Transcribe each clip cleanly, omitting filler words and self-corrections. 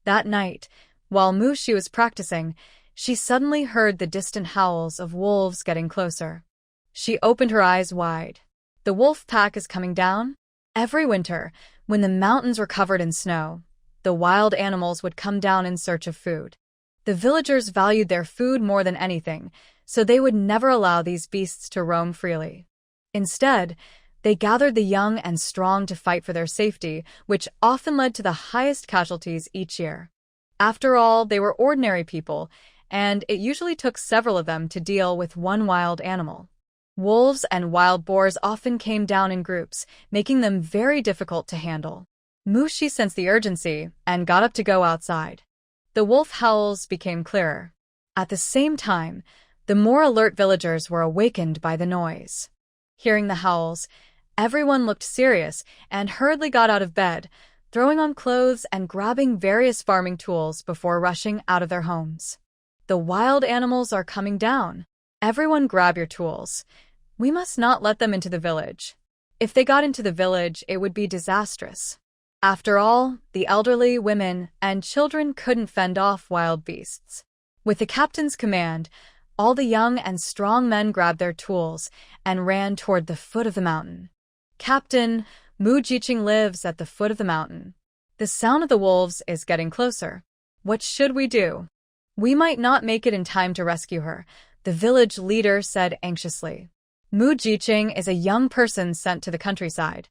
That night, while Mushi was practicing, she suddenly heard the distant howls of wolves getting closer. She opened her eyes wide. The wolf pack is coming down? Every winter, when the mountains were covered in snow, the wild animals would come down in search of food. The villagers valued their food more than anything, so they would never allow these beasts to roam freely. Instead, they gathered the young and strong to fight for their safety, which often led to the highest casualties each year. After all, they were ordinary people, and it usually took several of them to deal with one wild animal. Wolves and wild boars often came down in groups, making them very difficult to handle. Mushi sensed the urgency and got up to go outside. The wolf howls became clearer. At the same time, the more alert villagers were awakened by the noise. Hearing the howls, everyone looked serious and hurriedly got out of bed, throwing on clothes and grabbing various farming tools before rushing out of their homes. The wild animals are coming down. Everyone grab your tools. We must not let them into the village. If they got into the village, it would be disastrous. After all, the elderly, women, and children couldn't fend off wild beasts. With the captain's command, all the young and strong men grabbed their tools and ran toward the foot of the mountain. Captain, Mu Jiqing lives at the foot of the mountain. The sound of the wolves is getting closer. What should we do? We might not make it in time to rescue her, the village leader said anxiously. Mu Jiqing is a young person sent to the countryside.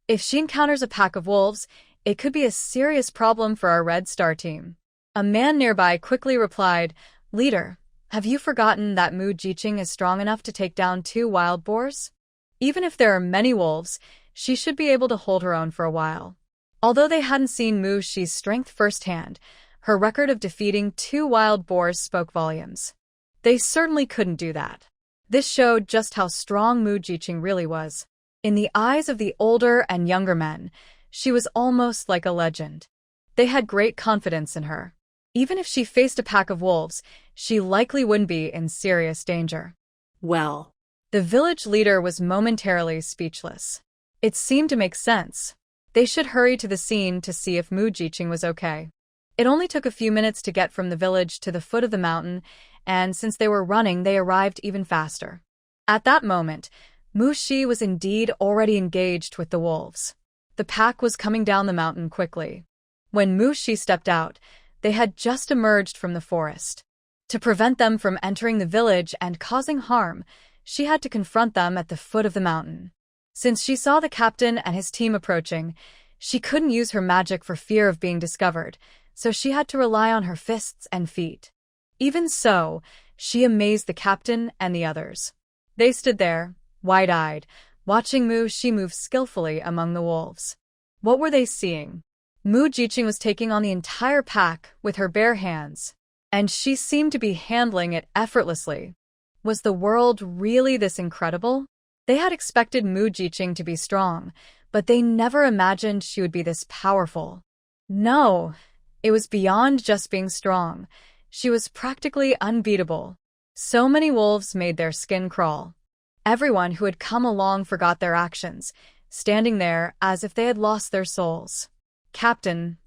If she encounters a pack of wolves, it could be a serious problem for our Red Star team. A man nearby quickly replied, Leader, have you forgotten that Mu Jiqing is strong enough to take down 2 wild boars? Even if there are many wolves, she should be able to hold her own for a while. Although they hadn't seen Mushi's strength firsthand, her record of defeating 2 wild boars spoke volumes. They certainly couldn't do that. This showed just how strong Mu Jiqing really was. In the eyes of the older and younger men, she was almost like a legend. They had great confidence in her. Even if she faced a pack of wolves, she likely wouldn't be in serious danger. Well, the village leader was momentarily speechless. It seemed to make sense. They should hurry to the scene to see if Mu Jiqing was okay. It only took a few minutes to get from the village to the foot of the mountain, and since they were running, they arrived even faster. At that moment, Mushi was indeed already engaged with the wolves. The pack was coming down the mountain quickly. When Mushi stepped out, they had just emerged from the forest. To prevent them from entering the village and causing harm, she had to confront them at the foot of the mountain. Since she saw the captain and his team approaching, she couldn't use her magic for fear of being discovered, so she had to rely on her fists and feet. Even so, she amazed the captain and the others. They stood there, wide-eyed, watching Mushi move skillfully among the wolves. What were they seeing? Mu Jiqing was taking on the entire pack with her bare hands, and she seemed to be handling it effortlessly. Was the world really this incredible? They had expected Mu Jiqing to be strong, but they never imagined she would be this powerful. No, it was beyond just being strong. She was practically unbeatable. So many wolves made their skin crawl. Everyone who had come along forgot their actions, standing there as if they had lost their souls. Captain,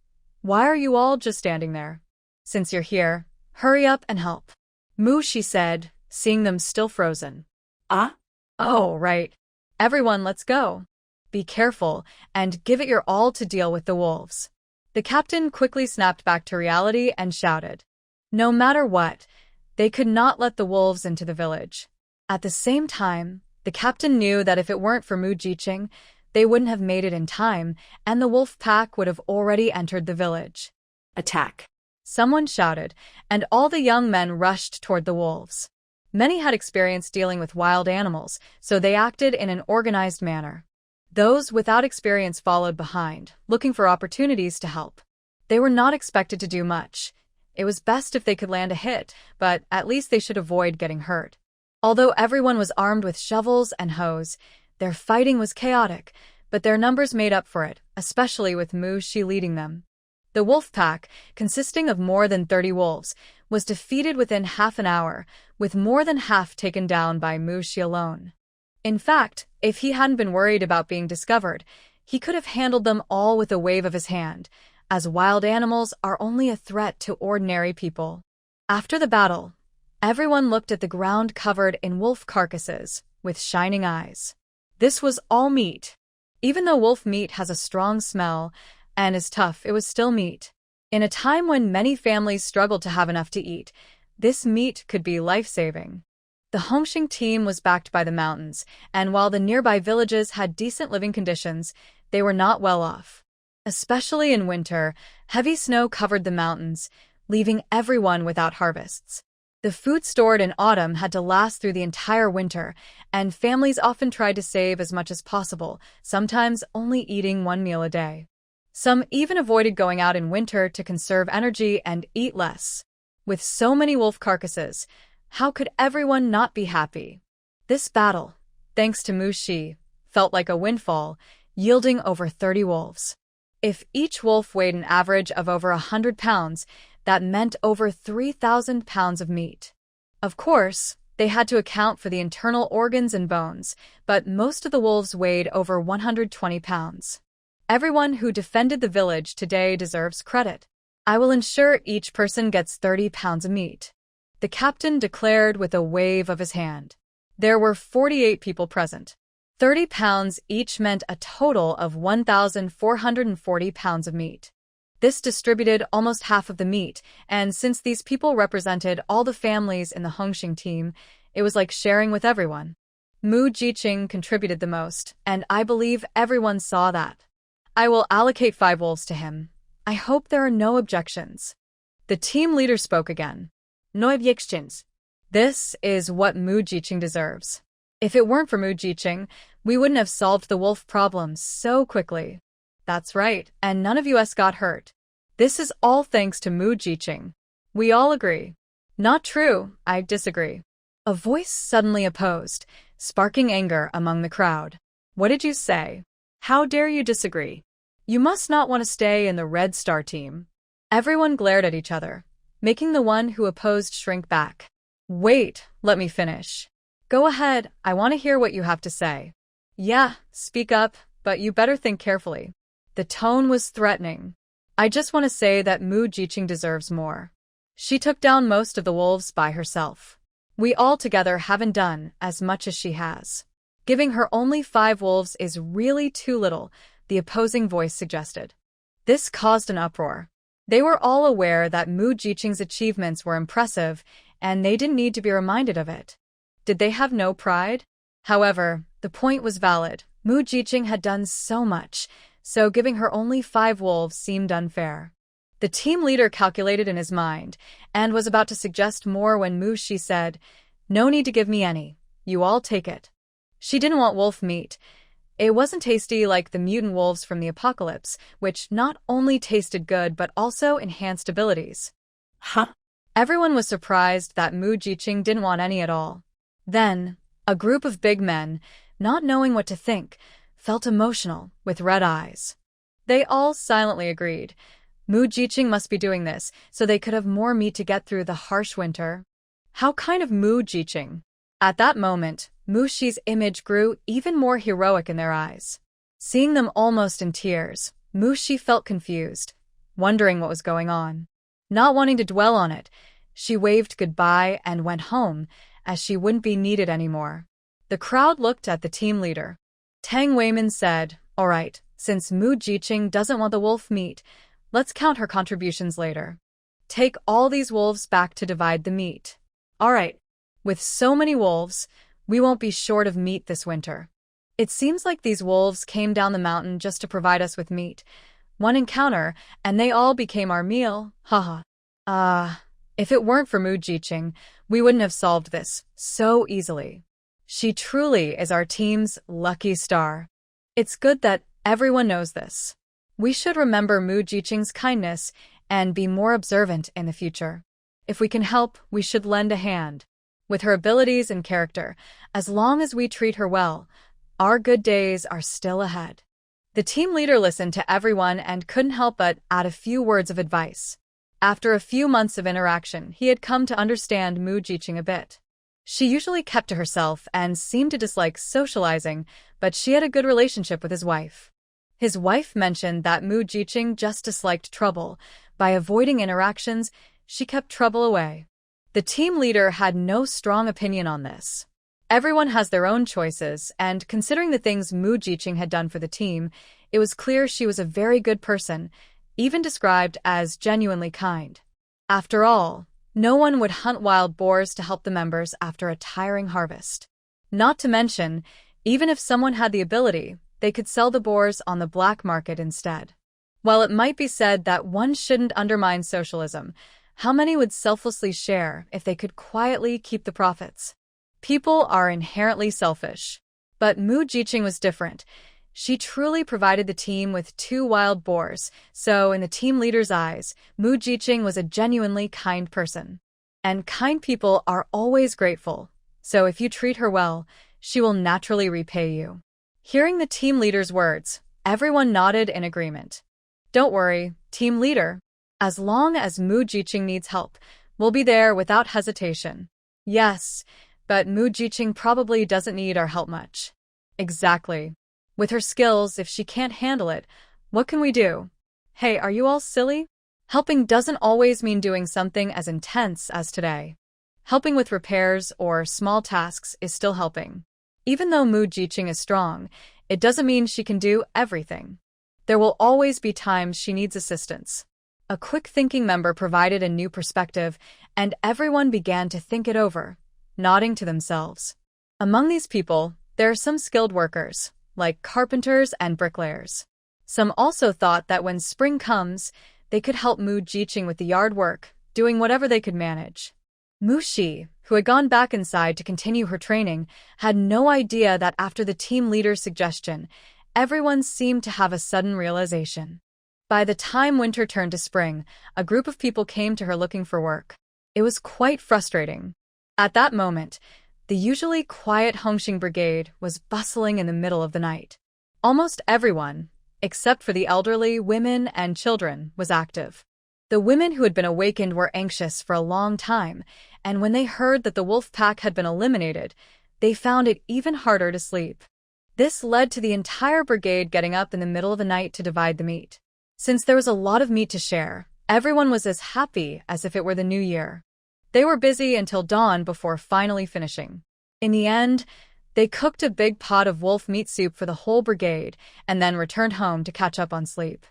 why are you all just standing there? Since you're here, hurry up and help. Mushi said, seeing them still frozen. Oh, right. Everyone, let's go. Be careful and give it your all to deal with the wolves. The captain quickly snapped back to reality and shouted. No matter what, they could not let the wolves into the village. At the same time, the captain knew that if it weren't for Mu Jiqing, they wouldn't have made it in time, and the wolf pack would have already entered the village. Attack! Someone shouted, and all the young men rushed toward the wolves. Many had experience dealing with wild animals, so they acted in an organized manner. Those without experience followed behind, looking for opportunities to help. They were not expected to do much. It was best if they could land a hit, but at least they should avoid getting hurt. Although everyone was armed with shovels and hoes, their fighting was chaotic, but their numbers made up for it, especially with Mushi leading them. The wolf pack, consisting of more than 30 wolves, was defeated within half an hour, with more than half taken down by Mushi alone. In fact, if he hadn't been worried about being discovered, he could have handled them all with a wave of his hand, as wild animals are only a threat to ordinary people. After the battle, everyone looked at the ground covered in wolf carcasses with shining eyes. This was all meat. Even though wolf meat has a strong smell and is tough, it was still meat. In a time when many families struggled to have enough to eat, this meat could be life-saving. The Hongxing team was backed by the mountains, and while the nearby villages had decent living conditions, they were not well off. Especially in winter, heavy snow covered the mountains, leaving everyone without harvests. The food stored in autumn had to last through the entire winter, and families often tried to save as much as possible, sometimes only eating one meal a day. Some even avoided going out in winter to conserve energy and eat less. With so many wolf carcasses, how could everyone not be happy? This battle, thanks to Mushi, felt like a windfall, yielding over 30 wolves. If each wolf weighed an average of over 100 pounds, that meant over 3,000 pounds of meat. Of course, they had to account for the internal organs and bones, but most of the wolves weighed over 120 pounds. Everyone who defended the village today deserves credit. I will ensure each person gets 30 pounds of meat, the captain declared with a wave of his hand. There were 48 people present. 30 pounds each meant a total of 1,440 pounds of meat. This distributed almost half of the meat, and since these people represented all the families in the Hongxing team, it was like sharing with everyone. Mu Jiqing contributed the most, and I believe everyone saw that. I will allocate 5 wolves to him. I hope there are no objections. The team leader spoke again. No objections. This is what Mu Jiqing deserves. If it weren't for Mu Jiqing, we wouldn't have solved the wolf problem so quickly. That's right, and none of us got hurt. This is all thanks to Mu Jiqing. We all agree. Not true, I disagree. A voice suddenly opposed, sparking anger among the crowd. What did you say? How dare you disagree? You must not want to stay in the Red Star team. Everyone glared at each other, making the one who opposed shrink back. Wait, let me finish. Go ahead, I want to hear what you have to say. Yeah, speak up, but you better think carefully. The tone was threatening. I just want to say that Mu Jiqing deserves more. She took down most of the wolves by herself. We all together haven't done as much as she has. Giving her only 5 wolves is really too little, the opposing voice suggested. This caused an uproar. They were all aware that Mu Jiqing's achievements were impressive, and they didn't need to be reminded of it. Did they have no pride? However, the point was valid. Mu Jiqing had done so much, so giving her only 5 wolves seemed unfair. The team leader calculated in his mind, and was about to suggest more when Mushi said, "No need to give me any. You all take it." She didn't want wolf meat. It wasn't tasty like the mutant wolves from the apocalypse, which not only tasted good but also enhanced abilities. Huh? Everyone was surprised that Mu Jiqing didn't want any at all. Then, a group of big men, not knowing what to think, felt emotional, with red eyes. They all silently agreed. Mu Jiqing must be doing this, so they could have more meat to get through the harsh winter. How kind of Mu Jiqing! At that moment, Mushi's image grew even more heroic in their eyes. Seeing them almost in tears, Mushi felt confused, wondering what was going on. Not wanting to dwell on it, she waved goodbye and went home, as she wouldn't be needed anymore. The crowd looked at the team leader. Tang Weimin said, "All right, since Mu Jiqing doesn't want the wolf meat, let's count her contributions later. Take all these wolves back to divide the meat. All right. With so many wolves, we won't be short of meat this winter. It seems like these wolves came down the mountain just to provide us with meat. One encounter, and they all became our meal, haha. If it weren't for Mu Jiqing, we wouldn't have solved this so easily. She truly is our team's lucky star. It's good that everyone knows this. We should remember Mu Jiqing's kindness and be more observant in the future. If we can help, we should lend a hand. With her abilities and character, as long as we treat her well, our good days are still ahead." The team leader listened to everyone and couldn't help but add a few words of advice. After a few months of interaction, he had come to understand Mu Jiqing a bit. She usually kept to herself and seemed to dislike socializing, but she had a good relationship with his wife. His wife mentioned that Mu Jiqing just disliked trouble. By avoiding interactions, she kept trouble away. The team leader had no strong opinion on this. Everyone has their own choices, and considering the things Mu Jiqing had done for the team, it was clear she was a very good person, even described as genuinely kind. After all, no one would hunt wild boars to help the members after a tiring harvest. Not to mention, even if someone had the ability, they could sell the boars on the black market instead. While it might be said that one shouldn't undermine socialism, how many would selflessly share if they could quietly keep the profits? People are inherently selfish. But Mu Jiqing was different. She truly provided the team with 2 wild boars, so in the team leader's eyes, Mu Jiqing was a genuinely kind person. And kind people are always grateful, so if you treat her well, she will naturally repay you. Hearing the team leader's words, everyone nodded in agreement. Don't worry, team leader. As long as Mu Jiqing needs help, we'll be there without hesitation. Yes, but Mu Jiqing probably doesn't need our help much. Exactly. With her skills, if she can't handle it, what can we do? Hey, are you all silly? Helping doesn't always mean doing something as intense as today. Helping with repairs or small tasks is still helping. Even though Mu Jiqing is strong, it doesn't mean she can do everything. There will always be times she needs assistance. A quick-thinking member provided a new perspective, and everyone began to think it over, nodding to themselves. Among these people, there are some skilled workers, like carpenters and bricklayers. Some also thought that when spring comes, they could help Mu Jiqing with the yard work, doing whatever they could manage. Mushi, who had gone back inside to continue her training, had no idea that after the team leader's suggestion, everyone seemed to have a sudden realization. By the time winter turned to spring, a group of people came to her looking for work. It was quite frustrating. At that moment, the usually quiet Hongxing Brigade was bustling in the middle of the night. Almost everyone, except for the elderly, women, and children, was active. The women who had been awakened were anxious for a long time, and when they heard that the wolf pack had been eliminated, they found it even harder to sleep. This led to the entire brigade getting up in the middle of the night to divide the meat. Since there was a lot of meat to share, everyone was as happy as if it were the new year. They were busy until dawn before finally finishing. In the end, they cooked a big pot of wolf meat soup for the whole brigade and then returned home to catch up on sleep.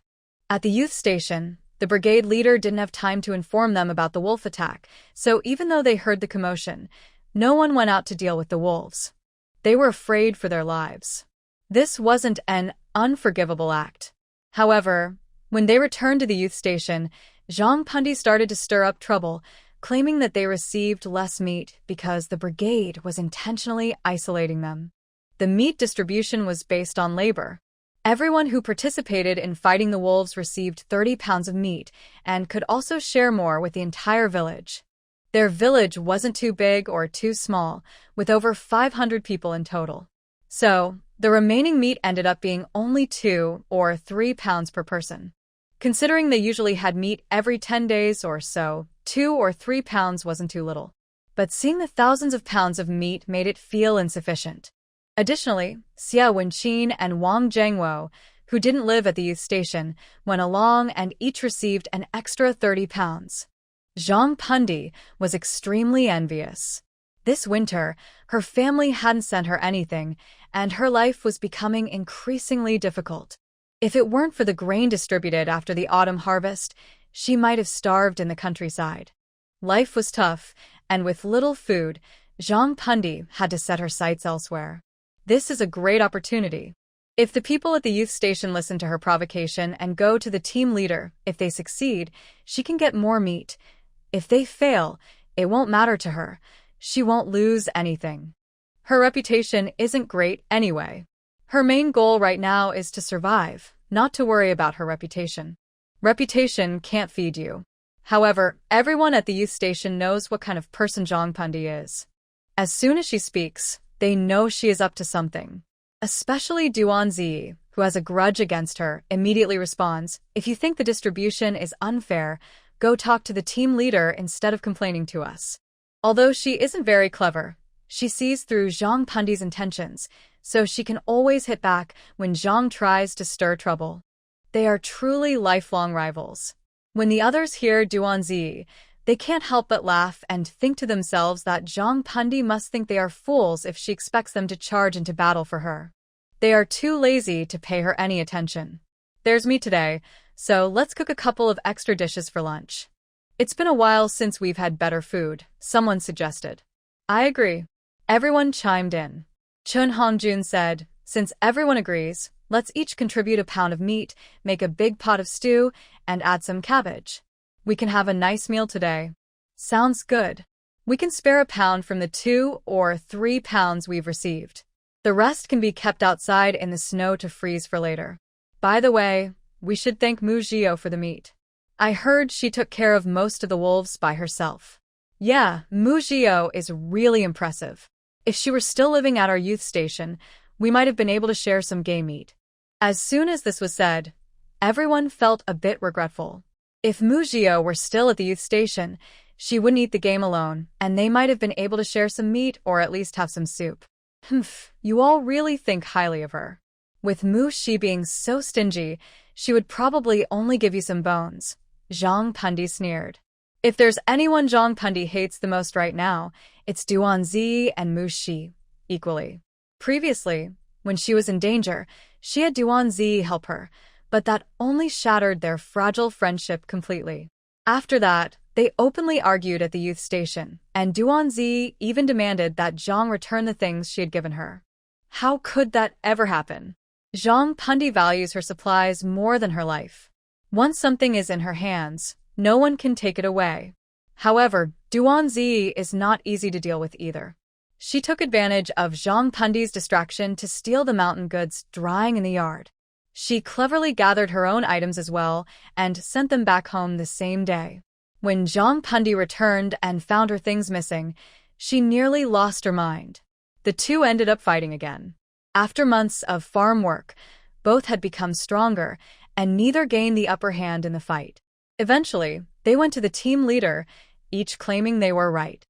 At the youth station, the brigade leader didn't have time to inform them about the wolf attack, so even though they heard the commotion, no one went out to deal with the wolves. They were afraid for their lives. This wasn't an unforgivable act. However, when they returned to the youth station, Zhang Pundi started to stir up trouble, claiming that they received less meat because the brigade was intentionally isolating them. The meat distribution was based on labor. Everyone who participated in fighting the wolves received 30 pounds of meat and could also share more with the entire village. Their village wasn't too big or too small, with over 500 people in total. So, the remaining meat ended up being only 2 or 3 pounds per person. Considering they usually had meat every 10 days or so, 2 or 3 pounds wasn't too little. But seeing the thousands of pounds of meat made it feel insufficient. Additionally, Xia Wenqin and Wang Zhengwo, who didn't live at the youth station, went along and each received an extra 30 pounds. Zhang Pundi was extremely envious. This winter, her family hadn't sent her anything, and her life was becoming increasingly difficult. If it weren't for the grain distributed after the autumn harvest, she might have starved in the countryside. Life was tough, and with little food, Zhang Pundi had to set her sights elsewhere. This is a great opportunity. If the people at the youth station listen to her provocation and go to the team leader, if they succeed, she can get more meat. If they fail, it won't matter to her. She won't lose anything. Her reputation isn't great anyway. Her main goal right now is to survive, not to worry about her reputation. Reputation can't feed you. However, everyone at the youth station knows what kind of person Zhang Pundi is. As soon as she speaks, they know she is up to something. Especially Duan Zi, who has a grudge against her, immediately responds, "If you think the distribution is unfair, go talk to the team leader instead of complaining to us." Although she isn't very clever, she sees through Zhang Pundi's intentions, so she can always hit back when Zhang tries to stir trouble. They are truly lifelong rivals. When the others hear Duanzi, they can't help but laugh and think to themselves that Zhang Pundi must think they are fools if she expects them to charge into battle for her. They are too lazy to pay her any attention. There's me today, so let's cook a couple of extra dishes for lunch. It's been a while since we've had better food, someone suggested. I agree. Everyone chimed in. Chun Hongjun said, since everyone agrees, let's each contribute a pound of meat, make a big pot of stew, and add some cabbage. We can have a nice meal today. Sounds good. We can spare a pound from the 2 or 3 pounds we've received. The rest can be kept outside in the snow to freeze for later. By the way, we should thank Mushi for the meat. I heard she took care of most of the wolves by herself. Yeah, Mushi is really impressive. If she were still living at our youth station, we might have been able to share some game meat. As soon as this was said, everyone felt a bit regretful. If Mushi were still at the youth station, she wouldn't eat the game alone, and they might have been able to share some meat or at least have some soup. Humph, you all really think highly of her. With Mushi being so stingy, she would probably only give you some bones. Zhang Pundi sneered. If there's anyone Zhang Pundi hates the most right now, it's Duanzi and Mushi, equally. Previously, when she was in danger, she had Duanzi help her, but that only shattered their fragile friendship completely. After that, they openly argued at the youth station, and Duanzi even demanded that Zhang return the things she had given her. How could that ever happen? Zhang Pundi values her supplies more than her life. Once something is in her hands, no one can take it away. However, Duanzi is not easy to deal with either. She took advantage of Zhang Pundi's distraction to steal the mountain goods drying in the yard. She cleverly gathered her own items as well and sent them back home the same day. When Zhang Pundi returned and found her things missing, she nearly lost her mind. The two ended up fighting again. After months of farm work, both had become stronger, and neither gained the upper hand in the fight. Eventually, they went to the team leader, each claiming they were right.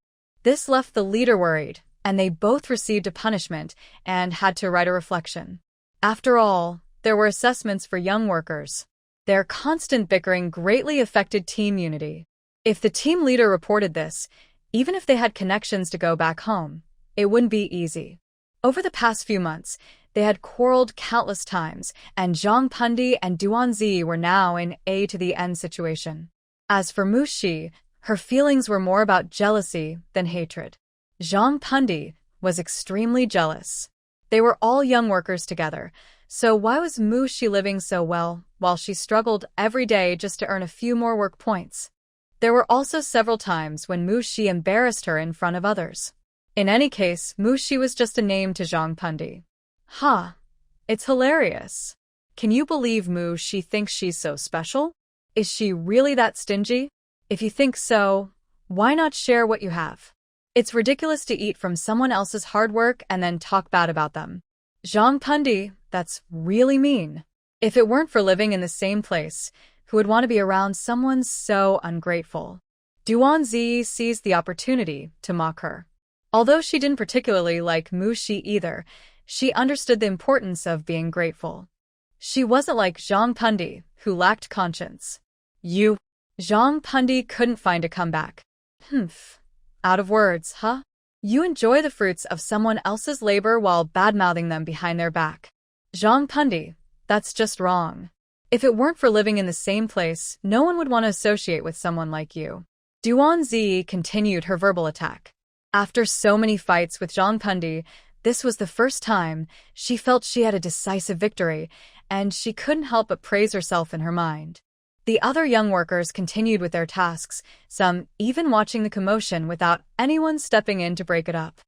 This left the leader worried, and they both received a punishment and had to write a reflection. After all, there were assessments for young workers. Their constant bickering greatly affected team unity. If the team leader reported this, even if they had connections to go back home, it wouldn't be easy. Over the past few months, they had quarreled countless times, and Zhang Pundi and Duanzi were now in a to the end situation. As for Mushi, her feelings were more about jealousy than hatred. Zhang Pundi was extremely jealous. They were all young workers together, so why was Mushi living so well while she struggled every day just to earn a few more work points? There were also several times when Mushi embarrassed her in front of others. In any case, Mushi was just a name to Zhang Pundi. Ha! It's hilarious. Can you believe Mushi thinks she's so special? Is she really that stingy? If you think so, why not share what you have? It's ridiculous to eat from someone else's hard work and then talk bad about them. Zhang Pundi, that's really mean. If it weren't for living in the same place, who would want to be around someone so ungrateful? Duanzi seized the opportunity to mock her. Although she didn't particularly like Mushi either, she understood the importance of being grateful. She wasn't like Zhang Pundi, who lacked conscience. Zhang Pundi couldn't find a comeback. Humph. Out of words, huh? You enjoy the fruits of someone else's labor while bad-mouthing them behind their back. Zhang Pundi, that's just wrong. If it weren't for living in the same place, no one would want to associate with someone like you. Duanzi continued her verbal attack. After so many fights with Zhang Pundi, this was the first time she felt she had a decisive victory, and she couldn't help but praise herself in her mind. The other young workers continued with their tasks, some even watching the commotion without anyone stepping in to break it up.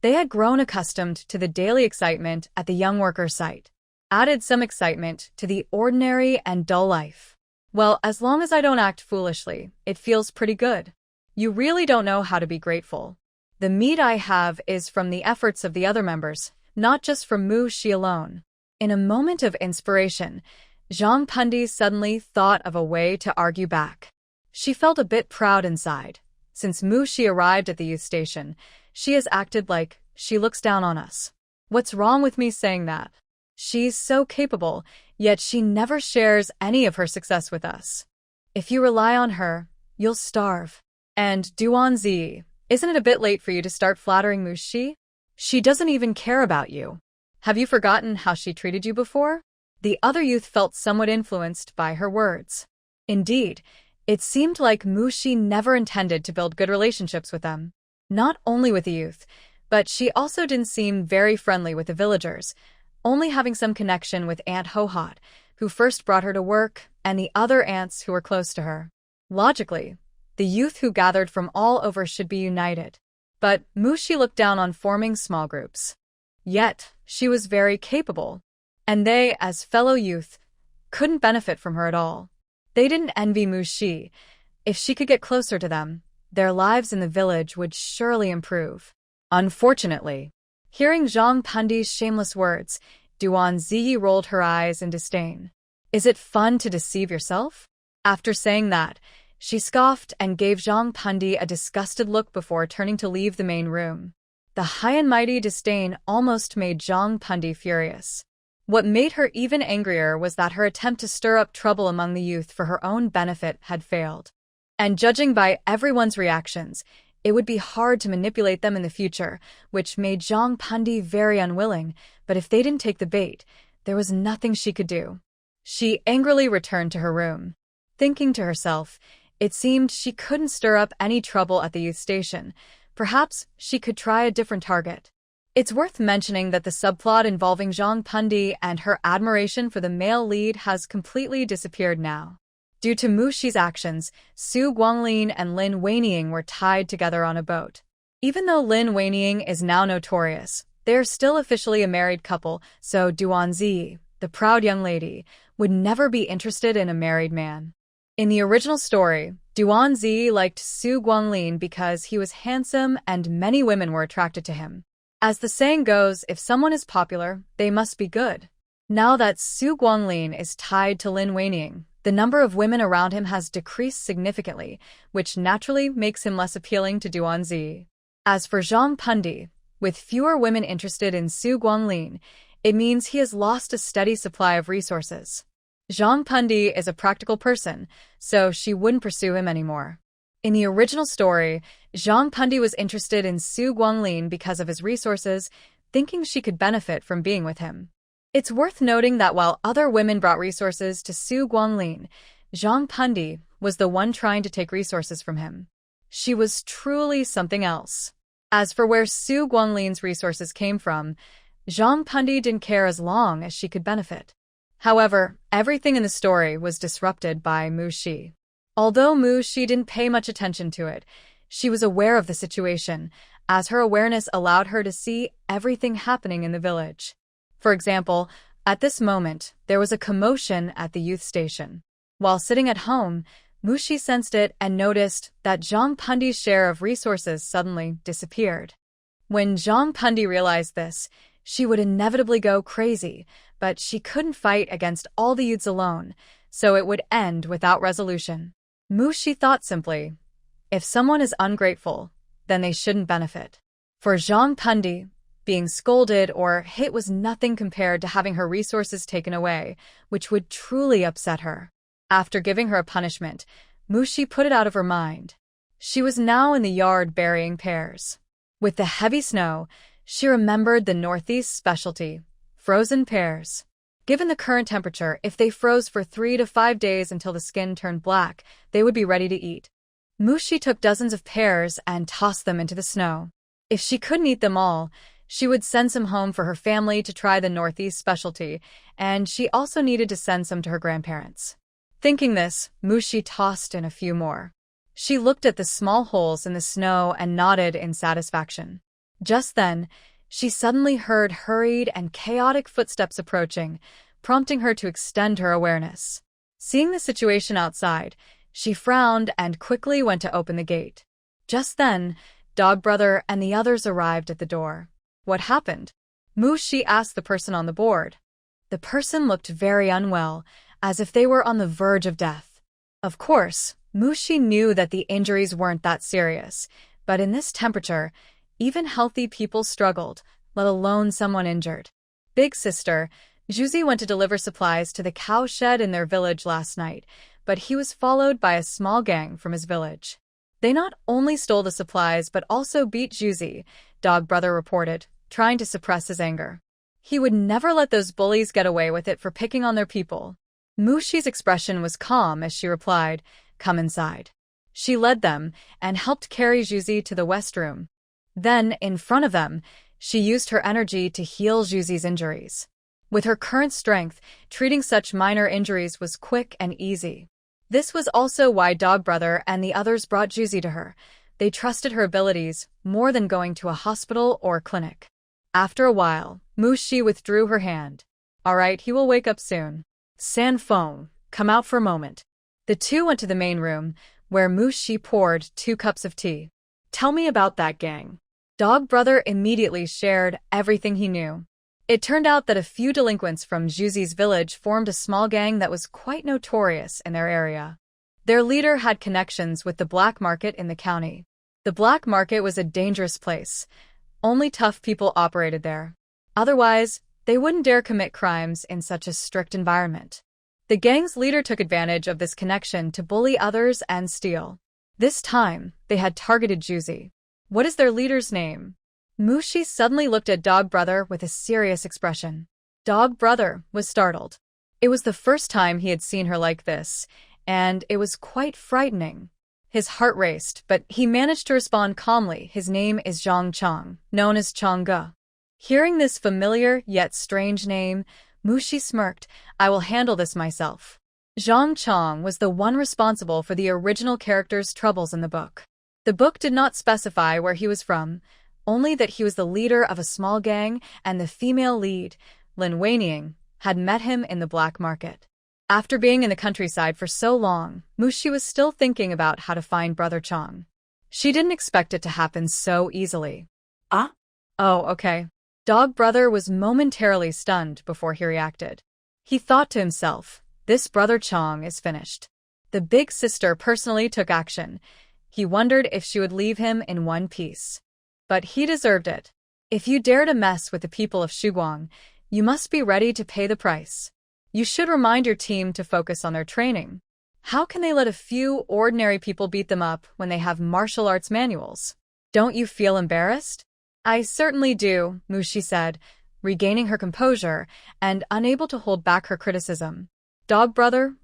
They had grown accustomed to the daily excitement at the young worker site. Added some excitement to the ordinary and dull life. Well, as long as I don't act foolishly, it feels pretty good. You really don't know how to be grateful. The meat I have is from the efforts of the other members, not just from Mushi alone. In a moment of inspiration, Zhang Pundi suddenly thought of a way to argue back. She felt a bit proud inside. Since Mushi arrived at the youth station, she has acted like she looks down on us. What's wrong with me saying that? She's so capable, yet she never shares any of her success with us. If you rely on her, you'll starve. And Duanzi, isn't it a bit late for you to start flattering Mushi? She doesn't even care about you. Have you forgotten how she treated you before? The other youth felt somewhat influenced by her words. Indeed, it seemed like Mushi never intended to build good relationships with them. Not only with the youth, but she also didn't seem very friendly with the villagers, only having some connection with Aunt Hohot, who first brought her to work, and the other aunts who were close to her. Logically, the youth who gathered from all over should be united. But Mushi looked down on forming small groups. Yet, she was very capable, and they, as fellow youth, couldn't benefit from her at all. They didn't envy Mushi. If she could get closer to them, their lives in the village would surely improve. Unfortunately, hearing Zhang Pandi's shameless words, Duan Ziyi rolled her eyes in disdain. Is it fun to deceive yourself? After saying that, she scoffed and gave Zhang Pandi a disgusted look before turning to leave the main room. The high and mighty disdain almost made Zhang Pandi furious. What made her even angrier was that her attempt to stir up trouble among the youth for her own benefit had failed. And judging by everyone's reactions, it would be hard to manipulate them in the future, which made Zhang Pandi very unwilling, but if they didn't take the bait, there was nothing she could do. She angrily returned to her room. Thinking to herself, it seemed she couldn't stir up any trouble at the youth station. Perhaps she could try a different target. It's worth mentioning that the subplot involving Zhang Pandi and her admiration for the male lead has completely disappeared now. Due to Mushi's actions, Su Guanglin and Lin Weining were tied together on a boat. Even though Lin Weining is now notorious, they are still officially a married couple, so Duanzi, the proud young lady, would never be interested in a married man. In the original story, Duanzi liked Su Guanglin because he was handsome and many women were attracted to him. As the saying goes, if someone is popular, they must be good. Now that Su Guanglin is tied to Lin Weining, the number of women around him has decreased significantly, which naturally makes him less appealing to Duanzi. As for Zhang Pandi, with fewer women interested in Su Guanglin, it means he has lost a steady supply of resources. Zhang Pandi is a practical person, so she wouldn't pursue him anymore. In the original story, Zhang Pandi was interested in Su Guanglin because of his resources, thinking she could benefit from being with him. It's worth noting that while other women brought resources to Su Guanglin, Zhang Pandi was the one trying to take resources from him. She was truly something else. As for where Su Guanglin's resources came from, Zhang Pandi didn't care as long as she could benefit. However, everything in the story was disrupted by Mushi. Although Mushi didn't pay much attention to it, she was aware of the situation, as her awareness allowed her to see everything happening in the village. For example, at this moment, there was a commotion at the youth station. While sitting at home, Mushi sensed it and noticed that Zhang Pandi's share of resources suddenly disappeared. When Zhang Pandi realized this, she would inevitably go crazy, but she couldn't fight against all the youths alone, so it would end without resolution. Mushi thought simply, if someone is ungrateful, then they shouldn't benefit. For Zhang Pandi, being scolded or hit was nothing compared to having her resources taken away, which would truly upset her. After giving her a punishment, Mushi put it out of her mind. She was now in the yard burying pears. With the heavy snow, she remembered the Northeast specialty, frozen pears. Given the current temperature, if they froze for 3 to 5 days until the skin turned black, they would be ready to eat. Mushi took dozens of pears and tossed them into the snow. If she couldn't eat them all, she would send some home for her family to try the Northeast specialty, and she also needed to send some to her grandparents. Thinking this, Mushi tossed in a few more. She looked at the small holes in the snow and nodded in satisfaction. Just then, she suddenly heard hurried and chaotic footsteps approaching, prompting her to extend her awareness. Seeing the situation outside, she frowned and quickly went to open the gate. Just then, Dog Brother and the others arrived at the door. What happened? Mushi asked the person on the board. The person looked very unwell, as if they were on the verge of death. Of course, Mushi knew that the injuries weren't that serious, but in this temperature, even healthy people struggled, let alone someone injured. Big sister, Juzi went to deliver supplies to the cow shed in their village last night, but he was followed by a small gang from his village. They not only stole the supplies but also beat Juzi, Dog Brother reported, trying to suppress his anger. He would never let those bullies get away with it for picking on their people. Mushi's expression was calm as she replied, "Come inside." She led them and helped carry Juzi to the west room. Then, in front of them, she used her energy to heal Juzi's injuries. With her current strength, treating such minor injuries was quick and easy. This was also why Dog Brother and the others brought Juzi to her. They trusted her abilities more than going to a hospital or clinic. After a while, Mushi withdrew her hand. "All right, he will wake up soon. Sanfeng, come out for a moment." The two went to the main room, where Mushi poured 2 cups of tea. "Tell me about that gang." Dog Brother immediately shared everything he knew. It turned out that a few delinquents from Juzi's village formed a small gang that was quite notorious in their area. Their leader had connections with the black market in the county. The black market was a dangerous place. Only tough people operated there. Otherwise, they wouldn't dare commit crimes in such a strict environment. The gang's leader took advantage of this connection to bully others and steal. This time, they had targeted Juzi. "What is their leader's name?" Mushi suddenly looked at Dog Brother with a serious expression. Dog Brother was startled. It was the first time he had seen her like this, and it was quite frightening. His heart raced, but he managed to respond calmly. "His name is Zhang Chang, known as Changge." Hearing this familiar yet strange name, Mushi smirked. "I will handle this myself." Zhang Chang was the one responsible for the original character's troubles in the book. The book did not specify where he was from, only that he was the leader of a small gang and the female lead, Lin Weining, had met him in the black market. After being in the countryside for so long, Mushi was still thinking about how to find Brother Chang. She didn't expect it to happen so easily. "Ah? Oh, okay." Dog Brother was momentarily stunned before he reacted. He thought to himself, "This Brother Chang is finished." The big sister personally took action. He wondered if she would leave him in one piece. But he deserved it. If you dare to mess with the people of Shuguang, you must be ready to pay the price. You should remind your team to focus on their training. How can they let a few ordinary people beat them up when they have martial arts manuals? Don't you feel embarrassed? "I certainly do," Mushi said, regaining her composure and unable to hold back her criticism. Dog Brother,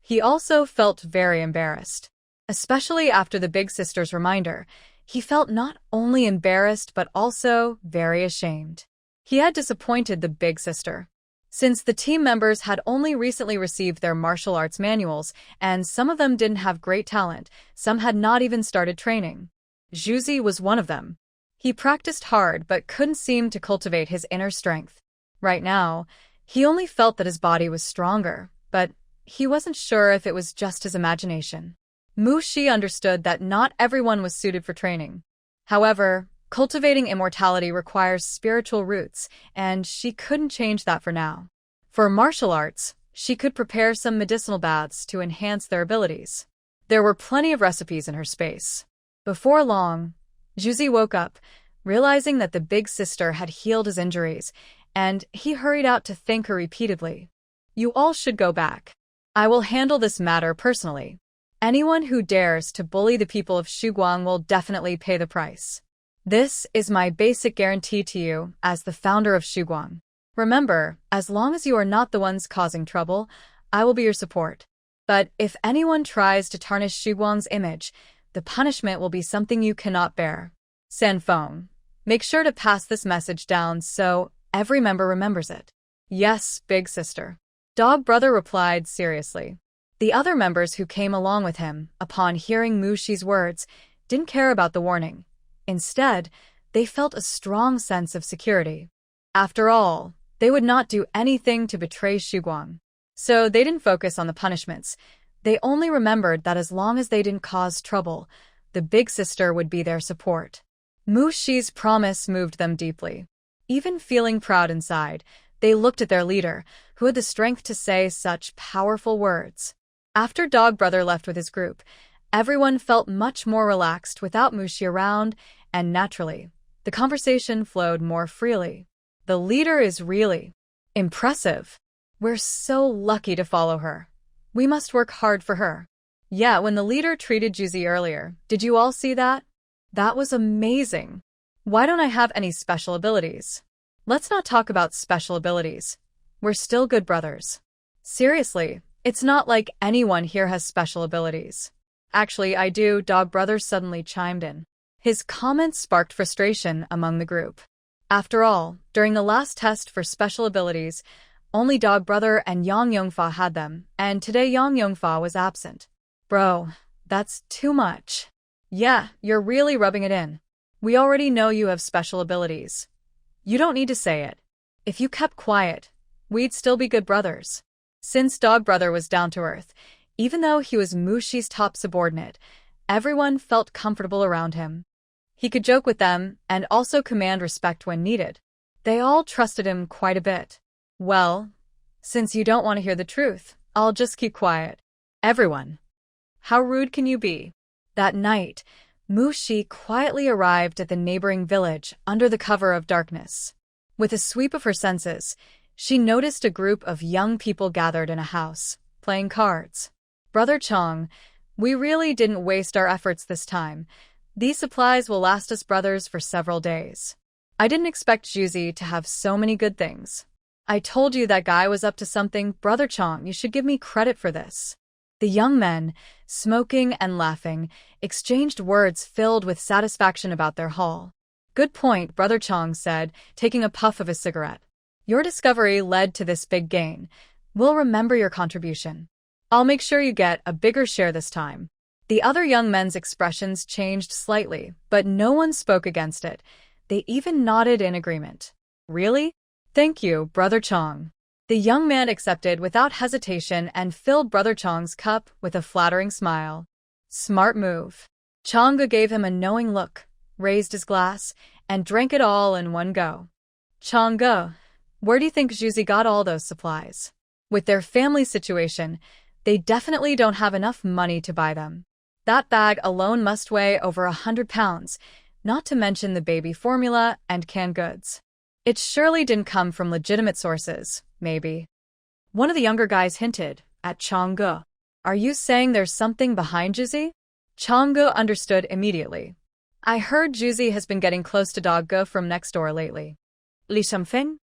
He also felt very embarrassed. Especially after the big sister's reminder, he felt not only embarrassed but also very ashamed. He had disappointed the big sister. Since the team members had only recently received their martial arts manuals, and some of them didn't have great talent, some had not even started training. Juzi was one of them. He practiced hard but couldn't seem to cultivate his inner strength. Right now, he only felt that his body was stronger, but he wasn't sure if it was just his imagination. Mushi understood that not everyone was suited for training. However, cultivating immortality requires spiritual roots, and she couldn't change that for now. For martial arts, she could prepare some medicinal baths to enhance their abilities. There were plenty of recipes in her space. Before long, Juzi woke up, realizing that the big sister had healed his injuries, and he hurried out to thank her repeatedly. "You all should go back. I will handle this matter personally. Anyone who dares to bully the people of Shuguang will definitely pay the price. This is my basic guarantee to you as the founder of Shuguang. Remember, as long as you are not the ones causing trouble, I will be your support. But if anyone tries to tarnish Shuguang's image, the punishment will be something you cannot bear. Sanfeng, make sure to pass this message down so every member remembers it." "Yes, big sister." Dog Brother replied seriously. The other members who came along with him, upon hearing Mushi's words, didn't care about the warning. Instead, they felt a strong sense of security. After all, they would not do anything to betray Shuguang. So they didn't focus on the punishments. They only remembered that as long as they didn't cause trouble, the big sister would be their support. Mushi's promise moved them deeply. Even feeling proud inside, they looked at their leader, who had the strength to say such powerful words. After Dog Brother left with his group, everyone felt much more relaxed without Mushi around, and naturally, The conversation flowed more freely. The leader is really impressive. We're so lucky to follow her. We must work hard for her. Yeah, when the leader treated Juzi earlier, did you all see that? That was amazing. Why don't I have any special abilities? Let's not talk about special abilities. We're still good brothers. Seriously, it's not like anyone here has special abilities. Actually, I do, Dog Brother suddenly chimed in. His comments sparked frustration among the group. After all, during the last test for special abilities, only Dog Brother and Yang Yongfa had them, and today Yang Yongfa was absent. Bro, that's too much. Yeah, you're really rubbing it in. We already know you have special abilities. You don't need to say it. If you kept quiet, we'd still be good brothers. Since Dog Brother was down to earth, even though he was Mushi's top subordinate, everyone felt comfortable around him. He could joke with them and also command respect when needed. They all trusted him quite a bit. Well, since you don't want to hear the truth, I'll just keep quiet. Everyone. How rude can you be? That night, Mushi quietly arrived at the neighboring village under the cover of darkness. With a sweep of her senses, she noticed a group of young people gathered in a house, playing cards. Brother Chong, we really didn't waste our efforts this time. These supplies will last us brothers for several days. I didn't expect Juzi to have so many good things. I told you that guy was up to something, Brother Chong, you should give me credit for this. The young men, smoking and laughing, exchanged words filled with satisfaction about their haul. Good point, Brother Chong said, taking a puff of his cigarette. Your discovery led to this big gain. We'll remember your contribution. I'll make sure you get a bigger share this time. The other young men's expressions changed slightly, but no one spoke against it. They even nodded in agreement. Really? Thank you, Brother Chong. The young man accepted without hesitation and filled Brother Chong's cup with a flattering smile. Smart move. Chang'e gave him a knowing look, raised his glass, and drank it all in one go. Chang'e, where do you think Juzi got all those supplies? With their family situation, they definitely don't have enough money to buy them. That bag alone must weigh over 100 pounds, not to mention the baby formula and canned goods. It surely didn't come from legitimate sources, maybe. One of the younger guys hinted at Chang'e. Are you saying there's something behind Juzi? Chang'e understood immediately. I heard Juzi has been getting close to Dogge from next door lately. Li something?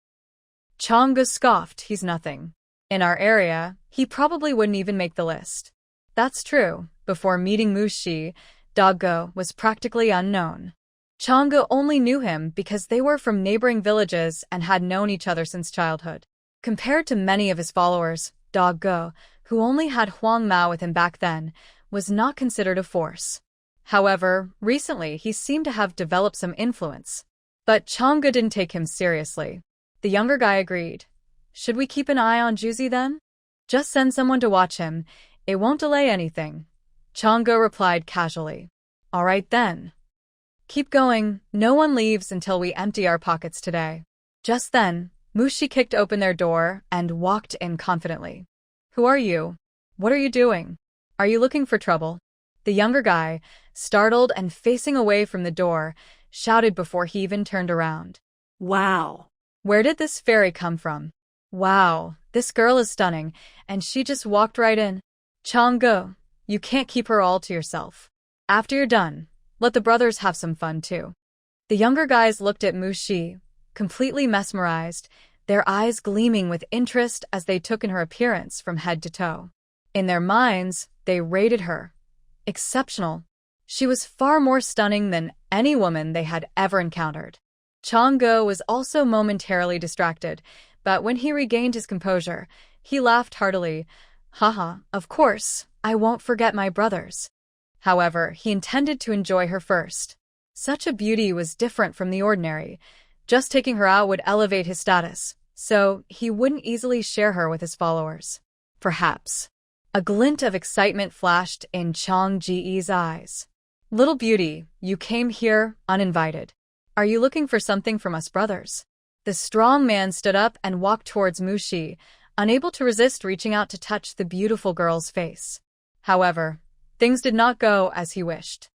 Chang'e scoffed, he's nothing. In our area, he probably wouldn't even make the list. That's true. Before meeting Mushi, Dogge was practically unknown. Chang'e only knew him because they were from neighboring villages and had known each other since childhood. Compared to many of his followers, Dogge, who only had Huang Mao with him back then, was not considered a force. However, recently he seemed to have developed some influence. But Chang'e didn't take him seriously. The younger guy agreed. Should we keep an eye on Juzi then? Just send someone to watch him. It won't delay anything. Chang'e replied casually. All right then. Keep going, no one leaves until we empty our pockets today. Just then, Mushi kicked open their door and walked in confidently. Who are you? What are you doing? Are you looking for trouble? The younger guy, startled and facing away from the door, shouted before he even turned around. Wow. Where did this fairy come from? Wow, this girl is stunning, and she just walked right in. Chang'e, you can't keep her all to yourself. After you're done, let the brothers have some fun too. The younger guys looked at Mushi, completely mesmerized, their eyes gleaming with interest as they took in her appearance from head to toe. In their minds, they rated her. Exceptional. She was far more stunning than any woman they had ever encountered. Chang'e was also momentarily distracted, but when he regained his composure, he laughed heartily. Haha, of course, I won't forget my brothers. However, he intended to enjoy her first. Such a beauty was different from the ordinary. Just taking her out would elevate his status, so he wouldn't easily share her with his followers. Perhaps. A glint of excitement flashed in Chang Ji's eyes. Little beauty, you came here uninvited. Are you looking for something from us brothers? The strong man stood up and walked towards Mushi, unable to resist reaching out to touch the beautiful girl's face. However, things did not go as he wished.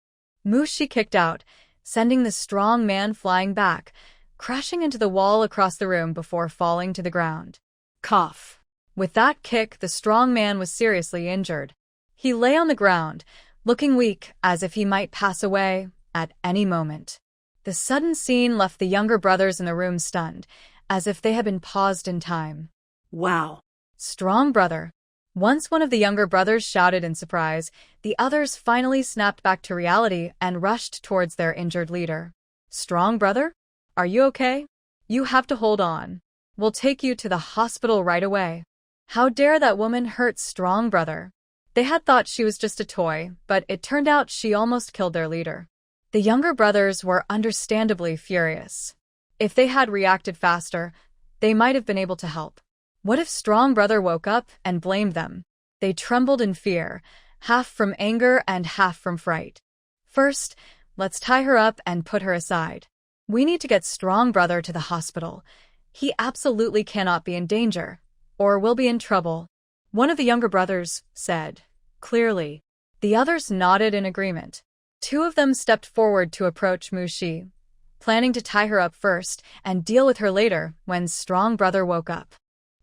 Mushi kicked out, sending the strong man flying back, crashing into the wall across the room before falling to the ground. Cough. With that kick, the strong man was seriously injured. He lay on the ground, looking weak, as if he might pass away at any moment. The sudden scene left the younger brothers in the room stunned, as if they had been paused in time. Wow. Strong brother. Once one of the younger brothers shouted in surprise, the others finally snapped back to reality and rushed towards their injured leader. Strong brother? Are you okay? You have to hold on. We'll take you to the hospital right away. How dare that woman hurt strong brother? They had thought she was just a toy, but it turned out she almost killed their leader. The younger brothers were understandably furious. If they had reacted faster, they might have been able to help. What if strong brother woke up and blamed them? They trembled in fear, half from anger and half from fright. First, let's tie her up and put her aside. We need to get strong brother to the hospital. He absolutely cannot be in danger, or we'll be in trouble. One of the younger brothers said, clearly. The others nodded in agreement. Two of them stepped forward to approach Mushi, planning to tie her up first and deal with her later when strong brother woke up.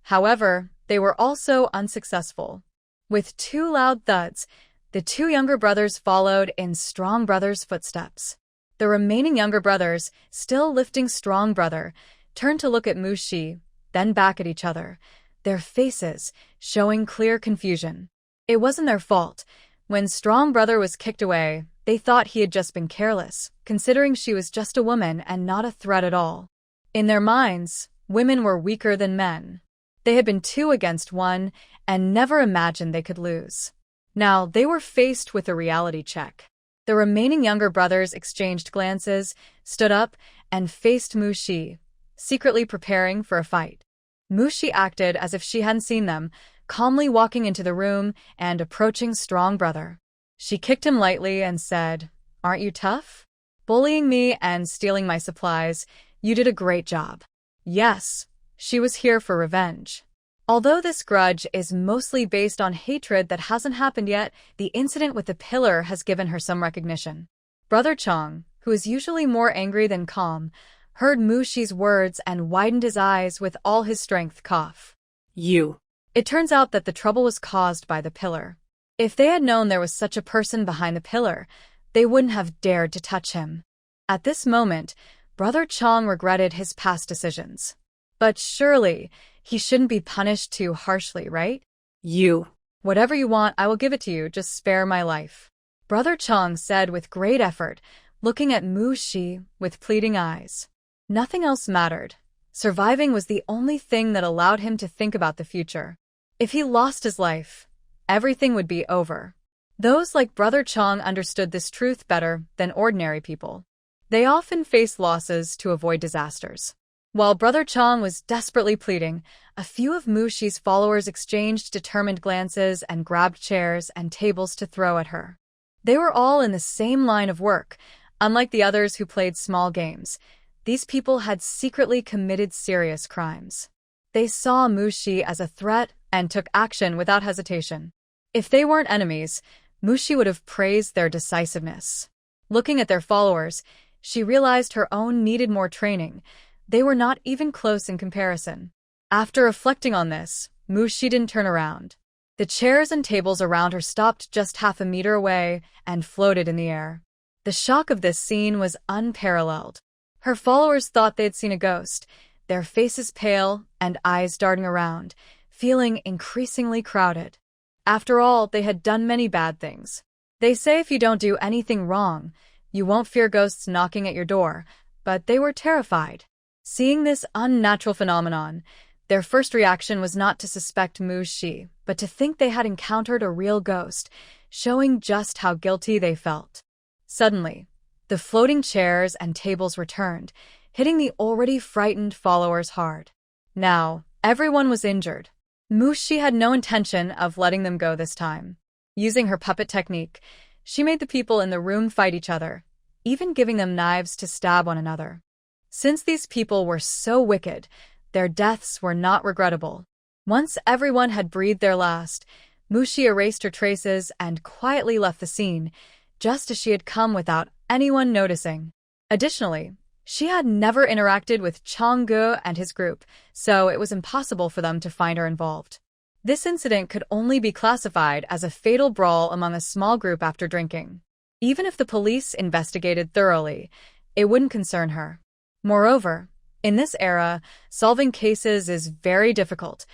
However, they were also unsuccessful. With two loud thuds, the two younger brothers followed in strong brother's footsteps. The remaining younger brothers, still lifting strong brother, turned to look at Mushi, then back at each other, their faces showing clear confusion. It wasn't their fault. When strong brother was kicked away, they thought he had just been careless, considering she was just a woman and not a threat at all. In their minds, women were weaker than men. They had been 2 against 1 and never imagined they could lose. Now they were faced with a reality check. The remaining younger brothers exchanged glances, stood up, and faced Mushi, secretly preparing for a fight. Mushi acted as if she hadn't seen them, calmly walking into the room and approaching strong brother. She kicked him lightly and said, "Aren't you tough? Bullying me and stealing my supplies, you did a great job." Yes, she was here for revenge. Although this grudge is mostly based on hatred that hasn't happened yet, the incident with the pillar has given her some recognition. Brother Chong, who is usually more angry than calm, heard Mushi's words and widened his eyes with all his strength. Cough. You. It turns out that the trouble was caused by the pillar. If they had known there was such a person behind the pillar, they wouldn't have dared to touch him. At this moment, Brother Chong regretted his past decisions. But surely, he shouldn't be punished too harshly, right? You. Whatever you want, I will give it to you, just spare my life. Brother Chong said with great effort, looking at Mushi with pleading eyes. Nothing else mattered. Surviving was the only thing that allowed him to think about the future. If he lost his life, everything would be over. Those like Brother Chong understood this truth better than ordinary people. They often face losses to avoid disasters. While Brother Chong was desperately pleading, a few of Mushi's followers exchanged determined glances and grabbed chairs and tables to throw at her. They were all in the same line of work. Unlike the others who played small games, these people had secretly committed serious crimes. They saw Mushi as a threat and took action without hesitation. If they weren't enemies, Mushi would have praised their decisiveness. Looking at their followers, she realized her own needed more training. They were not even close in comparison. After reflecting on this, Mushi didn't turn around. The chairs and tables around her stopped just half a meter away and floated in the air. The shock of this scene was unparalleled. Her followers thought they had seen a ghost, their faces pale and eyes darting around, feeling increasingly crowded. After all, they had done many bad things. They say if you don't do anything wrong, you won't fear ghosts knocking at your door, but they were terrified. Seeing this unnatural phenomenon, their first reaction was not to suspect Mushi, but to think they had encountered a real ghost, showing just how guilty they felt. Suddenly, the floating chairs and tables returned, hitting the already frightened followers hard. Now, everyone was injured. Mushi had no intention of letting them go this time. Using her puppet technique, she made the people in the room fight each other, even giving them knives to stab one another. Since these people were so wicked, their deaths were not regrettable. Once everyone had breathed their last, Mushi erased her traces and quietly left the scene, just as she had come without anyone noticing. Additionally, she had never interacted with Changge and his group, so it was impossible for them to find her involved. This incident could only be classified as a fatal brawl among a small group after drinking. Even if the police investigated thoroughly, it wouldn't concern her. Moreover, in this era, solving cases is very difficult.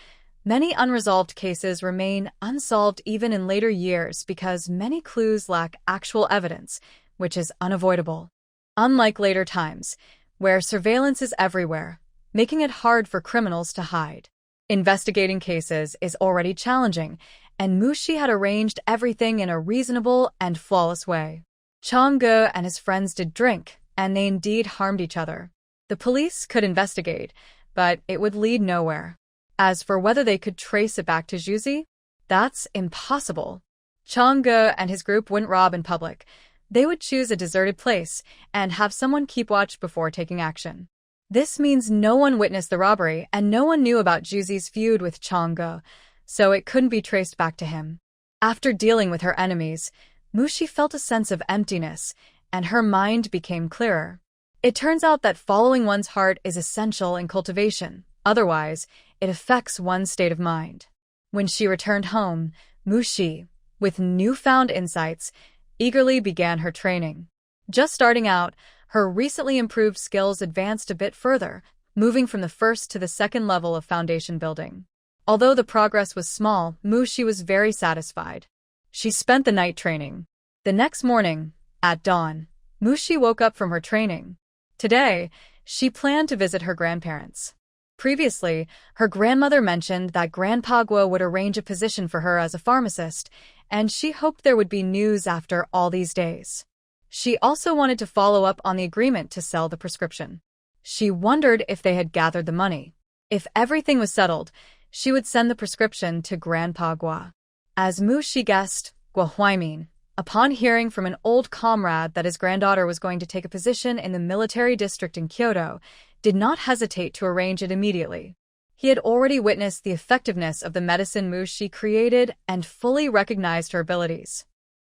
Many unresolved cases remain unsolved even in later years because many clues lack actual evidence, which is unavoidable. Unlike later times, where surveillance is everywhere, making it hard for criminals to hide. Investigating cases is already challenging, and Mushi had arranged everything in a reasonable and flawless way. Changge and his friends did drink, and they indeed harmed each other. The police could investigate, but it would lead nowhere. As for whether they could trace it back to Juzi, that's impossible. Changge and his group wouldn't rob in public. They would choose a deserted place and have someone keep watch before taking action. This means no one witnessed the robbery and no one knew about Juzi's feud with Changge, so it couldn't be traced back to him. After dealing with her enemies, Mushi felt a sense of emptiness, and her mind became clearer. It turns out that following one's heart is essential in cultivation. Otherwise, it affects one's state of mind. When she returned home, Mushi, with newfound insights, eagerly began her training. Just starting out, her recently improved skills advanced a bit further, moving from the first to the second level of foundation building. Although the progress was small, Mushi was very satisfied. She spent the night training. The next morning, at dawn, Mushi woke up from her training. Today, she planned to visit her grandparents. Previously, her grandmother mentioned that Grandpa Guo would arrange a position for her as a pharmacist, and she hoped there would be news after all these days. She also wanted to follow up on the agreement to sell the prescription. She wondered if they had gathered the money. If everything was settled, she would send the prescription to Grandpa Guo. As Mushi guessed, Guo Huaimin, upon hearing from an old comrade that his granddaughter was going to take a position in the military district in Kyoto, did not hesitate to arrange it immediately. He had already witnessed the effectiveness of the medicine Mushi created and fully recognized her abilities.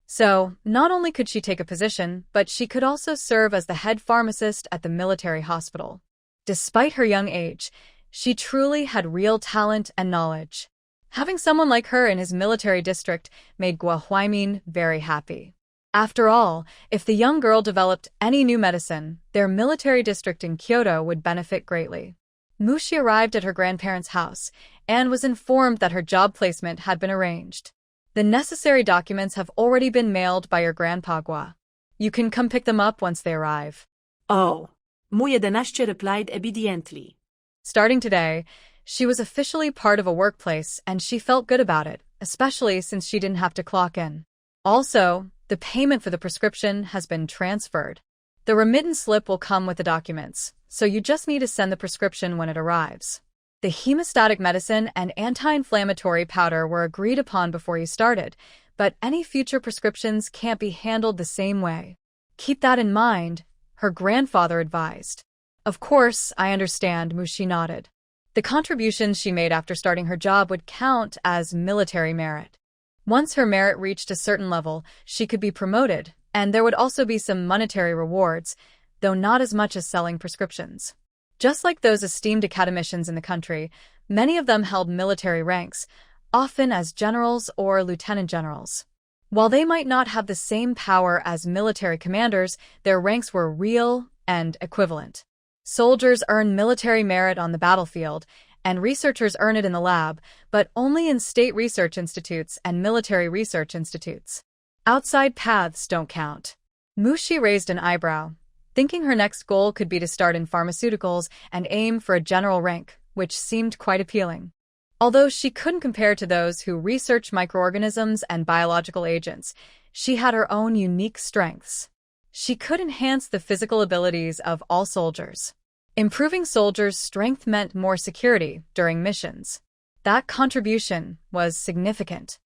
So, not only could she take a position, but she could also serve as the head pharmacist at the military hospital. Despite her young age, she truly had real talent and knowledge. Having someone like her in his military district made Guo Huaimin very happy. After all, if the young girl developed any new medicine, their military district in Kyoto would benefit greatly. Mushi arrived at her grandparents' house and was informed that her job placement had been arranged. The necessary documents have already been mailed by your Grandpa Guo. You can come pick them up once they arrive. Oh, Mój 11 replied obediently. Starting today, she was officially part of a workplace and she felt good about it, especially since she didn't have to clock in. Also, the payment for the prescription has been transferred. The remittance slip will come with the documents, so you just need to send the prescription when it arrives. The hemostatic medicine and anti-inflammatory powder were agreed upon before you started, but any future prescriptions can't be handled the same way. Keep that in mind, her grandfather advised. Of course, I understand, Mushi nodded. The contributions she made after starting her job would count as military merit. Once her merit reached a certain level, she could be promoted, and there would also be some monetary rewards, though not as much as selling prescriptions. Just like those esteemed academicians in the country, many of them held military ranks, often as generals or lieutenant generals. While they might not have the same power as military commanders, their ranks were real and equivalent. Soldiers earn military merit on the battlefield, and researchers earn it in the lab, but only in state research institutes and military research institutes. Outside paths don't count. Mushi raised an eyebrow, thinking her next goal could be to start in pharmaceuticals and aim for a general rank, which seemed quite appealing. Although she couldn't compare to those who research microorganisms and biological agents, she had her own unique strengths. She could enhance the physical abilities of all soldiers. Improving soldiers' strength meant more security during missions. That contribution was significant.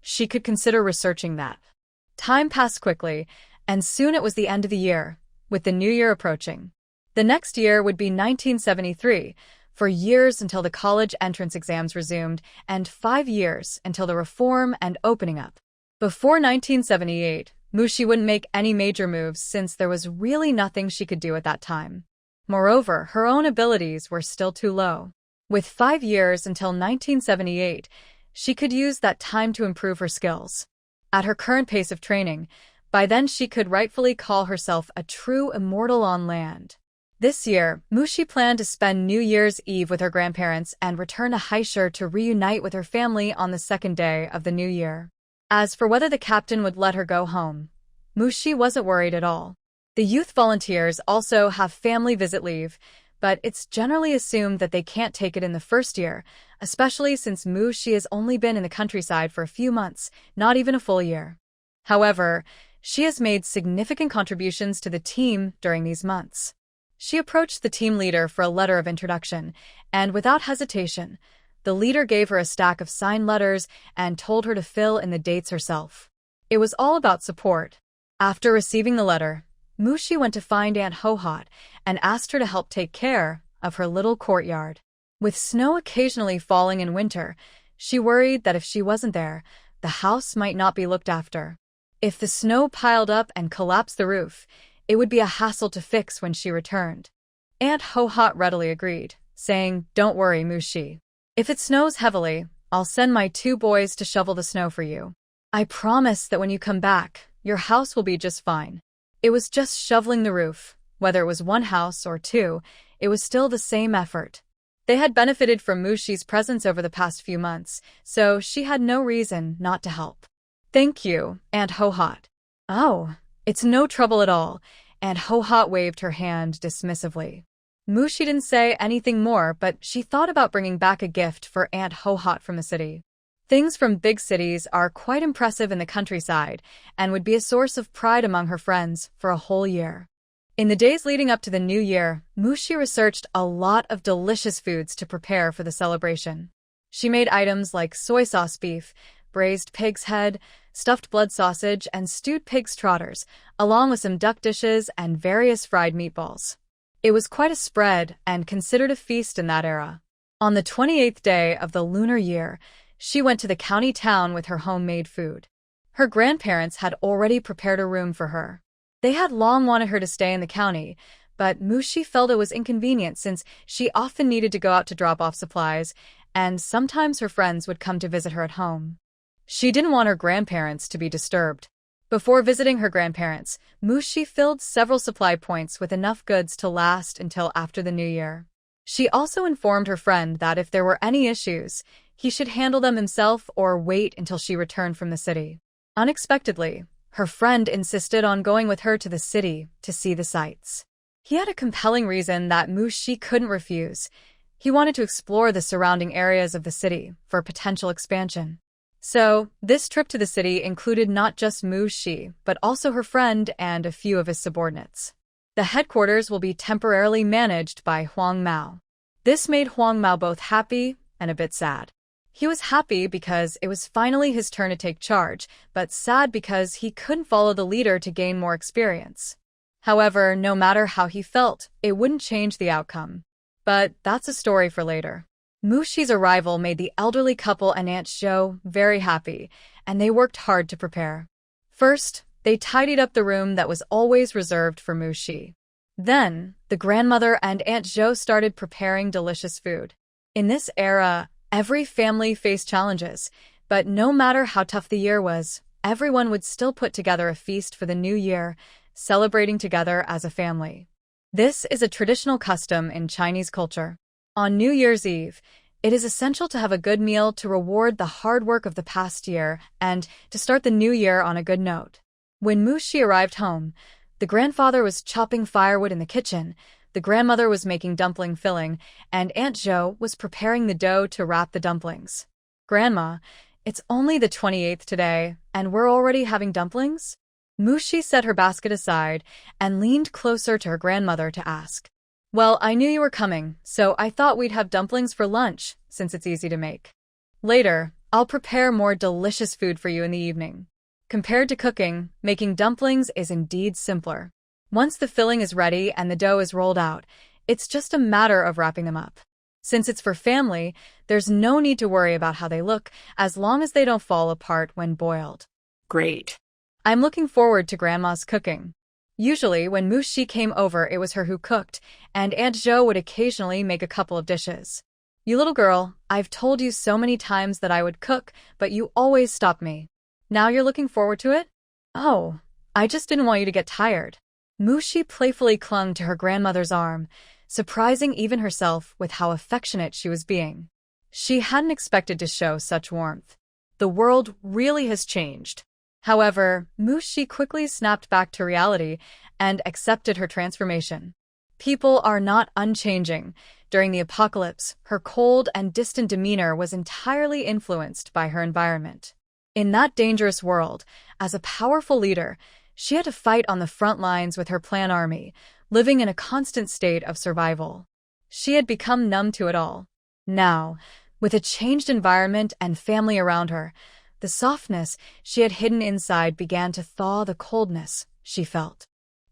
She could consider researching that. Time passed quickly, and soon it was the end of the year, with the new year approaching. The next year would be 1973, for years until the college entrance exams resumed, and 5 years until the reform and opening up. Before 1978, Mushi wouldn't make any major moves since there was really nothing she could do at that time. Moreover, her own abilities were still too low. With 5 years until 1978, she could use that time to improve her skills. At her current pace of training, by then she could rightfully call herself a true immortal on land. This year, Mushi planned to spend New Year's Eve with her grandparents and return to Haishi to reunite with her family on the second day of the new year. As for whether the captain would let her go home, Mushi wasn't worried at all. The youth volunteers also have family visit leave, but it's generally assumed that they can't take it in the first year, especially since Mushi has only been in the countryside for a few months, not even a full year. However, she has made significant contributions to the team during these months. She approached the team leader for a letter of introduction, and without hesitation, the leader gave her a stack of signed letters and told her to fill in the dates herself. It was all about support. After receiving the letter, Mushi went to find Aunt Hohat and asked her to help take care of her little courtyard. With snow occasionally falling in winter, she worried that if she wasn't there, the house might not be looked after. If the snow piled up and collapsed the roof, it would be a hassle to fix when she returned. Aunt Hohat readily agreed, saying, "Don't worry, Mushi. If it snows heavily, I'll send my 2 boys to shovel the snow for you. I promise that when you come back, your house will be just fine." It was just shoveling the roof. Whether it was 1 house or 2, it was still the same effort. They had benefited from Mushi's presence over the past few months, so she had no reason not to help. "Thank you, Aunt Hohat." "Oh, it's no trouble at all," Aunt Hohat waved her hand dismissively. Mushi didn't say anything more, but she thought about bringing back a gift for Aunt Hohat from the city. Things from big cities are quite impressive in the countryside and would be a source of pride among her friends for a whole year. In the days leading up to the new year, Mushi researched a lot of delicious foods to prepare for the celebration. She made items like soy sauce beef, braised pig's head, stuffed blood sausage, and stewed pig's trotters, along with some duck dishes and various fried meatballs. It was quite a spread and considered a feast in that era. On the 28th day of the lunar year, she went to the county town with her homemade food. Her grandparents had already prepared a room for her. They had long wanted her to stay in the county, but Mushi felt it was inconvenient since she often needed to go out to drop off supplies, and sometimes her friends would come to visit her at home. She didn't want her grandparents to be disturbed. Before visiting her grandparents, Mushi filled several supply points with enough goods to last until after the new year. She also informed her friend that if there were any issues, he should handle them himself or wait until she returned from the city. Unexpectedly, her friend insisted on going with her to the city to see the sights. He had a compelling reason that Mushi couldn't refuse. He wanted to explore the surrounding areas of the city for potential expansion. So, this trip to the city included not just Mushi, but also her friend and a few of his subordinates. The headquarters will be temporarily managed by Huang Mao. This made Huang Mao both happy and a bit sad. He was happy because it was finally his turn to take charge, but sad because he couldn't follow the leader to gain more experience. However, no matter how he felt, it wouldn't change the outcome. But that's a story for later. Mushi's arrival made the elderly couple and Aunt Zhou very happy, and they worked hard to prepare. First, they tidied up the room that was always reserved for Mushi. Then, the grandmother and Aunt Zhou started preparing delicious food. In this era, every family faced challenges, but no matter how tough the year was, everyone would still put together a feast for the new year, celebrating together as a family. This is a traditional custom in Chinese culture. On New Year's Eve, it is essential to have a good meal to reward the hard work of the past year and to start the new year on a good note. When Mushi arrived home, the grandfather was chopping firewood in the kitchen, the grandmother was making dumpling filling, and Aunt Zhou was preparing the dough to wrap the dumplings. "Grandma, it's only the 28th today, and we're already having dumplings?" Mushi set her basket aside and leaned closer to her grandmother to ask. "Well, I knew you were coming, so I thought we'd have dumplings for lunch, since it's easy to make. Later, I'll prepare more delicious food for you in the evening." Compared to cooking, making dumplings is indeed simpler. Once the filling is ready and the dough is rolled out, it's just a matter of wrapping them up. Since it's for family, there's no need to worry about how they look, as long as they don't fall apart when boiled. Great. I'm looking forward to Grandma's cooking. Usually, when Mushi came over, it was her who cooked, and Aunt Jo would occasionally make a couple of dishes. You little girl, I've told you so many times that I would cook, but you always stop me. Now you're looking forward to it? Oh, I just didn't want you to get tired. Mushi playfully clung to her grandmother's arm, surprising even herself with how affectionate she was being. She hadn't expected to show such warmth. The world really has changed. However, Mushi quickly snapped back to reality and accepted her transformation. People are not unchanging. During the apocalypse, her cold and distant demeanor was entirely influenced by her environment. In that dangerous world, as a powerful leader, she had to fight on the front lines with her clan army, living in a constant state of survival. She had become numb to it all. Now, with a changed environment and family around her, the softness she had hidden inside began to thaw the coldness she felt.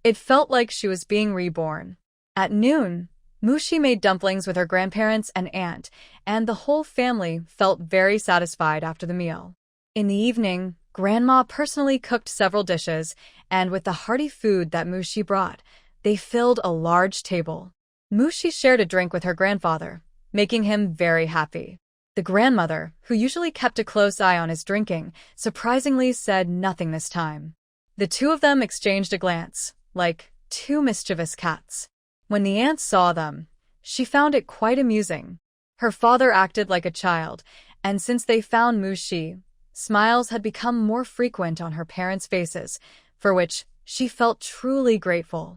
It felt like she was being reborn. At noon, Mushi made dumplings with her grandparents and aunt, and the whole family felt very satisfied after the meal. In the evening, Grandma personally cooked several dishes, and with the hearty food that Mushi brought, they filled a large table. Mushi shared a drink with her grandfather, making him very happy. The grandmother, who usually kept a close eye on his drinking, surprisingly said nothing this time. The two of them exchanged a glance, like two mischievous cats. When the aunt saw them, she found it quite amusing. Her father acted like a child, and since they found Mushi, smiles had become more frequent on her parents' faces, for which she felt truly grateful.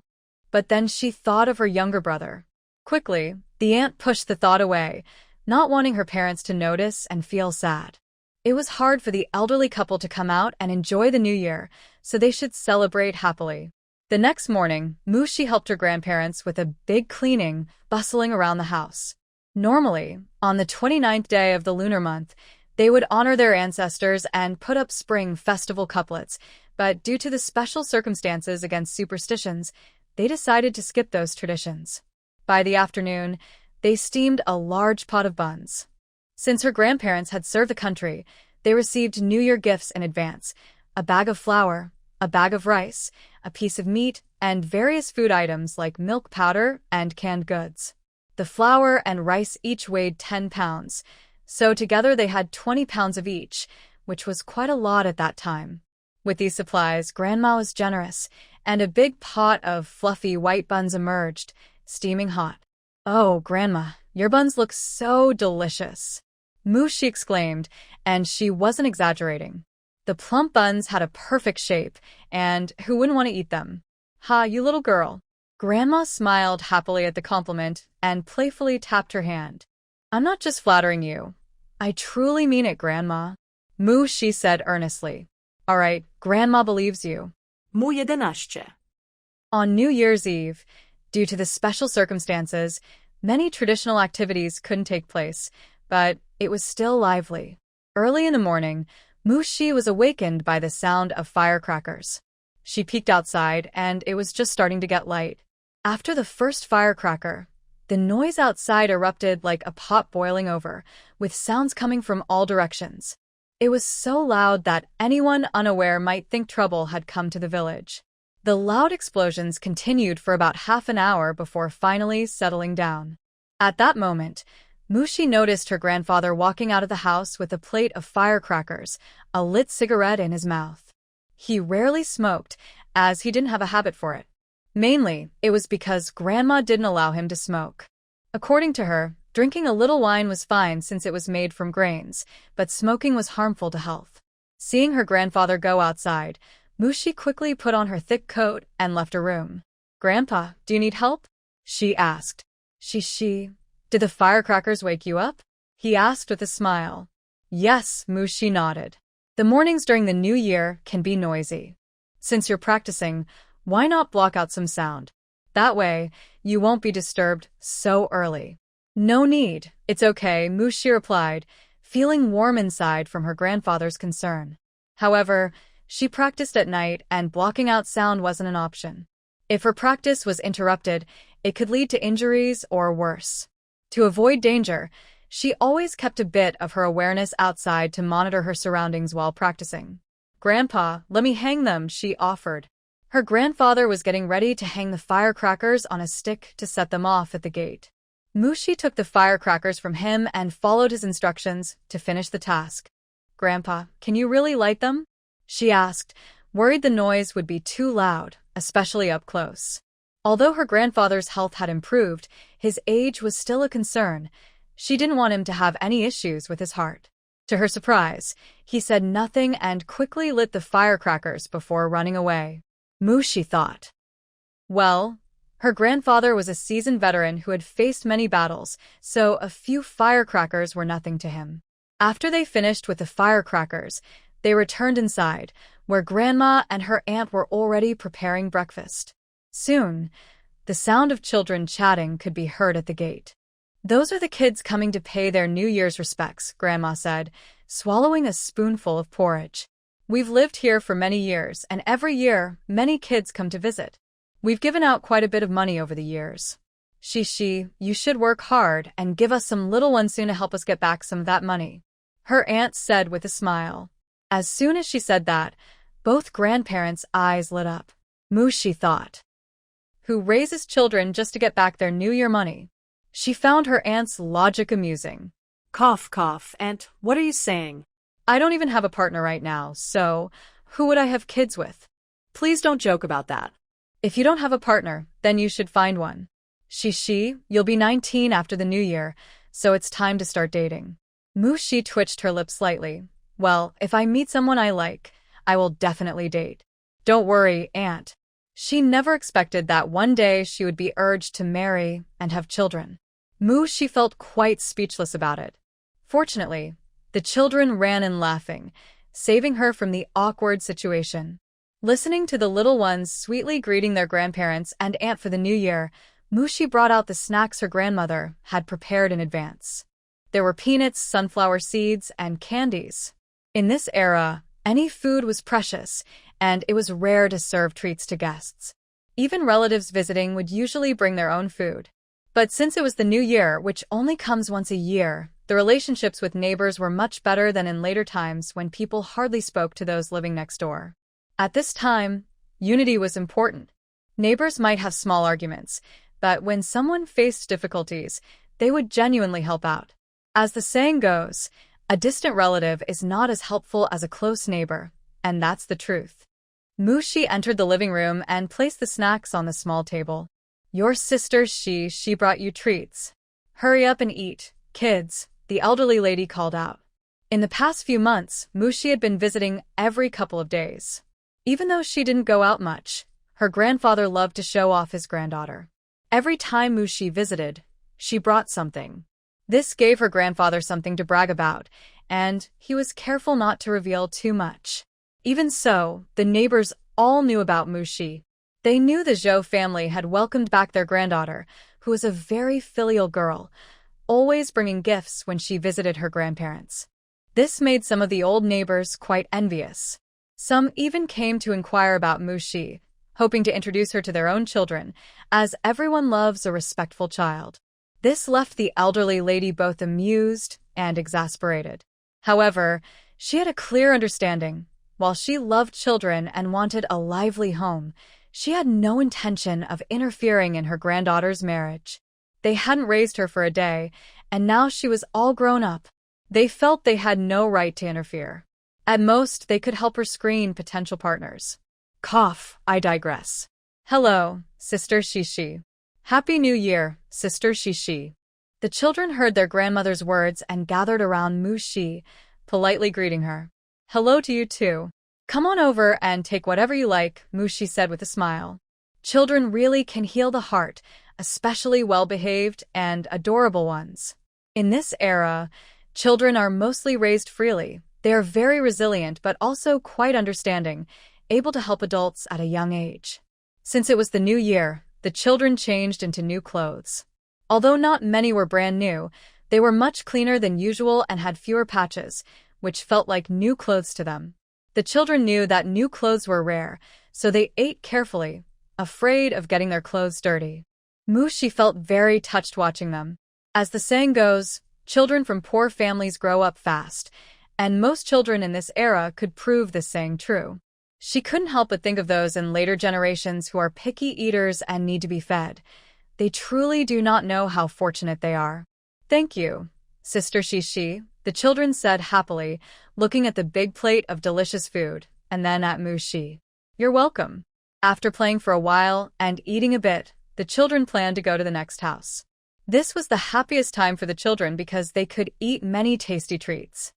But then she thought of her younger brother. Quickly, the aunt pushed the thought away, not wanting her parents to notice and feel sad. It was hard for the elderly couple to come out and enjoy the new year, so they should celebrate happily. The next morning, Mushi helped her grandparents with a big cleaning, bustling around the house. Normally, on the 29th day of the lunar month, they would honor their ancestors and put up spring festival couplets, but due to the special circumstances against superstitions, they decided to skip those traditions. By the afternoon, they steamed a large pot of buns. Since her grandparents had served the country, they received New Year gifts in advance: a bag of flour, a bag of rice, a piece of meat, and various food items like milk powder and canned goods. The flour and rice each weighed 10 pounds, so together they had 20 pounds of each, which was quite a lot at that time. With these supplies, Grandma was generous, and a big pot of fluffy white buns emerged, steaming hot. "Oh, Grandma, your buns look so delicious," Mushi exclaimed, and she wasn't exaggerating. The plump buns had a perfect shape, and who wouldn't want to eat them? "Ha, you little girl." Grandma smiled happily at the compliment and playfully tapped her hand. "I'm not just flattering you. I truly mean it, Grandma," Mushi said earnestly. "All right, Grandma believes you." Mu 11. On New Year's Eve, due to the special circumstances, many traditional activities couldn't take place, but it was still lively. Early in the morning, Mushi was awakened by the sound of firecrackers. She peeked outside, and it was just starting to get light. After the first firecracker, the noise outside erupted like a pot boiling over, with sounds coming from all directions. It was so loud that anyone unaware might think trouble had come to the village. The loud explosions continued for about half an hour before finally settling down. At that moment, Mushi noticed her grandfather walking out of the house with a plate of firecrackers, a lit cigarette in his mouth. He rarely smoked, as he didn't have a habit for it. Mainly, it was because Grandma didn't allow him to smoke. According to her, drinking a little wine was fine since it was made from grains, but smoking was harmful to health. Seeing her grandfather go outside, Mushi quickly put on her thick coat and left her room. "Grandpa, do you need help?" she asked. Did the firecrackers wake you up?" he asked with a smile. "Yes," Mushi nodded. "The mornings during the new year can be noisy. Since you're practicing, why not block out some sound? That way, you won't be disturbed so early." "No need, it's okay," Mushi replied, feeling warm inside from her grandfather's concern. However, she practiced at night and blocking out sound wasn't an option. If her practice was interrupted, it could lead to injuries or worse. To avoid danger, she always kept a bit of her awareness outside to monitor her surroundings while practicing. "Grandpa, let me hang them," she offered. Her grandfather was getting ready to hang the firecrackers on a stick to set them off at the gate. Mushi took the firecrackers from him and followed his instructions to finish the task. "Grandpa, can you really light them?" she asked, worried the noise would be too loud, especially up close. Although her grandfather's health had improved, his age was still a concern. She didn't want him to have any issues with his heart. To her surprise, he said nothing and quickly lit the firecrackers before running away. Mushi thought. Well, her grandfather was a seasoned veteran who had faced many battles, so a few firecrackers were nothing to him. After they finished with the firecrackers, they returned inside, where Grandma and her aunt were already preparing breakfast. Soon, the sound of children chatting could be heard at the gate. "Those are the kids coming to pay their New Year's respects," Grandma said, swallowing a spoonful of porridge. "We've lived here for many years, and every year, many kids come to visit. We've given out quite a bit of money over the years. Shishi, you should work hard and give us some little ones soon to help us get back some of that money," her aunt said with a smile. As soon as she said that, both grandparents' eyes lit up. Mushi thought. Who raises children just to get back their New Year money? She found her aunt's logic amusing. Cough, cough, Aunt, what are you saying? "I don't even have a partner right now, so who would I have kids with?" Please don't joke about that. "If you don't have a partner, then you should find one. Shishi, you'll be 19 after the New Year, so it's time to start dating." Mushi twitched her lips slightly. "Well, if I meet someone I like, I will definitely date." "Don't worry, Aunt." She never expected that one day she would be urged to marry and have children. Mushi felt quite speechless about it. Fortunately, the children ran in laughing, saving her from the awkward situation. Listening to the little ones sweetly greeting their grandparents and aunt for the new year, Mushi brought out the snacks her grandmother had prepared in advance. There were peanuts, sunflower seeds, and candies. In this era, any food was precious, and it was rare to serve treats to guests. Even relatives visiting would usually bring their own food. But since it was the new year, which only comes once a year, the relationships with neighbors were much better than in later times when people hardly spoke to those living next door. At this time, unity was important. Neighbors might have small arguments, but when someone faced difficulties, they would genuinely help out. As the saying goes, a distant relative is not as helpful as a close neighbor, and that's the truth. Mushi entered the living room and placed the snacks on the small table. "Your sister she brought you treats. Hurry up and eat, kids," the elderly lady called out. In the past few months, Mushi had been visiting every couple of days. Even though she didn't go out much, her grandfather loved to show off his granddaughter. Every time Mushi visited, she brought something. This gave her grandfather something to brag about, and he was careful not to reveal too much. Even so, the neighbors all knew about Mushi. They knew the Zhou family had welcomed back their granddaughter, who was a very filial girl, always bringing gifts when she visited her grandparents. This made some of the old neighbors quite envious. Some even came to inquire about Mushi, hoping to introduce her to their own children, as everyone loves a respectful child. This left the elderly lady both amused and exasperated. However, she had a clear understanding. While she loved children and wanted a lively home, she had no intention of interfering in her granddaughter's marriage. They hadn't raised her for a day, and now she was all grown up. They felt they had no right to interfere. At most, they could help her screen potential partners. Cough, I digress. "Hello, Sister Shishi. Happy New Year, Sister Shishi." The children heard their grandmother's words and gathered around Mushi, politely greeting her. "Hello to you too. Come on over and take whatever you like," Mushi said with a smile. Children really can heal the heart, especially well-behaved and adorable ones. In this era, children are mostly raised freely. They are very resilient but also quite understanding, able to help adults at a young age. Since it was the new year, the children changed into new clothes. Although not many were brand new, they were much cleaner than usual and had fewer patches, which felt like new clothes to them. The children knew that new clothes were rare, so they ate carefully, afraid of getting their clothes dirty. Mushi felt very touched watching them. As the saying goes, children from poor families grow up fast, and most children in this era could prove this saying true. She couldn't help but think of those in later generations who are picky eaters and need to be fed. They truly do not know how fortunate they are. Thank you, Sister Shishi, the children said happily, looking at the big plate of delicious food, and then at Mushi. You're welcome. After playing for a while and eating a bit, the children planned to go to the next house. This was the happiest time for the children because they could eat many tasty treats.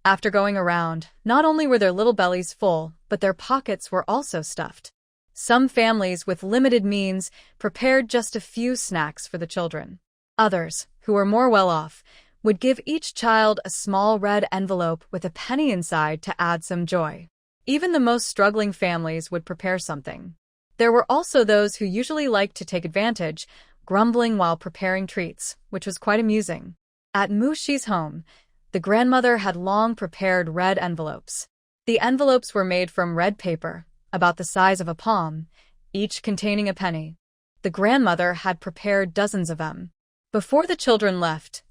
After going around, not only were their little bellies full, but their pockets were also stuffed. Some families with limited means prepared just a few snacks for the children. Others, who were more well off, would give each child a small red envelope with a penny inside to add some joy. Even the most struggling families would prepare something. There were also those who usually liked to take advantage, grumbling while preparing treats, which was quite amusing. At Mushi's home, the grandmother had long prepared red envelopes. The envelopes were made from red paper, about the size of a palm, each containing a penny. The grandmother had prepared dozens of them. Before the children left,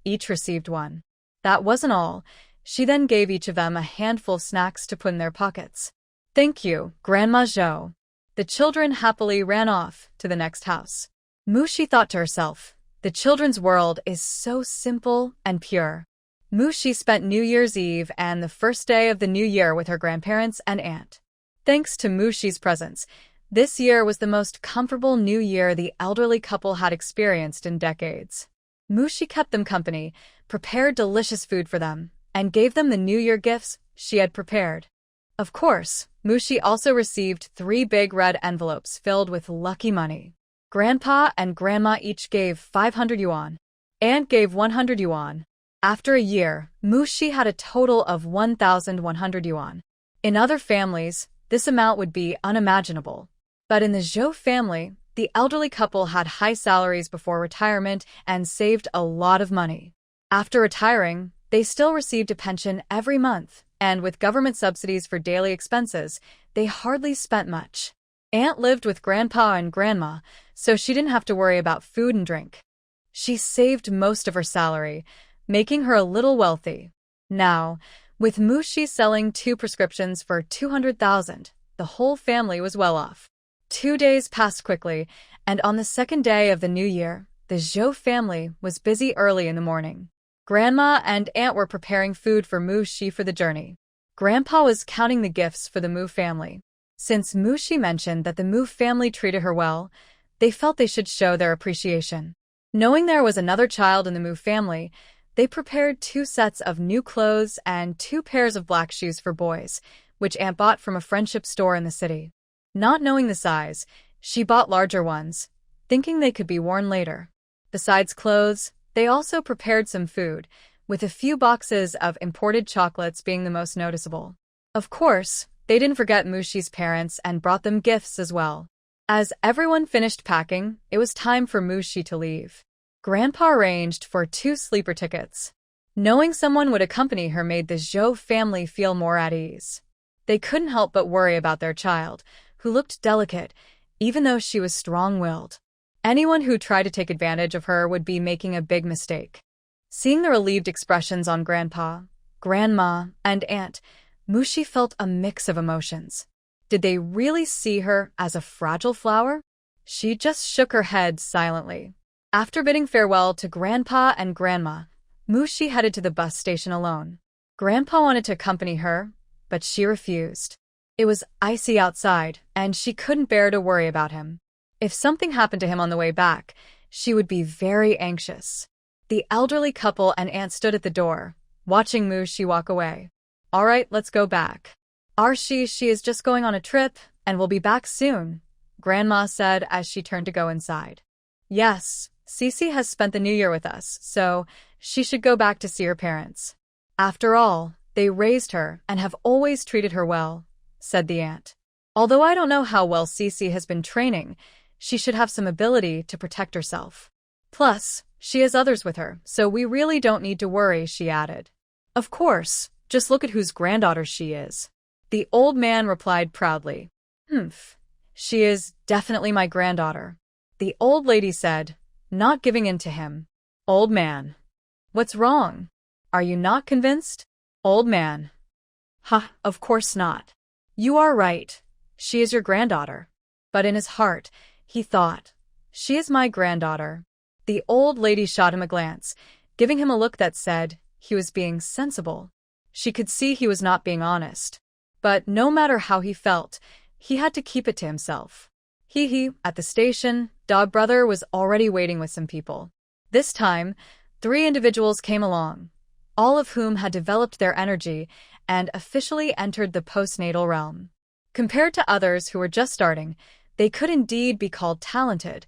each received one. That wasn't all. She then gave each of them a handful of snacks to put in their pockets. Thank you, Grandma Zhou. The children happily ran off to the next house. Mushi thought to herself, the children's world is so simple and pure. Mushi spent New Year's Eve and the first day of the new year with her grandparents and aunt. Thanks to Mushi's presence, this year was the most comfortable new year the elderly couple had experienced in decades. Mushi kept them company, prepared delicious food for them, and gave them the New Year gifts she had prepared. Of course, Mushi also received 3 big red envelopes filled with lucky money. Grandpa and Grandma each gave 500 yuan. Aunt gave 100 yuan. After a year, Mushi had a total of 1,100 yuan. In other families, this amount would be unimaginable. But in the Zhou family, the elderly couple had high salaries before retirement and saved a lot of money. After retiring, they still received a pension every month, and with government subsidies for daily expenses, they hardly spent much. Aunt lived with Grandpa and Grandma, so she didn't have to worry about food and drink. She saved most of her salary, making her a little wealthy. Now, with Mushi selling 2 prescriptions for 200,000, the whole family was well off. 2 days passed quickly, and on the second day of the new year, the Zhou family was busy early in the morning. Grandma and Aunt were preparing food for Mushi for the journey. Grandpa was counting the gifts for the Mu family. Since Mushi mentioned that the Mu family treated her well, they felt they should show their appreciation. Knowing there was another child in the Mu family, they prepared 2 sets of new clothes and 2 pairs of black shoes for boys, which Aunt bought from a friendship store in the city. Not knowing the size, she bought larger ones, thinking they could be worn later. Besides clothes, they also prepared some food, with a few boxes of imported chocolates being the most noticeable. Of course, they didn't forget Mushi's parents and brought them gifts as well. As everyone finished packing, it was time for Mushi to leave. Grandpa arranged for 2 sleeper tickets. Knowing someone would accompany her made the Zhou family feel more at ease. They couldn't help but worry about their child, who looked delicate, even though she was strong-willed. Anyone who tried to take advantage of her would be making a big mistake. Seeing the relieved expressions on Grandpa, Grandma, and Aunt, Mushi felt a mix of emotions. Did they really see her as a fragile flower? She just shook her head silently. After bidding farewell to Grandpa and Grandma, Mushi headed to the bus station alone. Grandpa wanted to accompany her, but she refused. It was icy outside, and she couldn't bear to worry about him. If something happened to him on the way back, she would be very anxious. The elderly couple and Aunt stood at the door, watching Mushi walk away. All right, let's go back. She is just going on a trip, and will be back soon, Grandma said as she turned to go inside. Yes, Cece has spent the new year with us, so she should go back to see her parents. After all, they raised her and have always treated her well, said the aunt. Although I don't know how well Cece has been training, she should have some ability to protect herself. Plus, she has others with her, so we really don't need to worry, she added. Of course, just look at whose granddaughter she is. The old man replied proudly. She is definitely my granddaughter. The old lady said, not giving in to him. Old man. What's wrong? Are you not convinced? Old man. Ha, of course not. You are right. She is your granddaughter. But in his heart, he thought, she is my granddaughter. The old lady shot him a glance, giving him a look that said he was being sensible. She could see he was not being honest. But no matter how he felt, he had to keep it to himself. At the station, Dog Brother was already waiting with some people. This time, 3 individuals came along, all of whom had developed their energy and officially entered the postnatal realm. Compared to others who were just starting, they could indeed be called talented,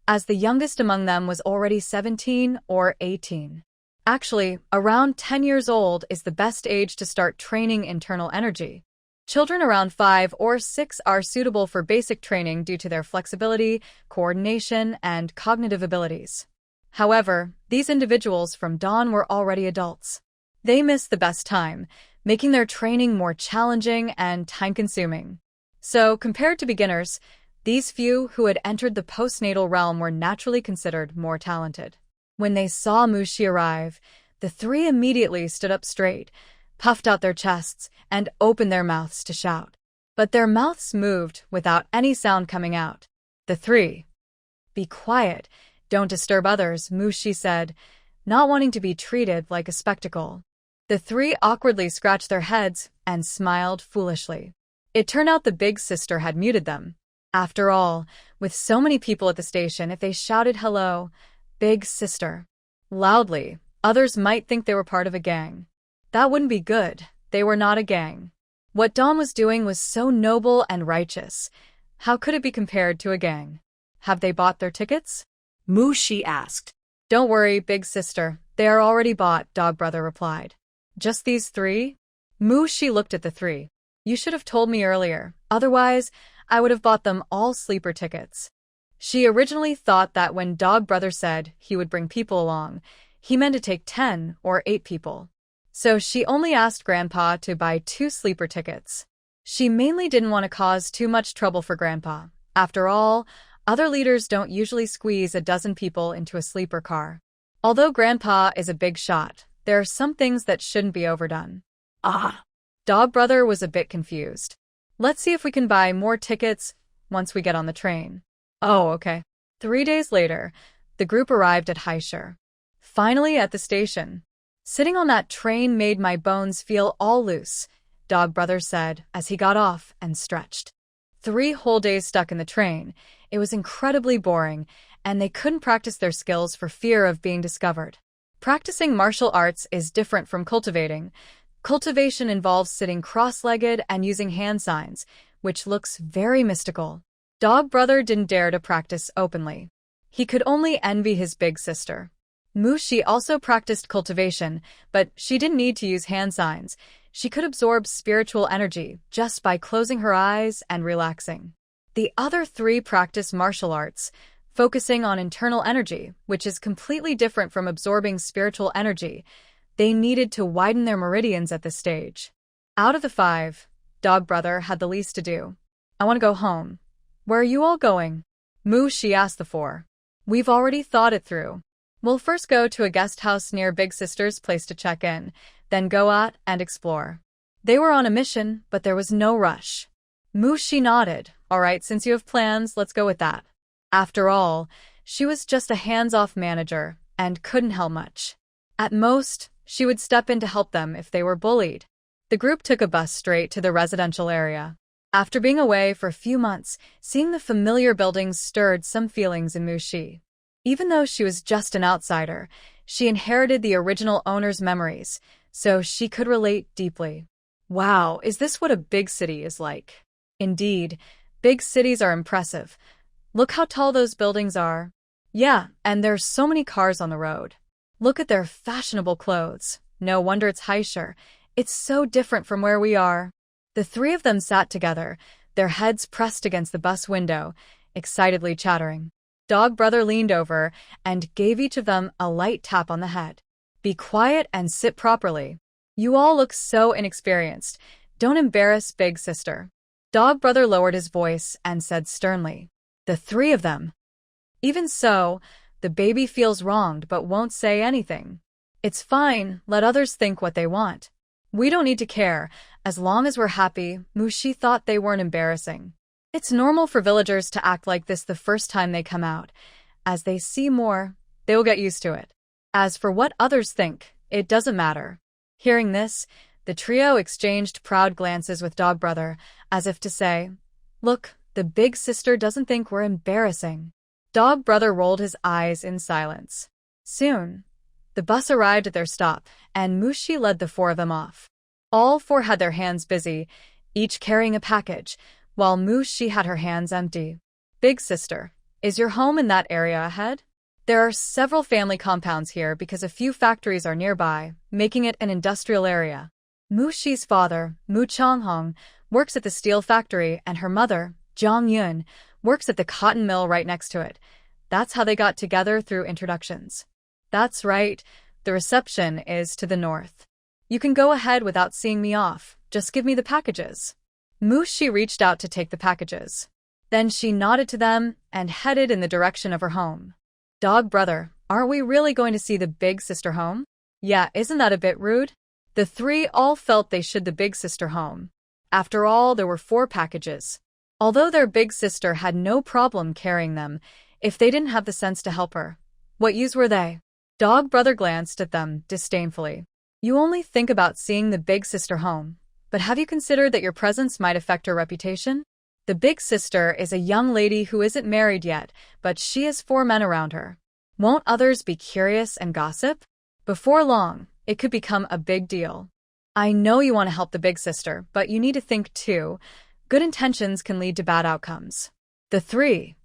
as the youngest among them was already 17 or 18. Actually, around 10 years old is the best age to start training internal energy. Children around 5 or 6 are suitable for basic training due to their flexibility, coordination, and cognitive abilities. However, these individuals from Dawn were already adults. They missed the best time, making their training more challenging and time-consuming. So, compared to beginners, these few who had entered the postnatal realm were naturally considered more talented. When they saw Mushi arrive, the 3 immediately stood up straight, puffed out their chests, and opened their mouths to shout. But their mouths moved without any sound coming out. The 3. Be quiet. Don't disturb others, Mushi said, not wanting to be treated like a spectacle. The 3 awkwardly scratched their heads and smiled foolishly. It turned out the big sister had muted them. After all, with so many people at the station, if they shouted hello, big sister, loudly, others might think they were part of a gang. That wouldn't be good. They were not a gang. What Dawn was doing was so noble and righteous. How could it be compared to a gang? Have they bought their tickets? Mushi asked. Don't worry, big sister. They are already bought, Dog Brother replied. Just these 3? Mushi looked at the 3. You should have told me earlier. Otherwise, I would have bought them all sleeper tickets. She originally thought that when Dog Brother said he would bring people along, he meant to take 10 or 8 people. So she only asked Grandpa to buy 2 sleeper tickets. She mainly didn't want to cause too much trouble for Grandpa. After all, other leaders don't usually squeeze a dozen people into a sleeper car. Although Grandpa is a big shot, there are some things that shouldn't be overdone. Dog Brother was a bit confused. Let's see if we can buy more tickets once we get on the train. Oh, okay. 3 days later, the group arrived at Haishi. Finally at the station. Sitting on that train made my bones feel all loose, Dog Brother said as he got off and stretched. 3 whole days stuck in the train. It was incredibly boring, and they couldn't practice their skills for fear of being discovered. Practicing martial arts is different from cultivating. Cultivation involves sitting cross-legged and using hand signs, which looks very mystical. Dog Brother didn't dare to practice openly. He could only envy his big sister. Mushi also practiced cultivation, but she didn't need to use hand signs. She could absorb spiritual energy just by closing her eyes and relaxing. The other 3 practiced martial arts, focusing on internal energy, which is completely different from absorbing spiritual energy. They needed to widen their meridians at this stage. Out of the 5, Dog Brother had the least to do. I want to go home. Where are you all going? Mushi asked the 4. We've already thought it through. We'll first go to a guest house near Big Sister's place to check in, then go out and explore. They were on a mission, but there was no rush. Mushi nodded. All right, since you have plans, let's go with that. After all, she was just a hands-off manager and couldn't help much. At most, she would step in to help them if they were bullied. The group took a bus straight to the residential area. After being away for a few months, seeing the familiar buildings stirred some feelings in Mushi. Even though she was just an outsider, she inherited the original owner's memories, so she could relate deeply. Wow, is this what a big city is like? Indeed, big cities are impressive. Look how tall those buildings are. Yeah, and there's so many cars on the road. Look at their fashionable clothes. No wonder it's Haishi. It's so different from where we are. The 3 of them sat together, their heads pressed against the bus window, excitedly chattering. Dog Brother leaned over and gave each of them a light tap on the head. Be quiet and sit properly. You all look so inexperienced. Don't embarrass Big Sister. Dog Brother lowered his voice and said sternly. The 3 of them. Even so, the baby feels wronged but won't say anything. It's fine, let others think what they want. We don't need to care. As long as we're happy, Mushi thought they weren't embarrassing. It's normal for villagers to act like this the first time they come out. As they see more, they will get used to it. As for what others think, it doesn't matter. Hearing this, the trio exchanged proud glances with Dog Brother, as if to say, "Look, the big sister doesn't think we're embarrassing." Dog Brother rolled his eyes in silence. Soon, the bus arrived at their stop, and Mushi led the four of them off. All four had their hands busy, each carrying a package, while Mushi had her hands empty. "Big sister, is your home in that area ahead? There are several family compounds here because a few factories are nearby, making it an industrial area." Mushi's father, Mu Changhong, works at the steel factory, and her mother, Zhang Yun, works at the cotton mill right next to it. That's how they got together through introductions. "That's right, the reception is to the north. You can go ahead without seeing me off, just give me the packages." Mushi reached out to take the packages. Then she nodded to them and headed in the direction of her home. "Dog Brother, aren't we really going to see the big sister home?" "Yeah, isn't that a bit rude?" The three all felt they should the big sister home. After all, there were 4 packages. Although their big sister had no problem carrying them, if they didn't have the sense to help her, what use were they? Dog Brother glanced at them disdainfully. "You only think about seeing the big sister home, but have you considered that your presence might affect her reputation? The big sister is a young lady who isn't married yet, but she has 4 men around her. Won't others be curious and gossip? Before long, it could become a big deal. I know you want to help the big sister, but you need to think too. Good intentions can lead to bad outcomes." The 3.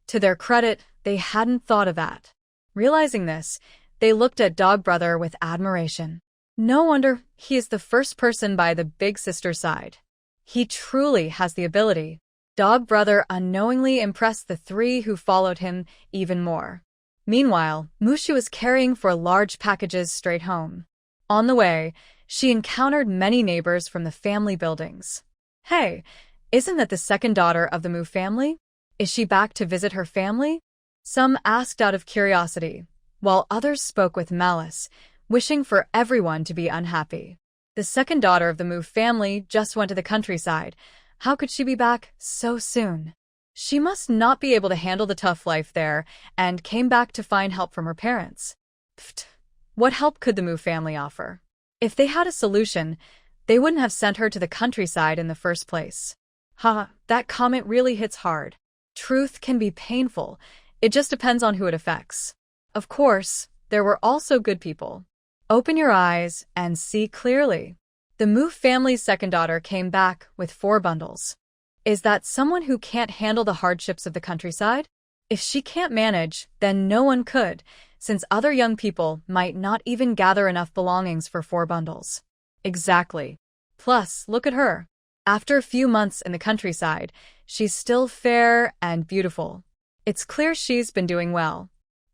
To their credit, they hadn't thought of that. Realizing this, they looked at Dog Brother with admiration. No wonder he is the first person by the big sister's side. He truly has the ability. Dog Brother unknowingly impressed the 3 who followed him even more. Meanwhile, Mushi was carrying 4 large packages straight home. On the way, she encountered many neighbors from the family buildings. "Hey, isn't that the second daughter of the Mu family? Is she back to visit her family?" Some asked out of curiosity, while others spoke with malice, wishing for everyone to be unhappy. The second daughter of the Mu family just went to the countryside. How could she be back so soon? She must not be able to handle the tough life there, and came back to find help from her parents. Pfft, what help could the Mu family offer? If they had a solution, they wouldn't have sent her to the countryside in the first place. That comment really hits hard. Truth can be painful. It just depends on who it affects. Of course, there were also good people. Open your eyes and see clearly. The Mu family's second daughter came back with 4 bundles. Is that someone who can't handle the hardships of the countryside? If she can't manage, then no one could, since other young people might not even gather enough belongings for 4 bundles. Exactly. Plus, look at her. After a few months in the countryside, she's still fair and beautiful. It's clear she's been doing well.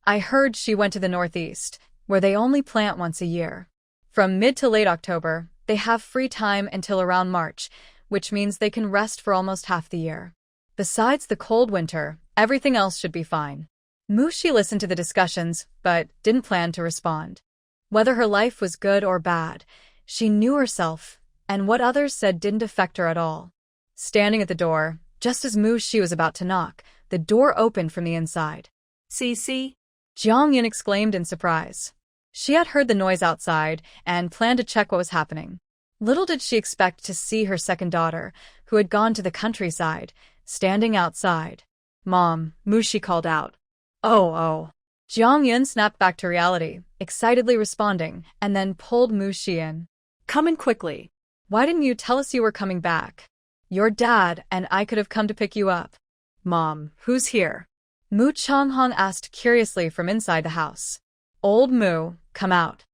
I heard she went to the Northeast, where they only plant once a year. From mid to late October, they have free time until around March, which means they can rest for almost half the year. Besides the cold winter, everything else should be fine. Mushi listened to the discussions, but didn't plan to respond. Whether her life was good or bad, she knew herself, and what others said didn't affect her at all. Standing at the door, just as Mushi was about to knock, the door opened from the inside. "See? Jiang Yin exclaimed in surprise. She had heard the noise outside and planned to check what was happening. Little did she expect to see her second daughter, who had gone to the countryside, standing outside. "Mom," Mushi called out. Oh. Jiang Yun snapped back to reality, excitedly responding, and then pulled Mushi in. "Come in quickly." "Why didn't you tell us you were coming back? Your dad and I could have come to pick you up." "Mom, who's here?" Mu Changhong asked curiously from inside the house. "Old Mu, come out."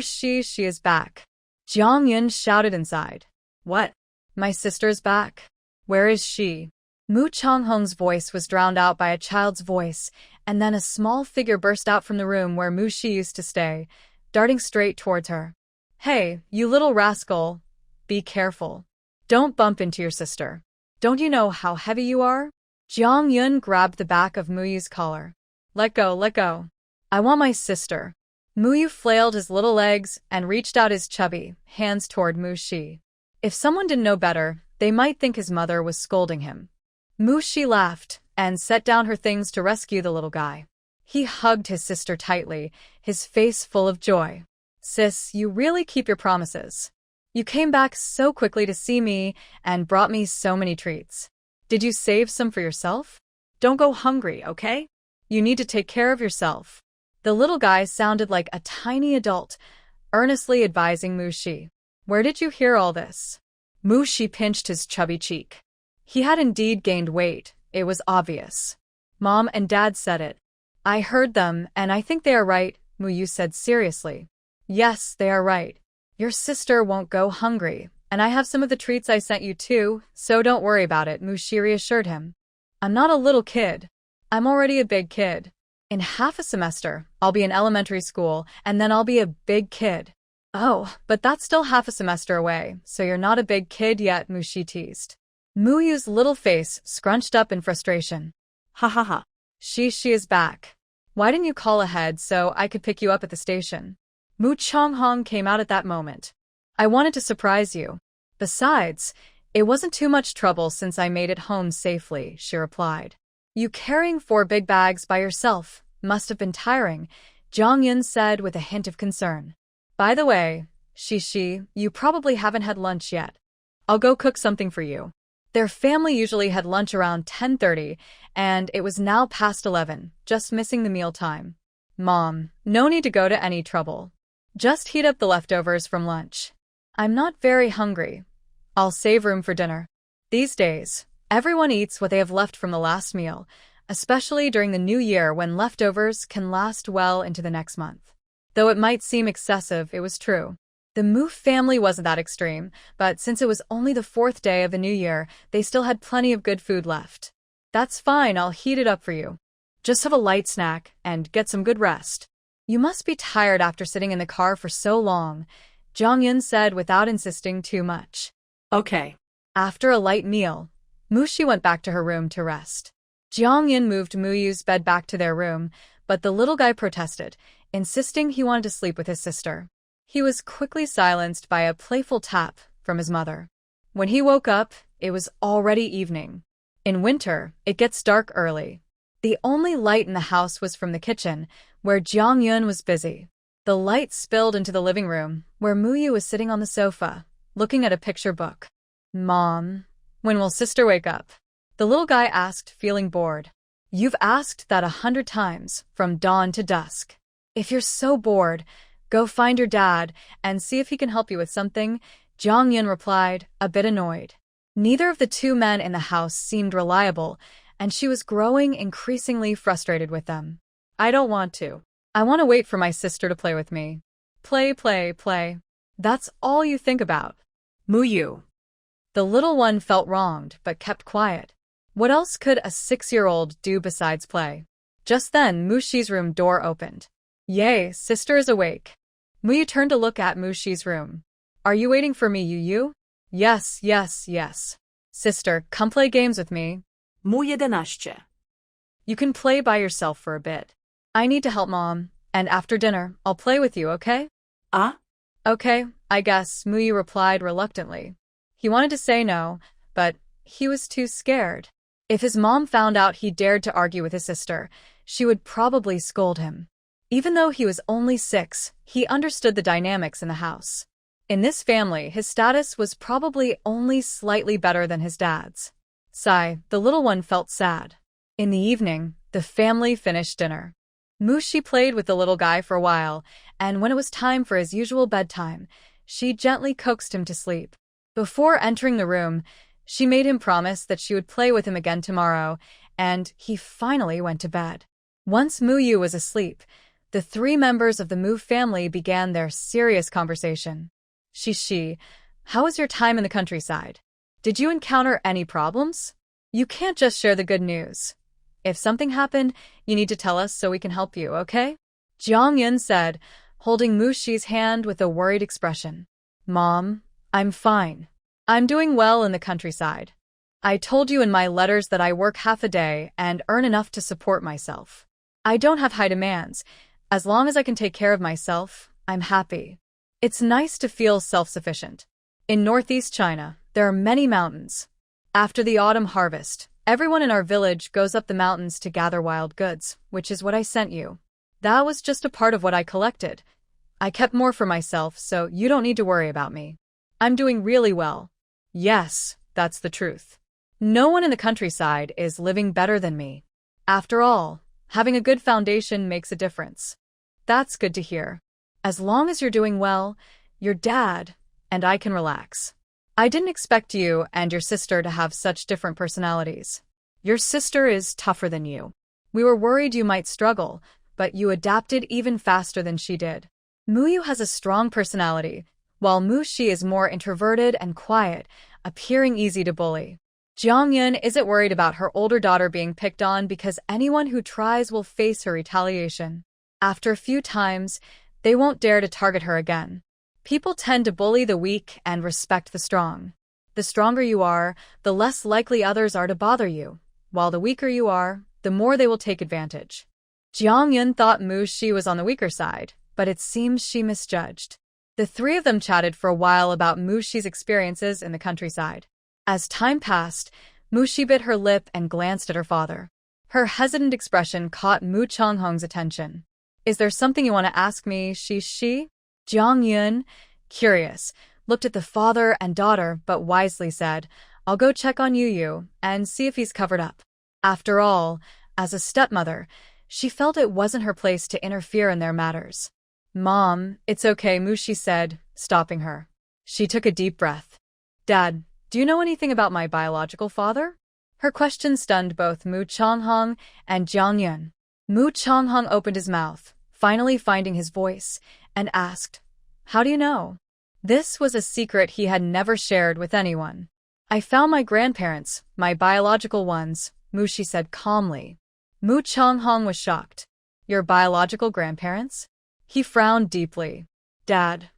She is back." Jiang Yun shouted inside. "What?" "My sister's back." "Where is she?" Mu Changhong's voice was drowned out by a child's voice, and then a small figure burst out from the room where Mushi used to stay, darting straight towards her. "Hey, you little rascal. Be careful. Don't bump into your sister. Don't you know how heavy you are?" Jiang Yun grabbed the back of Muyu's collar. Let go. I want my sister." Muyu flailed his little legs and reached out his chubby hands toward Mushi. If someone didn't know better, they might think his mother was scolding him. Mushi laughed and set down her things to rescue the little guy. He hugged his sister tightly, his face full of joy. Sis, you really keep your promises. You came back so quickly to see me and brought me so many treats. Did you save some for yourself? Don't go hungry, okay? You need to take care of yourself. The little guy sounded like a tiny adult, earnestly advising Mushi. Where did you hear all this? Mushi pinched his chubby cheek. He had indeed gained weight, it was obvious. Mom and Dad said it. I heard them, and I think they are right, Muyu said seriously. Yes, they are right. Your sister won't go hungry, and I have some of the treats I sent you too, so don't worry about it, Mushi reassured him. I'm not a little kid. I'm already a big kid. In half a semester, I'll be in elementary school, and then I'll be a big kid. Oh, but that's still half a semester away, so you're not a big kid yet, Mushi teased. Muyu's little face scrunched up in frustration. Ha ha ha. She is back. Why didn't you call ahead so I could pick you up at the station? Mu Chonghong came out at that moment. I wanted to surprise you. Besides, it wasn't too much trouble since I made it home safely, she replied. You carrying 4 big bags by yourself must have been tiring, Zhang Yun said with a hint of concern. By the way, you probably haven't had lunch yet. I'll go cook something for you. Their family usually had lunch around 10:30, and it was now past 11, just missing the meal time. Mom, no need to go to any trouble. Just heat up the leftovers from lunch. I'm not very hungry. I'll save room for dinner. These days, everyone eats what they have left from the last meal, especially during the new year when leftovers can last well into the next month. Though it might seem excessive, it was true. The Mu family wasn't that extreme, but since it was only the 4th day of the new year, they still had plenty of good food left. That's fine, I'll heat it up for you. Just have a light snack and get some good rest. You must be tired after sitting in the car for so long, Zhang Yun said without insisting too much. Okay. After a light meal, Mushi went back to her room to rest. Zhang Yun moved Muyu's bed back to their room, but the little guy protested, insisting he wanted to sleep with his sister. He was quickly silenced by a playful tap from his mother. When he woke up, it was already evening. In winter, it gets dark early. The only light in the house was from the kitchen, where Zhang Yun was busy. The light spilled into the living room, where Muyu was sitting on the sofa, looking at a picture book. Mom, when will sister wake up? The little guy asked, feeling bored. You've asked that 100 times, from dawn to dusk. If you're so bored, go find your dad and see if he can help you with something, Zhang Yun replied, a bit annoyed. Neither of the 2 men in the house seemed reliable, and she was growing increasingly frustrated with them. I don't want to. I want to wait for my sister to play with me. Play, play, play. That's all you think about. Muyu. The little one felt wronged, but kept quiet. What else could a 6-year-old do besides play? Just then, Mushi's room door opened. Yay, sister is awake. Muyu turned to look at Mushi's room. Are you waiting for me, Yu? Yes, yes, yes. Sister, come play games with me. Mu 11. You can play by yourself for a bit. I need to help Mom, and after dinner, I'll play with you, okay? Okay, I guess, Muyu replied reluctantly. He wanted to say no, but he was too scared. If his mom found out he dared to argue with his sister, she would probably scold him. Even though he was only 6, he understood the dynamics in the house. In this family, his status was probably only slightly better than his dad's. Sigh, the little one felt sad. In the evening, the family finished dinner. Mushi played with the little guy for a while, and when it was time for his usual bedtime, she gently coaxed him to sleep. Before entering the room, she made him promise that she would play with him again tomorrow, and he finally went to bed. Once Muyu was asleep, the 3 members of the Mu family began their serious conversation. How was your time in the countryside? Did you encounter any problems? You can't just share the good news. If something happened, you need to tell us so we can help you, okay? Zhang Yun said, holding Mushi's hand with a worried expression. Mom, I'm fine. I'm doing well in the countryside. I told you in my letters that I work half a day and earn enough to support myself. I don't have high demands, As long as I can take care of myself, I'm happy. It's nice to feel self-sufficient. In northeast China, there are many mountains. After the autumn harvest, everyone in our village goes up the mountains to gather wild goods, which is what I sent you. That was just a part of what I collected. I kept more for myself, so you don't need to worry about me. I'm doing really well. Yes, that's the truth. No one in the countryside is living better than me. After all, having a good foundation makes a difference. That's good to hear. As long as you're doing well, your dad and I can relax. I didn't expect you and your sister to have such different personalities. Your sister is tougher than you. We were worried you might struggle, but you adapted even faster than she did. Muyu has a strong personality, while Mushi is more introverted and quiet, appearing easy to bully. Jiangyun isn't worried about her older daughter being picked on because anyone who tries will face her retaliation. After a few times, they won't dare to target her again. People tend to bully the weak and respect the strong. The stronger you are, the less likely others are to bother you, while the weaker you are, the more they will take advantage. Jiangyun thought Mushi was on the weaker side, but it seems she misjudged. The three of them chatted for a while about Mushi's experiences in the countryside. As time passed, Mushi bit her lip and glanced at her father. Her hesitant expression caught Mu Changhong's attention. Is there something you want to ask me, she? Jiangyun, curious, looked at the father and daughter but wisely said, I'll go check on Yu and see if he's covered up. After all, as a stepmother, she felt it wasn't her place to interfere in their matters. Mom, it's okay, Mushi said, stopping her. She took a deep breath. Dad, do you know anything about my biological father? Her question stunned both Mu Changhong and Jiangyun. Mu Changhong opened his mouth, finally finding his voice, and asked, How do you know? This was a secret he had never shared with anyone. I found my grandparents, my biological ones, Mushi said calmly. Mu Changhong was shocked. Your biological grandparents? He frowned deeply. Dad,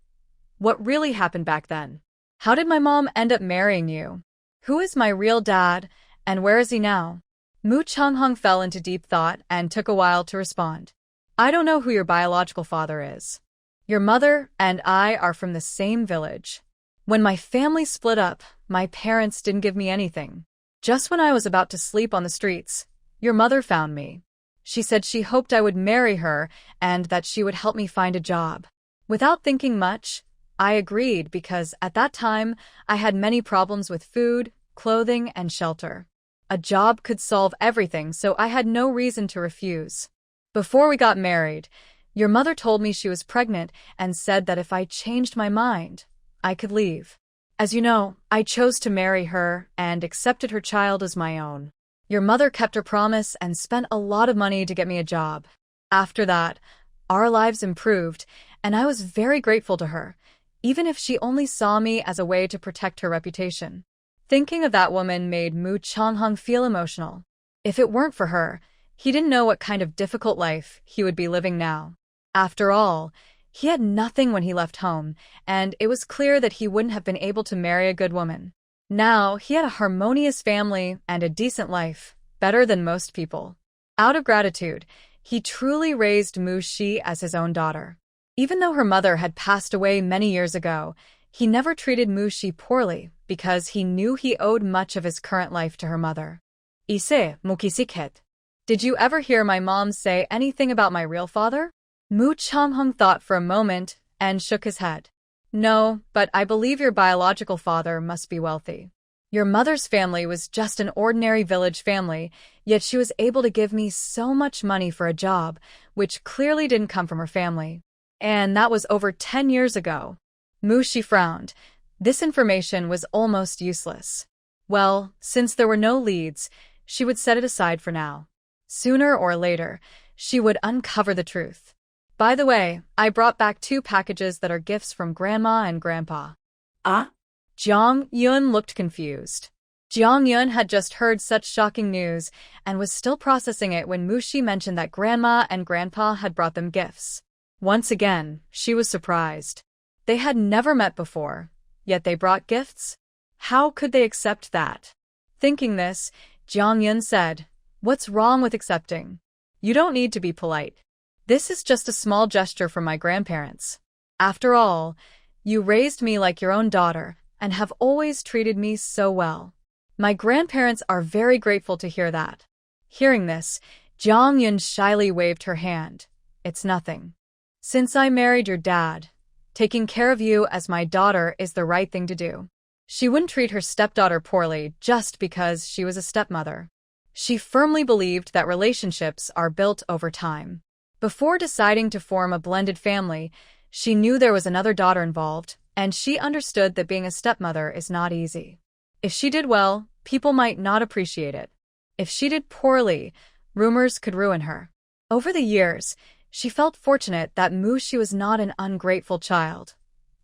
what really happened back then? How did my mom end up marrying you? Who is my real dad, and where is he now? Mu Changhong fell into deep thought and took a while to respond. I don't know who your biological father is. Your mother and I are from the same village. When my family split up, my parents didn't give me anything. Just when I was about to sleep on the streets, your mother found me. She said she hoped I would marry her and that she would help me find a job. Without thinking much, I agreed because at that time I had many problems with food, clothing, and shelter. A job could solve everything, so I had no reason to refuse. Before we got married, your mother told me she was pregnant and said that if I changed my mind, I could leave. As you know, I chose to marry her and accepted her child as my own. Your mother kept her promise and spent a lot of money to get me a job. After that, our lives improved, and I was very grateful to her, even if she only saw me as a way to protect her reputation. Thinking of that woman made Mu Changhong feel emotional. If it weren't for her, he didn't know what kind of difficult life he would be living now. After all, he had nothing when he left home, and it was clear that he wouldn't have been able to marry a good woman. Now, he had a harmonious family and a decent life, better than most people. Out of gratitude, he truly raised Mushi as his own daughter. Even though her mother had passed away many years ago, he never treated Mushi poorly because he knew he owed much of his current life to her mother. Ise, Mukisikhet. Did you ever hear my mom say anything about my real father? Mu Changhong thought for a moment and shook his head. No, but I believe your biological father must be wealthy. Your mother's family was just an ordinary village family, yet she was able to give me so much money for a job, which clearly didn't come from her family. And that was over 10 years ago. Mushi frowned. This information was almost useless. Well, since there were no leads, she would set it aside for now. Sooner or later, she would uncover the truth. By the way, I brought back 2 packages that are gifts from Grandma and Grandpa. Ah? Jiangyun looked confused. Jiangyun had just heard such shocking news and was still processing it when Mushi mentioned that Grandma and Grandpa had brought them gifts. Once again, she was surprised. They had never met before, yet they brought gifts? How could they accept that? Thinking this, Jiangyun said, What's wrong with accepting? You don't need to be polite. This is just a small gesture from my grandparents. After all, you raised me like your own daughter and have always treated me so well. My grandparents are very grateful to hear that. Hearing this, Jong-yun shyly waved her hand. It's nothing. Since I married your dad, taking care of you as my daughter is the right thing to do. She wouldn't treat her stepdaughter poorly just because she was a stepmother. She firmly believed that relationships are built over time. Before deciding to form a blended family, she knew there was another daughter involved, and she understood that being a stepmother is not easy. If she did well, people might not appreciate it. If she did poorly, rumors could ruin her. Over the years, she felt fortunate that Mushi was not an ungrateful child.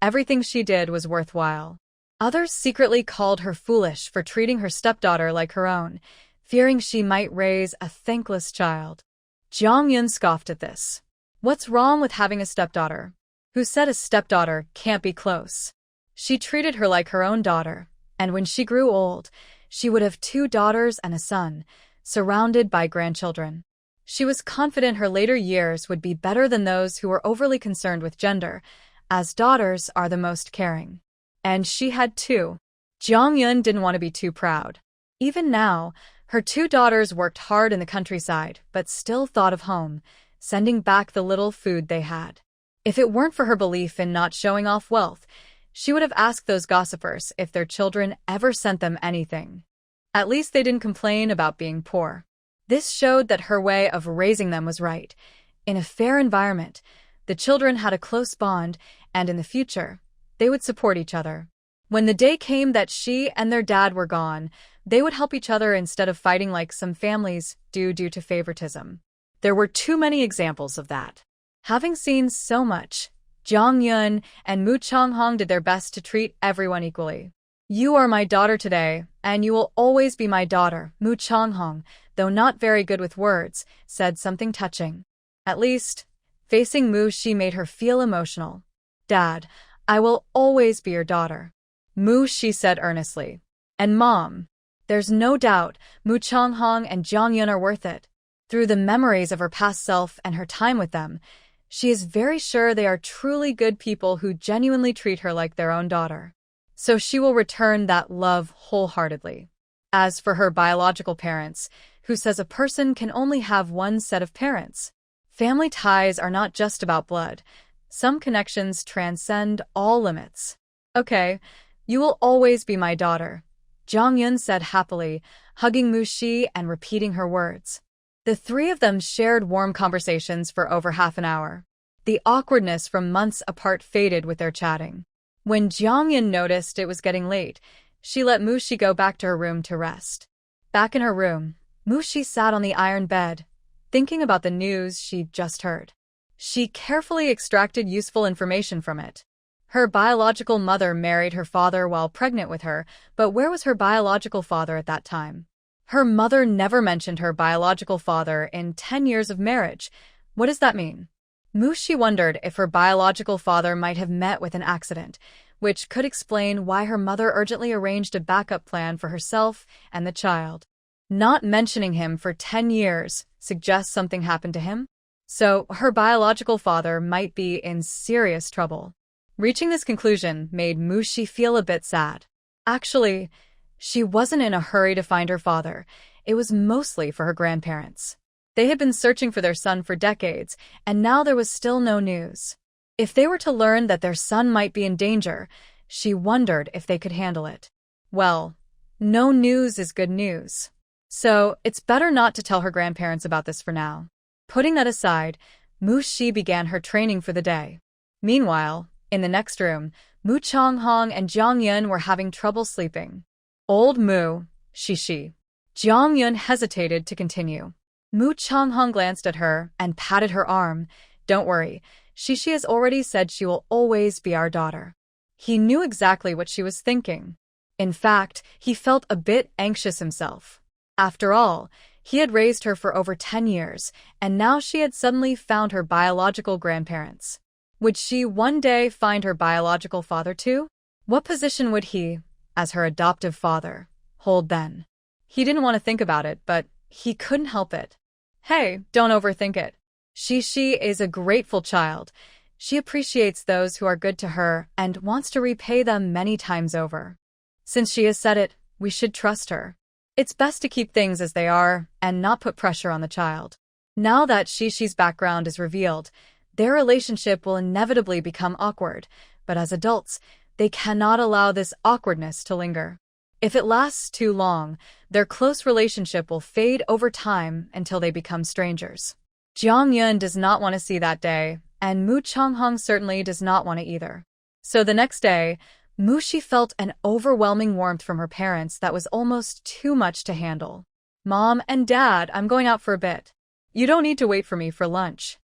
Everything she did was worthwhile. Others secretly called her foolish for treating her stepdaughter like her own, fearing she might raise a thankless child. Jong-yun scoffed at this. What's wrong with having a stepdaughter? Who said a stepdaughter can't be close? She treated her like her own daughter, and when she grew old, she would have 2 daughters and a son, surrounded by grandchildren. She was confident her later years would be better than those who were overly concerned with gender, as daughters are the most caring. And she had 2. Jong-yun didn't want to be too proud. Even now, her 2 daughters worked hard in the countryside, but still thought of home, sending back the little food they had. If it weren't for her belief in not showing off wealth, she would have asked those gossipers if their children ever sent them anything. At least they didn't complain about being poor. This showed that her way of raising them was right. In a fair environment, the children had a close bond, and in the future, they would support each other. When the day came that she and their dad were gone, they would help each other instead of fighting like some families do due to favoritism. There were too many examples of that. Having seen so much, Jong-yun and Mu Chong-hong did their best to treat everyone equally. You are my daughter today, and you will always be my daughter, Mu Chong-hong, though not very good with words, said something touching. At least, facing Mushi made her feel emotional. Dad, I will always be your daughter. Mushi said earnestly. And Mom, there's no doubt Mu Chong-hong and Jong-yun are worth it. Through the memories of her past self and her time with them, she is very sure they are truly good people who genuinely treat her like their own daughter. So she will return that love wholeheartedly. As for her biological parents, who says a person can only have one set of parents, family ties are not just about blood. Some connections transcend all limits. Okay, you will always be my daughter, Jong-yun said happily, hugging Mushi and repeating her words. The 3 of them shared warm conversations for over half an hour. The awkwardness from months apart faded with their chatting. When Jong-yun noticed it was getting late, she let Mushi go back to her room to rest. Back in her room, Mushi sat on the iron bed, thinking about the news she'd just heard. She carefully extracted useful information from it. Her biological mother married her father while pregnant with her, but where was her biological father at that time? Her mother never mentioned her biological father in 10 years of marriage. What does that mean? Mushi wondered if her biological father might have met with an accident, which could explain why her mother urgently arranged a backup plan for herself and the child. Not mentioning him for 10 years suggests something happened to him? So her biological father might be in serious trouble. Reaching this conclusion made Mushi feel a bit sad. Actually, she wasn't in a hurry to find her father. It was mostly for her grandparents. They had been searching for their son for decades, and now there was still no news. If they were to learn that their son might be in danger, she wondered if they could handle it. Well, no news is good news. So it's better not to tell her grandparents about this for now. Putting that aside, Mushi began her training for the day. Meanwhile, in the next room, Mu Chong-hong and Jong-yun were having trouble sleeping. Old Mu, she. Jong-yun hesitated to continue. Mu Chong-hong glanced at her and patted her arm. Don't worry, she has already said she will always be our daughter. He knew exactly what she was thinking. In fact, he felt a bit anxious himself. After all, he had raised her for over 10 years, and now she had suddenly found her biological grandparents. Would she one day find her biological father too? What position would he, as her adoptive father, hold then? He didn't want to think about it, but he couldn't help it. Hey, don't overthink it. Haishi is a grateful child. She appreciates those who are good to her and wants to repay them many times over. Since she has said it, we should trust her. It's best to keep things as they are and not put pressure on the child. Now that Haishi's background is revealed, their relationship will inevitably become awkward, but as adults, they cannot allow this awkwardness to linger. If it lasts too long, their close relationship will fade over time until they become strangers. Jiang Yun does not want to see that day, and Mu Changhong certainly does not want to either. So the next day, Mushi felt an overwhelming warmth from her parents that was almost too much to handle. "Mom and Dad, I'm going out for a bit. You don't need to wait for me for lunch.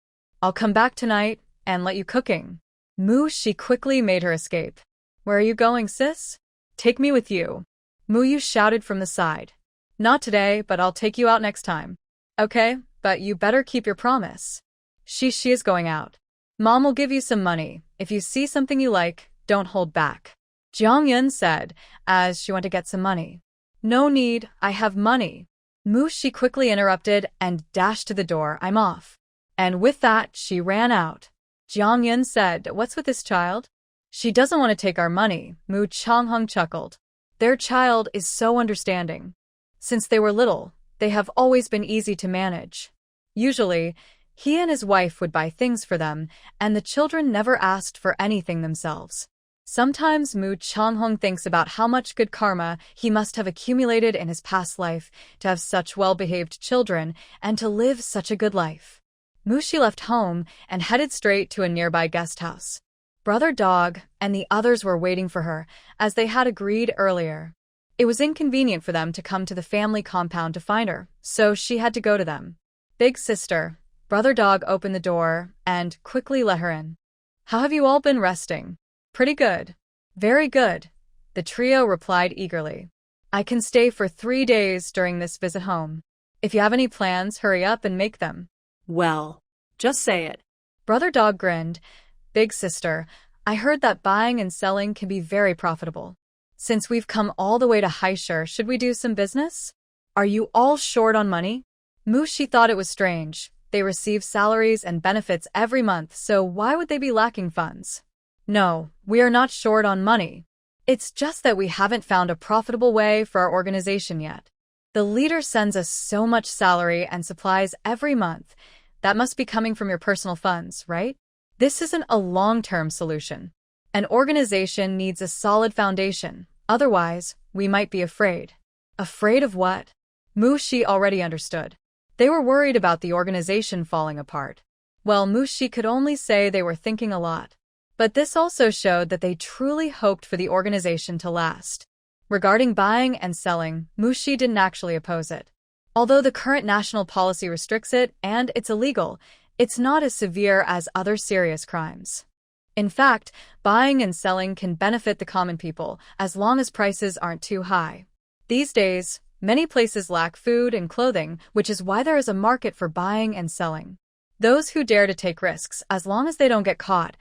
I'll come back tonight and let you cooking." Mushi quickly made her escape. "Where are you going, sis? Take me with you." Muyu shouted from the side. "Not today, but I'll take you out next time." "Okay, but you better keep your promise." She is going out. "Mom will give you some money. If you see something you like, don't hold back," Jiang Yun said, as she went to get some money. "No need, I have money." Mushi quickly interrupted and dashed to the door. "I'm off." And with that, she ran out. Jiang Yun said, "What's with this child?" "She doesn't want to take our money," Mu Changhong chuckled. "Their child is so understanding. Since they were little, they have always been easy to manage. Usually, he and his wife would buy things for them, and the children never asked for anything themselves." Sometimes Mu Changhong thinks about how much good karma he must have accumulated in his past life to have such well-behaved children and to live such a good life. Mushi left home and headed straight to a nearby guest house. Brother Dog and the others were waiting for her, as they had agreed earlier. It was inconvenient for them to come to the family compound to find her, so she had to go to them. "Big sister." Brother Dog opened the door and quickly let her in. "How have you all been resting?" "Pretty good." "Very good," the trio replied eagerly. "I can stay for 3 days during this visit home. If you have any plans, hurry up and make them." "Well, just say it." Brother Dog grinned. "Big sister, I heard that buying and selling can be very profitable. Since we've come all the way to Haishi, should we do some business? Are you all short on money?" Mushi thought it was strange. They receive salaries and benefits every month, so why would they be lacking funds? "No, we are not short on money. It's just that we haven't found a profitable way for our organization yet. The leader sends us so much salary and supplies every month. That must be coming from your personal funds, right? This isn't a long-term solution. An organization needs a solid foundation. Otherwise, we might be afraid." Afraid of what? Mushi already understood. They were worried about the organization falling apart. Well, Mushi could only say they were thinking a lot. But this also showed that they truly hoped for the organization to last. Regarding buying and selling, Mushi didn't actually oppose it. Although the current national policy restricts it and it's illegal, it's not as severe as other serious crimes. In fact, buying and selling can benefit the common people as long as prices aren't too high. These days, many places lack food and clothing, which is why there is a market for buying and selling. Those who dare to take risks, as long as they don't get caught,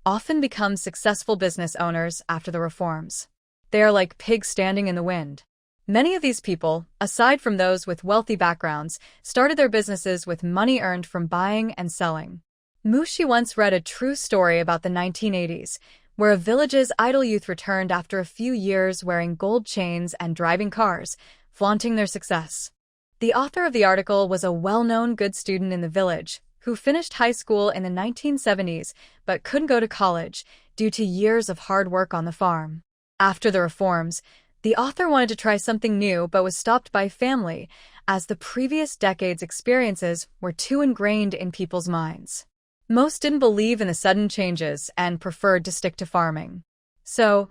often become successful business owners after the reforms. They are like pigs standing in the wind. Many of these people, aside from those with wealthy backgrounds, started their businesses with money earned from buying and selling. Mushi once read a true story about the 1980s, where a village's idle youth returned after a few years wearing gold chains and driving cars, flaunting their success. The author of the article was a well-known good student in the village, who finished high school in the 1970s but couldn't go to college due to years of hard work on the farm. After the reforms, the author wanted to try something new but was stopped by family, as the previous decade's experiences were too ingrained in people's minds. Most didn't believe in the sudden changes and preferred to stick to farming. So,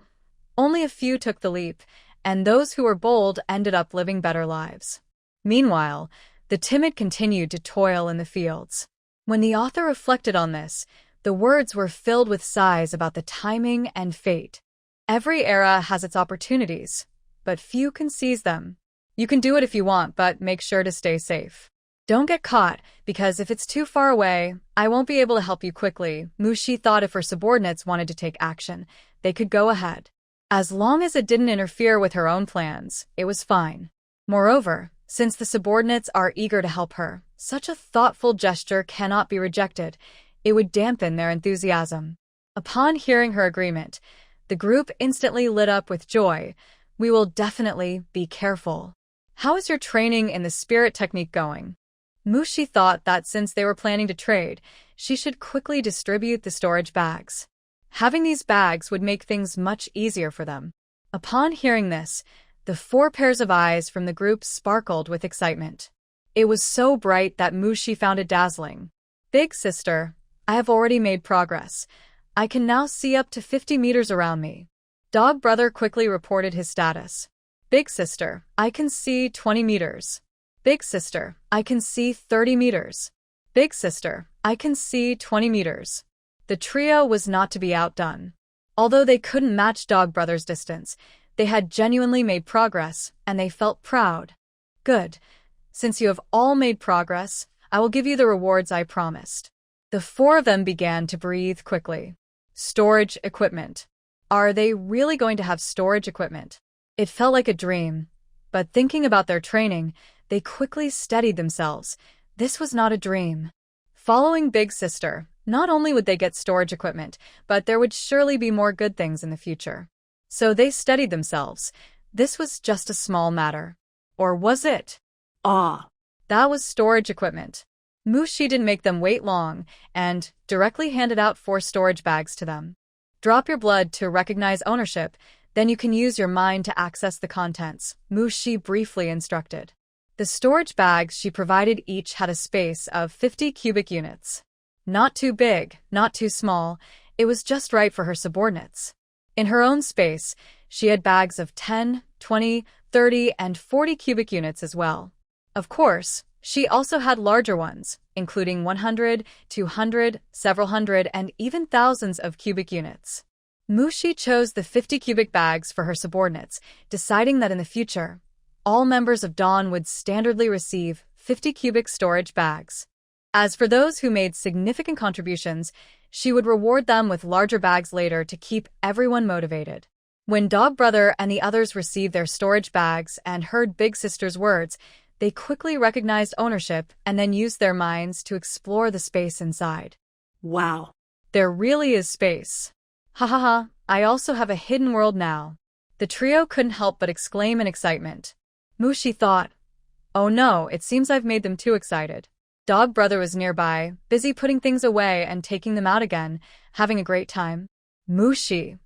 only a few took the leap, and those who were bold ended up living better lives. Meanwhile, the timid continued to toil in the fields. When the author reflected on this, the words were filled with sighs about the timing and fate. Every era has its opportunities, but few can seize them. You can do it if you want, but make sure to stay safe. Don't get caught, because if it's too far away, I won't be able to help you quickly. Mushi thought if her subordinates wanted to take action, they could go ahead. As long as it didn't interfere with her own plans, it was fine. Moreover, since the subordinates are eager to help her, Such a thoughtful gesture cannot be rejected. It would dampen their enthusiasm. Upon hearing her agreement, the group instantly lit up with joy. We will definitely be careful. How is your training in the spirit technique going? Mushi thought that since they were planning to trade, she should quickly distribute the storage bags. Having these bags would make things much easier for them. Upon hearing this, the 4 pairs of eyes from the group sparkled with excitement. It was so bright that Mushi found it dazzling. Big sister, I have already made progress. I can now see up to 50 meters around me. Dog brother quickly reported his status. Big sister, I can see 20 meters. Big sister, I can see 30 meters. Big sister, I can see 20 meters. The trio was not to be outdone. Although they couldn't match Dog Brother's distance, they had genuinely made progress, and they felt proud. Good. Since you have all made progress, I will give you the rewards I promised. The 4 of them began to breathe quickly. Storage equipment. Are they really going to have storage equipment? It felt like a dream, but thinking about their training, they quickly steadied themselves. This was not a dream. Following Big Sister, not only would they get storage equipment, but there would surely be more good things in the future. So they steadied themselves. This was just a small matter. Or was it? That was storage equipment. Mushi didn't make them wait long, and directly handed out 4 storage bags to them. Drop your blood to recognize ownership, then you can use your mind to access the contents, Mushi briefly instructed. The storage bags she provided each had a space of 50 cubic units. Not too big, not too small, it was just right for her subordinates. In her own space, she had bags of 10, 20, 30, and 40 cubic units as well. Of course, she also had larger ones, including 100, 200, several hundred, and even thousands of cubic units. Mushi chose the 50 cubic bags for her subordinates, deciding that in the future, all members of Dawn would standardly receive 50 cubic storage bags. As for those who made significant contributions, she would reward them with larger bags later to keep everyone motivated. When Dog Brother and the others received their storage bags and heard Big Sister's words, they quickly recognized ownership and then used their minds to explore the space inside. Wow. There really is space. Ha ha ha, I also have a hidden world now. The trio couldn't help but exclaim in excitement. Mushi thought, oh no, it seems I've made them too excited. Dog Brother was nearby, busy putting things away and taking them out again, having a great time. Mushi.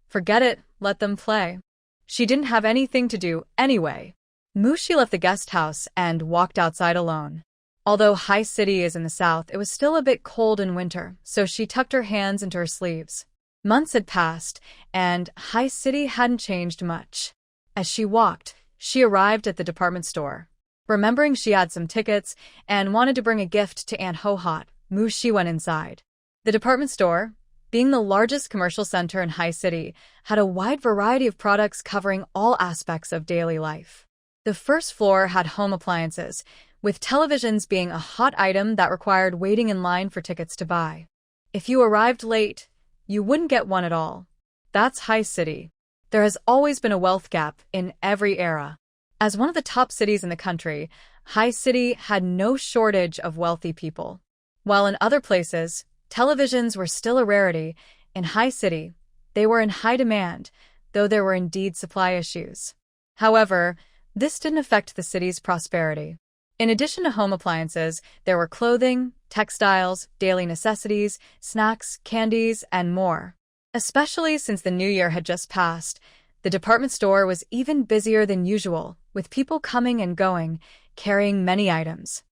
Forget it, let them play. She didn't have anything to do anyway. Mushi left the guest house and walked outside alone. Although High City is in the south, it was still a bit cold in winter, so she tucked her hands into her sleeves. Months had passed, and High City hadn't changed much. As she walked, she arrived at the department store. Remembering she had some tickets and wanted to bring a gift to Aunt Ho-Hot, Mushi went inside. The department store, being the largest commercial center in High City, had a wide variety of products covering all aspects of daily life. The first floor had home appliances, with televisions being a hot item that required waiting in line for tickets to buy. If you arrived late, you wouldn't get one at all. That's High City. There has always been a wealth gap in every era. As one of the top cities in the country, High City had no shortage of wealthy people. While in other places, televisions were still a rarity, in High City, they were in high demand, though there were indeed supply issues. However, this didn't affect the city's prosperity. In addition to home appliances, there were clothing, textiles, daily necessities, snacks, candies, and more. Especially since the new year had just passed, the department store was even busier than usual, with people coming and going, carrying many items.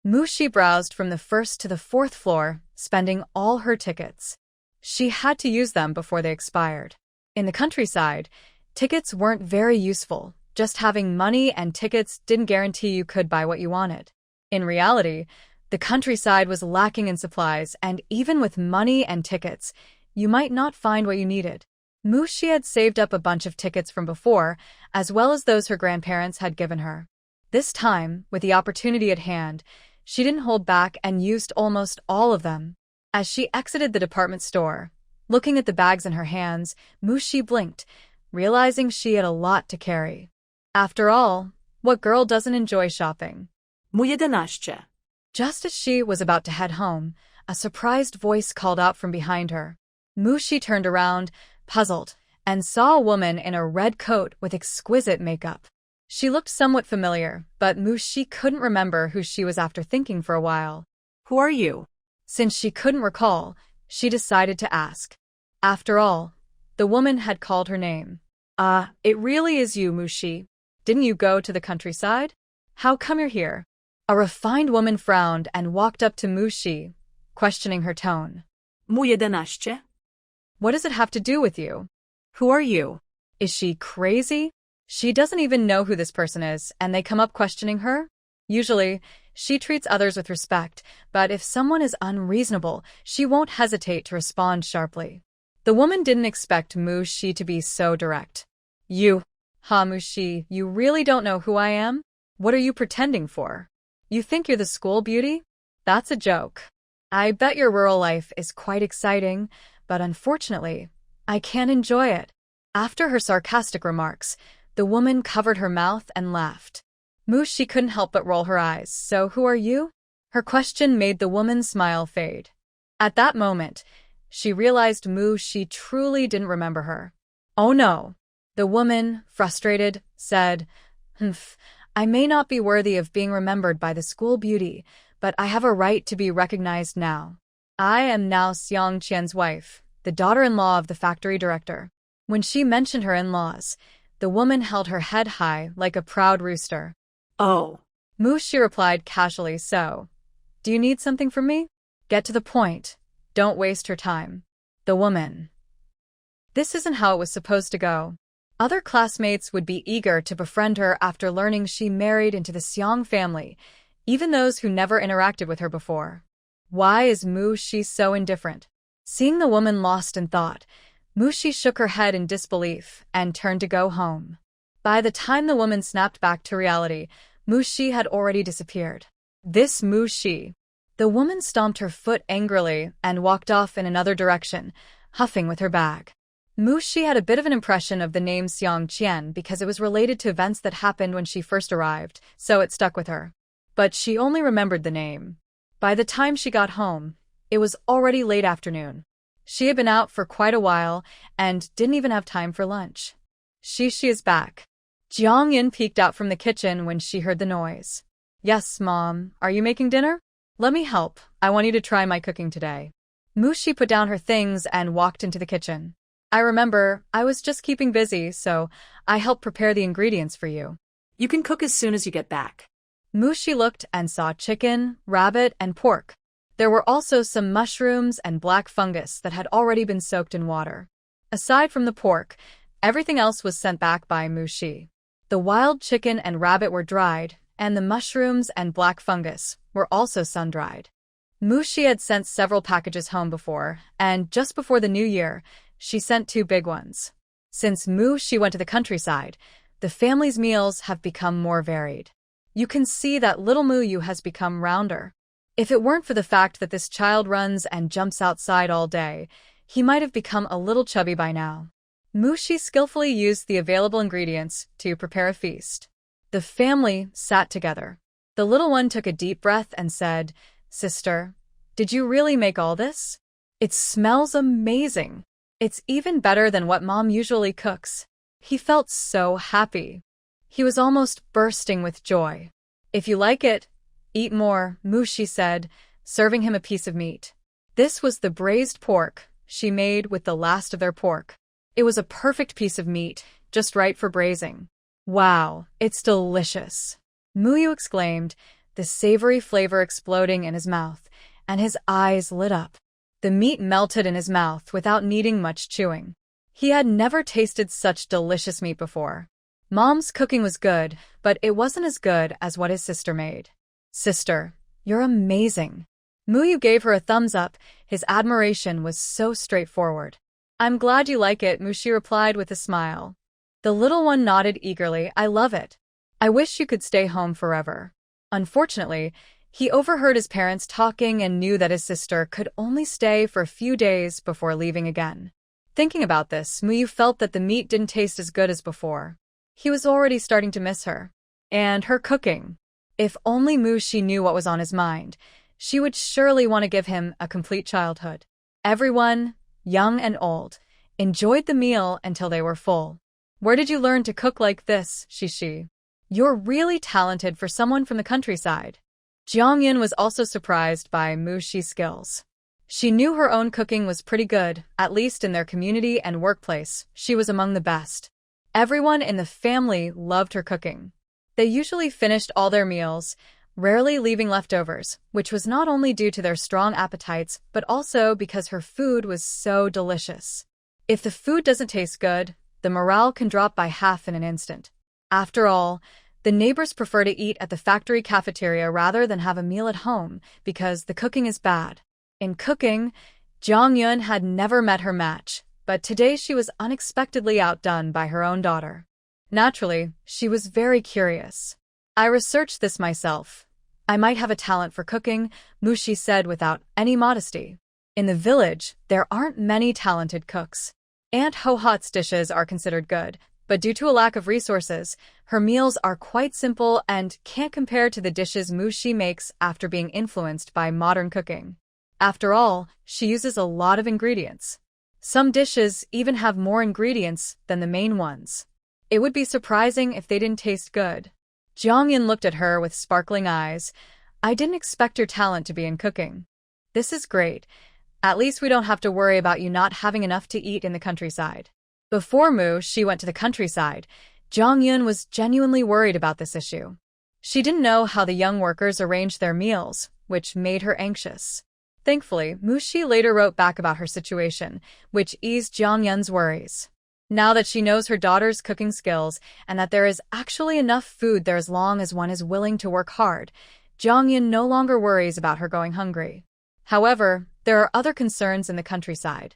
Mushi browsed from the 1st to the 4th floor, spending all her tickets. She had to use them before they expired. In the countryside, tickets weren't very useful. Just having money and tickets didn't guarantee you could buy what you wanted. In reality, the countryside was lacking in supplies, and even with money and tickets, you might not find what you needed. Mushi had saved up a bunch of tickets from before, as well as those her grandparents had given her. This time, with the opportunity at hand, she didn't hold back and used almost all of them. As she exited the department store, looking at the bags in her hands, Mushi blinked, realizing she had a lot to carry. After all, what girl doesn't enjoy shopping? Mu 11. Just as she was about to head home, a surprised voice called out from behind her. Mushi turned around, puzzled, and saw a woman in a red coat with exquisite makeup. She looked somewhat familiar, but Mushi couldn't remember who she was after thinking for a while. Who are you? Since she couldn't recall, she decided to ask. After all, the woman had called her name. It really is you, Mushi. Didn't you go to the countryside? How come you're here? A refined woman frowned and walked up to Mushi, questioning her tone. Mu 11. What does it have to do with you? Who are you? Is she crazy? She doesn't even know who this person is, and they come up questioning her? Usually, she treats others with respect, but if someone is unreasonable, she won't hesitate to respond sharply. The woman didn't expect Mushi to be so direct. You, Mushi, you really don't know who I am? What are you pretending for? You think you're the school beauty? That's a joke. I bet your rural life is quite exciting, but unfortunately, I can't enjoy it. After her sarcastic remarks, the woman covered her mouth and laughed. Mushi couldn't help but roll her eyes. So who are you? Her question made the woman's smile fade. At that moment, she realized Mushi truly didn't remember her. Oh no. The woman, frustrated, said, I may not be worthy of being remembered by the school beauty, but I have a right to be recognized now. I am now Xiang Qian's wife, the daughter-in-law of the factory director. When she mentioned her in-laws, the woman held her head high like a proud rooster. Oh. Mushi replied casually, so, do you need something from me? Get to the point. Don't waste her time. The woman. This isn't how it was supposed to go. Other classmates would be eager to befriend her after learning she married into the Xiang family, even those who never interacted with her before. Why is Mushi so indifferent? Seeing the woman lost in thought, Mushi shook her head in disbelief and turned to go home. By the time the woman snapped back to reality, Mushi had already disappeared. This Mushi. The woman stomped her foot angrily and walked off in another direction, huffing with her bag. Mushi had a bit of an impression of the name Xiang Qian because it was related to events that happened when she first arrived, so it stuck with her. But she only remembered the name. By the time she got home, it was already late afternoon. She had been out for quite a while and didn't even have time for lunch. She is back. Jiang Yin peeked out from the kitchen when she heard the noise. Yes, Mom. Are you making dinner? Let me help. I want you to try my cooking today. Mushi put down her things and walked into the kitchen. I remember, I was just keeping busy, so I helped prepare the ingredients for you. You can cook as soon as you get back. Mushi looked and saw chicken, rabbit, and pork. There were also some mushrooms and black fungus that had already been soaked in water. Aside from the pork, everything else was sent back by Mushi. The wild chicken and rabbit were dried, and the mushrooms and black fungus were also sun-dried. Mushi had sent several packages home before, and just before the new year, she sent 2 big ones. Since Mushi went to the countryside, the family's meals have become more varied. You can see that little Muyu has become rounder. If it weren't for the fact that this child runs and jumps outside all day, he might have become a little chubby by now. Mushi skillfully used the available ingredients to prepare a feast. The family sat together. The little one took a deep breath and said, Sister, did you really make all this? It smells amazing. It's even better than what Mom usually cooks. He felt so happy. He was almost bursting with joy. If you like it, eat more, Mushi said, serving him a piece of meat. This was the braised pork she made with the last of their pork. It was a perfect piece of meat, just right for braising. Wow, it's delicious, Muyu exclaimed, the savory flavor exploding in his mouth, and his eyes lit up. The meat melted in his mouth without needing much chewing. He had never tasted such delicious meat before. Mom's cooking was good, but it wasn't as good as what his sister made. Sister, you're amazing. Muyu gave her a thumbs up. His admiration was so straightforward. I'm glad you like it, Mushi replied with a smile. The little one nodded eagerly. I love it. I wish you could stay home forever. Unfortunately, he overheard his parents talking and knew that his sister could only stay for a few days before leaving again. Thinking about this, Muyu felt that the meat didn't taste as good as before. He was already starting to miss her. And her cooking. If only Mushi knew what was on his mind, she would surely want to give him a complete childhood. Everyone, young and old, enjoyed the meal until they were full. Where did you learn to cook like this, Shishi? You're really talented for someone from the countryside. Jiangyun was also surprised by Mushi's skills. She knew her own cooking was pretty good, at least in their community and workplace. She was among the best. Everyone in the family loved her cooking. They usually finished all their meals, rarely leaving leftovers, which was not only due to their strong appetites, but also because her food was so delicious. If the food doesn't taste good, the morale can drop by half in an instant. After all, the neighbors prefer to eat at the factory cafeteria rather than have a meal at home because the cooking is bad. In cooking, Jiangyun had never met her match, but today she was unexpectedly outdone by her own daughter. Naturally, she was very curious. I researched this myself. I might have a talent for cooking, Mushi said without any modesty. In the village, there aren't many talented cooks. Aunt Ho-Hot's dishes are considered good, but due to a lack of resources, her meals are quite simple and can't compare to the dishes Mushi makes after being influenced by modern cooking. After all, she uses a lot of ingredients. Some dishes even have more ingredients than the main ones. It would be surprising if they didn't taste good. Jiangyun looked at her with sparkling eyes. I didn't expect your talent to be in cooking. This is great. At least we don't have to worry about you not having enough to eat in the countryside. Before Mushi went to the countryside, Jiangyun was genuinely worried about this issue. She didn't know how the young workers arranged their meals, which made her anxious. Thankfully, Mushi later wrote back about her situation, which eased Jiangyun's worries. Now that she knows her daughter's cooking skills and that there is actually enough food there as long as one is willing to work hard, Jiangyun no longer worries about her going hungry. However, there are other concerns in the countryside.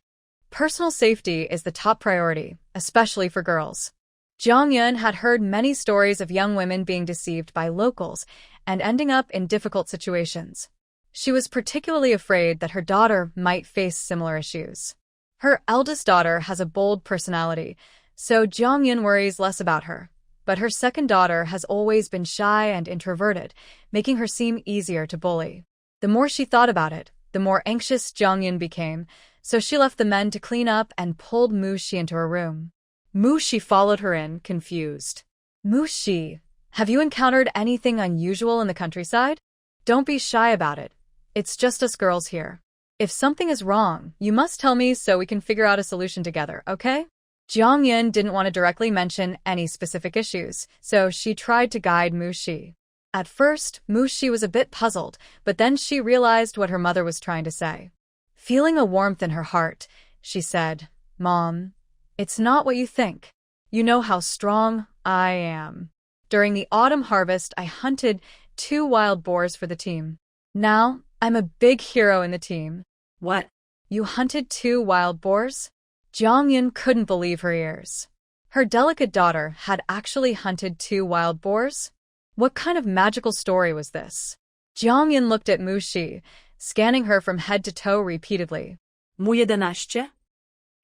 Personal safety is the top priority, especially for girls. Jiangyun had heard many stories of young women being deceived by locals and ending up in difficult situations. She was particularly afraid that her daughter might face similar issues. Her eldest daughter has a bold personality, so Jiangyun worries less about her. But her second daughter has always been shy and introverted, making her seem easier to bully. The more she thought about it, the more anxious Jiangyun became, so she left the men to clean up and pulled Mushi into her room. Mushi followed her in, confused. Mushi, have you encountered anything unusual in the countryside? Don't be shy about it. It's just us girls here. If something is wrong, you must tell me so we can figure out a solution together, okay? Jiangyun didn't want to directly mention any specific issues, so she tried to guide Mushi. At first, Mushi was a bit puzzled, but then she realized what her mother was trying to say. Feeling a warmth in her heart, she said, Mom, it's not what you think. You know how strong I am. During the autumn harvest, I hunted 2 wild boars for the team. Now, I'm a big hero in the team. What? You hunted 2 wild boars? Jiangyun couldn't believe her ears. Her delicate daughter had actually hunted 2 wild boars? What kind of magical story was this? Jiangyun looked at Mushi, scanning her from head to toe repeatedly. Mu 11.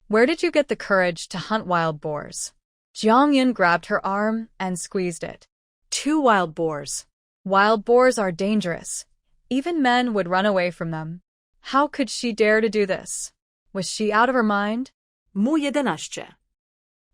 Where did you get the courage to hunt wild boars? Jiangyun grabbed her arm and squeezed it. 2 wild boars. Wild boars are dangerous. Even men would run away from them. How could she dare to do this? Was she out of her mind? Mu 11.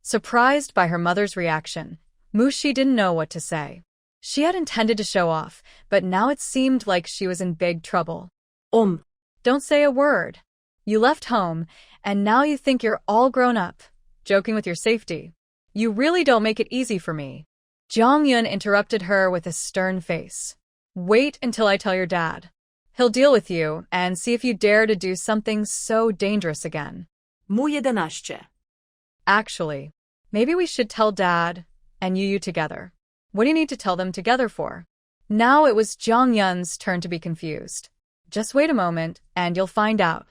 Surprised by her mother's reaction, Mushi didn't know what to say. She had intended to show off, but now it seemed like she was in big trouble. Don't say a word. You left home, and now you think you're all grown up, joking with your safety. You really don't make it easy for me. Jiangyun interrupted her with a stern face. Wait until I tell your dad. He'll deal with you and see if you dare to do something so dangerous again. Mu 11. Actually, maybe we should tell Dad and you together. What do you need to tell them together for? Now it was Jiangyun's turn to be confused. Just wait a moment, and you'll find out.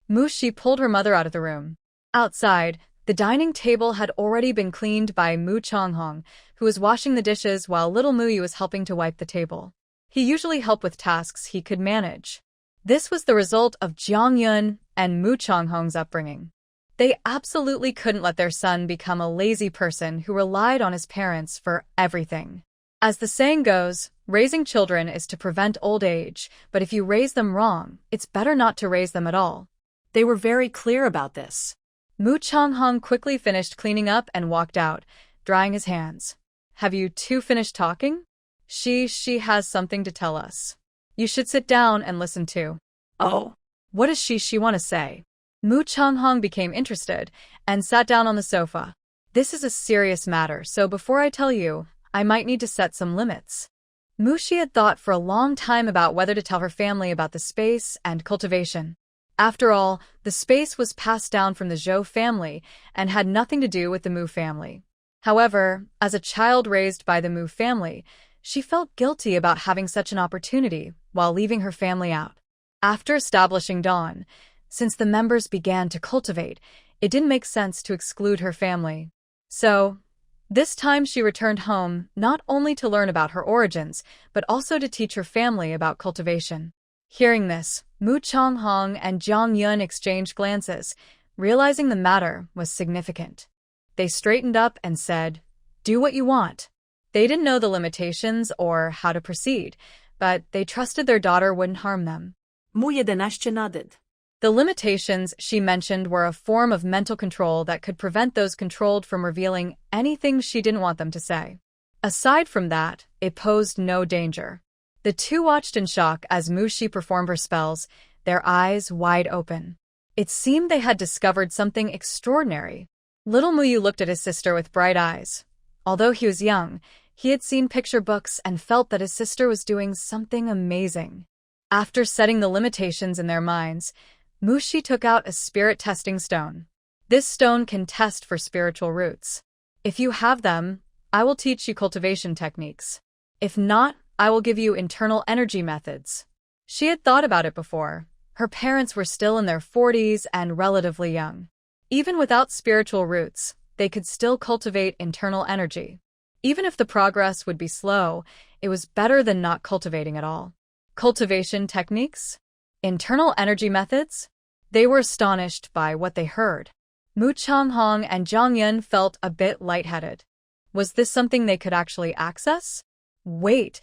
Mushi pulled her mother out of the room. Outside, the dining table had already been cleaned by Mu Changhong, who was washing the dishes while little Muyi was helping to wipe the table. He usually helped with tasks he could manage. This was the result of Jiangyun and Mu Changhong's upbringing. They absolutely couldn't let their son become a lazy person who relied on his parents for everything. As the saying goes, raising children is to prevent old age, but if you raise them wrong, it's better not to raise them at all. They were very clear about this. Mu Changhong quickly finished cleaning up and walked out, drying his hands. Have you two finished talking? She has something to tell us. You should sit down and listen too. Oh. What does she want to say? Mu Changhong became interested and sat down on the sofa. This is a serious matter, so before I tell you, I might need to set some limits. Mushi had thought for a long time about whether to tell her family about the space and cultivation. After all, the space was passed down from the Zhou family and had nothing to do with the Mu family. However, as a child raised by the Mu family, she felt guilty about having such an opportunity while leaving her family out. After establishing Dawn, since the members began to cultivate, it didn't make sense to exclude her family. So, this time she returned home not only to learn about her origins, but also to teach her family about cultivation. Hearing this, Mu Changhong and Zhang Yun exchanged glances, realizing the matter was significant. They straightened up and said, "Do what you want." They didn't know the limitations or how to proceed, but they trusted their daughter wouldn't harm them. Mu 11 nodded. The limitations she mentioned were a form of mental control that could prevent those controlled from revealing anything she didn't want them to say. Aside from that, it posed no danger. The two watched in shock as Mushi performed her spells, their eyes wide open. It seemed they had discovered something extraordinary. Little Muyu looked at his sister with bright eyes. Although he was young, he had seen picture books and felt that his sister was doing something amazing. After setting the limitations in their minds, Mushi took out a spirit testing stone. This stone can test for spiritual roots. If you have them, I will teach you cultivation techniques. If not, I will give you internal energy methods. She had thought about it before. Her parents were still in their 40s and relatively young. Even without spiritual roots, they could still cultivate internal energy. Even if the progress would be slow, it was better than not cultivating at all. Cultivation techniques? Internal energy methods? They were astonished by what they heard. Mu Changhong and Zhang Yun felt a bit lightheaded. Was this something they could actually access? Wait,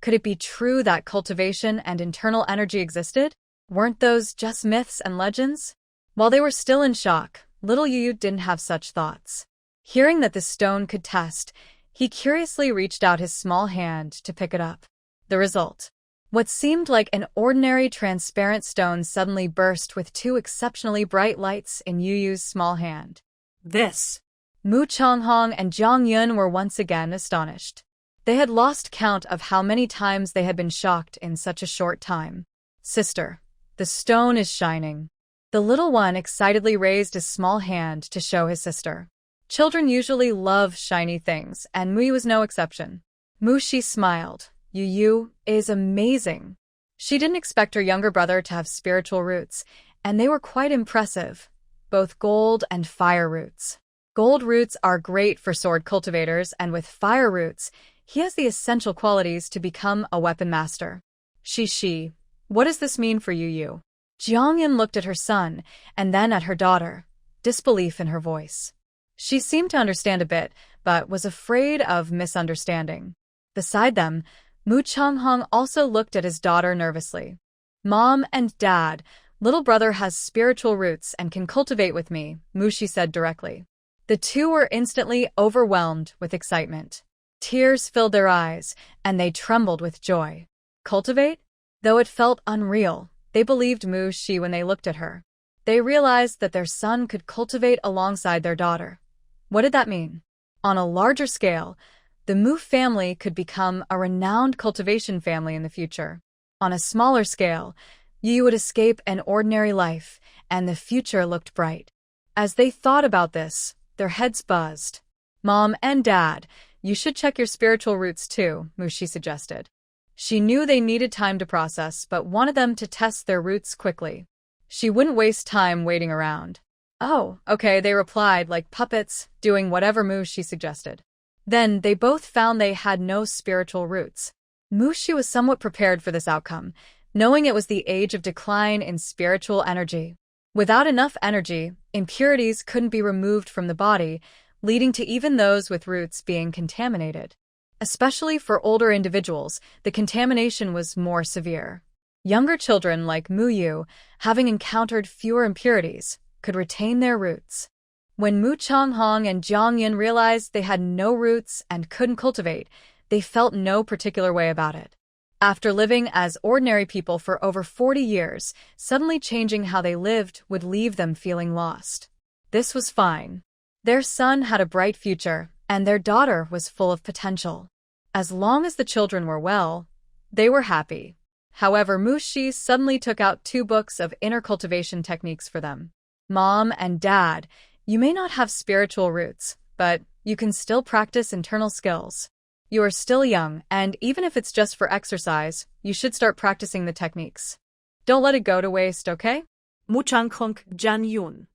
could it be true that cultivation and internal energy existed? Weren't those just myths and legends? While they were still in shock, little Yu didn't have such thoughts. Hearing that the stone could test, he curiously reached out his small hand to pick it up. The result. What seemed like an ordinary transparent stone suddenly burst with two exceptionally bright lights in Yu's small hand. This. Mu Changhong and Zhang Yun were once again astonished. They had lost count of how many times they had been shocked in such a short time. Sister, the stone is shining. The little one excitedly raised his small hand to show his sister. Children usually love shiny things, and Mu was no exception. Mushi smiled. Yu is amazing. She didn't expect her younger brother to have spiritual roots, and they were quite impressive. Both gold and fire roots. Gold roots are great for sword cultivators, and with fire roots, he has the essential qualities to become a weapon master. She. What does this mean for Yu? Jiang Yin looked at her son, and then at her daughter, disbelief in her voice. She seemed to understand a bit, but was afraid of misunderstanding. Beside them, Mu Changhong also looked at his daughter nervously. Mom and Dad, little brother has spiritual roots and can cultivate with me, Mushi said directly. The two were instantly overwhelmed with excitement. Tears filled their eyes, and they trembled with joy. Cultivate? Though it felt unreal, they believed Mushi when they looked at her. They realized that their son could cultivate alongside their daughter. What did that mean? On a larger scale, the Mu family could become a renowned cultivation family in the future. On a smaller scale, Yu would escape an ordinary life, and the future looked bright. As they thought about this, their heads buzzed. Mom and Dad, you should check your spiritual roots too, Mushi suggested. She knew they needed time to process, but wanted them to test their roots quickly. She wouldn't waste time waiting around. Oh, okay, they replied like puppets, doing whatever Mushi suggested. Then they both found they had no spiritual roots. Mushi was somewhat prepared for this outcome, knowing it was the age of decline in spiritual energy. Without enough energy, impurities couldn't be removed from the body, leading to even those with roots being contaminated. Especially for older individuals, the contamination was more severe. Younger children like Muyu, having encountered fewer impurities, could retain their roots. When Mu Changhong and Jiang Yin realized they had no roots and couldn't cultivate, they felt no particular way about it. After living as ordinary people for over 40 years, suddenly changing how they lived would leave them feeling lost. This was fine. Their son had a bright future, and their daughter was full of potential. As long as the children were well, they were happy. However, Mushi suddenly took out 2 books of inner cultivation techniques for them. Mom and Dad, you may not have spiritual roots, but you can still practice internal skills. You are still young, and even if it's just for exercise, you should start practicing the techniques. Don't let it go to waste, okay? Mu Changhong Jan Yun.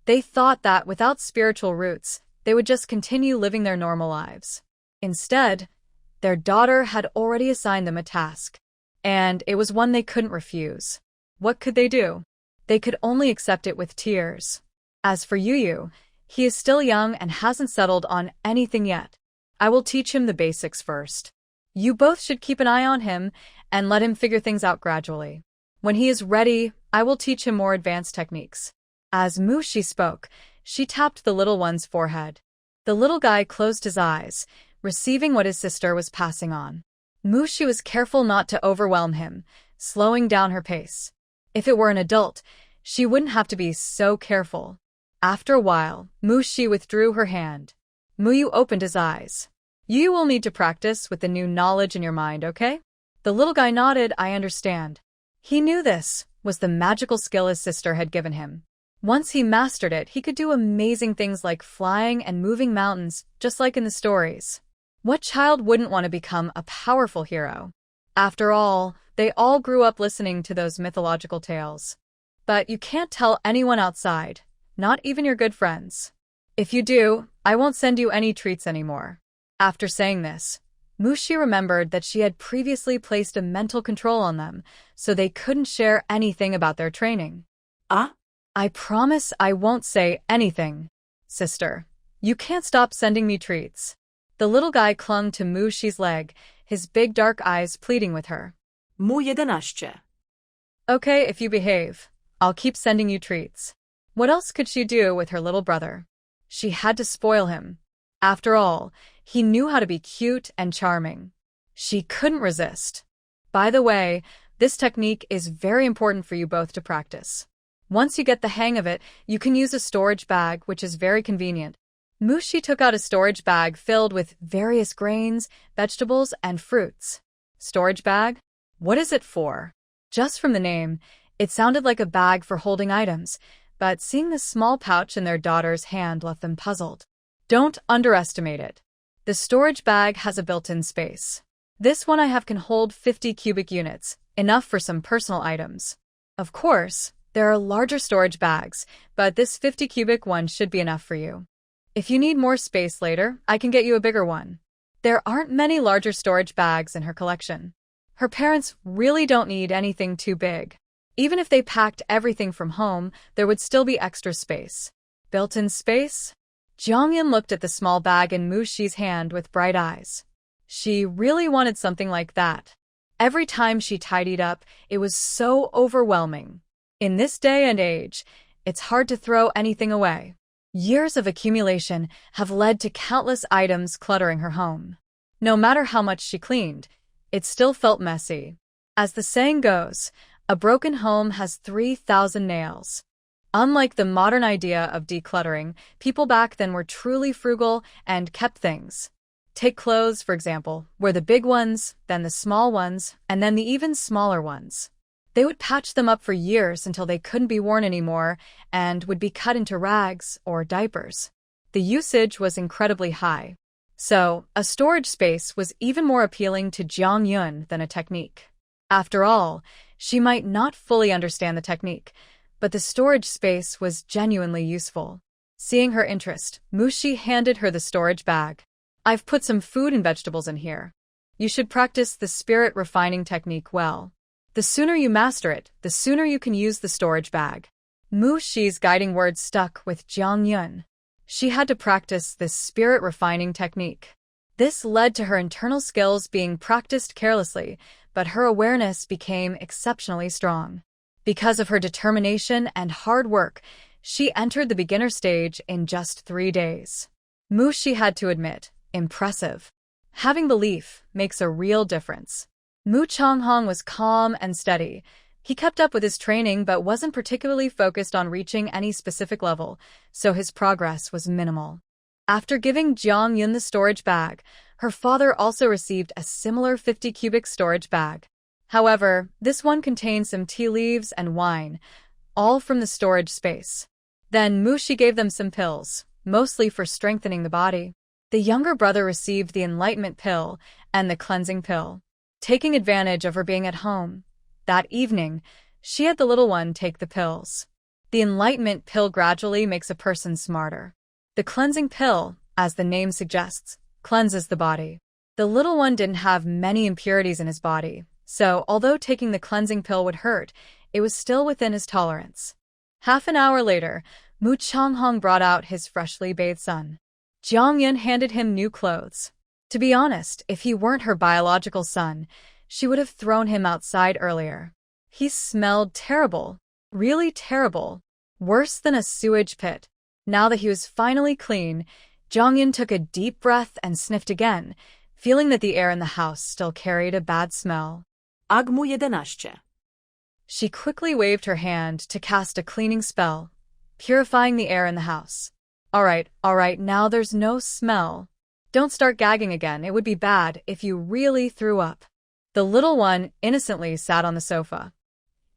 They thought that without spiritual roots, they would just continue living their normal lives. Instead, their daughter had already assigned them a task, and it was one they couldn't refuse. What could they do? They could only accept it with tears. As for Yu, he is still young and hasn't settled on anything yet. I will teach him the basics first. You both should keep an eye on him and let him figure things out gradually. When he is ready, I will teach him more advanced techniques. As Mushi spoke, she tapped the little one's forehead. The little guy closed his eyes, receiving what his sister was passing on. Mushi was careful not to overwhelm him, slowing down her pace. If it were an adult, she wouldn't have to be so careful. After a while, Mushi withdrew her hand. Muyu opened his eyes. You will need to practice with the new knowledge in your mind, okay? The little guy nodded. I understand. He knew this was the magical skill his sister had given him. Once he mastered it, he could do amazing things like flying and moving mountains, just like in the stories. What child wouldn't want to become a powerful hero? After all, they all grew up listening to those mythological tales. But you can't tell anyone outside, not even your good friends. If you do, I won't send you any treats anymore. After saying this, Mushi remembered that she had previously placed a mental control on them, so they couldn't share anything about their training. I promise I won't say anything. Sister, you can't stop sending me treats. The little guy clung to Mushi's leg, his big dark eyes pleading with her. Mu 11. Okay, if you behave, I'll keep sending you treats. What else could she do with her little brother? She had to spoil him. After all, he knew how to be cute and charming. She couldn't resist. By the way, this technique is very important for you both to practice. Once you get the hang of it, you can use a storage bag, which is very convenient. Mushi took out a storage bag filled with various grains, vegetables, and fruits. Storage bag? What is it for? Just from the name, it sounded like a bag for holding items, but seeing the small pouch in their daughter's hand left them puzzled. Don't underestimate it. The storage bag has a built-in space. This one I have can hold 50 cubic units, enough for some personal items. Of course, there are larger storage bags, but this 50 cubic one should be enough for you. If you need more space later, I can get you a bigger one. There aren't many larger storage bags in her collection. Her parents really don't need anything too big. Even if they packed everything from home, there would still be extra space. Built-in space? Jiangyan looked at the small bag in Mushi's hand with bright eyes. She really wanted something like that. Every time she tidied up, it was so overwhelming. In this day and age, it's hard to throw anything away. Years of accumulation have led to countless items cluttering her home. No matter how much she cleaned, it still felt messy. As the saying goes, a broken home has 3,000 nails. Unlike the modern idea of decluttering, people back then were truly frugal and kept things. Take clothes, for example, where the big ones, then the small ones, and then the even smaller ones. They would patch them up for years until they couldn't be worn anymore and would be cut into rags or diapers. The usage was incredibly high. So, a storage space was even more appealing to Jiang Yun than a technique. After all, she might not fully understand the technique, but the storage space was genuinely useful. Seeing her interest, Mushi handed her the storage bag. I've put some food and vegetables in here. You should practice the spirit refining technique well. The sooner you master it, the sooner you can use the storage bag. Mushi's guiding words stuck with Jiang Yun. She had to practice this spirit refining technique. This led to her internal skills being practiced carelessly, but her awareness became exceptionally strong. Because of her determination and hard work, she entered the beginner stage in just 3 days. Mushi had to admit, impressive. Having belief makes a real difference. Mu Changhong was calm and steady. He kept up with his training but wasn't particularly focused on reaching any specific level, so his progress was minimal. After giving Jiang Yun the storage bag, her father also received a similar 50-cubic storage bag. However, this one contained some tea leaves and wine, all from the storage space. Then Mushi gave them some pills, mostly for strengthening the body. The younger brother received the enlightenment pill and the cleansing pill. Taking advantage of her being at home, that evening, she had the little one take the pills. The enlightenment pill gradually makes a person smarter. The cleansing pill, as the name suggests, cleanses the body. The little one didn't have many impurities in his body, so although taking the cleansing pill would hurt, it was still within his tolerance. Half an hour later, Mu Changhong brought out his freshly bathed son. Jiang Yun handed him new clothes. To be honest, if he weren't her biological son, she would have thrown him outside earlier. He smelled terrible, really terrible, worse than a sewage pit. Now that he was finally clean, Jiang Yun took a deep breath and sniffed again, feeling that the air in the house still carried a bad smell. Ag mu 11. She quickly waved her hand to cast a cleaning spell, purifying the air in the house. All right, now there's no smell. Don't start gagging again, it would be bad if you really threw up. The little one innocently sat on the sofa.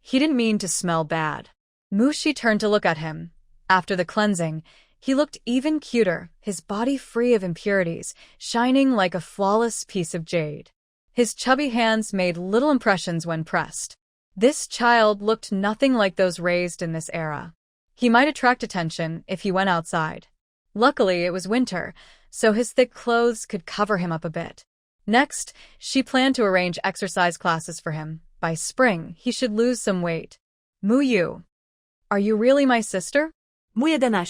He didn't mean to smell bad. Mushi turned to look at him. After the cleansing, he looked even cuter, his body free of impurities, shining like a flawless piece of jade. His chubby hands made little impressions when pressed. This child looked nothing like those raised in this era. He might attract attention if he went outside. Luckily, it was winter, so his thick clothes could cover him up a bit. Next, she planned to arrange exercise classes for him. By spring, he should lose some weight. Mu Yu, are you really my sister? Mu 11.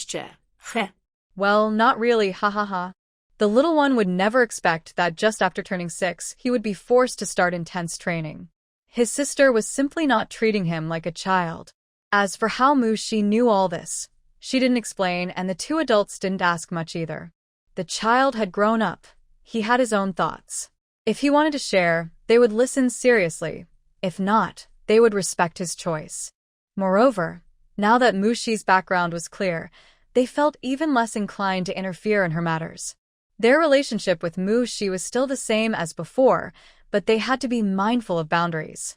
He. Well, not really, ha ha ha. The little one would never expect that just after turning 6, he would be forced to start intense training. His sister was simply not treating him like a child. As for how Mushi knew all this, she didn't explain, and the two adults didn't ask much either. The child had grown up. He had his own thoughts. If he wanted to share, they would listen seriously. If not, they would respect his choice. Moreover, now that Mushi's background was clear, they felt even less inclined to interfere in her matters. Their relationship with Mushi was still the same as before, but they had to be mindful of boundaries.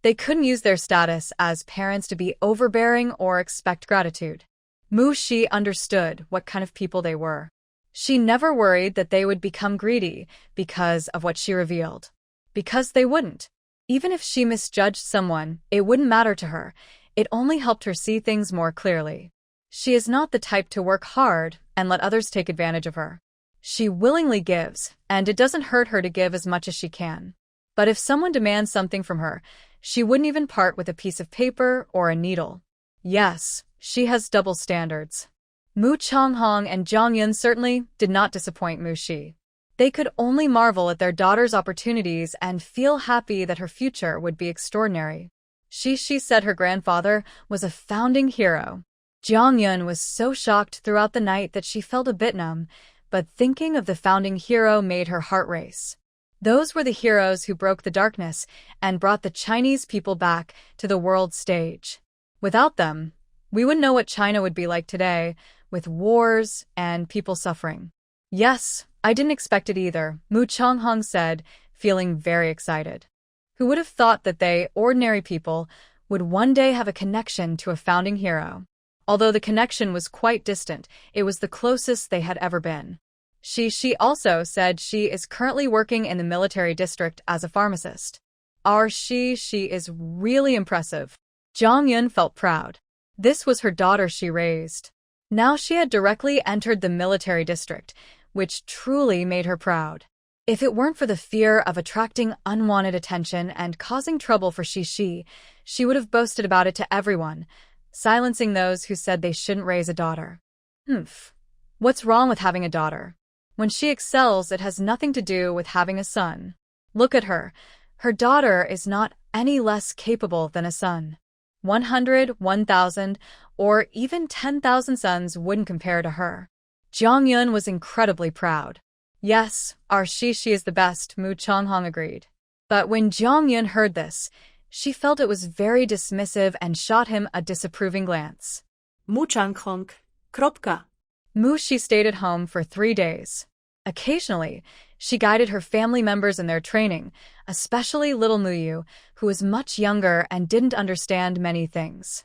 They couldn't use their status as parents to be overbearing or expect gratitude. Mushi understood what kind of people they were. She never worried that they would become greedy because of what she revealed. Because they wouldn't. Even if she misjudged someone, it wouldn't matter to her. It only helped her see things more clearly. She is not the type to work hard and let others take advantage of her. She willingly gives, and it doesn't hurt her to give as much as she can. But if someone demands something from her, she wouldn't even part with a piece of paper or a needle. Yes, she has double standards. Mu Changhong and Jiang Yun certainly did not disappoint Mushi. They could only marvel at their daughter's opportunities and feel happy that her future would be extraordinary. She said her grandfather was a founding hero. Jiang Yun was so shocked throughout the night that she felt a bit numb, but thinking of the founding hero made her heart race. Those were the heroes who broke the darkness and brought the Chinese people back to the world stage. Without them, we wouldn't know what China would be like today, with wars and people suffering. Yes, I didn't expect it either, Mu Changhong said, feeling very excited. Who would have thought that they, ordinary people, would one day have a connection to a founding hero? Although the connection was quite distant, it was the closest they had ever been. She also said she is currently working in the military district as a pharmacist. She is really impressive. Jiang Yun felt proud. This was her daughter she raised. Now she had directly entered the military district, which truly made her proud. If it weren't for the fear of attracting unwanted attention and causing trouble for she would have boasted about it to everyone, silencing those who said they shouldn't raise a daughter. What's wrong with having a daughter? When she excels, it has nothing to do with having a son. Look at her. Her daughter is not any less capable than a son. 100, 1,000, or even 10,000 sons wouldn't compare to her. Jongyun was incredibly proud. Yes, our Shishi is the best, Mu Changhong agreed. But when Jongyun heard this, she felt it was very dismissive and shot him a disapproving glance. Mu Changhong, kropka. Mushi stayed at home for 3 days. Occasionally, she guided her family members in their training, especially little Muyu, who was much younger and didn't understand many things.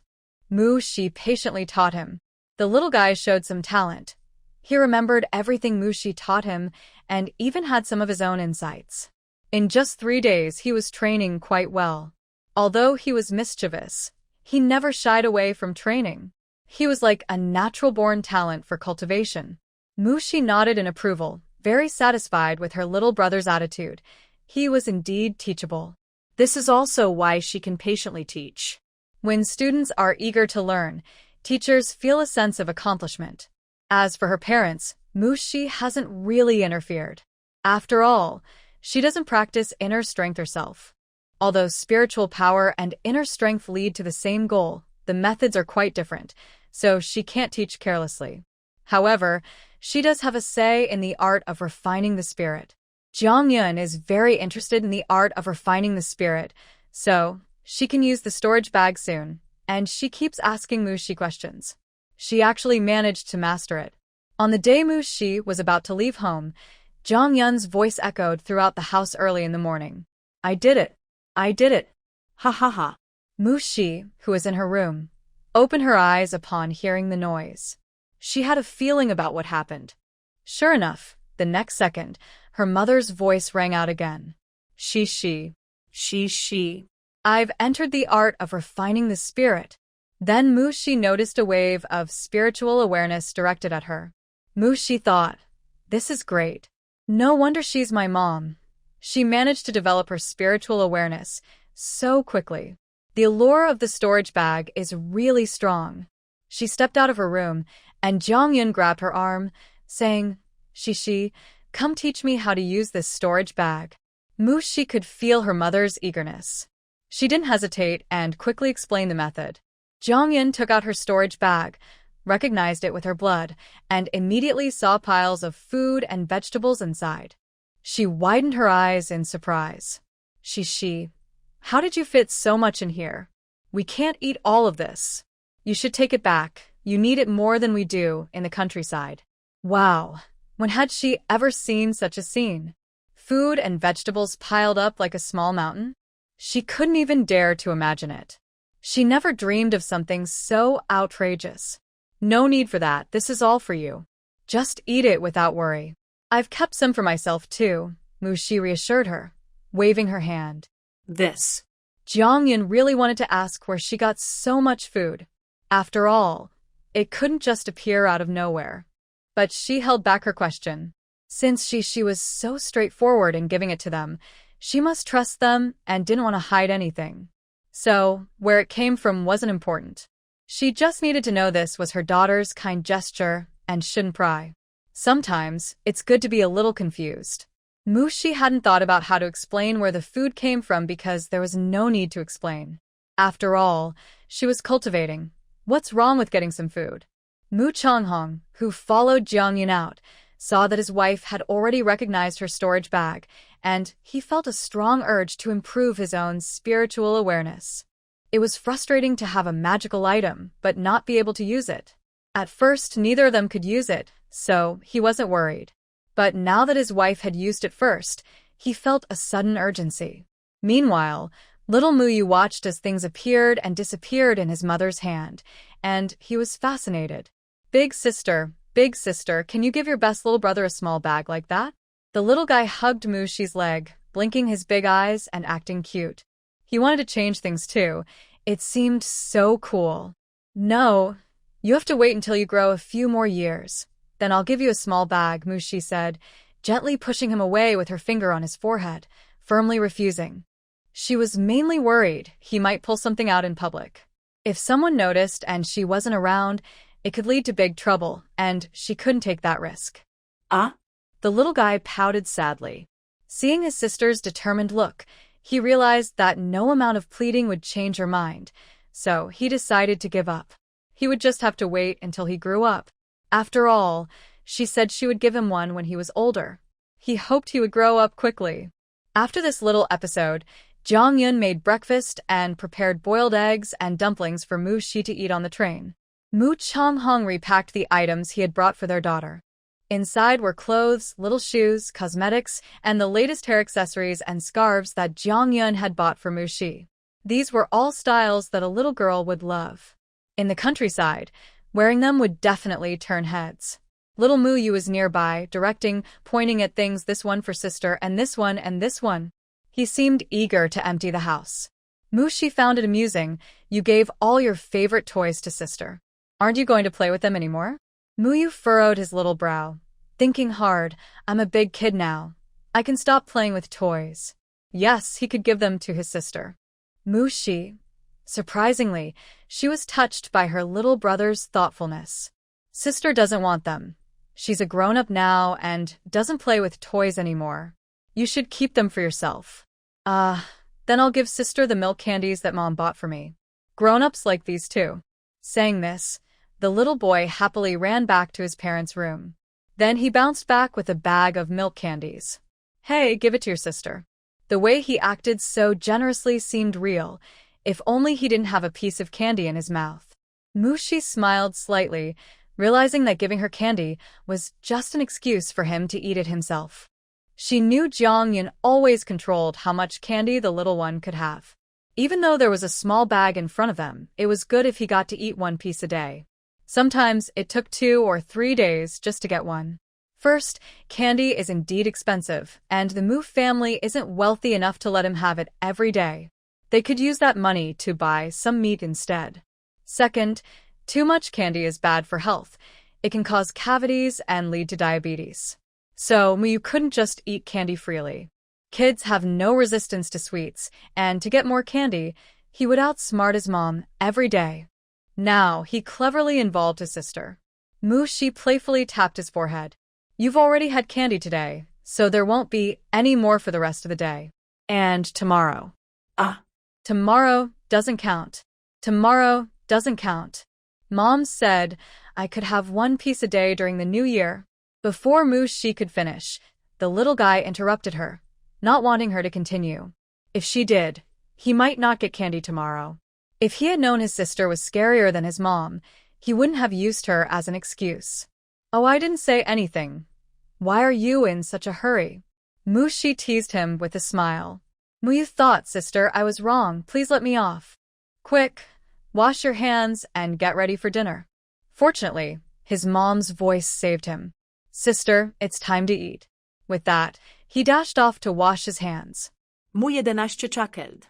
Mushi patiently taught him. The little guy showed some talent. He remembered everything Mushi taught him and even had some of his own insights. In just 3 days, he was training quite well. Although he was mischievous, he never shied away from training. He was like a natural-born talent for cultivation. Mushi nodded in approval, very satisfied with her little brother's attitude. He was indeed teachable. This is also why she can patiently teach. When students are eager to learn, teachers feel a sense of accomplishment. As for her parents, Mushi hasn't really interfered. After all, she doesn't practice inner strength herself. Although spiritual power and inner strength lead to the same goal, the methods are quite different, so she can't teach carelessly. However, she does have a say in the art of refining the spirit. Jongyun is very interested in the art of refining the spirit, so she can use the storage bag soon, and she keeps asking Mushi questions. She actually managed to master it. On the day Mushi was about to leave home, Jongyun's voice echoed throughout the house early in the morning. I did it. I did it. Ha ha ha. Mushi, who was in her room, opened her eyes upon hearing the noise. She had a feeling about what happened. Sure enough, the next second, her mother's voice rang out again. She. I've entered the art of refining the spirit. Then Mushi noticed a wave of spiritual awareness directed at her. Mushi thought, this is great. No wonder she's my mom. She managed to develop her spiritual awareness so quickly. The allure of the storage bag is really strong. She stepped out of her room, and Jongyun grabbed her arm, saying, Shishi, come teach me how to use this storage bag. Mushi could feel her mother's eagerness. She didn't hesitate and quickly explained the method. Jongyun took out her storage bag, recognized it with her blood, and immediately saw piles of food and vegetables inside. She widened her eyes in surprise. Shishi, how did you fit so much in here? We can't eat all of this. You should take it back. You need it more than we do in the countryside. Wow, when had she ever seen such a scene? Food and vegetables piled up like a small mountain? She couldn't even dare to imagine it. She never dreamed of something so outrageous. No need for that, this is all for you. Just eat it without worry. I've kept some for myself too, Mushi reassured her, waving her hand. This. Jongyun really wanted to ask where she got so much food. After all, it couldn't just appear out of nowhere. But she held back her question. Since she was so straightforward in giving it to them, she must trust them and didn't want to hide anything. So, where it came from wasn't important. She just needed to know this was her daughter's kind gesture and shouldn't pry. Sometimes, it's good to be a little confused. Mushi hadn't thought about how to explain where the food came from because there was no need to explain. After all, she was cultivating. What's wrong with getting some food? Mu Changhong, who followed Jongyun out, saw that his wife had already recognized her storage bag, and he felt a strong urge to improve his own spiritual awareness. It was frustrating to have a magical item, but not be able to use it. At first, neither of them could use it, so he wasn't worried. But now that his wife had used it first, he felt a sudden urgency. Meanwhile, little Muyu watched as things appeared and disappeared in his mother's hand, and he was fascinated. Big sister, can you give your best little brother a small bag like that? The little guy hugged Mushi's leg, blinking his big eyes and acting cute. He wanted to change things too. It seemed so cool. No, you have to wait until you grow a few more years. Then I'll give you a small bag, Mushi said, gently pushing him away with her finger on his forehead, firmly refusing. She was mainly worried he might pull something out in public. If someone noticed and she wasn't around, it could lead to big trouble, and she couldn't take that risk. Ah? The little guy pouted sadly. Seeing his sister's determined look, he realized that no amount of pleading would change her mind, so he decided to give up. He would just have to wait until he grew up. After all, she said she would give him one when he was older. He hoped he would grow up quickly. After this little episode, Jong-yun made breakfast and prepared boiled eggs and dumplings for Mushi to eat on the train. Mu Chang-hong repacked the items he had brought for their daughter. Inside were clothes, little shoes, cosmetics, and the latest hair accessories and scarves that Jong-yun had bought for Mushi. These were all styles that a little girl would love. In the countryside, wearing them would definitely turn heads. Little Muyu was nearby, directing, pointing at things, this one for sister and this one and this one. He seemed eager to empty the house. Mushi found it amusing. You gave all your favorite toys to sister. Aren't you going to play with them anymore? Muyu furrowed his little brow, thinking hard. I'm a big kid now. I can stop playing with toys. Yes, he could give them to his sister. Mushi. Surprisingly, she was touched by her little brother's thoughtfulness. Sister doesn't want them. She's a grown-up now and doesn't play with toys anymore. You should keep them for yourself. Then I'll give sister the milk candies that mom bought for me. Grown-ups like these too. Saying this, the little boy happily ran back to his parents' room. Then he bounced back with a bag of milk candies. Hey, give it to your sister. The way he acted so generously seemed real, if only he didn't have a piece of candy in his mouth. Mushi smiled slightly, realizing that giving her candy was just an excuse for him to eat it himself. She knew Jong-yun always controlled how much candy the little one could have. Even though there was a small bag in front of them, it was good if he got to eat one piece a day. Sometimes it took 2 or 3 days just to get one. First, candy is indeed expensive, and the Mu family isn't wealthy enough to let him have it every day. They could use that money to buy some meat instead. Second, too much candy is bad for health. It can cause cavities and lead to diabetes. So, Muyu couldn't just eat candy freely. Kids have no resistance to sweets, and to get more candy, he would outsmart his mom every day. Now, he cleverly involved his sister. Mushi playfully tapped his forehead. You've already had candy today, so there won't be any more for the rest of the day. And tomorrow. Tomorrow doesn't count. Tomorrow doesn't count. Mom said I could have 1 piece a day during the new year. Before Mushi could finish, the little guy interrupted her, not wanting her to continue. If she did, he might not get candy tomorrow. If he had known his sister was scarier than his mom, he wouldn't have used her as an excuse. Oh, I didn't say anything. Why are you in such a hurry? Mushi teased him with a smile. Muyu thought, sister, I was wrong. Please let me off. Quick, wash your hands and get ready for dinner. Fortunately, his mom's voice saved him. Sister, it's time to eat. With that, he dashed off to wash his hands. Mu 11 czekald.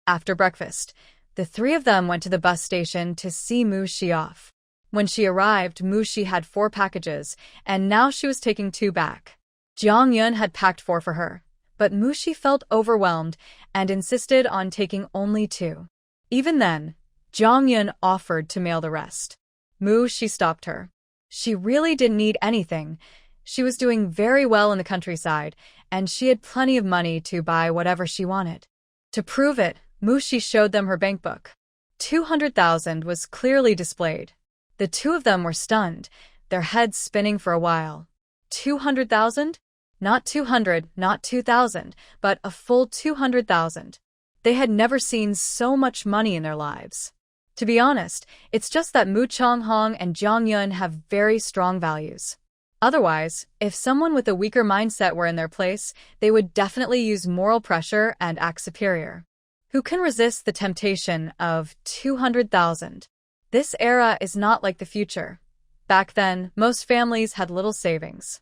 After breakfast, the 3 of them went to the bus station to see Mushi off. When she arrived, Mushi had 4 packages, and now she was taking 2 back. Jong-yun had packed 4 for her, but Mushi felt overwhelmed and insisted on taking only 2. Even then, Jong-yun offered to mail the rest. Mushi stopped her. She really didn't need anything. She was doing very well in the countryside, and she had plenty of money to buy whatever she wanted. To prove it, Mushi showed them her bank book. 200,000 was clearly displayed. The 2 of them were stunned, their heads spinning for a while. 200,000? Not 200, not 2,000, but a full 200,000. They had never seen so much money in their lives. To be honest, it's just that Mu Chang-hong and Jong-yun have very strong values. Otherwise, if someone with a weaker mindset were in their place, they would definitely use moral pressure and act superior. Who can resist the temptation of 200,000? This era is not like the future. Back then, most families had little savings.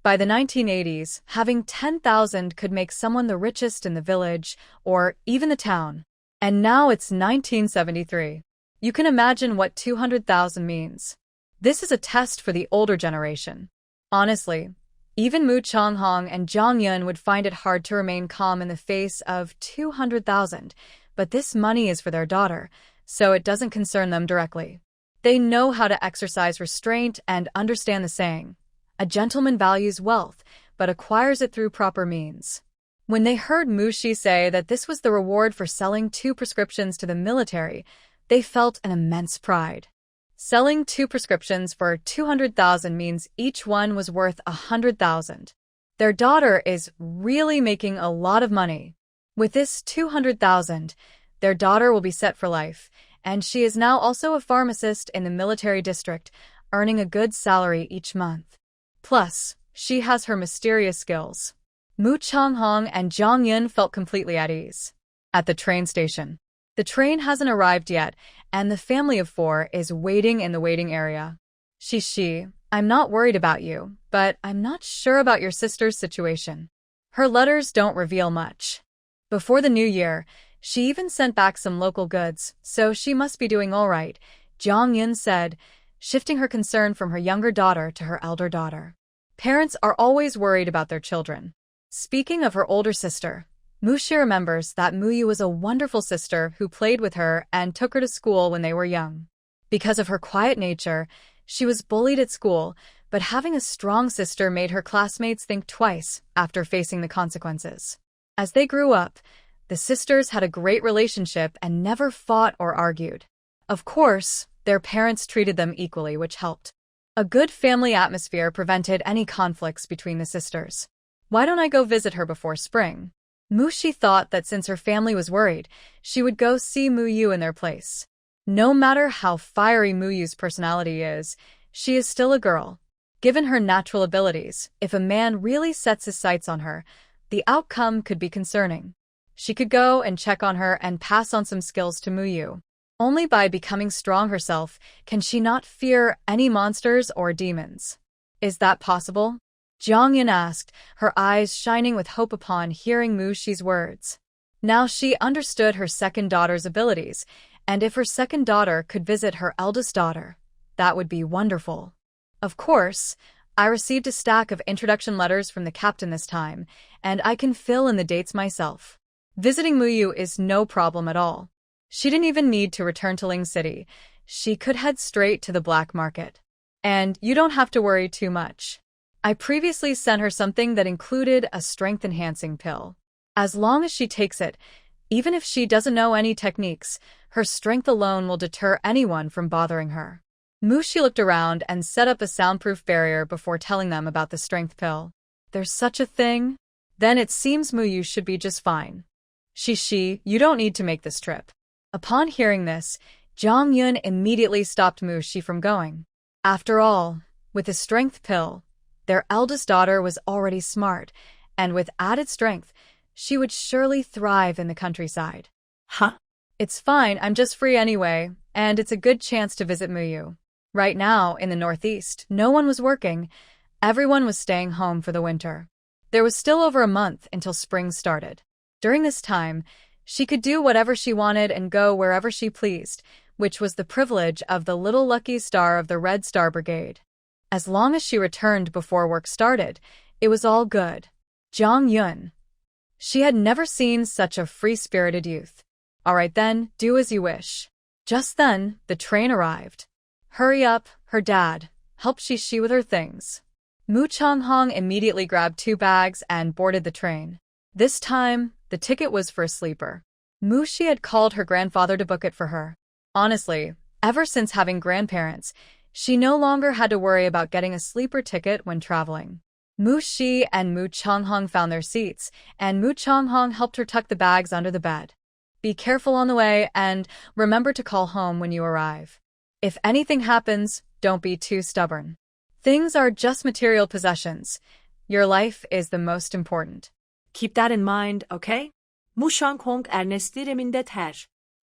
By the 1980s, having 10,000 could make someone the richest in the village or even the town. And now it's 1973. You can imagine what 200,000 means. This is a test for the older generation. Honestly, even Mu Chang-hong and Jong-yun would find it hard to remain calm in the face of 200,000, but this money is for their daughter, so it doesn't concern them directly. They know how to exercise restraint and understand the saying, a gentleman values wealth, but acquires it through proper means. When they heard Mushi say that this was the reward for selling 2 prescriptions to the military, they felt an immense pride. Selling 2 prescriptions for 200,000 means each one was worth 100,000. Their daughter is really making a lot of money. With this 200,000, their daughter will be set for life, and she is now also a pharmacist in the military district, earning a good salary each month. Plus, she has her mysterious skills. Mu Changhong and Zhang Yun felt completely at ease. At the train station. The train hasn't arrived yet, and the family of 4 is waiting in the waiting area. Haishi, I'm not worried about you, but I'm not sure about your sister's situation. Her letters don't reveal much. Before the new year, she even sent back some local goods, so she must be doing all right, Zhang Yun said, shifting her concern from her younger daughter to her elder daughter. Parents are always worried about their children. Speaking of her older sister, Mushi remembers that Muyu was a wonderful sister who played with her and took her to school when they were young. Because of her quiet nature, she was bullied at school, but having a strong sister made her classmates think twice after facing the consequences. As they grew up, the sisters had a great relationship and never fought or argued. Of course, their parents treated them equally, which helped. A good family atmosphere prevented any conflicts between the sisters. Why don't I go visit her before spring? Mushi thought that since her family was worried, she would go see Muyu in their place. No matter how fiery Muyu's personality is, she is still a girl. Given her natural abilities, if a man really sets his sights on her, the outcome could be concerning. She could go and check on her and pass on some skills to Muyu. Only by becoming strong herself can she not fear any monsters or demons. Is that possible? Zhang Yun asked, her eyes shining with hope upon hearing Mushi's words. Now she understood her second daughter's abilities, and if her second daughter could visit her eldest daughter, that would be wonderful. Of course, I received a stack of introduction letters from the captain this time, and I can fill in the dates myself. Visiting Muyu is no problem at all. She didn't even need to return to Ling City. She could head straight to the black market. And you don't have to worry too much. I previously sent her something that included a strength-enhancing pill. As long as she takes it, even if she doesn't know any techniques, her strength alone will deter anyone from bothering her. Mushi looked around and set up a soundproof barrier before telling them about the strength pill. There's such a thing? Then it seems Muyu should be just fine. Haishi, you don't need to make this trip. Upon hearing this, Zhang Yun immediately stopped Mushi from going. After all, with the strength pill, their eldest daughter was already smart, and with added strength, she would surely thrive in the countryside. Huh? It's fine, I'm just free anyway, and it's a good chance to visit Muyu. Right now, in the northeast, no one was working. Everyone was staying home for the winter. There was still over a month until spring started. During this time, she could do whatever she wanted and go wherever she pleased, which was the privilege of the little lucky star of the Red Star Brigade. As long as she returned before work started, it was all good. Zhang Yun. She had never seen such a free-spirited youth. All right then, do as you wish. Just then, the train arrived. Hurry up, her dad. Help Haishi with her things. Mu Changhong immediately grabbed 2 bags and boarded the train. This time, the ticket was for a sleeper. Mushi had called her grandfather to book it for her. Honestly, ever since having grandparents, she no longer had to worry about getting a sleeper ticket when traveling. Mushi and Mu Changhong found their seats, and Mu Changhong helped her tuck the bags under the bed. Be careful on the way, and remember to call home when you arrive. If anything happens, don't be too stubborn. Things are just material possessions. Your life is the most important. Keep that in mind, okay? Mu Changhong ernestireminde ter.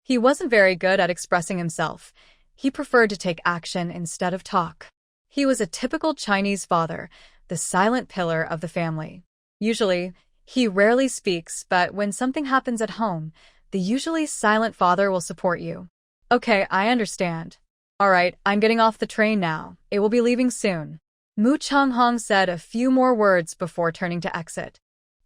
He wasn't very good at expressing himself. He preferred to take action instead of talk. He was a typical Chinese father, the silent pillar of the family. Usually, he rarely speaks, but when something happens at home, the usually silent father will support you. Okay, I understand. All right, I'm getting off the train now. It will be leaving soon. Mu Changhong said a few more words before turning to exit.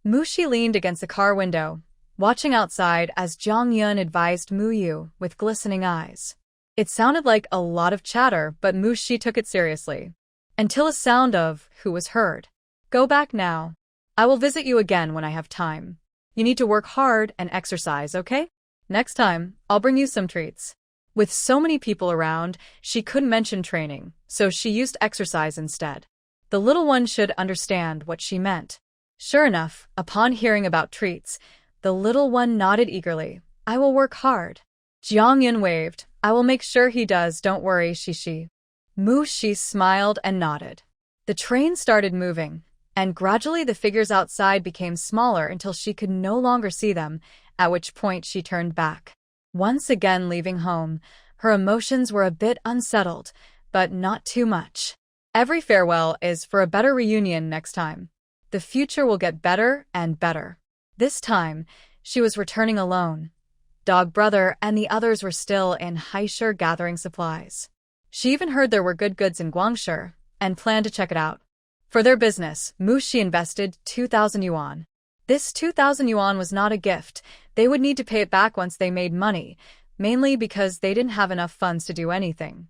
Mushi leaned against the car window, watching outside as Zhang Yun advised Muyu with glistening eyes. It sounded like a lot of chatter, but Mushi took it seriously. Until a sound of "who" was heard. Go back now. I will visit you again when I have time. You need to work hard and exercise, okay? Next time, I'll bring you some treats. With so many people around, she couldn't mention training, so she used exercise instead. The little one should understand what she meant. Sure enough, upon hearing about treats, the little one nodded eagerly. I will work hard. Jiangyun waved. I will make sure he does, don't worry, Shishi. Mushi smiled and nodded. The train started moving, and gradually the figures outside became smaller until she could no longer see them, at which point she turned back. Once again leaving home, her emotions were a bit unsettled, but not too much. Every farewell is for a better reunion next time. The future will get better and better. This time, she was returning alone. Dog Brother and the others were still in Haishi gathering supplies. She even heard there were good goods in Guangshi and planned to check it out. For their business, Mushi invested 2,000 yuan. This 2,000 yuan was not a gift. They would need to pay it back once they made money, mainly because they didn't have enough funds to do anything.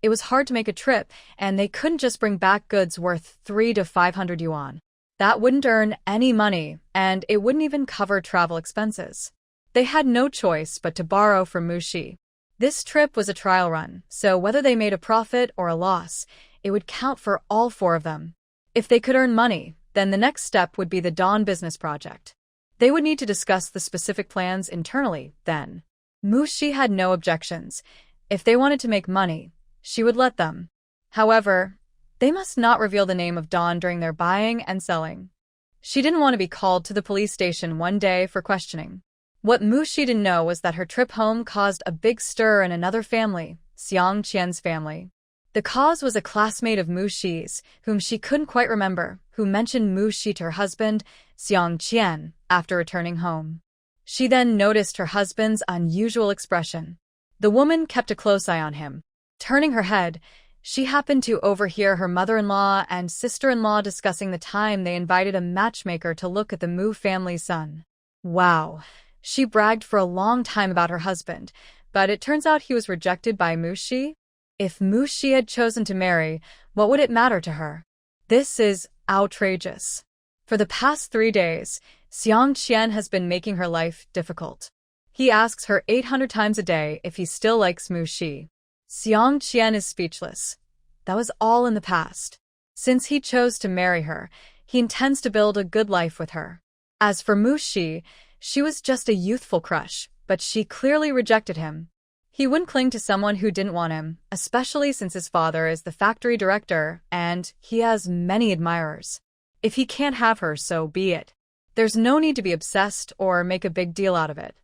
It was hard to make a trip, and they couldn't just bring back goods worth 300 to 500 yuan. That wouldn't earn any money, and it wouldn't even cover travel expenses. They had no choice but to borrow from Mushi. This trip was a trial run, so whether they made a profit or a loss, it would count for all four of them. If they could earn money, then the next step would be the Dawn business project. They would need to discuss the specific plans internally, then. Mushi had no objections. If they wanted to make money, she would let them. However, they must not reveal the name of Dawn during their buying and selling. She didn't want to be called to the police station one day for questioning. What Mushi didn't know was that her trip home caused a big stir in another family, Xiang Qian's family. The cause was a classmate of Mushi's, whom she couldn't quite remember, who mentioned Mushi to her husband, Xiang Qian, after returning home. She then noticed her husband's unusual expression. The woman kept a close eye on him. Turning her head, she happened to overhear her mother-in-law and sister-in-law discussing the time they invited a matchmaker to look at the Mu family's son. Wow! She bragged for a long time about her husband, but it turns out he was rejected by Mushi. If Mushi had chosen to marry, what would it matter to her? This is outrageous. For the past 3 days, Xiang Qian has been making her life difficult. He asks her 800 times a day if he still likes Mushi. Xiang Qian is speechless. That was all in the past. Since he chose to marry her, he intends to build a good life with her. As for Mushi, she was just a youthful crush, but she clearly rejected him. He wouldn't cling to someone who didn't want him, especially since his father is the factory director and he has many admirers. If he can't have her, so be it. There's no need to be obsessed or make a big deal out of it.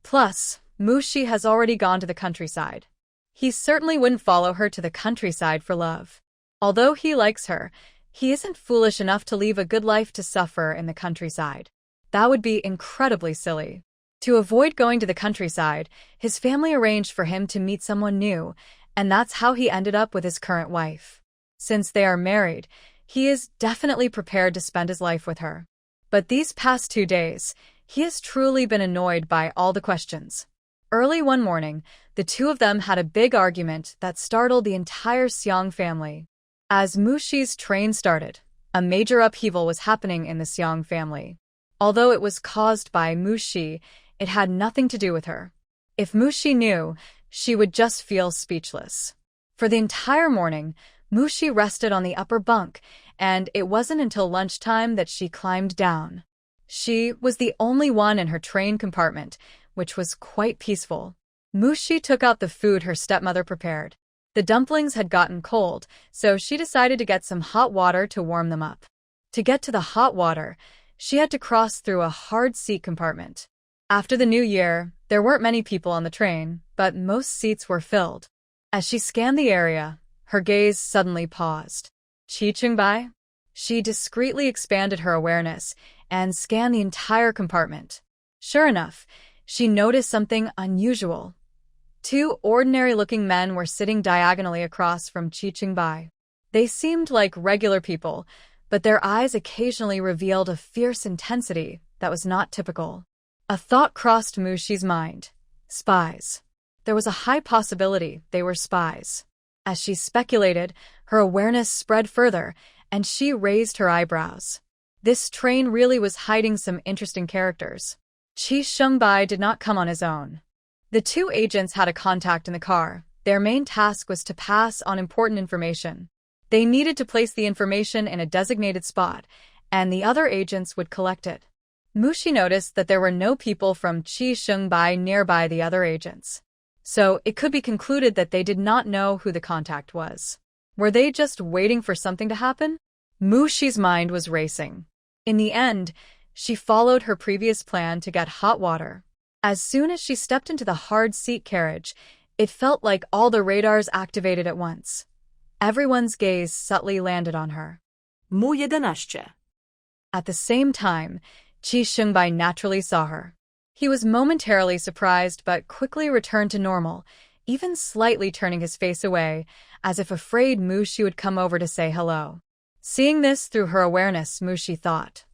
Plus, Mushi has already gone to the countryside. He certainly wouldn't follow her to the countryside for love. Although he likes her, he isn't foolish enough to leave a good life to suffer in the countryside. That would be incredibly silly. To avoid going to the countryside, his family arranged for him to meet someone new, and that's how he ended up with his current wife. Since they are married, he is definitely prepared to spend his life with her. But these past 2 days, he has truly been annoyed by all the questions. Early one morning, the two of them had a big argument that startled the entire Xiang family. As Mushi's train started, a major upheaval was happening in the Xiang family. Although it was caused by Mushi, it had nothing to do with her. If Mushi knew, she would just feel speechless. For the entire morning, Mushi rested on the upper bunk, and it wasn't until lunchtime that she climbed down. She was the only one in her train compartment, which was quite peaceful. Mushi took out the food her stepmother prepared. The dumplings had gotten cold, so she decided to get some hot water to warm them up. To get to the hot water, she had to cross through a hard seat compartment. After the new year, there weren't many people on the train, but most seats were filled. As she scanned the area, her gaze suddenly paused. Bai? She discreetly expanded her awareness and scanned the entire compartment. Sure enough, she noticed something unusual. 2 ordinary-looking men were sitting diagonally across from Bai. They seemed like regular people, but their eyes occasionally revealed a fierce intensity that was not typical. A thought crossed Mushi's mind. Spies. There was a high possibility they were spies. As she speculated, her awareness spread further, and she raised her eyebrows. This train really was hiding some interesting characters. Qi Shengbai did not come on his own. The two agents had a contact in the car. Their main task was to pass on important information. They needed to place the information in a designated spot, and the other agents would collect it. Mushi noticed that there were no people from Qi Shengbai nearby the other agents. So it could be concluded that they did not know who the contact was. Were they just waiting for something to happen? Mushi's mind was racing. In the end, she followed her previous plan to get hot water. As soon as she stepped into the hard seat carriage, it felt like all the radars activated at once. Everyone's gaze subtly landed on her. Mu 11. At the same time, Qi Shengbai naturally saw her. He was momentarily surprised but quickly returned to normal, even slightly turning his face away, as if afraid Mushi would come over to say hello. Seeing this through her awareness, Mushi thought.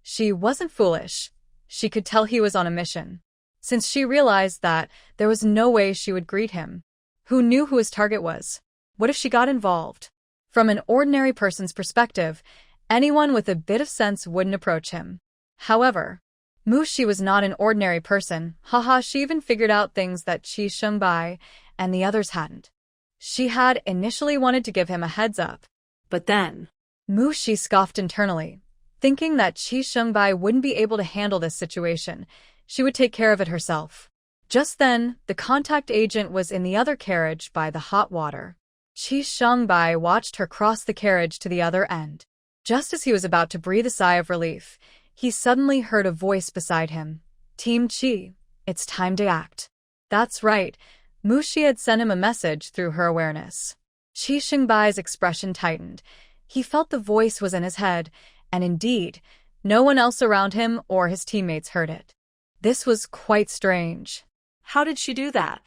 She wasn't foolish. She could tell he was on a mission. Since she realized that there was no way she would greet him. Who knew who his target was? What if she got involved? From an ordinary person's perspective, anyone with a bit of sense wouldn't approach him. However, Mushi was not an ordinary person. She even figured out things that Qi Shengbai and the others hadn't. She had initially wanted to give him a heads up. But then, Mushi scoffed internally, thinking that Qi Shengbai wouldn't be able to handle this situation. She would take care of it herself. Just then, the contact agent was in the other carriage by the hot water. Qi Shengbai watched her cross the carriage to the other end. Just as he was about to breathe a sigh of relief, he suddenly heard a voice beside him. Team Qi, it's time to act. That's right. Mushi had sent him a message through her awareness. Qi Shengbai's expression tightened. He felt the voice was in his head, and indeed, no one else around him or his teammates heard it. This was quite strange. How did she do that?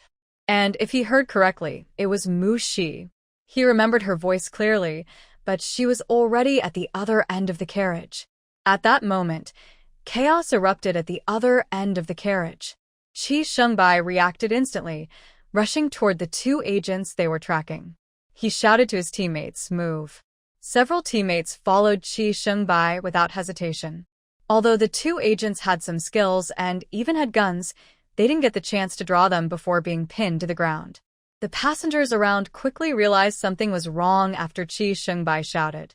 And if he heard correctly, it was Mushi. He remembered her voice clearly, but she was already at the other end of the carriage. At that moment, chaos erupted at the other end of the carriage. Qi Shengbai reacted instantly, rushing toward the two agents they were tracking. He shouted to his teammates, "Move." Several teammates followed Qi Shengbai without hesitation. Although the two agents had some skills and even had guns, they didn't get the chance to draw them before being pinned to the ground. The passengers around quickly realized something was wrong after Qi Shengbai shouted.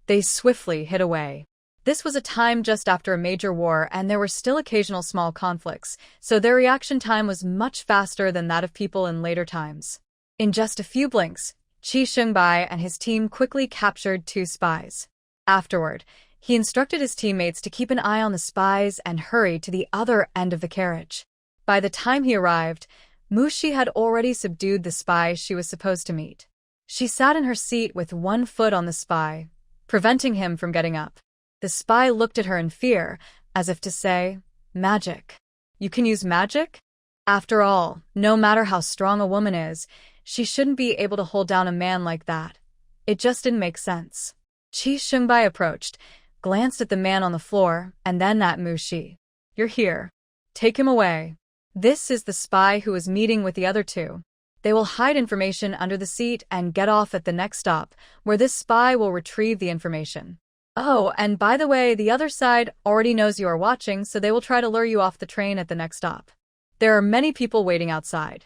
They swiftly hid away. This was a time just after a major war, and there were still occasional small conflicts, so their reaction time was much faster than that of people in later times. In just a few blinks, Qi Shengbai and his team quickly captured two spies. Afterward, he instructed his teammates to keep an eye on the spies and hurry to the other end of the carriage. By the time he arrived, Mushi had already subdued the spy she was supposed to meet. She sat in her seat with one foot on the spy, preventing him from getting up. The spy looked at her in fear, as if to say, "Magic? You can use magic?" After all, no matter how strong a woman is, she shouldn't be able to hold down a man like that. It just didn't make sense. Qi Shengbai approached, glanced at the man on the floor, and then at Mushi. "You're here. Take him away." This is the spy who is meeting with the other two. They will hide information under the seat and get off at the next stop, where this spy will retrieve the information. Oh, and by the way, the other side already knows you are watching, so they will try to lure you off the train at the next stop. There are many people waiting outside.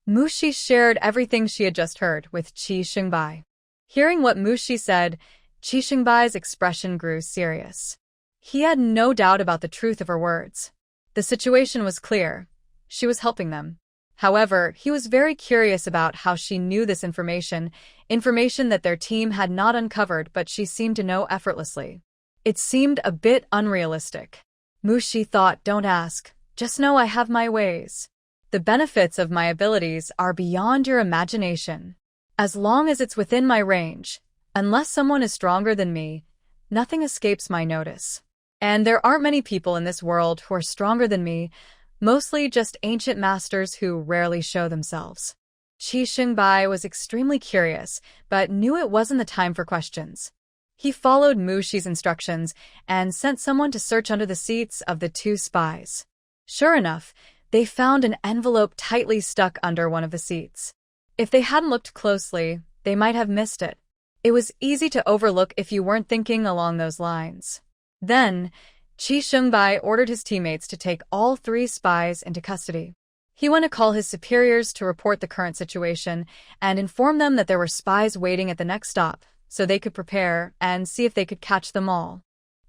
Mushi shared everything she had just heard with Qi Shengbai. Hearing what Mushi said, Qi Shengbai's expression grew serious. He had no doubt about the truth of her words. The situation was clear. She was helping them. However, he was very curious about how she knew this information that their team had not uncovered but she seemed to know effortlessly. It seemed a bit unrealistic. Mushi thought, "Don't ask. Just know I have my ways. The benefits of my abilities are beyond your imagination. As long as it's within my range, unless someone is stronger than me, nothing escapes my notice. And there aren't many people in this world who are stronger than me, mostly just ancient masters who rarely show themselves." Qi Shengbai was extremely curious, but knew it wasn't the time for questions. He followed Mushi's instructions and sent someone to search under the seats of the two spies. Sure enough, they found an envelope tightly stuck under one of the seats. If they hadn't looked closely, they might have missed it. It was easy to overlook if you weren't thinking along those lines. Then, Chi Shengbai ordered his teammates to take all 3 spies into custody. He went to call his superiors to report the current situation and inform them that there were spies waiting at the next stop, so they could prepare and see if they could catch them all.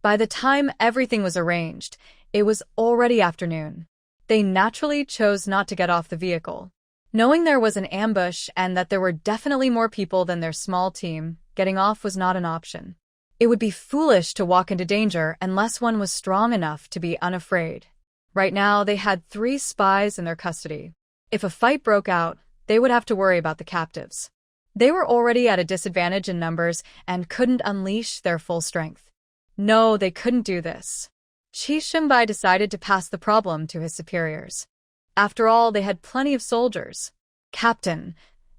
By the time everything was arranged, it was already afternoon. They naturally chose not to get off the vehicle. Knowing there was an ambush and that there were definitely more people than their small team, getting off was not an option. It would be foolish to walk into danger unless one was strong enough to be unafraid. Right now, they had 3 spies in their custody. If a fight broke out, they would have to worry about the captives. They were already at a disadvantage in numbers and couldn't unleash their full strength. No, they couldn't do this. Chi Shengbai decided to pass the problem to his superiors. After all, they had plenty of soldiers. Captain,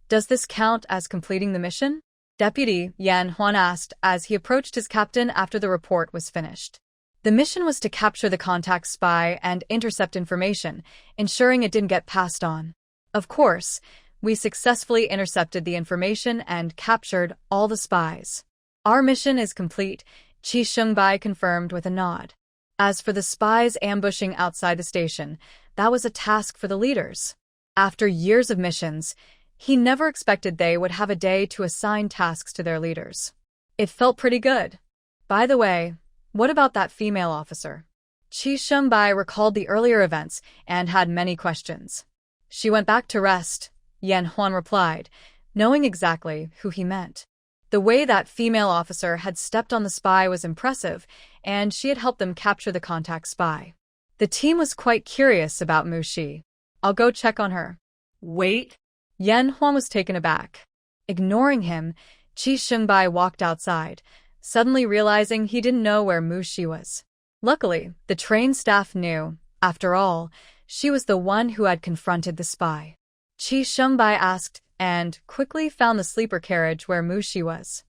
does this count as completing the mission? Deputy Yan Huan asked as he approached his captain after the report was finished. The mission was to capture the contact spy and intercept information, ensuring it didn't get passed on. Of course, we successfully intercepted the information and captured all the spies. Our mission is complete, Chi Shengbai confirmed with a nod. As for the spies ambushing outside the station, that was a task for the leaders. After years of missions, he never expected they would have a day to assign tasks to their leaders. It felt pretty good. By the way, what about that female officer? Chi Shengbai recalled the earlier events and had many questions. She went back to rest, Yan Huan replied, knowing exactly who he meant. The way that female officer had stepped on the spy was impressive, and she had helped them capture the contact spy. The team was quite curious about Mushi. I'll go check on her. Wait. Yan Huan was taken aback. Ignoring him, Chi Shengbai walked outside, suddenly realizing he didn't know where Mushi was. Luckily, the train staff knew. After all, she was the one who had confronted the spy. Chi Shengbai asked and quickly found the sleeper carriage where Mushi was.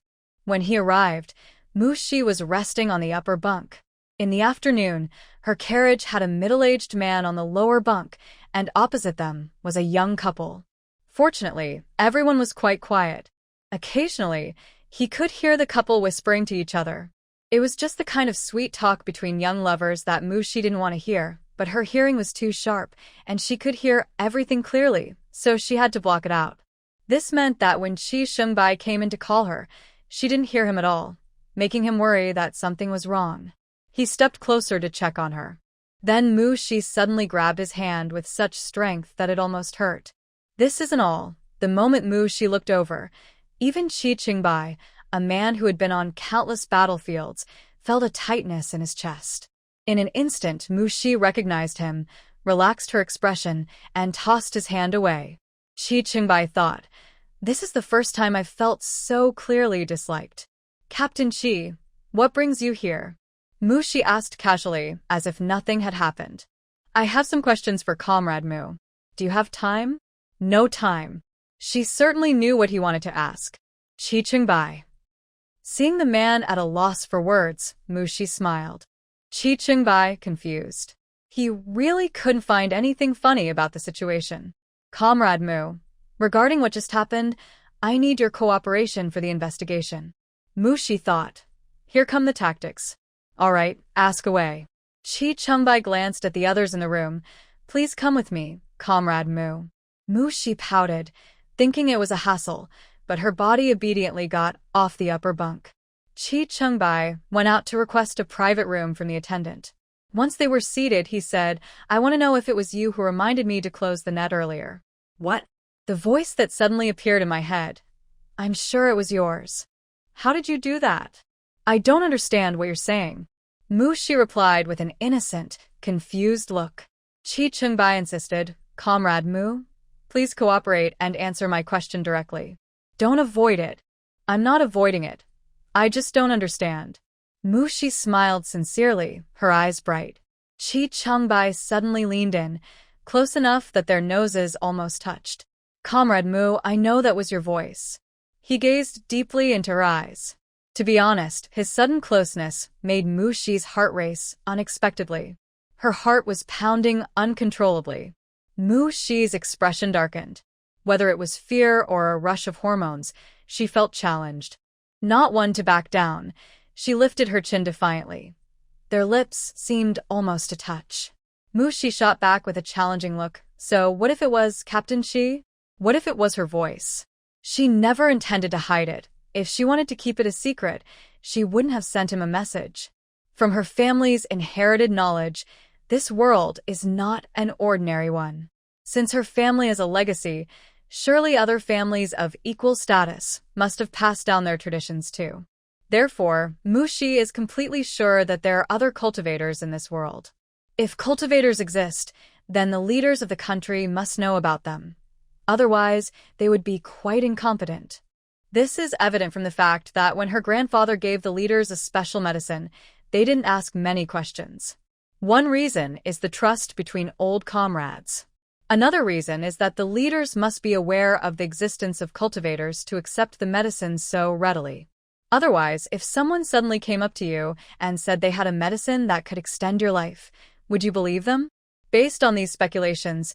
When he arrived, Mushi was resting on the upper bunk. In the afternoon, her carriage had a middle-aged man on the lower bunk, and opposite them was a young couple. Fortunately, everyone was quite quiet. Occasionally, he could hear the couple whispering to each other. It was just the kind of sweet talk between young lovers that Mushi didn't want to hear, but her hearing was too sharp, and she could hear everything clearly, so she had to block it out. This meant that when Chi Shengbai came in to call her, she didn't hear him at all, making him worry that something was wrong. He stepped closer to check on her. Then Mushi suddenly grabbed his hand with such strength that it almost hurt. This isn't all. The moment Mushi looked over, even Chi Shengbai, a man who had been on countless battlefields, felt a tightness in his chest. In an instant, Mushi recognized him, relaxed her expression, and tossed his hand away. Chi Shengbai thought, this is the first time I've felt so clearly disliked. Captain Chi, what brings you here? Mushi asked casually, as if nothing had happened. I have some questions for Comrade Mu. Do you have time? No time. She certainly knew what he wanted to ask. Chi Shengbai. Seeing the man at a loss for words, Mushi smiled. Chi Shengbai, confused. He really couldn't find anything funny about the situation. Comrade Mu, regarding what just happened, I need your cooperation for the investigation. Mushi thought. Here come the tactics. All right, ask away. Chi Shengbai glanced at the others in the room. Please come with me, Comrade Mu. Mushi pouted, thinking it was a hassle, but her body obediently got off the upper bunk. Chi Shengbai went out to request a private room from the attendant. Once they were seated, he said, I want to know if it was you who reminded me to close the net earlier. What? The voice that suddenly appeared in my head. I'm sure it was yours. How did you do that? I don't understand what you're saying. Mushi replied with an innocent, confused look. Chi Shengbai insisted, Comrade Mu, please cooperate and answer my question directly. Don't avoid it. I'm not avoiding it. I just don't understand. Mushi smiled sincerely, her eyes bright. Chi Shengbai suddenly leaned in, close enough that their noses almost touched. Comrade Mu, I know that was your voice. He gazed deeply into her eyes. To be honest, his sudden closeness made Mushi's heart race unexpectedly. Her heart was pounding uncontrollably. Mushi's expression darkened. Whether it was fear or a rush of hormones, she felt challenged. Not one to back down, she lifted her chin defiantly. Their lips seemed almost to touch. Mushi shot back with a challenging look. So what if it was Captain Shi? What if it was her voice? She never intended to hide it. If she wanted to keep it a secret, she wouldn't have sent him a message. From her family's inherited knowledge, this world is not an ordinary one. Since her family is a legacy, surely other families of equal status must have passed down their traditions too. Therefore, Mushi is completely sure that there are other cultivators in this world. If cultivators exist, then the leaders of the country must know about them. Otherwise, they would be quite incompetent. This is evident from the fact that when her grandfather gave the leaders a special medicine, they didn't ask many questions. One reason is the trust between old comrades. Another reason is that the leaders must be aware of the existence of cultivators to accept the medicine so readily. Otherwise, if someone suddenly came up to you and said they had a medicine that could extend your life, would you believe them? Based on these speculations,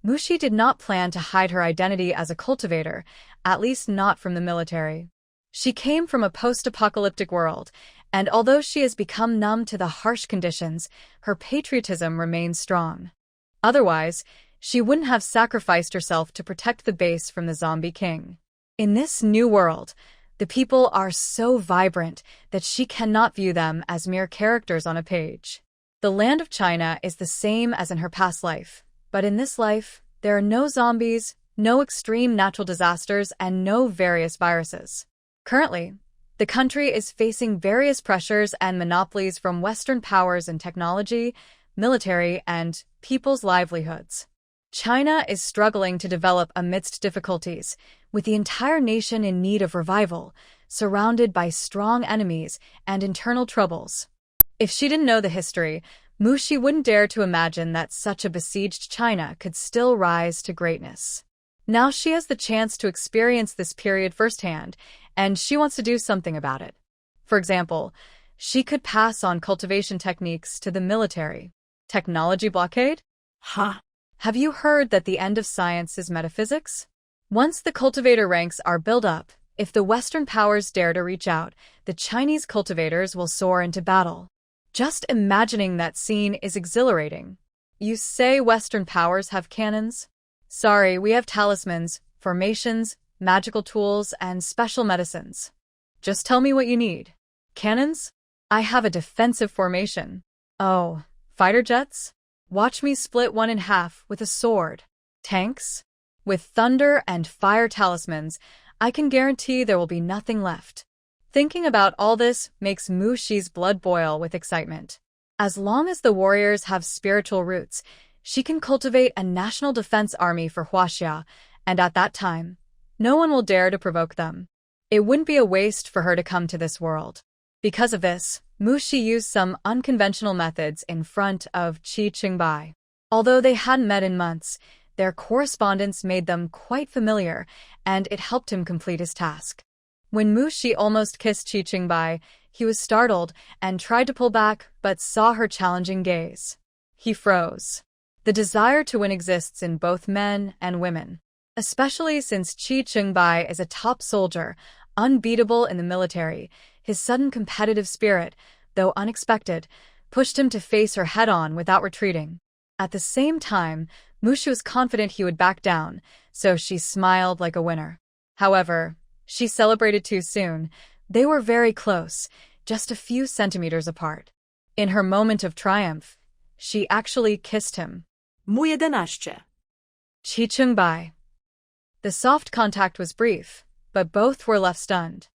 Mushi did not plan to hide her identity as a cultivator, at least not from the military. She came from a post-apocalyptic world, and although she has become numb to the harsh conditions, her patriotism remains strong. Otherwise, she wouldn't have sacrificed herself to protect the base from the zombie king. In this new world, the people are so vibrant that she cannot view them as mere characters on a page. The land of China is the same as in her past life, but in this life, there are no zombies, no extreme natural disasters, and no various viruses. Currently, the country is facing various pressures and monopolies from Western powers in technology, military, and people's livelihoods. China is struggling to develop amidst difficulties, with the entire nation in need of revival, surrounded by strong enemies and internal troubles. If she didn't know the history, Mushi wouldn't dare to imagine that such a besieged China could still rise to greatness. Now she has the chance to experience this period firsthand, and she wants to do something about it. For example, she could pass on cultivation techniques to the military. Technology blockade? Huh? Have you heard that the end of science is metaphysics? Once the cultivator ranks are built up, if the Western powers dare to reach out, the Chinese cultivators will soar into battle. Just imagining that scene is exhilarating. You say Western powers have cannons? Sorry, we have talismans, formations, magical tools, and special medicines. Just tell me what you need. Cannons? I have a defensive formation. Oh, fighter jets? Watch me split one in half with a sword. Tanks? With thunder and fire talismans, I can guarantee there will be nothing left. Thinking about all this makes Mushi's blood boil with excitement. As long as the warriors have spiritual roots, she can cultivate a national defense army for Huaxia, and at that time, no one will dare to provoke them. It wouldn't be a waste for her to come to this world. Because of this, Mushi used some unconventional methods in front of Qi Qingbai. Although they hadn't met in months, their correspondence made them quite familiar, and it helped him complete his task. When Mushi almost kissed Qi Qingbai, he was startled and tried to pull back but saw her challenging gaze. He froze. The desire to win exists in both men and women, especially since Qi Qingbai is a top soldier, unbeatable in the military. His sudden competitive spirit, though unexpected, pushed him to face her head-on without retreating. At the same time, Mushi was confident he would back down, so she smiled like a winner. However, she celebrated too soon. They were very close, just a few centimeters apart. In her moment of triumph, she actually kissed him. Muyeden aşçı. Qi Qingbai. The soft contact was brief, but both were left stunned.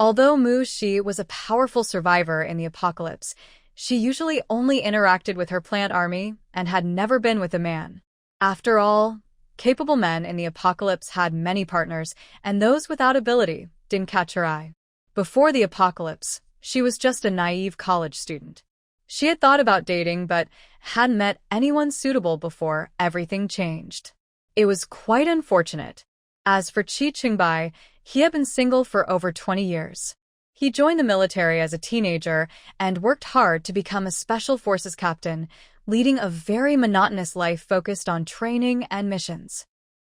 Although Mushi was a powerful survivor in the apocalypse, she usually only interacted with her plant army and had never been with a man. After all, capable men in the apocalypse had many partners, and those without ability didn't catch her eye. Before the apocalypse, she was just a naive college student. She had thought about dating but hadn't met anyone suitable before everything changed. It was quite unfortunate. As for Qi Qingbai, he had been single for over 20 years. He joined the military as a teenager and worked hard to become a special forces captain, leading a very monotonous life focused on training and missions.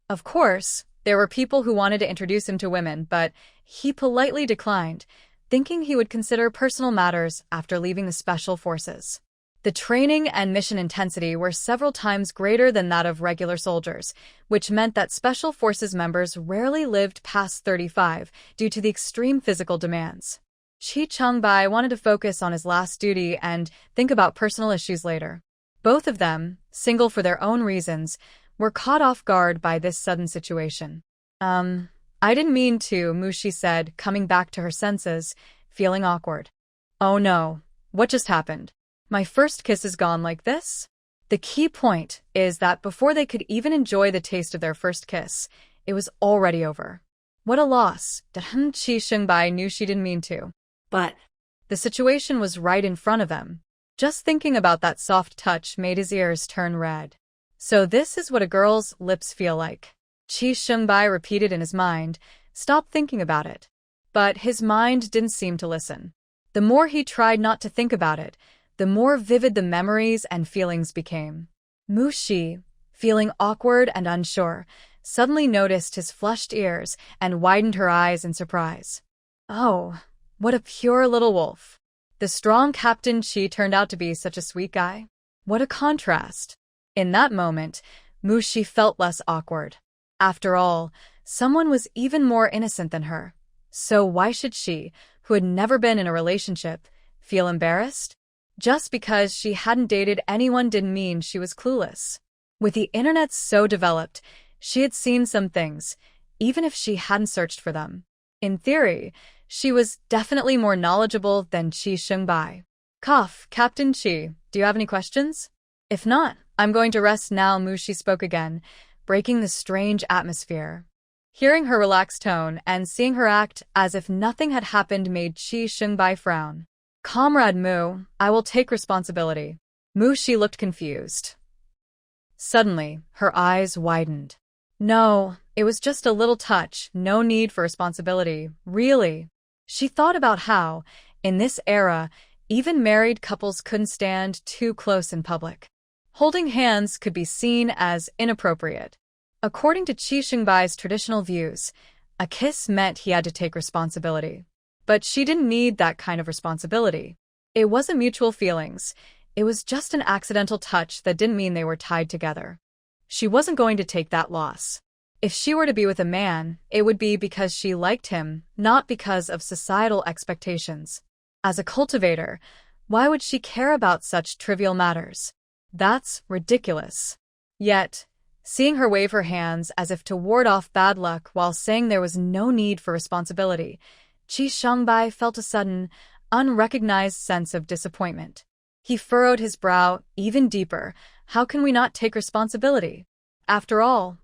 Of course, There were people who wanted to introduce him to women, but he politely declined, thinking he would consider personal matters after leaving the special forces. The training and mission intensity were several times greater than that of regular soldiers, which meant that Special Forces members rarely lived past 35 due to the extreme physical demands. Chi Changbai wanted to focus on his last duty and think about personal issues later. Both of them, single for their own reasons, were caught off guard by this sudden situation. I didn't mean to, Mushi said, coming back to her senses, feeling awkward. Oh no, what just happened? My first kiss is gone like this? The key point is that before they could even enjoy the taste of their first kiss, it was already over. What a loss. Chi Shengbai knew she didn't mean to. But the situation was right in front of them. Just thinking about that soft touch made his ears turn red. So this is what a girl's lips feel like. Chi Shengbai repeated in his mind, stop thinking about it. But his mind didn't seem to listen. The more he tried not to think about it, the more vivid the memories and feelings became. Mushi, feeling awkward and unsure, suddenly noticed his flushed ears and widened her eyes in surprise. Oh, what a pure little wolf. The strong Captain Chi turned out to be such a sweet guy. What a contrast. In that moment, Mushi felt less awkward. After all, someone was even more innocent than her. So why should she, who had never been in a relationship, feel embarrassed? Just because she hadn't dated anyone didn't mean she was clueless. With the internet so developed, she had seen some things, even if she hadn't searched for them. In theory, she was definitely more knowledgeable than Chi Shengbai. Cough, Captain Chi, do you have any questions? If not, I'm going to rest now, Mushi spoke again, breaking the strange atmosphere. Hearing her relaxed tone and seeing her act as if nothing had happened made Chi Shengbai frown. Comrade Mu, I will take responsibility. Mushi looked confused. Suddenly, her eyes widened. No, it was just a little touch, no need for responsibility, really. She thought about how, in this era, even married couples couldn't stand too close in public. Holding hands could be seen as inappropriate. According to Chi Shengbai's traditional views, a kiss meant he had to take responsibility. But she didn't need that kind of responsibility. It wasn't mutual feelings. It was just an accidental touch that didn't mean they were tied together. She wasn't going to take that loss. If she were to be with a man, it would be because she liked him, not because of societal expectations. As a cultivator, why would she care about such trivial matters? That's ridiculous. Yet, seeing her wave her hands as if to ward off bad luck while saying there was no need for responsibility, Chi Shengbai felt a sudden, unrecognized sense of disappointment. He furrowed his brow even deeper. How can we not take responsibility? After all,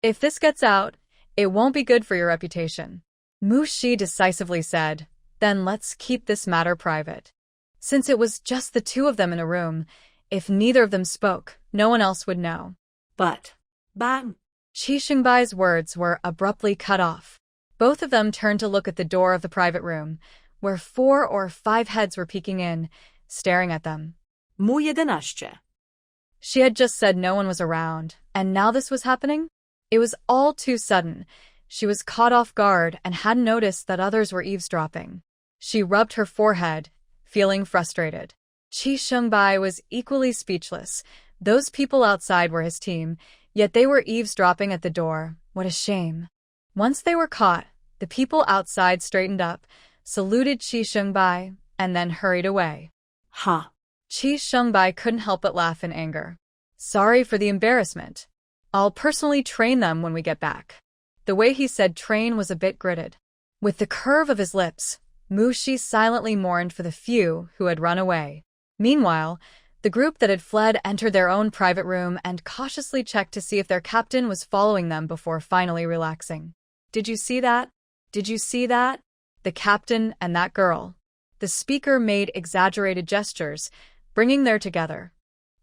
if this gets out, it won't be good for your reputation. Mushi decisively said, then let's keep this matter private. Since it was just the two of them in a room, if neither of them spoke, no one else would know. But, bang! Chi Shengbai's words were abruptly cut off. Both of them turned to look at the door of the private room, where 4 or 5 heads were peeking in, staring at them. Mu 11. She had just said no one was around, and now this was happening? It was all too sudden. She was caught off guard and hadn't noticed that others were eavesdropping. She rubbed her forehead, feeling frustrated. Chi Shengbai was equally speechless. Those people outside were his team, yet they were eavesdropping at the door. What a shame. Once they were caught, the people outside straightened up, saluted Chi Shengbai, and then hurried away. Huh. Chi Shengbai couldn't help but laugh in anger. Sorry for the embarrassment. I'll personally train them when we get back. The way he said train was a bit gritted. With the curve of his lips, Mushi silently mourned for the few who had run away. Meanwhile, the group that had fled entered their own private room and cautiously checked to see if their captain was following them before finally relaxing. Did you see that? Did you see that? The captain and that girl. The speaker made exaggerated gestures, bringing them together.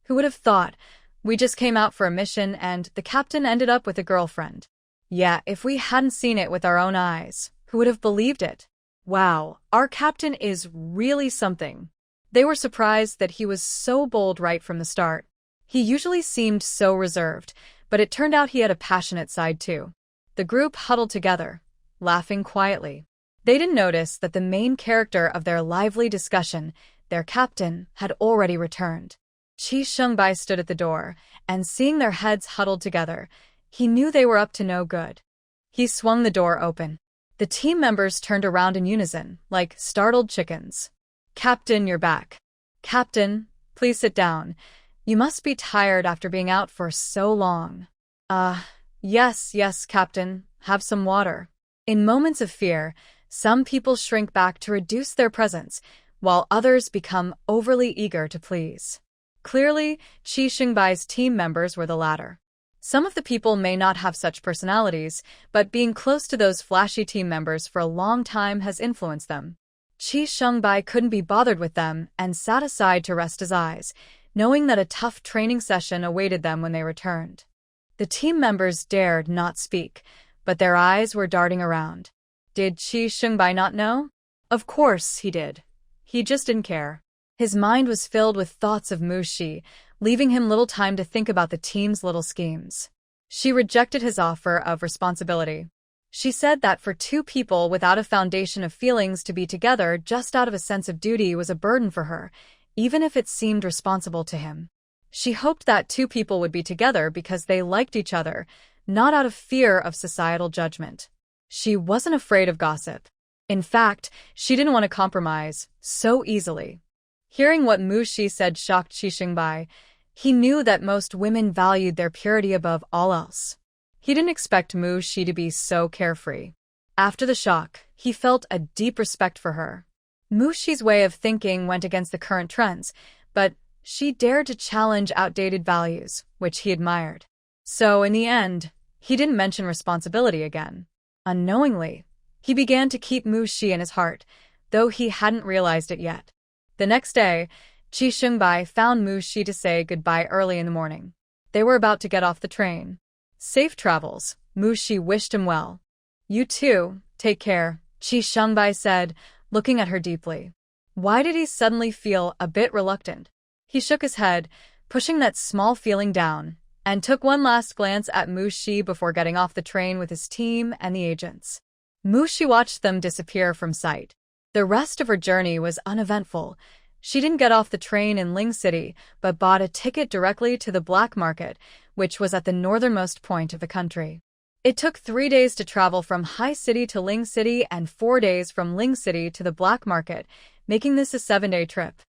Who would have thought? We just came out for a mission and the captain ended up with a girlfriend. Yeah, if we hadn't seen it with our own eyes, who would have believed it? Wow, our captain is really something. They were surprised that he was so bold right from the start. He usually seemed so reserved, but it turned out he had a passionate side too. The group huddled together, laughing quietly. They didn't notice that the main character of their lively discussion, their captain, had already returned. Qi Shengbai stood at the door, and seeing their heads huddled together, he knew they were up to no good. He swung the door open. The team members turned around in unison, like startled chickens. "Captain, you're back." "Captain, please sit down. You must be tired after being out for so long." Yes, Captain. Have some water." In moments of fear, some people shrink back to reduce their presence, while others become overly eager to please. Clearly, Qi Xingbai's team members were the latter. Some of the people may not have such personalities, but being close to those flashy team members for a long time has influenced them. Qi Shengbai couldn't be bothered with them and sat aside to rest his eyes, knowing that a tough training session awaited them when they returned. The team members dared not speak, but their eyes were darting around. Did Qi Shengbai not know? Of course he did. He just didn't care. His mind was filled with thoughts of Mushi, leaving him little time to think about the team's little schemes. She rejected his offer of responsibility. She said that for two people without a foundation of feelings to be together just out of a sense of duty was a burden for her, even if it seemed responsible to him. She hoped that two people would be together because they liked each other, not out of fear of societal judgment. She wasn't afraid of gossip. In fact, she didn't want to compromise so easily. Hearing what Mushi said shocked Qi Xingbai. He knew that most women valued their purity above all else. He didn't expect Mushi to be so carefree. After the shock, he felt a deep respect for her. Mushi's way of thinking went against the current trends, but she dared to challenge outdated values, which he admired. So, in the end, he didn't mention responsibility again. Unknowingly, he began to keep Mushi in his heart, though he hadn't realized it yet. The next day, Qi Xingbai found Mushi to say goodbye early in the morning. They were about to get off the train. "Safe travels," Mushi wished him well. "You too, take care," Qi Xingbai said, looking at her deeply. Why did he suddenly feel a bit reluctant? He shook his head, pushing that small feeling down, and took one last glance at Mushi before getting off the train with his team and the agents. Mushi watched them disappear from sight. The rest of her journey was uneventful. She didn't get off the train in Ling City, but bought a ticket directly to the black market, which was at the northernmost point of the country. It took 3 days to travel from Hai City to Ling City and 4 days from Ling City to the black market, making this a 7-day trip.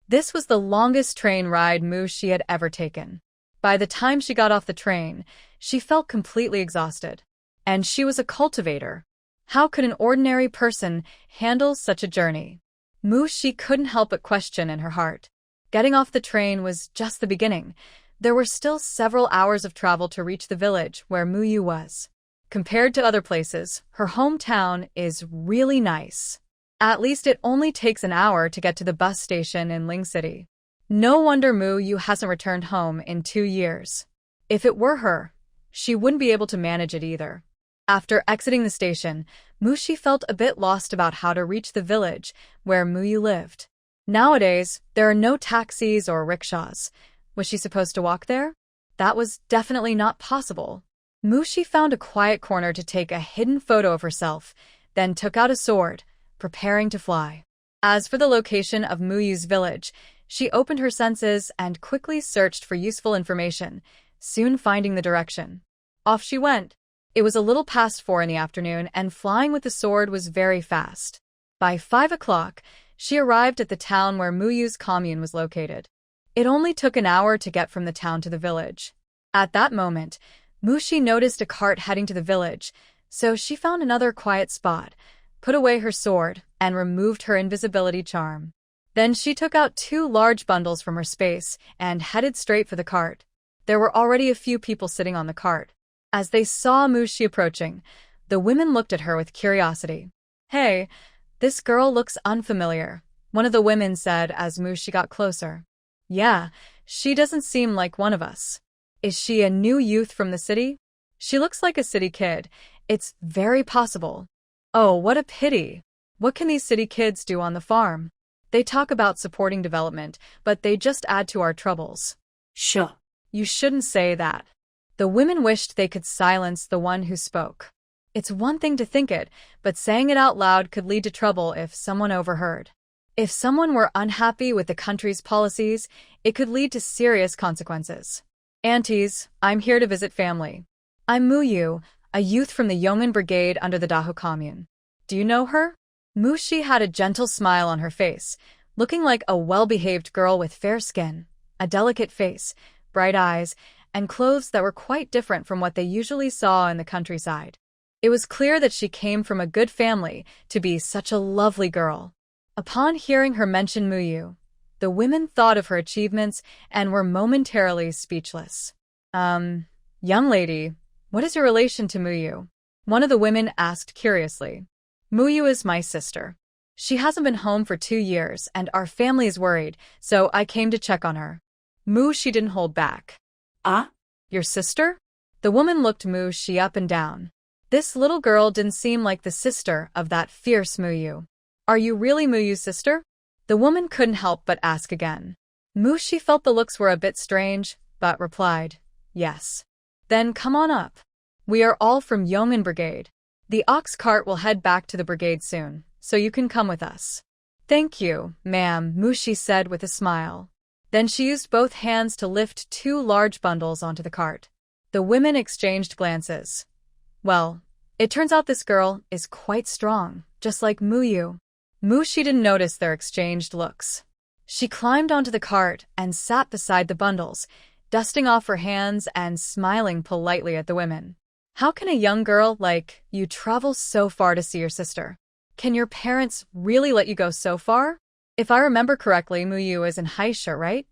This was the longest train ride Mushi had ever taken. By the time she got off the train, she felt completely exhausted. And she was a cultivator. How could an ordinary person handle such a journey? Mushi couldn't help but question in her heart. Getting off the train was just the beginning. There were still several hours of travel to reach the village where Muyu was. Compared to other places, her hometown is really nice. At least it only takes an hour to get to the bus station in Ling City. No wonder Muyu hasn't returned home in 2 years. If it were her, she wouldn't be able to manage it either. After exiting the station, Mushi felt a bit lost about how to reach the village where Muyu lived. Nowadays, there are no taxis or rickshaws. Was she supposed to walk there? That was definitely not possible. Mushi found a quiet corner to take a hidden photo of herself, then took out a sword, preparing to fly. As for the location of Muyu's village, she opened her senses and quickly searched for useful information, soon finding the direction. Off she went. It was a little past 4 in the afternoon, and flying with the sword was very fast. By 5 o'clock, she arrived at the town where Muyu's commune was located. It only took an hour to get from the town to the village. At that moment, Mushi noticed a cart heading to the village, so she found another quiet spot, put away her sword, and removed her invisibility charm. Then she took out 2 large bundles from her space and headed straight for the cart. There were already a few people sitting on the cart. As they saw Mushi approaching, the women looked at her with curiosity. "Hey, this girl looks unfamiliar," one of the women said as Mushi got closer. "Yeah, she doesn't seem like one of us. Is she a new youth from the city? She looks like a city kid. It's very possible." "Oh, what a pity. What can these city kids do on the farm? They talk about supporting development, but they just add to our troubles." Sure. "You shouldn't say that." The women wished they could silence the one who spoke. It's one thing to think it, but saying it out loud could lead to trouble if someone overheard. If someone were unhappy with the country's policies, it could lead to serious consequences. Aunties, I'm here to visit family. I'm Muyu, a youth from the Yeoman Brigade under the Daho Commune. Do you know her? Mushi had a gentle smile on her face, looking like a well-behaved girl with fair skin, a delicate face, bright eyes, and clothes that were quite different from what they usually saw in the countryside. It was clear that she came from a good family to be such a lovely girl. Upon hearing her mention Muyu, the women thought of her achievements and were momentarily speechless. Young lady, what is your relation to Muyu? One of the women asked curiously. Muyu is my sister. She hasn't been home for 2 years and our family is worried, so I came to check on her. Mushi didn't hold back. Ah? Your sister? The woman looked Mushi up and down. This little girl didn't seem like the sister of that fierce Muyu. Are you really Muyu's sister? The woman couldn't help but ask again. Mushi felt the looks were a bit strange, but replied, yes. Then come on up. We are all from Yeoman Brigade. The ox cart will head back to the brigade soon, so you can come with us. Thank you, ma'am, Mushi said with a smile. Then she used both hands to lift 2 large bundles onto the cart. The women exchanged glances. Well, it turns out this girl is quite strong, just like Muyu. Mushi didn't notice their exchanged looks. She climbed onto the cart and sat beside the bundles, dusting off her hands and smiling politely at the women. How can a young girl like you travel so far to see your sister? Can your parents really let you go so far? If I remember correctly, Muyu is in Haishi, right?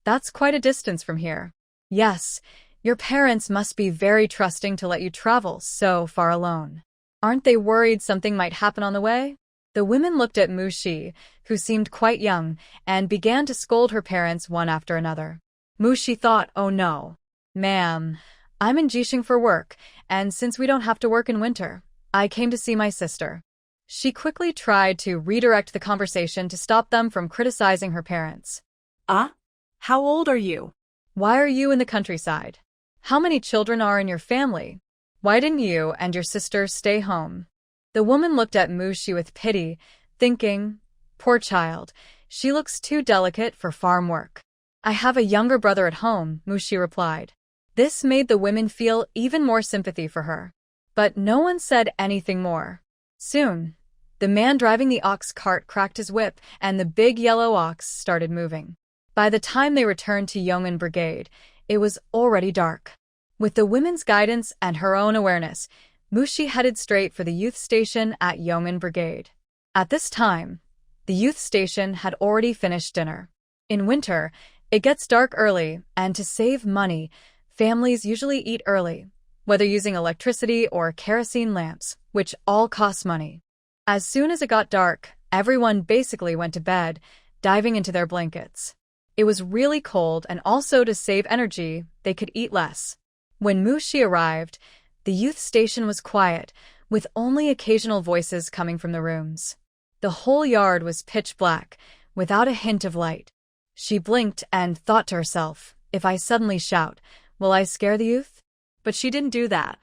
That's quite a distance from here. Yes, your parents must be very trusting to let you travel so far alone. Aren't they worried something might happen on the way? The women looked at Mushi, who seemed quite young, and began to scold her parents one after another. Mushi thought, oh no. Ma'am, I'm in Jishing for work, and since we don't have to work in winter, I came to see my sister. She quickly tried to redirect the conversation to stop them from criticizing her parents. Ah? How old are you? Why are you in the countryside? How many children are in your family? Why didn't you and your sister stay home? The woman looked at Mushi with pity, thinking, poor child, she looks too delicate for farm work. I have a younger brother at home, Mushi replied. This made the women feel even more sympathy for her. But no one said anything more. Soon, the man driving the ox cart cracked his whip and the big yellow ox started moving. By the time they returned to Yeoman Brigade, it was already dark. With the women's guidance and her own awareness, Mushi headed straight for the youth station at Yeoman Brigade. At this time, the youth station had already finished dinner. In winter, it gets dark early, and to save money, families usually eat early, whether using electricity or kerosene lamps, which all cost money. As soon as it got dark, everyone basically went to bed, diving into their blankets. It was really cold, and also to save energy, they could eat less. When Mushi arrived, the youth station was quiet, with only occasional voices coming from the rooms. The whole yard was pitch black, without a hint of light. She blinked and thought to herself, if I suddenly shout, will I scare the youth? But she didn't do that.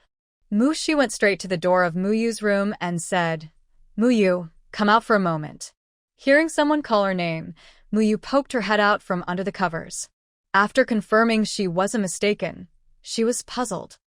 Mushi went straight to the door of Muyu's room and said, Muyu, come out for a moment. Hearing someone call her name, Muyu poked her head out from under the covers. After confirming she wasn't mistaken, she was puzzled.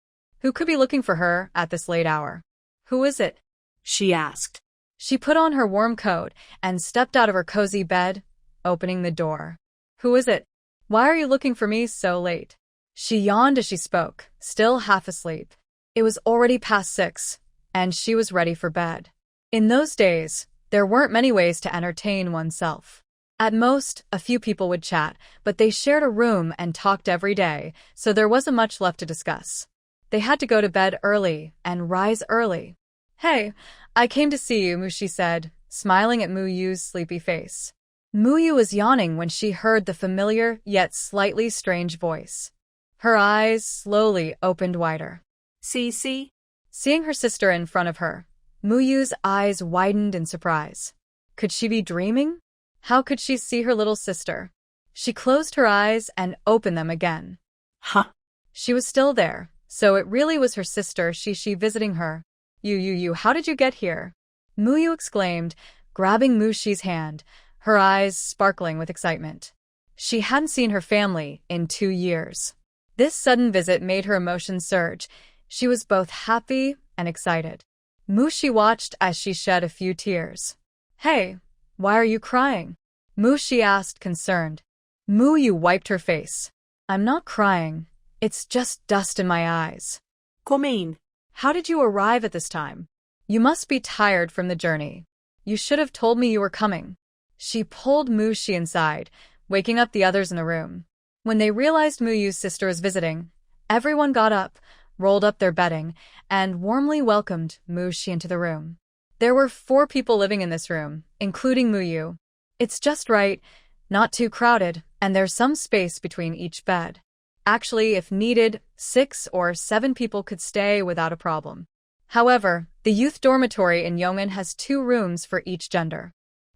Who could be looking for her at this late hour? Who is it? She asked. She put on her warm coat and stepped out of her cozy bed, opening the door. Who is it? Why are you looking for me so late? She yawned as she spoke, still half asleep. It was already past 6, and she was ready for bed. In those days, there weren't many ways to entertain oneself. At most, a few people would chat, but they shared a room and talked every day, so there wasn't much left to discuss. They had to go to bed early and rise early. Hey, I came to see you, Mushi said, smiling at Muyu's sleepy face. Muyu was yawning when she heard the familiar yet slightly strange voice. Her eyes slowly opened wider. See? Seeing her sister in front of her, Muyu's eyes widened in surprise. Could she be dreaming? How could she see her little sister? She closed her eyes and opened them again. Huh? She was still there, so it really was her sister Shishi visiting her. You, how did you get here? Muyu exclaimed, grabbing Mushi's hand, her eyes sparkling with excitement. She hadn't seen her family in 2 years. This sudden visit made her emotions surge. She was both happy and excited. Mushi watched as she shed a few tears. Hey, why are you crying? Mushi asked, concerned. Muyu wiped her face. I'm not crying. It's just dust in my eyes. Komain. How did you arrive at this time? You must be tired from the journey. You should have told me you were coming. She pulled Mushi inside, waking up the others in the room. When they realized Muyu's sister was visiting, everyone got up, rolled up their bedding, and warmly welcomed Mushi into the room. There were 4 people living in this room, including Muyu. It's just right, not too crowded, and there's some space between each bed. Actually, if needed, 6 or 7 people could stay without a problem. However, the youth dormitory in Yongin has 2 rooms for each gender.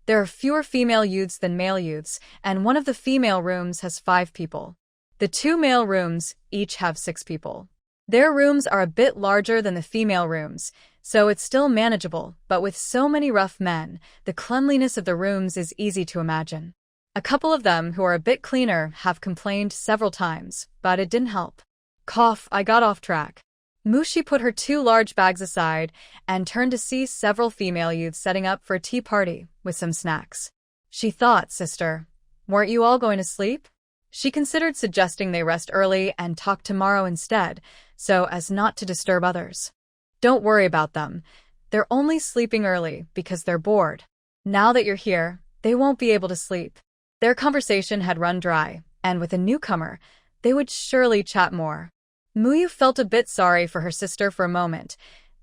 There are fewer female youths than male youths, and one of the female rooms has 5 people. The 2 male rooms each have 6 people. Their rooms are a bit larger than the female rooms, so it's still manageable, but with so many rough men, the cleanliness of the rooms is easy to imagine. A couple of them who are a bit cleaner have complained several times, but it didn't help. Cough, I got off track. Mushi put her 2 large bags aside and turned to see several female youths setting up for a tea party with some snacks. She thought, sister, weren't you all going to sleep? She considered suggesting they rest early and talk tomorrow instead, so as not to disturb others. Don't worry about them. They're only sleeping early because they're bored. Now that you're here, they won't be able to sleep. Their conversation had run dry, and with a newcomer, they would surely chat more. Muyu felt a bit sorry for her sister for a moment,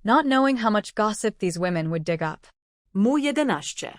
not knowing how much gossip these women would dig up. Mushi.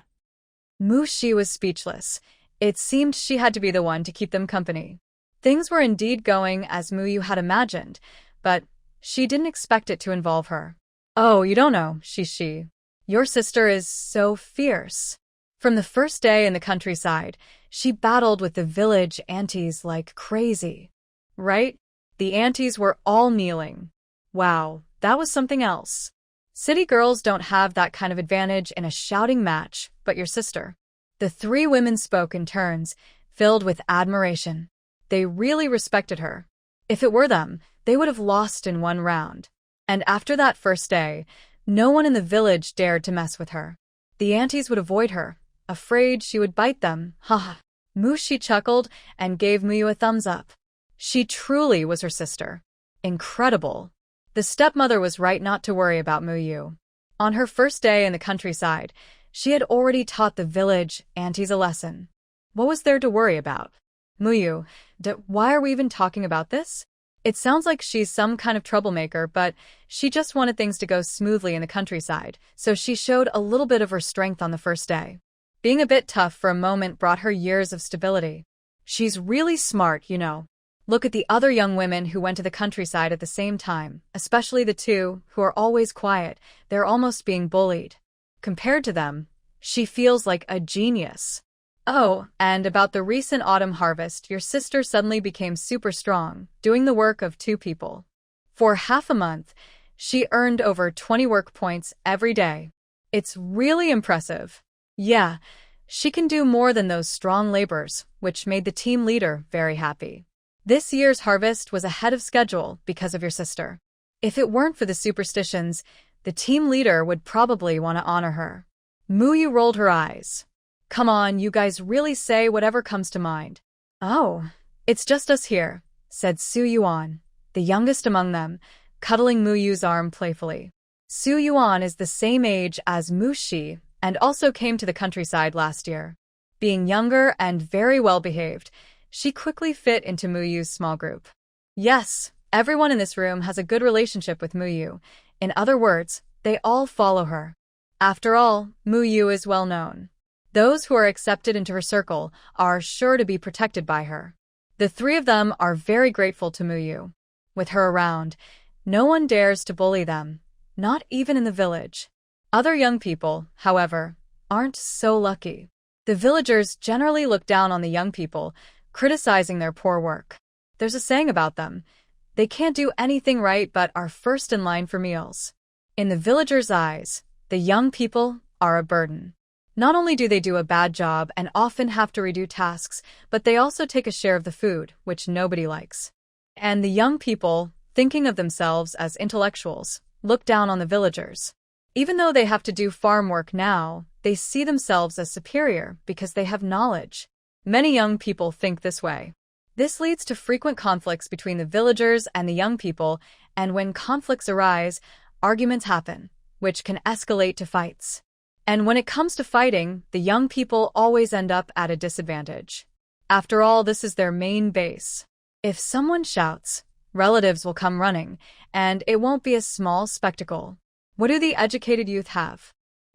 Mushi was speechless. It seemed she had to be the one to keep them company. Things were indeed going as Muyu had imagined, but she didn't expect it to involve her. Oh, you don't know, she. Your sister is so fierce. From the first day in the countryside, she battled with the village aunties like crazy. Right? The aunties were all kneeling. Wow, that was something else. City girls don't have that kind of advantage in a shouting match, but your sister. The 3 women spoke in turns, filled with admiration. They really respected her. If it were them, they would have lost in 1 round. And after that first day, no one in the village dared to mess with her. The aunties would avoid her, afraid she would bite them. Haha. Mushi chuckled and gave Muyu a thumbs up. She truly was her sister. Incredible. The stepmother was right not to worry about Muyu. On her first day in the countryside, she had already taught the village aunties a lesson. What was there to worry about? Muyu, why are we even talking about this? It sounds like she's some kind of troublemaker, but she just wanted things to go smoothly in the countryside, so she showed a little bit of her strength on the first day. Being a bit tough for a moment brought her years of stability. She's really smart, you know. Look at the other young women who went to the countryside at the same time, especially the 2 who are always quiet. They're almost being bullied. Compared to them, she feels like a genius. Oh, and about the recent autumn harvest, your sister suddenly became super strong, doing the work of 2 people. For half a month, she earned over 20 work points every day. It's really impressive. Yeah, she can do more than those strong laborers, which made the team leader very happy. This year's harvest was ahead of schedule because of your sister. If it weren't for the superstitions, the team leader would probably want to honor her. Muyu rolled her eyes. Come on, you guys really say whatever comes to mind. Oh, it's just us here, said Su Yuan, the youngest among them, cuddling Muyu's arm playfully. Su Yuan is the same age as Mushi and also came to the countryside last year. Being younger and very well behaved, she quickly fit into Muyu's small group. Yes, everyone in this room has a good relationship with Muyu. In other words, they all follow her. After all, Muyu is well known. Those who are accepted into her circle are sure to be protected by her. The 3 of them are very grateful to Muyu. With her around, no one dares to bully them, not even in the village. Other young people, however, aren't so lucky. The villagers generally look down on the young people, criticizing their poor work. There's a saying about them. They can't do anything right but are first in line for meals. In the villagers' eyes, the young people are a burden. Not only do they do a bad job and often have to redo tasks, but they also take a share of the food, which nobody likes. And the young people, thinking of themselves as intellectuals, look down on the villagers. Even though they have to do farm work now, they see themselves as superior because they have knowledge. Many young people think this way. This leads to frequent conflicts between the villagers and the young people, and when conflicts arise, arguments happen, which can escalate to fights. And when it comes to fighting, the young people always end up at a disadvantage. After all, this is their main base. If someone shouts, relatives will come running, and it won't be a small spectacle. What do the educated youth have?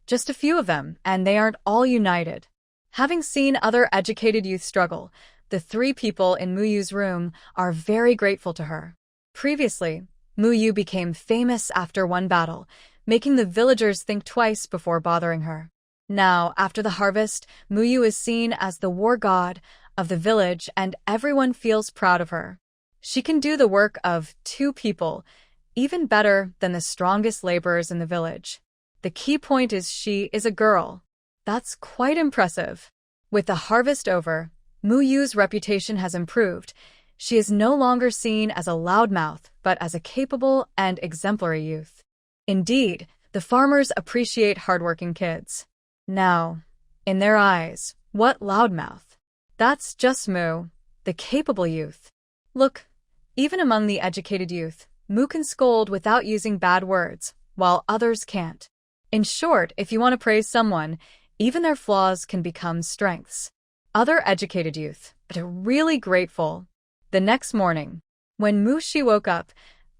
Just a few of them, and they aren't all united. Having seen other educated youth struggle, the three people in Muyu's room are very grateful to her. Previously, Muyu became famous after one battle, making the villagers think twice before bothering her. Now, after the harvest, Muyu is seen as the war god of the village and everyone feels proud of her. She can do the work of two people, even better than the strongest laborers in the village. The key point is she is a girl. That's quite impressive. With the harvest over, Muyu's reputation has improved. She is no longer seen as a loudmouth, but as a capable and exemplary youth. Indeed, the farmers appreciate hardworking kids. Now, in their eyes, what loudmouth? That's just Mu, the capable youth. Look, even among the educated youth, Mu can scold without using bad words, while others can't. In short, if you want to praise someone, even their flaws can become strengths. Other educated youth, but are really grateful. The next morning, when Mushi woke up,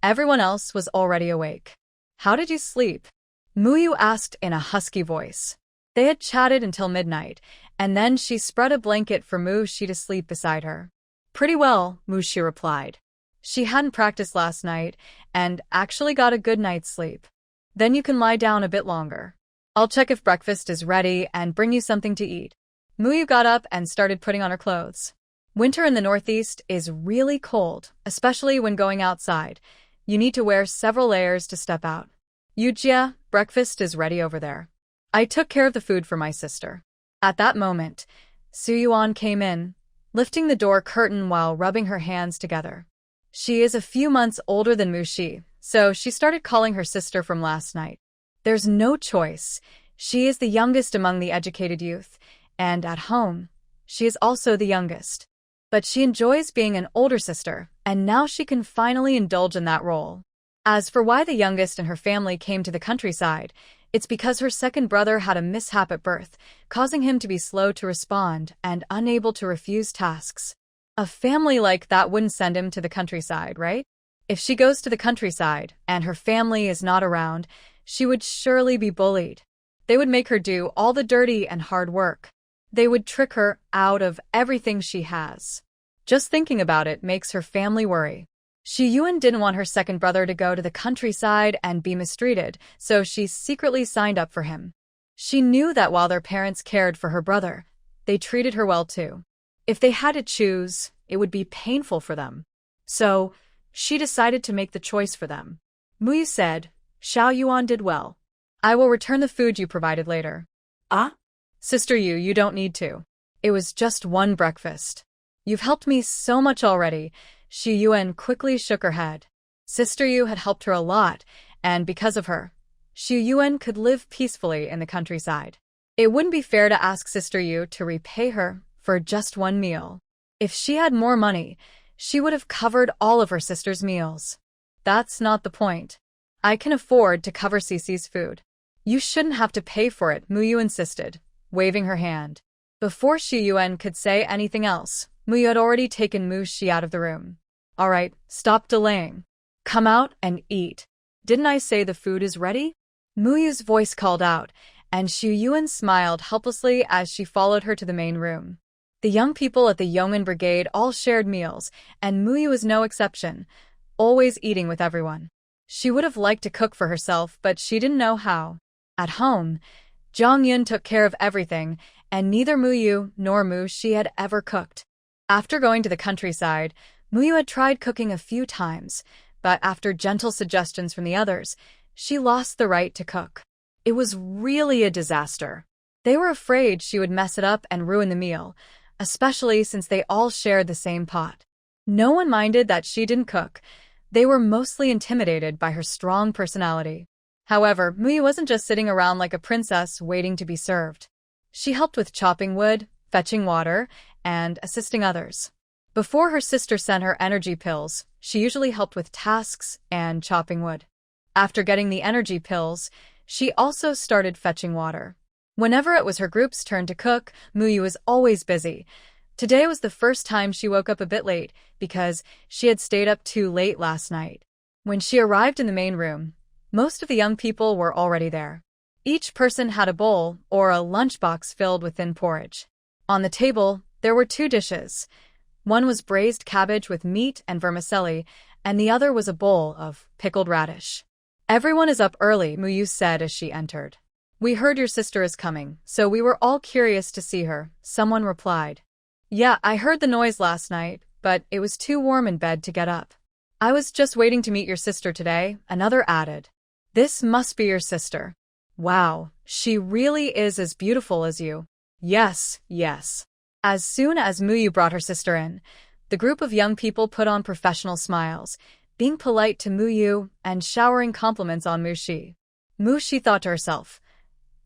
everyone else was already awake. How did you sleep? Muyu asked in a husky voice. They had chatted until midnight, and then she spread a blanket for Mushi to sleep beside her. Pretty well, Mushi replied. She hadn't practiced last night, and actually got a good night's sleep. Then you can lie down a bit longer. I'll check if breakfast is ready and bring you something to eat. Muyu got up and started putting on her clothes. Winter in the Northeast is really cold, especially when going outside. You need to wear several layers to step out. Yujia, breakfast is ready over there. I took care of the food for my sister. At that moment, Suyuan came in, lifting the door curtain while rubbing her hands together. She is a few months older than Mushi, so she started calling her sister from last night. There's no choice. She is the youngest among the educated youth, and at home, she is also the youngest. But she enjoys being an older sister, and now she can finally indulge in that role. As for why the youngest in her family came to the countryside, it's because her second brother had a mishap at birth, causing him to be slow to respond and unable to refuse tasks. A family like that wouldn't send him to the countryside, right? If she goes to the countryside and her family is not around, she would surely be bullied. They would make her do all the dirty and hard work. They would trick her out of everything she has. Just thinking about it makes her family worry. Shi Yuan didn't want her second brother to go to the countryside and be mistreated, so she secretly signed up for him. She knew that while their parents cared for her brother, they treated her well too. If they had to choose, it would be painful for them. So, she decided to make the choice for them. Muyu said, Xiao Yuan did well. I will return the food you provided later. Ah? Sister Yu, you don't need to. It was just one breakfast. You've helped me so much already. Shi Yuan quickly shook her head. Sister Yu had helped her a lot, and because of her, Shi Yuan could live peacefully in the countryside. It wouldn't be fair to ask Sister Yu to repay her for just one meal. If she had more money, she would have covered all of her sister's meals. That's not the point. I can afford to cover Cece's food. You shouldn't have to pay for it, Muyu insisted, waving her hand. Before Shi Yuan could say anything else, Muyu had already taken Mushi out of the room. All right, stop delaying. Come out and eat. Didn't I say the food is ready? Muyu's voice called out, and Shi Yuan smiled helplessly as she followed her to the main room. The young people at the Yeoman Brigade all shared meals, and Muyu was no exception, always eating with everyone. She would have liked to cook for herself, but she didn't know how. At home, Zhang Yun took care of everything, and neither Muyu nor Mushi had ever cooked. After going to the countryside, Muyu had tried cooking a few times, but after gentle suggestions from the others, she lost the right to cook. It was really a disaster. They were afraid she would mess it up and ruin the meal, especially since they all shared the same pot. No one minded that she didn't cook. They were mostly intimidated by her strong personality. However, Muyu wasn't just sitting around like a princess waiting to be served. She helped with chopping wood, fetching water, and assisting others. Before her sister sent her energy pills, she usually helped with tasks and chopping wood. After getting the energy pills, she also started fetching water. Whenever it was her group's turn to cook, Muyu was always busy. Today was the first time she woke up a bit late because she had stayed up too late last night. When she arrived in the main room, most of the young people were already there. Each person had a bowl or a lunchbox filled with thin porridge. On the table, there were 2 dishes. One was braised cabbage with meat and vermicelli, and the other was a bowl of pickled radish. "Everyone is up early," Muyu said as she entered. "We heard your sister is coming, so we were all curious to see her," someone replied. "Yeah, I heard the noise last night, but it was too warm in bed to get up. I was just waiting to meet your sister today," another added. "This must be your sister. Wow, she really is as beautiful as you." "Yes, yes." As soon as Muyu brought her sister in, the group of young people put on professional smiles, being polite to Muyu and showering compliments on Mushi. Mushi thought to herself,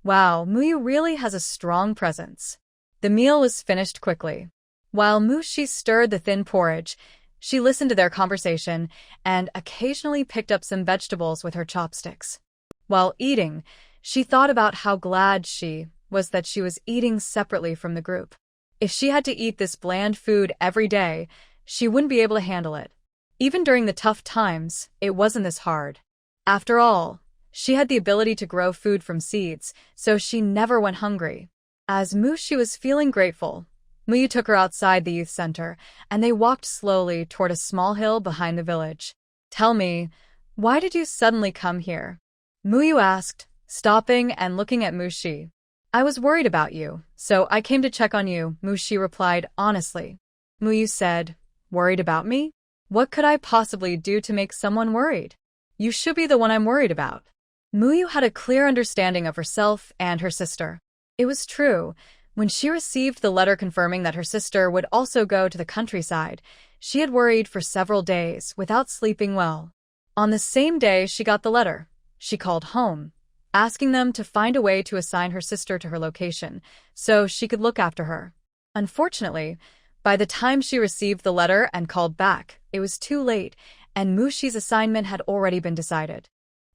"Wow, Muyu really has a strong presence." The meal was finished quickly. While Mushi stirred the thin porridge, she listened to their conversation and occasionally picked up some vegetables with her chopsticks. While eating, she thought about how glad she was that she was eating separately from the group. If she had to eat this bland food every day, she wouldn't be able to handle it. Even during the tough times, it wasn't this hard. After all, she had the ability to grow food from seeds, so she never went hungry. As Mushi was feeling grateful, Muyu took her outside the youth center, and they walked slowly toward a small hill behind the village. "Tell me, why did you suddenly come here?" Muyu asked, stopping and looking at Mushi. "I was worried about you, so I came to check on you," Mushi replied honestly. Muyu said, "Worried about me? What could I possibly do to make someone worried? You should be the one I'm worried about." Muyu had a clear understanding of herself and her sister. It was true. When she received the letter confirming that her sister would also go to the countryside, she had worried for several days without sleeping well. On the same day she got the letter, she called home, asking them to find a way to assign her sister to her location so she could look after her. Unfortunately, by the time she received the letter and called back, it was too late, and Mushi's assignment had already been decided.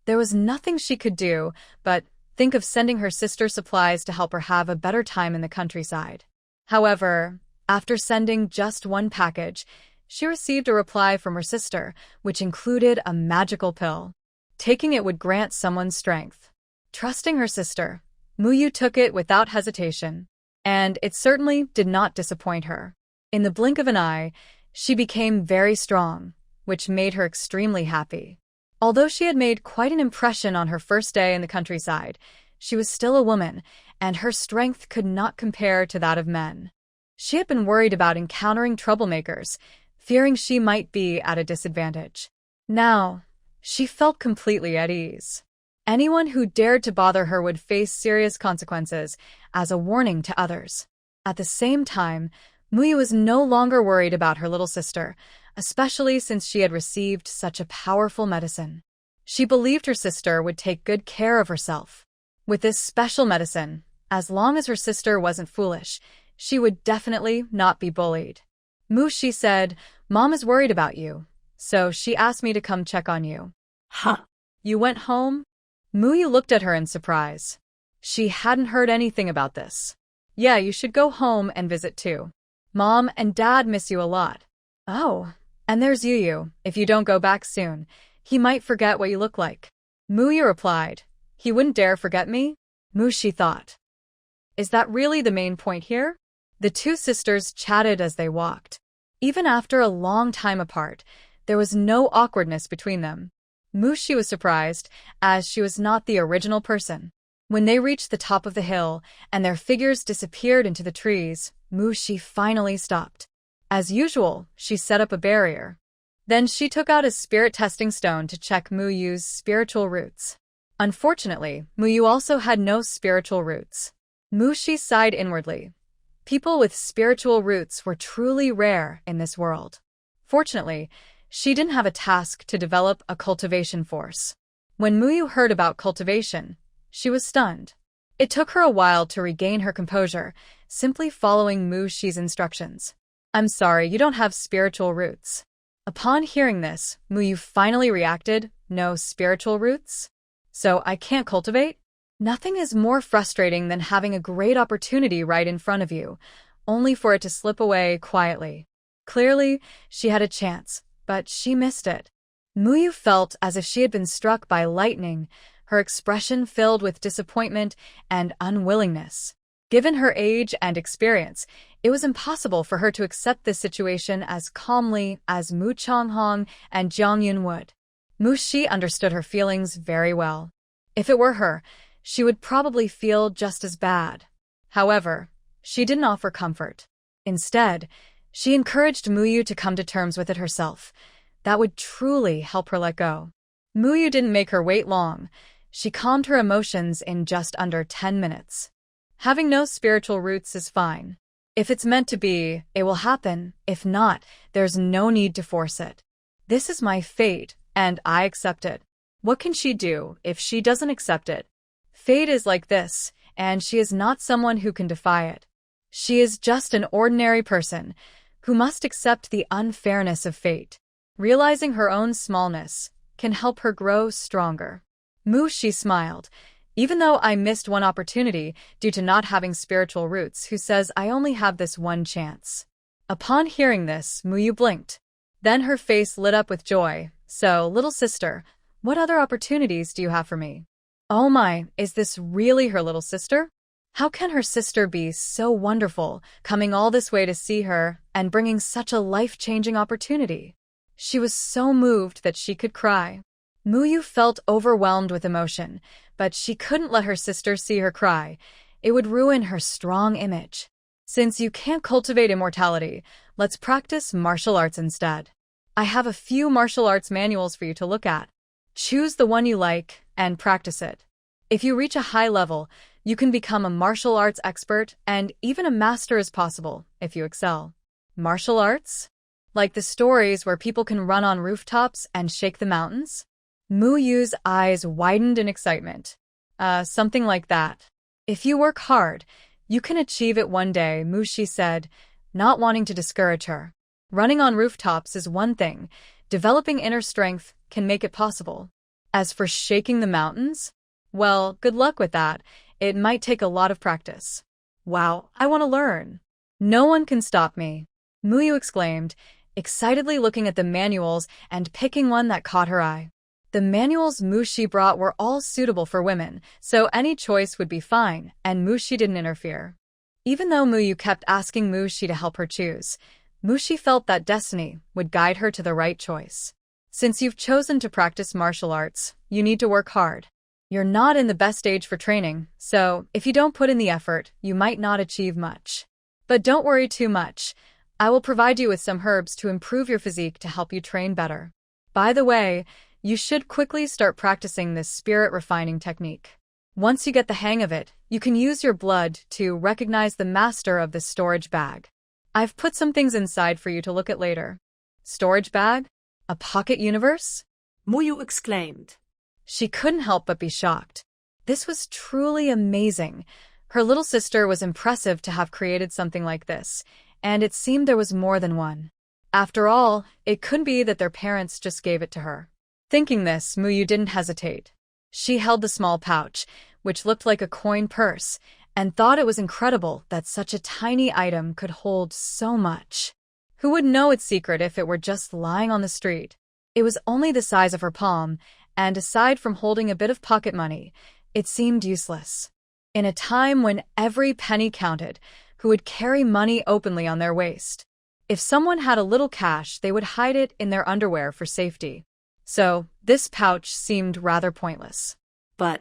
There was nothing she could do but think of sending her sister supplies to help her have a better time in the countryside. However, after sending just one package, she received a reply from her sister, which included a magical pill. Taking it would grant someone strength. Trusting her sister, Muyu took it without hesitation, and it certainly did not disappoint her. In the blink of an eye, she became very strong, which made her extremely happy. Although she had made quite an impression on her first day in the countryside, she was still a woman, and her strength could not compare to that of men. She had been worried about encountering troublemakers, fearing she might be at a disadvantage. Now, she felt completely at ease. Anyone who dared to bother her would face serious consequences as a warning to others. At the same time, Muyu was no longer worried about her little sister, especially since she had received such a powerful medicine. She believed her sister would take good care of herself. With this special medicine, as long as her sister wasn't foolish, she would definitely not be bullied. Mushi said, "Mom is worried about you, so she asked me to come check on you." Huh? "You went home?" Muyu looked at her in surprise. She hadn't heard anything about this. "Yeah, you should go home and visit too. Mom and Dad miss you a lot." "Oh, and there's Yuyu. If you don't go back soon, he might forget what you look like." Muyu replied, "He wouldn't dare forget me?" Mushi thought, "Is that really the main point here?" The two sisters chatted as they walked. Even after a long time apart, there was no awkwardness between them. Mushi was surprised, as she was not the original person. When they reached the top of the hill and their figures disappeared into the trees, Mushi finally stopped. As usual, she set up a barrier. Then she took out a spirit testing stone to check Muyu's spiritual roots. Unfortunately, Muyu also had no spiritual roots. Mushi sighed inwardly. People with spiritual roots were truly rare in this world. Fortunately, she didn't have a task to develop a cultivation force. When Muyu heard about cultivation, she was stunned. It took her a while to regain her composure, simply following Mushi's instructions. I'm sorry, you don't have spiritual roots. Upon hearing this, Muyu finally reacted, no spiritual roots? So I can't cultivate? Nothing is more frustrating than having a great opportunity right in front of you, only for it to slip away quietly. Clearly, she had a chance, but she missed it. Muyu felt as if she had been struck by lightning, her expression filled with disappointment and unwillingness. Given her age and experience, it was impossible for her to accept this situation as calmly as Mu Changhong and Jiang Yun would. Mushi understood her feelings very well. If it were her, she would probably feel just as bad. However, she didn't offer comfort. Instead, she encouraged Muyu to come to terms with it herself. That would truly help her let go. Muyu didn't make her wait long. She calmed her emotions in just under 10 minutes. Having no spiritual roots is fine. If it's meant to be, it will happen. If not, there's no need to force it. This is my fate, and I accept it. What can she do if she doesn't accept it? Fate is like this, and she is not someone who can defy it. She is just an ordinary person who must accept the unfairness of fate. Realizing her own smallness can help her grow stronger. Mushi smiled. Even though I missed one opportunity due to not having spiritual roots, who says I only have this one chance? Upon hearing this, Muyu blinked. Then her face lit up with joy. So, little sister, what other opportunities do you have for me? Oh my, is this really her little sister? How can her sister be so wonderful, coming all this way to see her and bringing such a life-changing opportunity? She was so moved that she could cry. Muyu felt overwhelmed with emotion, but she couldn't let her sister see her cry. It would ruin her strong image. Since you can't cultivate immortality, let's practice martial arts instead. I have a few martial arts manuals for you to look at. Choose the one you like and practice it. If you reach a high level, you can become a martial arts expert, and even a master is possible if you excel. Martial arts? Like the stories where people can run on rooftops and shake the mountains? Muyu's eyes widened in excitement. Something like that. If you work hard, you can achieve it one day, Mushi said, not wanting to discourage her. Running on rooftops is one thing. Developing inner strength can make it possible. As for shaking the mountains? Well, good luck with that. It might take a lot of practice. Wow, I want to learn. No one can stop me, Muyu exclaimed, excitedly looking at the manuals and picking one that caught her eye. The manuals Mushi brought were all suitable for women, so any choice would be fine, and Mushi didn't interfere. Even though Muyu kept asking Mushi to help her choose, Mushi felt that destiny would guide her to the right choice. Since you've chosen to practice martial arts, you need to work hard. You're not in the best age for training, so if you don't put in the effort, you might not achieve much. But don't worry too much. I will provide you with some herbs to improve your physique to help you train better. By the way, you should quickly start practicing this spirit refining technique. Once you get the hang of it, you can use your blood to recognize the master of this storage bag. I've put some things inside for you to look at later. Storage bag? A pocket universe? Muyu exclaimed. She couldn't help but be shocked. This was truly amazing. Her little sister was impressive to have created something like this, and it seemed there was more than one. After all, it couldn't be that their parents just gave it to her. Thinking this, Muyu didn't hesitate. She held the small pouch, which looked like a coin purse, and thought it was incredible that such a tiny item could hold so much. Who would know its secret if it were just lying on the street? It was only the size of her palm, and aside from holding a bit of pocket money, it seemed useless. In a time when every penny counted, who would carry money openly on their waist? If someone had a little cash, they would hide it in their underwear for safety. So, this pouch seemed rather pointless. But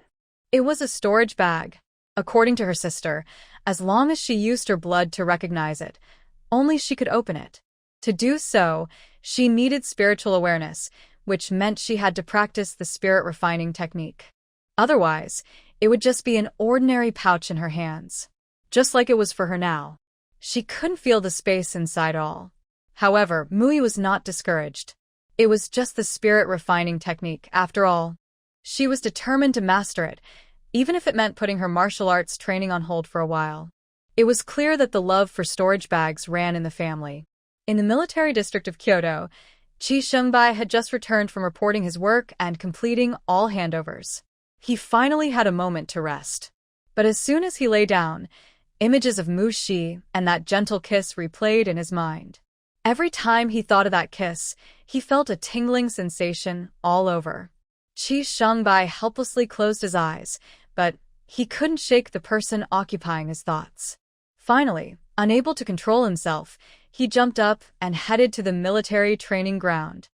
it was a storage bag. According to her sister, as long as she used her blood to recognize it, only she could open it. To do so, she needed spiritual awareness, which meant she had to practice the spirit refining technique. Otherwise, it would just be an ordinary pouch in her hands. Just like it was for her now. She couldn't feel the space inside all. However, Mui was not discouraged. It was just the spirit-refining technique, after all. She was determined to master it, even if it meant putting her martial arts training on hold for a while. It was clear that the love for storage bags ran in the family. In the military district of Kyoto, Chi Shengbai had just returned from reporting his work and completing all handovers. He finally had a moment to rest. But as soon as he lay down, images of Mushi and that gentle kiss replayed in his mind. Every time he thought of that kiss, he felt a tingling sensation all over. Chi Shengbai helplessly closed his eyes, but he couldn't shake the person occupying his thoughts. Finally, unable to control himself, he jumped up and headed to the military training ground.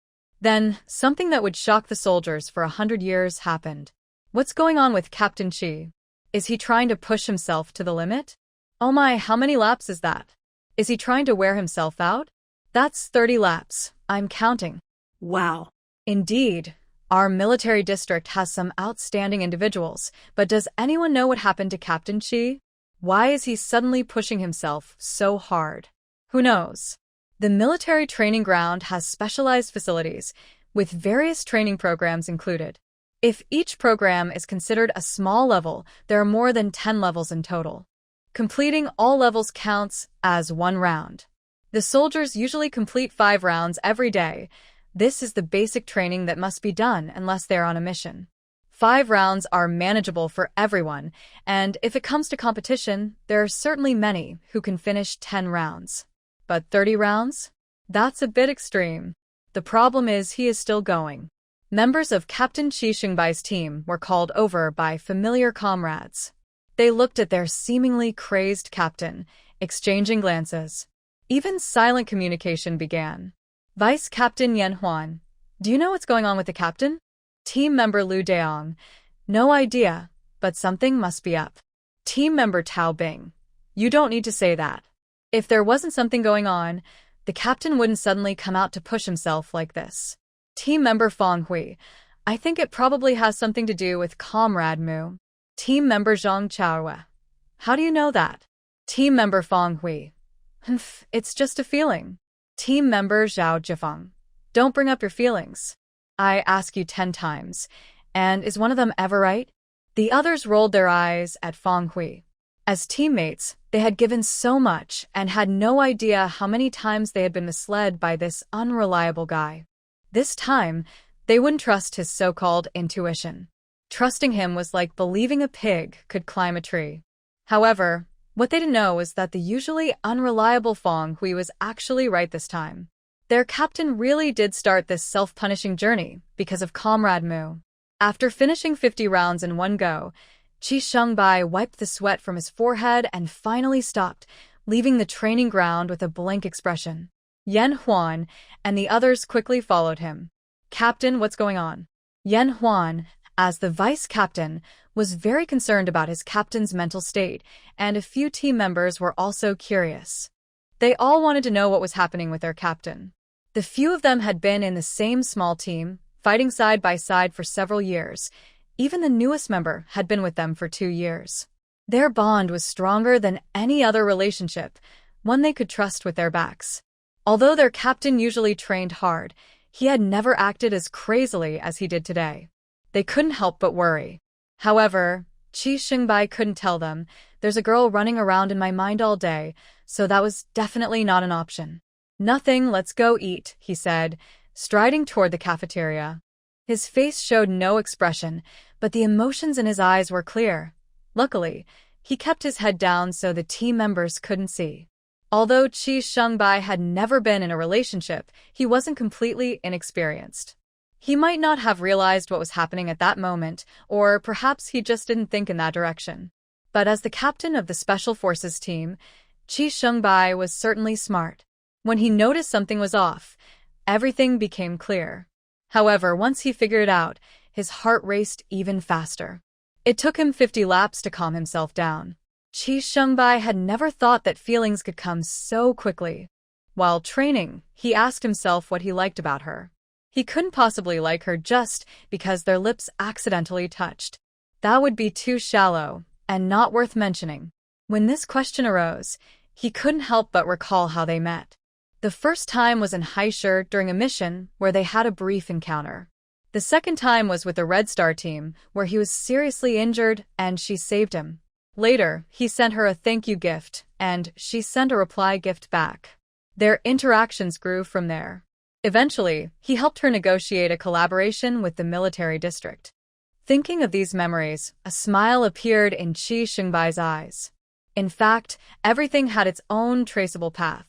Then, something that would shock the soldiers for 100 years happened. What's going on with Captain Chi? Is he trying to push himself to the limit? Oh my, how many laps is that? Is he trying to wear himself out? That's 30 laps. I'm counting. Wow. Indeed, our military district has some outstanding individuals, but does anyone know what happened to Captain Chi? Why is he suddenly pushing himself so hard? Who knows? The military training ground has specialized facilities, with various training programs included. If each program is considered a small level, there are more than 10 levels in total. Completing all levels counts as one round. The soldiers usually complete 5 rounds every day. This is the basic training that must be done unless they're on a mission. 5 rounds are manageable for everyone, and if it comes to competition, there are certainly many who can finish 10 rounds. But 30 rounds? That's a bit extreme. The problem is he is still going. Members of Captain Chi Shengbai's team were called over by familiar comrades. They looked at their seemingly crazed captain, exchanging glances. Even silent communication began. Vice Captain Yan Huan, do you know what's going on with the captain? Team member Liu Daong, no idea, but something must be up. Team member Tao Bing, you don't need to say that. If there wasn't something going on, the captain wouldn't suddenly come out to push himself like this. Team member Fong Hui, I think it probably has something to do with Comrade Mu. Team member Zhang Chaohua, how do you know that? Team member Fong Hui, it's just a feeling. Team member Zhao Jifeng, don't bring up your feelings. I ask you 10 times, and is one of them ever right? The others rolled their eyes at Fong Hui. As teammates, they had given so much and had no idea how many times they had been misled by this unreliable guy. This time, they wouldn't trust his so-called intuition. Trusting him was like believing a pig could climb a tree. However, what they didn't know was that the usually unreliable Fong Hui was actually right this time. Their captain really did start this self-punishing journey because of Comrade Mu. After finishing 50 rounds in one go, Chi Shengbai wiped the sweat from his forehead and finally stopped, leaving the training ground with a blank expression. Yan Huan and the others quickly followed him. Captain, what's going on? Yan Huan, as the vice captain, was very concerned about his captain's mental state, and a few team members were also curious. They all wanted to know what was happening with their captain. The few of them had been in the same small team, fighting side by side for several years. Even the newest member had been with them for 2 years. Their bond was stronger than any other relationship, one they could trust with their backs. Although their captain usually trained hard, he had never acted as crazily as he did today. They couldn't help but worry. However, Chi Shengbai couldn't tell them, there's a girl running around in my mind all day, so that was definitely not an option. Nothing, let's go eat, he said, striding toward the cafeteria. His face showed no expression, but the emotions in his eyes were clear. Luckily, he kept his head down so the team members couldn't see. Although Chi Shengbai had never been in a relationship, he wasn't completely inexperienced. He might not have realized what was happening at that moment, or perhaps he just didn't think in that direction. But as the captain of the Special Forces team, Chi Shengbai was certainly smart. When he noticed something was off, everything became clear. However, once he figured it out, his heart raced even faster. It took him 50 laps to calm himself down. Chi Shengbai had never thought that feelings could come so quickly. While training, he asked himself what he liked about her. He couldn't possibly like her just because their lips accidentally touched. That would be too shallow, and not worth mentioning. When this question arose, he couldn't help but recall how they met. The first time was in Haishi during a mission where they had a brief encounter. The second time was with the Red Star team, where he was seriously injured and she saved him. Later, he sent her a thank you gift, and she sent a reply gift back. Their interactions grew from there. Eventually, he helped her negotiate a collaboration with the military district. Thinking of these memories, a smile appeared in Qi Xingbai's eyes. In fact, everything had its own traceable path.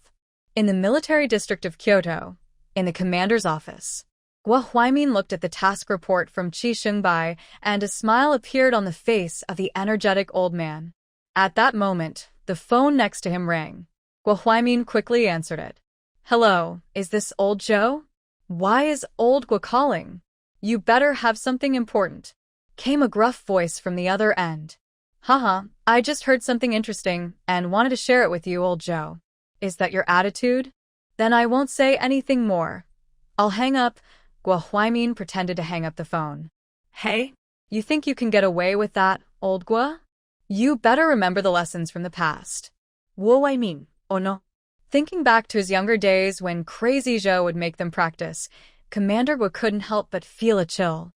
In the military district of Kyoto, in the commander's office, Guo Huaimin looked at the task report from Qi Xingbai, and a smile appeared on the face of the energetic old man. At that moment, the phone next to him rang. Guo Huaimin quickly answered it. "Hello, is this old Joe? Why is old Guo calling? You better have something important," came a gruff voice from the other end. "Haha, I just heard something interesting and wanted to share it with you, old Joe. Is that your attitude? Then I won't say anything more. I'll hang up." Guo Huaimin pretended to hang up the phone. Hey? "You think you can get away with that, old Guo? You better remember the lessons from the past." Guo Huaimin, oh no. Thinking back to his younger days when Crazy Zhou would make them practice, Commander Guo couldn't help but feel a chill.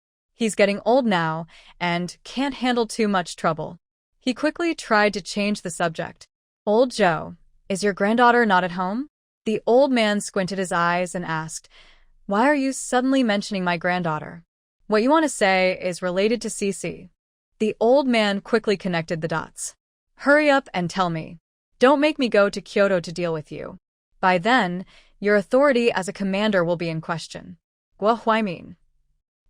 He's getting old now and can't handle too much trouble. He quickly tried to change the subject. "Old Zhou, is your granddaughter not at home?" The old man squinted his eyes and asked, "Why are you suddenly mentioning my granddaughter? What you want to say is related to Cece." The old man quickly connected the dots. "Hurry up and tell me. Don't make me go to Kyoto to deal with you. By then, your authority as a commander will be in question." Guo Huaimin.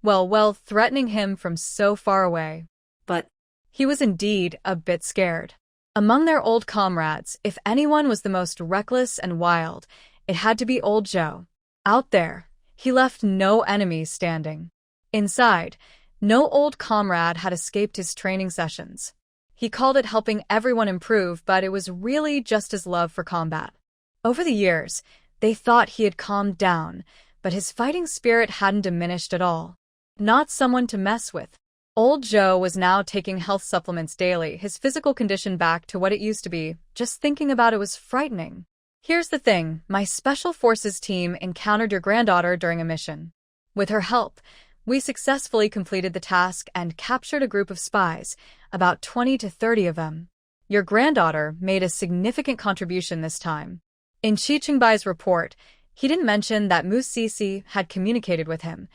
Well, threatening him from so far away. But he was indeed a bit scared. Among their old comrades, if anyone was the most reckless and wild, it had to be old Zhou. Out there, he left no enemies standing. Inside, no old comrade had escaped his training sessions. He called it helping everyone improve, but it was really just his love for combat. Over the years, they thought he had calmed down, but his fighting spirit hadn't diminished at all. Not someone to mess with. Old Zhou was now taking health supplements daily, his physical condition back to what it used to be. Just thinking about it was frightening. "Here's the thing, my Special Forces team encountered your granddaughter during a mission. With her help, we successfully completed the task and captured a group of spies, about 20 to 30 of them. Your granddaughter made a significant contribution this time." In Qi Qingbai's report, he didn't mention that Mushi had communicated with him.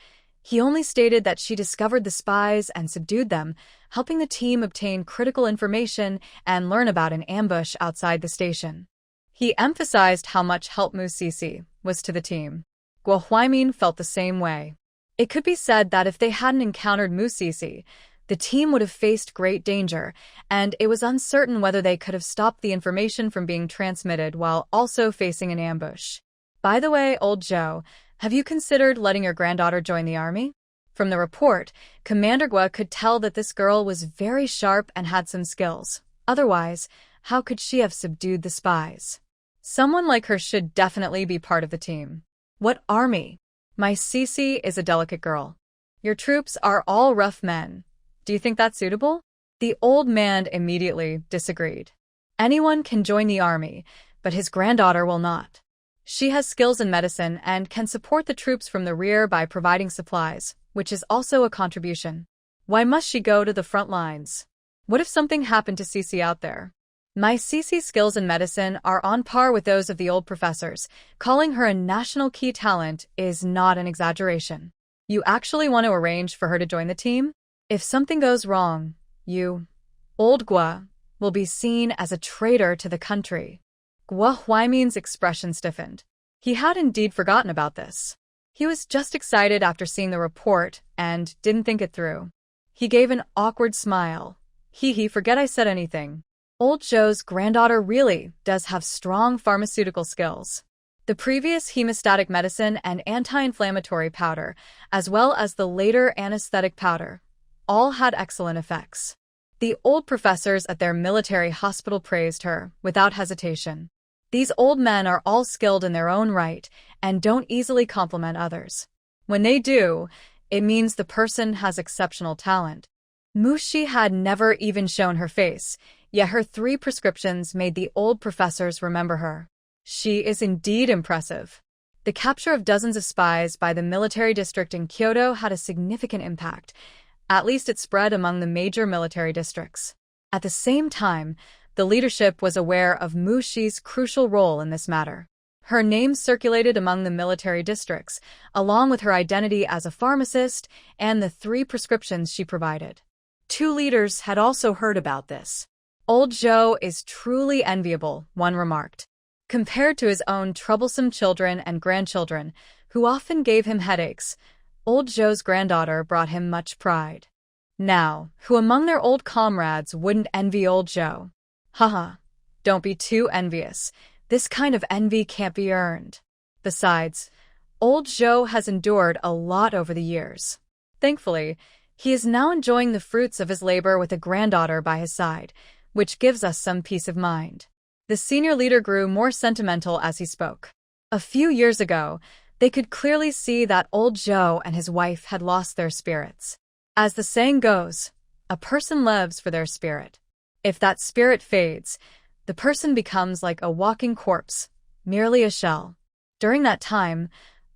He only stated that she discovered the spies and subdued them, helping the team obtain critical information and learn about an ambush outside the station. He emphasized how much help Mushi was to the team. Guo Huaimin felt the same way. It could be said that if they hadn't encountered Mushi, the team would have faced great danger, and it was uncertain whether they could have stopped the information from being transmitted while also facing an ambush. "By the way, old Zhou, have you considered letting your granddaughter join the army?" From the report, Commander Guo could tell that this girl was very sharp and had some skills. Otherwise, how could she have subdued the spies? Someone like her should definitely be part of the team. "What army? My Cece is a delicate girl. Your troops are all rough men. Do you think that's suitable?" The old man immediately disagreed. "Anyone can join the army, but his granddaughter will not. She has skills in medicine and can support the troops from the rear by providing supplies, which is also a contribution. Why must she go to the front lines? What if something happened to Cece out there? My Cece's skills in medicine are on par with those of the old professors. Calling her a national key talent is not an exaggeration. You actually want to arrange for her to join the team? If something goes wrong, you, old Guo, will be seen as a traitor to the country." Guo Huaimin's expression stiffened. He had indeed forgotten about this. He was just excited after seeing the report and didn't think it through. He gave an awkward smile. Forget I said anything. Old Zhou's granddaughter really does have strong pharmaceutical skills. The previous hemostatic medicine and anti-inflammatory powder, as well as the later anesthetic powder, all had excellent effects. The old professors at their military hospital praised her without hesitation. These old men are all skilled in their own right and don't easily compliment others. When they do, it means the person has exceptional talent. Mushi had never even shown her face, yet her 3 prescriptions made the old professors remember her. She is indeed impressive. The capture of dozens of spies by the military district in Kyoto had a significant impact. At least it spread among the major military districts. At the same time, the leadership was aware of Mushi's crucial role in this matter. Her name circulated among the military districts, along with her identity as a pharmacist and the 3 prescriptions she provided. 2 leaders had also heard about this. Old Zhou is truly enviable, one remarked. Compared to his own troublesome children and grandchildren, who often gave him headaches, Old Zhou's granddaughter brought him much pride. Now, who among their old comrades wouldn't envy Old Zhou? Haha, don't be too envious. This kind of envy can't be earned. Besides, Old Zhou has endured a lot over the years. Thankfully, he is now enjoying the fruits of his labor with a granddaughter by his side, which gives us some peace of mind. The senior leader grew more sentimental as he spoke. A few years ago, they could clearly see that Old Zhou and his wife had lost their spirits. As the saying goes, a person lives for their spirit. If that spirit fades, the person becomes like a walking corpse, merely a shell. During that time,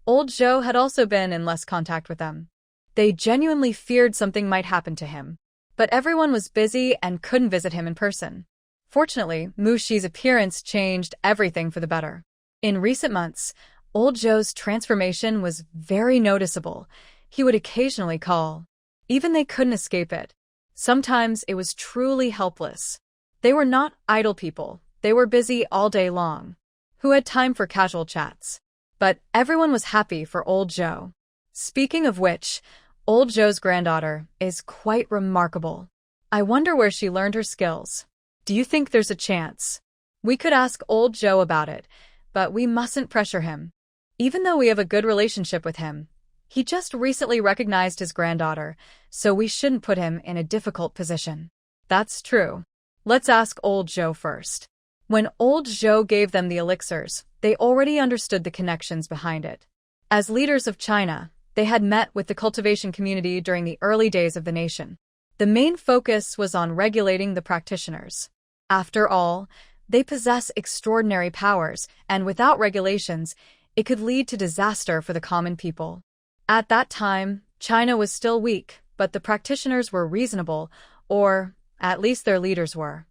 Old Zhou had also been in less contact with them. They genuinely feared something might happen to him. But everyone was busy and couldn't visit him in person. Fortunately, Mushi's appearance changed everything for the better. In recent months, Old Zhou's transformation was very noticeable. He would occasionally call. Even they couldn't escape it. Sometimes it was truly helpless. They were not idle people. They were busy all day long. Who had time for casual chats? But everyone was happy for Old Zhou. Speaking of which, Old Zhou's granddaughter is quite remarkable. I wonder where she learned her skills. Do you think there's a chance? We could ask Old Zhou about it, but we mustn't pressure him. Even though we have a good relationship with him, he just recently recognized his granddaughter, so we shouldn't put him in a difficult position. That's true. Let's ask Old Zhou first. When Old Zhou gave them the elixirs, they already understood the connections behind it. As leaders of China, they had met with the cultivation community during the early days of the nation. The main focus was on regulating the practitioners. After all, they possess extraordinary powers, and without regulations, it could lead to disaster for the common people. At that time, China was still weak, but the practitioners were reasonable, or at least their leaders were.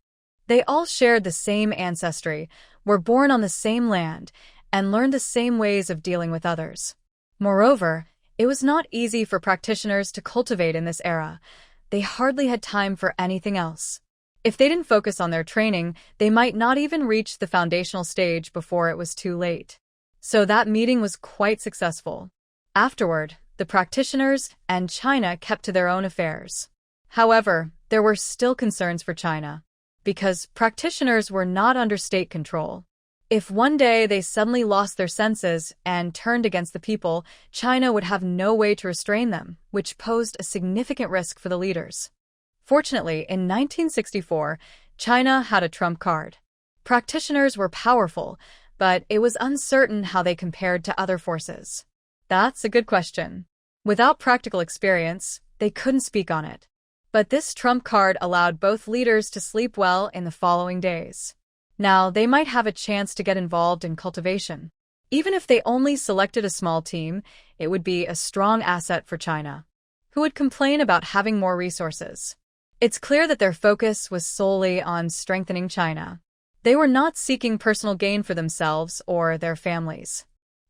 They all shared the same ancestry, were born on the same land, and learned the same ways of dealing with others. Moreover, it was not easy for practitioners to cultivate in this era. They hardly had time for anything else. If they didn't focus on their training, they might not even reach the foundational stage before it was too late. So that meeting was quite successful. Afterward, the practitioners and China kept to their own affairs. However, there were still concerns for China, because practitioners were not under state control. If one day they suddenly lost their senses and turned against the people, China would have no way to restrain them, which posed a significant risk for the leaders. Fortunately, in 1964, China had a trump card. Practitioners were powerful, but it was uncertain how they compared to other forces. That's a good question. Without practical experience, they couldn't speak on it. But this trump card allowed both leaders to sleep well in the following days. Now, they might have a chance to get involved in cultivation. Even if they only selected a small team, it would be a strong asset for China. Who would complain about having more resources? It's clear that their focus was solely on strengthening China. They were not seeking personal gain for themselves or their families.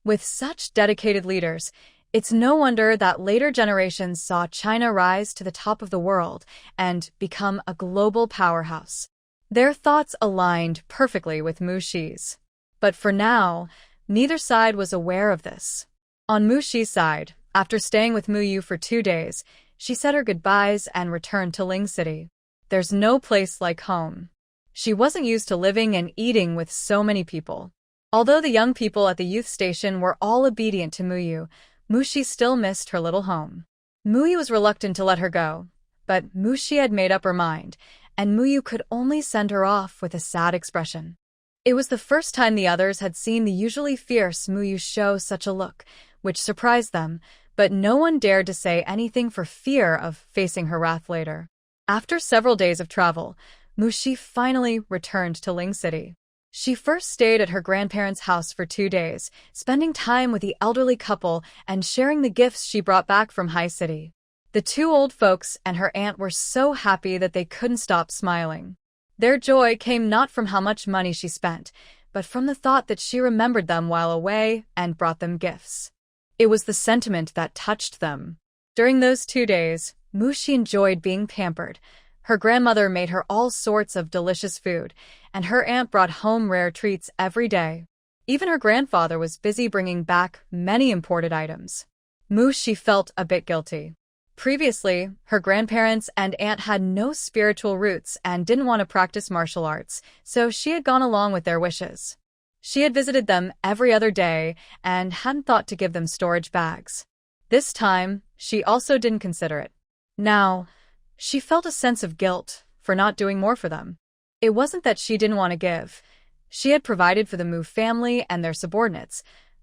With such dedicated leaders, it's no wonder that later generations saw China rise to the top of the world and become a global powerhouse. Their thoughts aligned perfectly with Mushi's. But for now, neither side was aware of this. On Mushi's side, after staying with Muyu for 2 days, she said her goodbyes and returned to Ling City. There's no place like home. She wasn't used to living and eating with so many people. Although the young people at the youth station were all obedient to Muyu, Mushi still missed her little home. Muyu was reluctant to let her go, but Mushi had made up her mind, and Muyu could only send her off with a sad expression. It was the first time the others had seen the usually fierce Muyu show such a look, which surprised them, but no one dared to say anything for fear of facing her wrath later. After several days of travel, Mushi finally returned to Ling City. She first stayed at her grandparents' house for 2 days, spending time with the elderly couple and sharing the gifts she brought back from High City. The two old folks and her aunt were so happy that they couldn't stop smiling. Their joy came not from how much money she spent, but from the thought that she remembered them while away and brought them gifts. It was the sentiment that touched them. During those 2 days, Mushi enjoyed being pampered. Her grandmother made her all sorts of delicious food, and her aunt brought home rare treats every day. Even her grandfather was busy bringing back many imported items. Mushi felt a bit guilty. Previously, her grandparents and aunt had no spiritual roots and didn't want to practice martial arts, so she had gone along with their wishes. She had visited them every other day and hadn't thought to give them storage bags. This time, she also didn't consider it. Now, she felt a sense of guilt for not doing more for them. It wasn't that she didn't want to give. She had provided for the Mu family and their subordinates,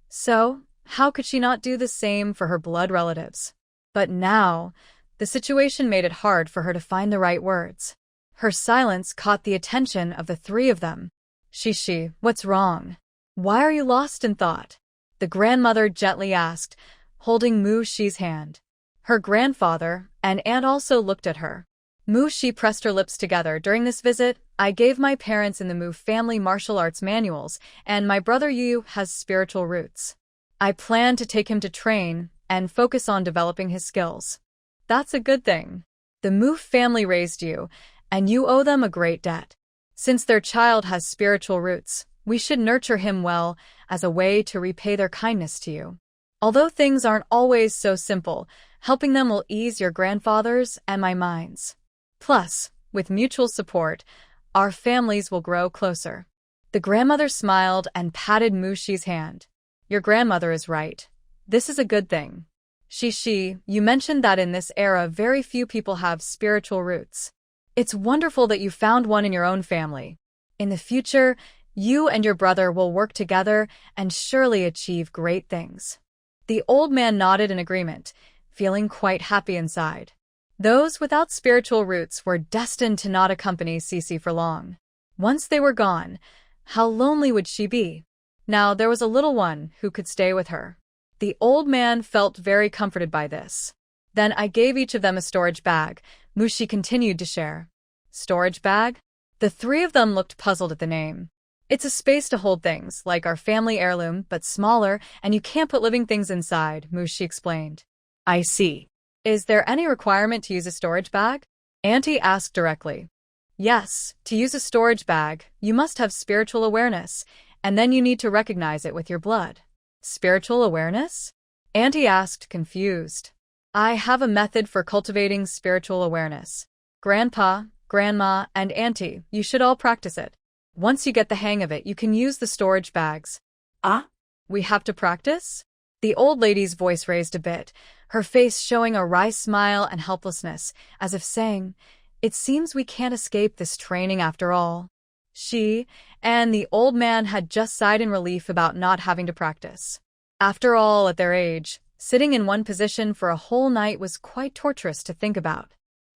so how could she not do the same for her blood relatives? But now, the situation made it hard for her to find the right words. Her silence caught the attention of the three of them. Shishi, what's wrong? Why are you lost in thought? The grandmother gently asked, holding Mushi's hand. Her grandfather and aunt also looked at her. Mushi pressed her lips together. During this visit, I gave my parents in the Mu family martial arts manuals, and my brother Yu has spiritual roots. I plan to take him to train and focus on developing his skills. That's a good thing. The Mu family raised you, and you owe them a great debt. Since their child has spiritual roots, we should nurture him well as a way to repay their kindness to you. Although things aren't always so simple, helping them will ease your grandfather's and my minds. Plus, with mutual support, our families will grow closer. The grandmother smiled and patted Mushi's hand. Your grandmother is right. This is a good thing. Shishi, you mentioned that in this era very few people have spiritual roots. It's wonderful that you found one in your own family. In the future, you and your brother will work together and surely achieve great things. The old man nodded in agreement, feeling quite happy inside. Those without spiritual roots were destined to not accompany Cece for long. Once they were gone, how lonely would she be? Now there was a little one who could stay with her. The old man felt very comforted by this. Then I gave each of them a storage bag. Mushi continued to share. Storage bag? The three of them looked puzzled at the name. It's a space to hold things, like our family heirloom, but smaller, and you can't put living things inside, Mushi explained. I see. Is there any requirement to use a storage bag? Auntie asked directly. Yes, to use a storage bag, you must have spiritual awareness, and then you need to recognize it with your blood. Spiritual awareness? Auntie asked, confused. I have a method for cultivating spiritual awareness. Grandpa, Grandma, and Auntie, you should all practice it. Once you get the hang of it, you can use the storage bags. Ah? We have to practice? The old lady's voice raised a bit, her face showing a wry smile and helplessness, as if saying, it seems we can't escape this training after all. She and the old man had just sighed in relief about not having to practice. After all, at their age, sitting in one position for a whole night was quite torturous to think about.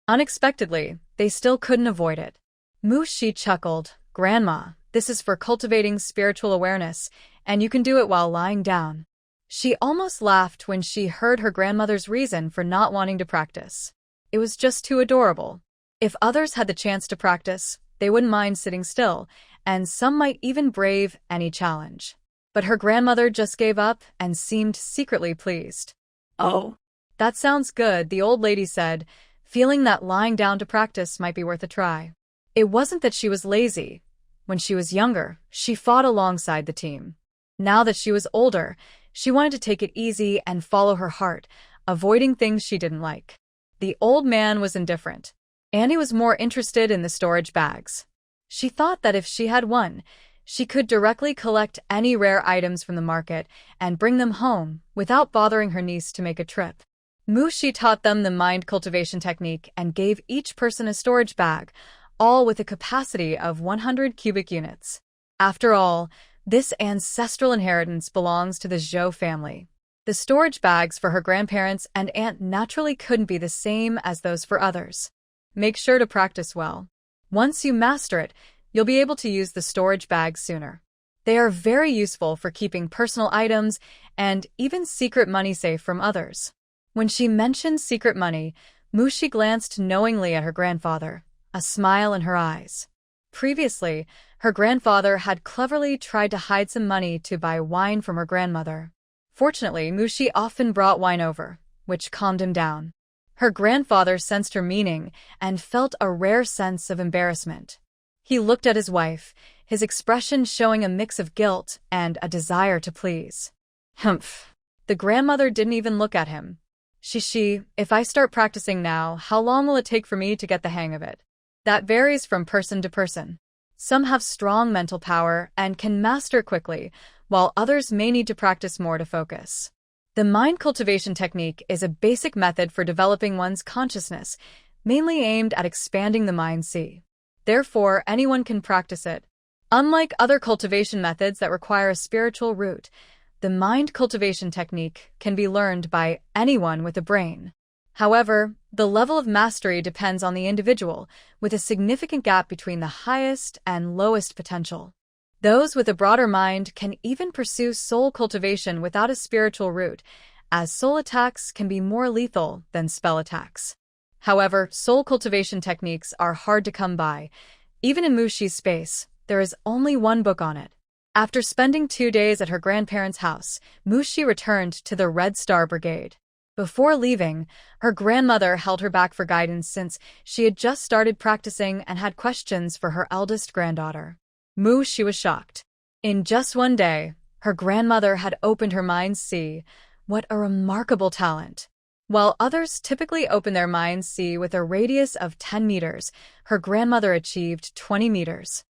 Unexpectedly, they still couldn't avoid it. Mushi chuckled, Grandma, this is for cultivating spiritual awareness, and you can do it while lying down. She almost laughed when she heard her grandmother's reason for not wanting to practice. It was just too adorable. If others had the chance to practice, they wouldn't mind sitting still, and some might even brave any challenge. But her grandmother just gave up and seemed secretly pleased. Oh, that sounds good, the old lady said, feeling that lying down to practice might be worth a try. It wasn't that she was lazy. When she was younger, she fought alongside the team. Now that she was older, she wanted to take it easy and follow her heart, avoiding things she didn't like. The old man was indifferent. Annie was more interested in the storage bags. She thought that if she had one, she could directly collect any rare items from the market and bring them home without bothering her niece to make a trip. Mushi taught them the mind cultivation technique and gave each person a storage bag, all with a capacity of 100 cubic units. After all, this ancestral inheritance belongs to the Zhou family. The storage bags for her grandparents and aunt naturally couldn't be the same as those for others. Make sure to practice well. Once you master it, you'll be able to use the storage bags sooner. They are very useful for keeping personal items and even secret money safe from others. When she mentioned secret money, Mushi glanced knowingly at her grandfather, a smile in her eyes. Previously, her grandfather had cleverly tried to hide some money to buy wine from her grandmother. Fortunately, Mushi often brought wine over, which calmed him down. Her grandfather sensed her meaning and felt a rare sense of embarrassment. He looked at his wife, his expression showing a mix of guilt and a desire to please. Humph. The grandmother didn't even look at him. If I start practicing now, how long will it take for me to get the hang of it? That varies from person to person. Some have strong mental power and can master quickly, while others may need to practice more to focus. The mind cultivation technique is a basic method for developing one's consciousness, mainly aimed at expanding the mind's sea. Therefore, anyone can practice it. Unlike other cultivation methods that require a spiritual root, the mind cultivation technique can be learned by anyone with a brain. However, the level of mastery depends on the individual, with a significant gap between the highest and lowest potential. Those with a broader mind can even pursue soul cultivation without a spiritual root, as soul attacks can be more lethal than spell attacks. However, soul cultivation techniques are hard to come by. Even in Mushi's space, there is only one book on it. After spending 2 days at her grandparents' house, Mushi returned to the Red Star Brigade. Before leaving, her grandmother held her back for guidance since she had just started practicing and had questions for her eldest granddaughter. Mushi was shocked. In just 1 day, her grandmother had opened her mind's sea. What a remarkable talent! While others typically open their mind's sea with a radius of 10 meters, her grandmother achieved 20 meters.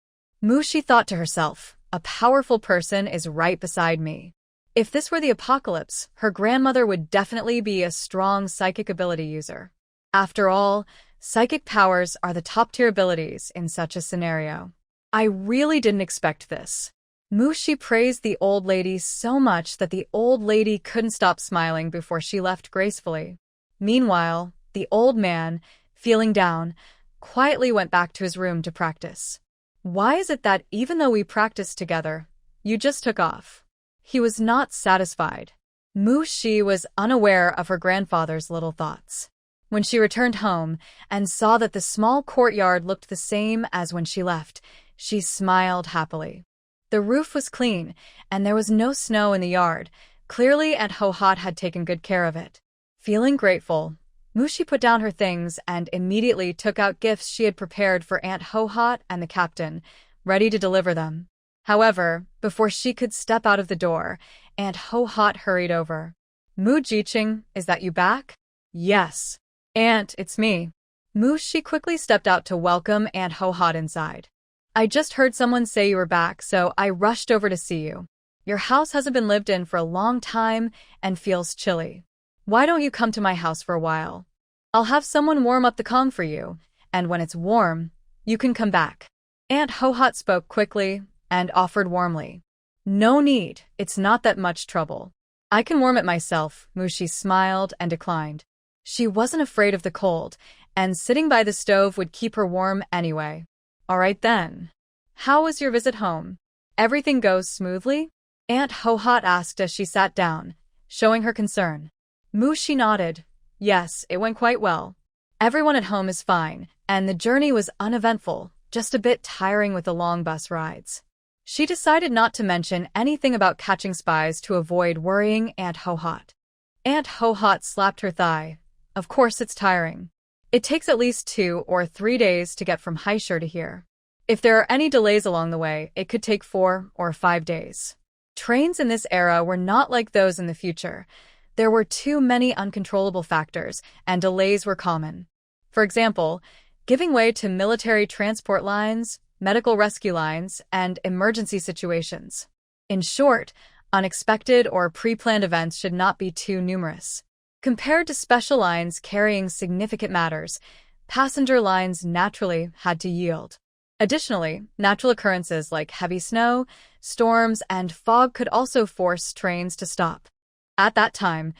Mushi thought to herself, a powerful person is right beside me. If this were the apocalypse, her grandmother would definitely be a strong psychic ability user. After all, psychic powers are the top-tier abilities in such a scenario. I really didn't expect this. Mushi praised the old lady so much that the old lady couldn't stop smiling before she left gracefully. Meanwhile, the old man, feeling down, quietly went back to his room to practice. Why is it that even though we practiced together, you just took off? He was not satisfied. Mushi was unaware of her grandfather's little thoughts. When she returned home and saw that the small courtyard looked the same as when she left, she smiled happily. The roof was clean, and there was no snow in the yard. Clearly, Aunt Ho-Hot had taken good care of it. Feeling grateful, Mushi put down her things and immediately took out gifts she had prepared for Aunt Ho-Hot and the captain, ready to deliver them. However, before she could step out of the door, Aunt Ho-Hot hurried over. Mu Jiqing, is that you back? Yes. Aunt, it's me. Mushi quickly stepped out to welcome Aunt Ho-Hot inside. I just heard someone say you were back, so I rushed over to see you. Your house hasn't been lived in for a long time and feels chilly. Why don't you come to my house for a while? I'll have someone warm up the Kong for you, and when it's warm, you can come back. Aunt Ho-Hot spoke quickly and offered warmly. No need, it's not that much trouble. I can warm it myself, Mushi smiled and declined. She wasn't afraid of the cold, and sitting by the stove would keep her warm anyway. All right then. How was your visit home? Everything goes smoothly? Aunt Ho-Hot asked as she sat down, showing her concern. Mushi nodded. Yes, it went quite well. Everyone at home is fine, and the journey was uneventful, just a bit tiring with the long bus rides. She decided not to mention anything about catching spies to avoid worrying Aunt Ho-Hot. Aunt Ho-Hot slapped her thigh. Of course it's tiring. It takes at least 2 or 3 days to get from Haishi to here. If there are any delays along the way, it could take 4 or 5 days. Trains in this era were not like those in the future. There were too many uncontrollable factors, and delays were common. For example, giving way to military transport lines, medical rescue lines, and emergency situations. In short, unexpected or pre-planned events should not be too numerous. Compared to special lines carrying significant matters, passenger lines naturally had to yield. Additionally, natural occurrences like heavy snow, storms, and fog could also force trains to stop. At that time,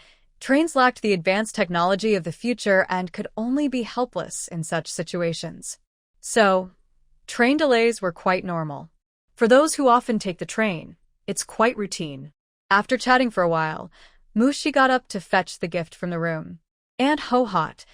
Trains lacked the advanced technology of the future and could only be helpless in such situations. So, train delays were quite normal. For those who often take the train, it's quite routine. After chatting for a while, Mushi got up to fetch the gift from the room. "Aunt Ho-Hot,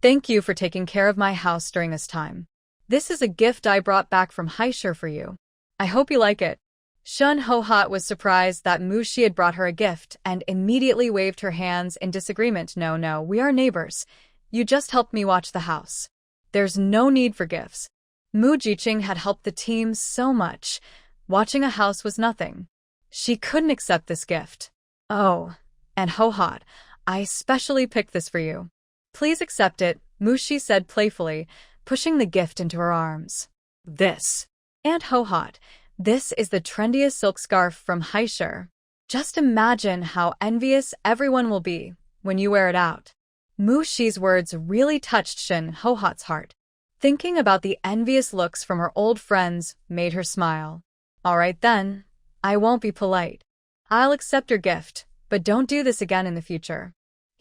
thank you for taking care of my house during this time. This is a gift I brought back from Haishi for you. I hope you like it." Shun Ho-Hot was surprised that Mushi had brought her a gift and immediately waved her hands in disagreement. No, we are neighbors. You just helped me watch the house. There's no need for gifts. Mu Jiqing had helped the team so much. Watching a house was nothing. She couldn't accept this gift. "Oh, and Ho-Hot, I specially picked this for you. Please accept it," Mushi said playfully, pushing the gift into her arms. "This." "Aunt Ho-Hot, this is the trendiest silk scarf from Haishi. Just imagine how envious everyone will be when you wear it out." Mushi's words really touched Shun Ho-Hot's heart. Thinking about the envious looks from her old friends made her smile. "All right then, I won't be polite. I'll accept your gift, but don't do this again in the future."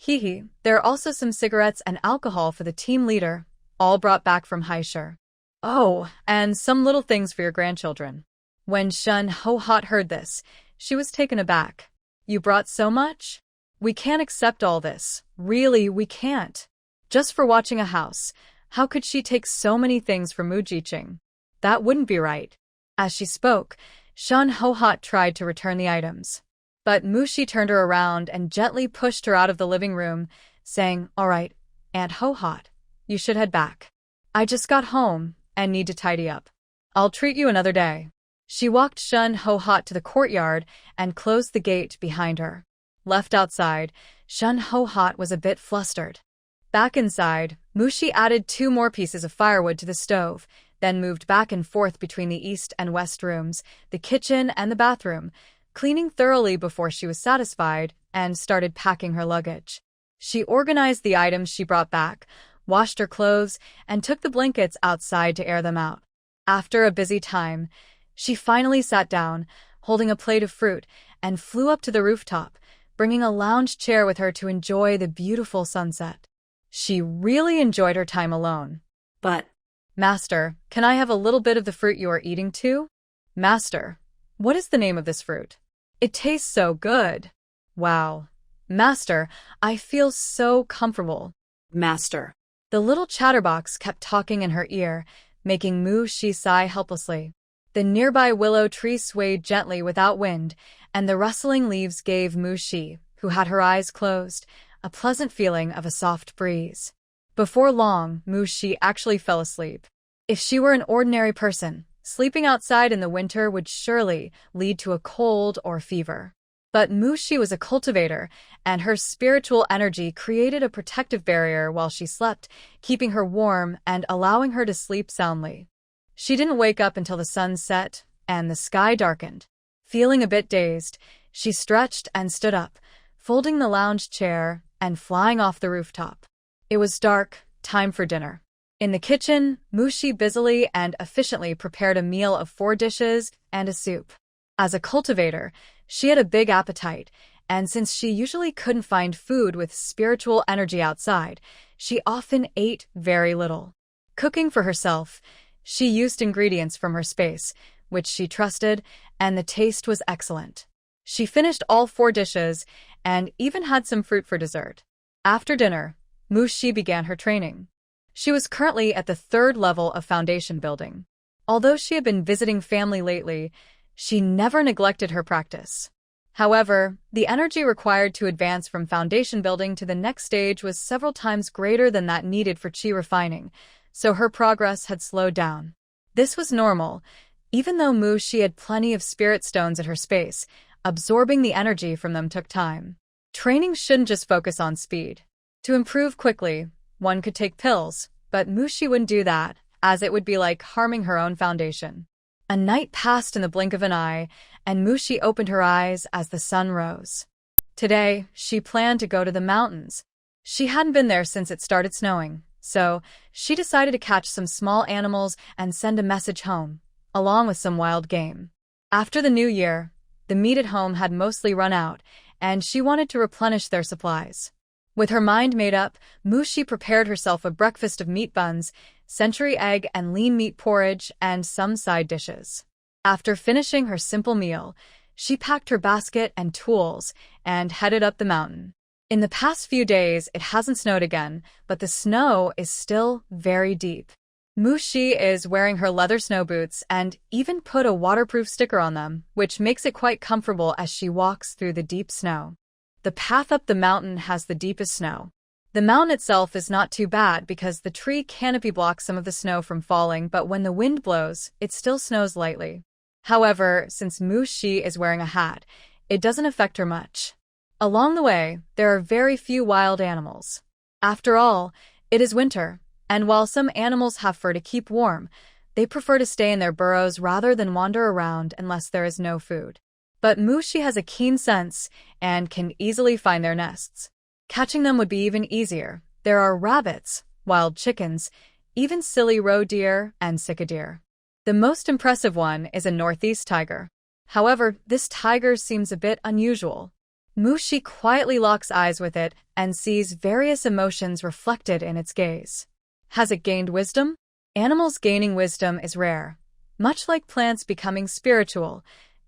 There are also some cigarettes and alcohol for the team leader, all brought back from Haishi. "Oh, and some little things for your grandchildren." When Shun Ho-Hot heard this, she was taken aback. "You brought so much? We can't accept all this. Really, we can't. Just for watching a house, how could she take so many things from Mu Jiqing? That wouldn't be right." As she spoke, Shun Ho-Hot tried to return the items. But Mushi turned her around and gently pushed her out of the living room, saying, "All right, Aunt Ho-Hot, you should head back. I just got home and need to tidy up. I'll treat you another day." She walked Shun Ho-Hot to the courtyard and closed the gate behind her. Left outside, Shun Ho-Hot was a bit flustered. Back inside, Mushi added 2 more pieces of firewood to the stove, then moved back and forth between the east and west rooms, the kitchen and the bathroom, cleaning thoroughly before she was satisfied and started packing her luggage. She organized the items she brought back, washed her clothes, and took the blankets outside to air them out. After a busy time, she finally sat down, holding a plate of fruit, and flew up to the rooftop, bringing a lounge chair with her to enjoy the beautiful sunset. She really enjoyed her time alone. But, "Master, can I have a little bit of the fruit you are eating too?" "Master, what is the name of this fruit? It tastes so good." "Wow. Master, I feel so comfortable." Master. The little chatterbox kept talking in her ear, making Mushi sigh helplessly. The nearby willow tree swayed gently without wind, and the rustling leaves gave Mushi, who had her eyes closed, a pleasant feeling of a soft breeze. Before long, Mushi actually fell asleep. If she were an ordinary person, sleeping outside in the winter would surely lead to a cold or fever. But Mushi was a cultivator, and her spiritual energy created a protective barrier while she slept, keeping her warm and allowing her to sleep soundly. She didn't wake up until the sun set and the sky darkened. Feeling a bit dazed, she stretched and stood up, folding the lounge chair and flying off the rooftop. It was dark, time for dinner. In the kitchen, Mushi busily and efficiently prepared a meal of 4 dishes and a soup. As a cultivator, she had a big appetite, and since she usually couldn't find food with spiritual energy outside, she often ate very little. Cooking for herself, she used ingredients from her space, which she trusted, and the taste was excellent. She finished all 4 dishes and even had some fruit for dessert. After dinner, Mushi began her training. She was currently at the 3rd level of foundation building. Although she had been visiting family lately, she never neglected her practice. However, the energy required to advance from foundation building to the next stage was several times greater than that needed for chi refining, so her progress had slowed down. This was normal. Even though Mushi had plenty of spirit stones at her space, absorbing the energy from them took time. Training shouldn't just focus on speed. To improve quickly, one could take pills, but Mushi wouldn't do that, as it would be like harming her own foundation. A night passed in the blink of an eye, and Mushi opened her eyes as the sun rose. Today, she planned to go to the mountains. She hadn't been there since it started snowing, so she decided to catch some small animals and send a message home, along with some wild game. After the new year, the meat at home had mostly run out, and she wanted to replenish their supplies. With her mind made up, Mushi prepared herself a breakfast of meat buns, century egg and lean meat porridge, and some side dishes. After finishing her simple meal, she packed her basket and tools and headed up the mountain. In the past few days, it hasn't snowed again, but the snow is still very deep. Mushi is wearing her leather snow boots and even put a waterproof sticker on them, which makes it quite comfortable as she walks through the deep snow. The path up the mountain has the deepest snow. The mountain itself is not too bad because the tree canopy blocks some of the snow from falling, but when the wind blows, it still snows lightly. However, since Mushi is wearing a hat, it doesn't affect her much. Along the way, there are very few wild animals. After all, it is winter, and while some animals have fur to keep warm, they prefer to stay in their burrows rather than wander around unless there is no food. But Mushi has a keen sense and can easily find their nests. Catching them would be even easier. There are rabbits, wild chickens, even silly roe deer and sika deer. The most impressive one is a northeast tiger. However, this tiger seems a bit unusual. Mushi quietly locks eyes with it and sees various emotions reflected in its gaze. Has it gained wisdom? Animals gaining wisdom is rare. Much like plants becoming spiritual,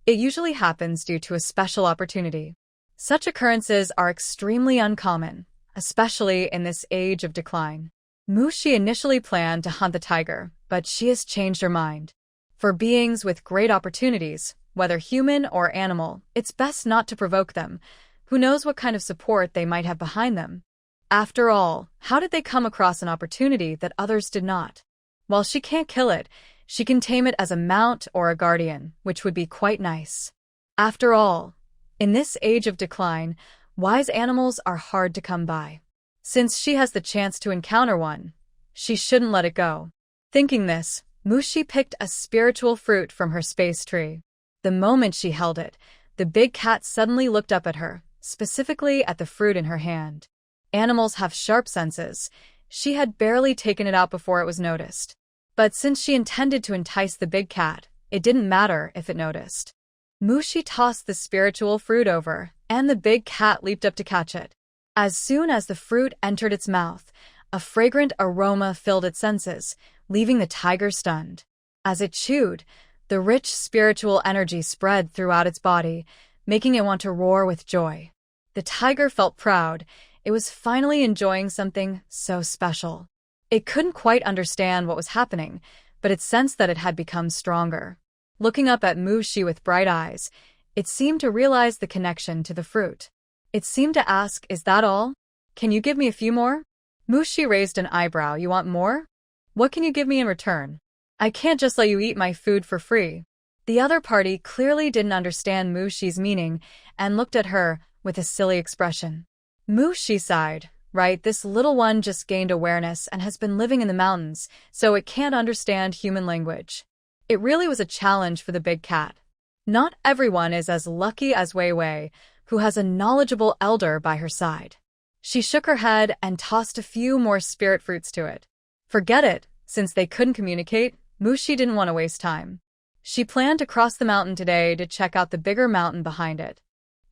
it usually happens due to a special opportunity. Such occurrences are extremely uncommon, especially in this age of decline. Mushi initially planned to hunt the tiger, but she has changed her mind. For beings with great opportunities, whether human or animal, it's best not to provoke them. Who knows what kind of support they might have behind them? After all, how did they come across an opportunity that others did not? While she can't kill it, she can tame it as a mount or a guardian, which would be quite nice. After all, in this age of decline, wise animals are hard to come by. Since she has the chance to encounter one, she shouldn't let it go. Thinking this, Mushi picked a spiritual fruit from her space tree. The moment she held it, the big cat suddenly looked up at her, specifically at the fruit in her hand. Animals have sharp senses. She had barely taken it out before it was noticed. But since she intended to entice the big cat, it didn't matter if it noticed. Mushi tossed the spiritual fruit over, and the big cat leaped up to catch it. As soon as the fruit entered its mouth, a fragrant aroma filled its senses, leaving the tiger stunned. As it chewed, the rich spiritual energy spread throughout its body, making it want to roar with joy. The tiger felt proud. It was finally enjoying something so special. It couldn't quite understand what was happening, but it sensed that it had become stronger. Looking up at Mushi with bright eyes, it seemed to realize the connection to the fruit. It seemed to ask, "Is that all? Can you give me a few more?" Mushi raised an eyebrow. "You want more? What can you give me in return? I can't just let you eat my food for free." The other party clearly didn't understand Mushi's meaning and looked at her with a silly expression. Mushi sighed. Right, this little one just gained awareness and has been living in the mountains, so it can't understand human language. It really was a challenge for the big cat. Not everyone is as lucky as Wei Wei, who has a knowledgeable elder by her side. She shook her head and tossed a few more spirit fruits to it. Forget it, since they couldn't communicate, Mushi didn't want to waste time. She planned to cross the mountain today to check out the bigger mountain behind it.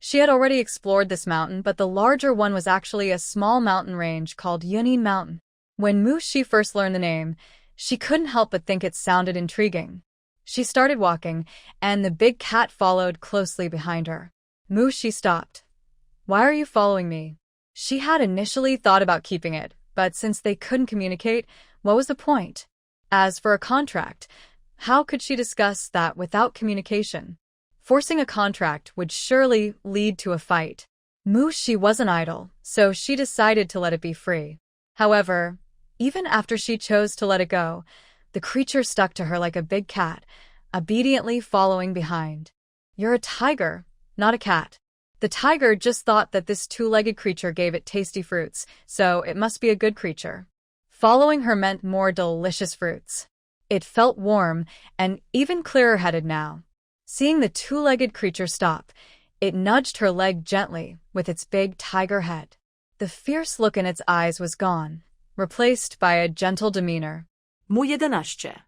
She had already explored this mountain, but the larger one was actually a small mountain range called Yunin Mountain. When Mushi first learned the name, she couldn't help but think it sounded intriguing. She started walking, and the big cat followed closely behind her. Mushi stopped. "Why are you following me?" She had initially thought about keeping it, but since they couldn't communicate, what was the point? As for a contract, how could she discuss that without communication? Forcing a contract would surely lead to a fight. Mushi wasn't idle, so she decided to let it be free. However, even after she chose to let it go, the creature stuck to her like a big cat, obediently following behind. "You're a tiger, not a cat." The tiger just thought that this two-legged creature gave it tasty fruits, so it must be a good creature. Following her meant more delicious fruits. It felt warm and even clearer-headed now. Seeing the two-legged creature stop, it nudged her leg gently with its big tiger head. The fierce look in its eyes was gone, replaced by a gentle demeanor. 뭐 jeden aşçı?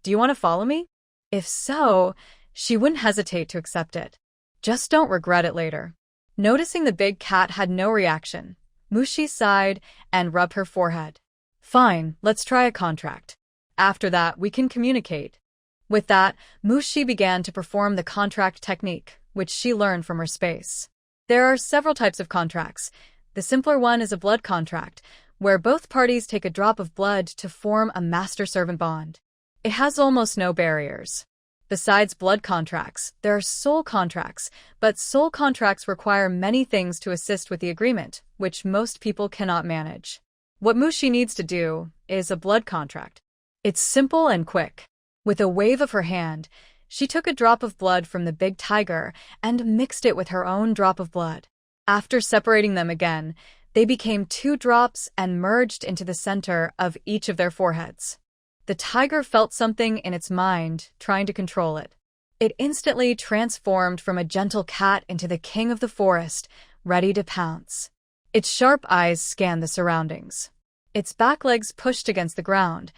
"Do you want to follow me?" If so, she wouldn't hesitate to accept it. Just don't regret it later. Noticing the big cat had no reaction, Mushi sighed and rubbed her forehead. Fine, let's try a contract. After that, we can communicate. With that, Mushi began to perform the contract technique, which she learned from her space. There are several types of contracts. The simpler one is a blood contract, where both parties take a drop of blood to form a master-servant bond. It has almost no barriers. Besides blood contracts, there are soul contracts, but soul contracts require many things to assist with the agreement, which most people cannot manage. What Mushi needs to do is a blood contract. It's simple and quick. With a wave of her hand, she took a drop of blood from the big tiger and mixed it with her own drop of blood. After separating them again, they became 2 drops and merged into the center of each of their foreheads. The tiger felt something in its mind, trying to control it. It instantly transformed from a gentle cat into the king of the forest, ready to pounce. Its sharp eyes scanned the surroundings. Its back legs pushed against the ground,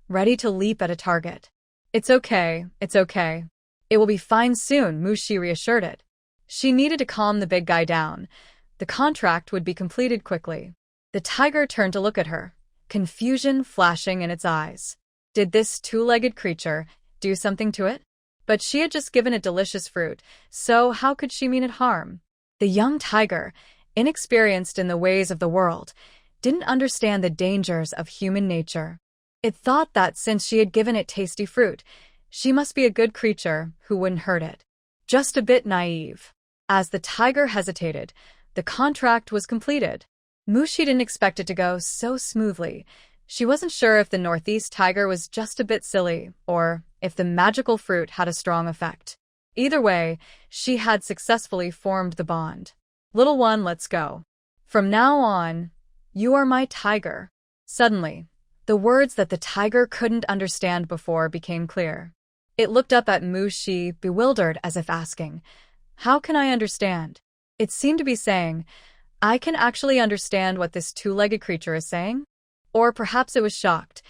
ready to leap at a target. It's okay, it's okay. It will be fine soon, Mushi reassured it. She needed to calm the big guy down. The contract would be completed quickly. The tiger turned to look at her, confusion flashing in its eyes. Did this 2-legged creature do something to it? But she had just given it delicious fruit, so how could she mean it harm? The young tiger, inexperienced in the ways of the world, didn't understand the dangers of human nature. It thought that since she had given it tasty fruit, she must be a good creature who wouldn't hurt it. Just a bit naive. As the tiger hesitated, the contract was completed. Mushi didn't expect it to go so smoothly. She wasn't sure if the northeast tiger was just a bit silly, or if the magical fruit had a strong effect. Either way, she had successfully formed the bond. Little one, let's go. From now on, you are my tiger. Suddenly, the words that the tiger couldn't understand before became clear. It looked up at Mushi, bewildered, as if asking, "How can I understand?" It seemed to be saying, "I can actually understand what this 2-legged creature is saying?" Or perhaps it was shocked.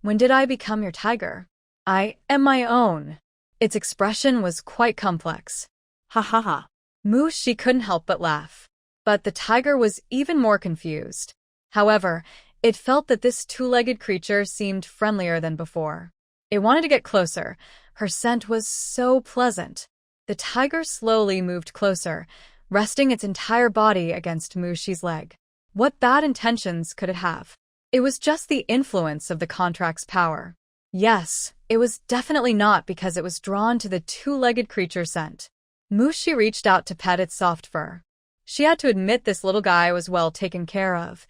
"When did I become your tiger? I am my own." Its expression was quite complex. Ha ha ha. Mushi couldn't help but laugh. But the tiger was even more confused. However, it felt that this 2-legged creature seemed friendlier than before. It wanted to get closer. Her scent was so pleasant. The tiger slowly moved closer, resting its entire body against Mushi's leg. What bad intentions could it have? It was just the influence of the contract's power. Yes, it was definitely not because it was drawn to the 2-legged creature's scent. Mushi reached out to pet its soft fur. She had to admit this little guy was well taken care of.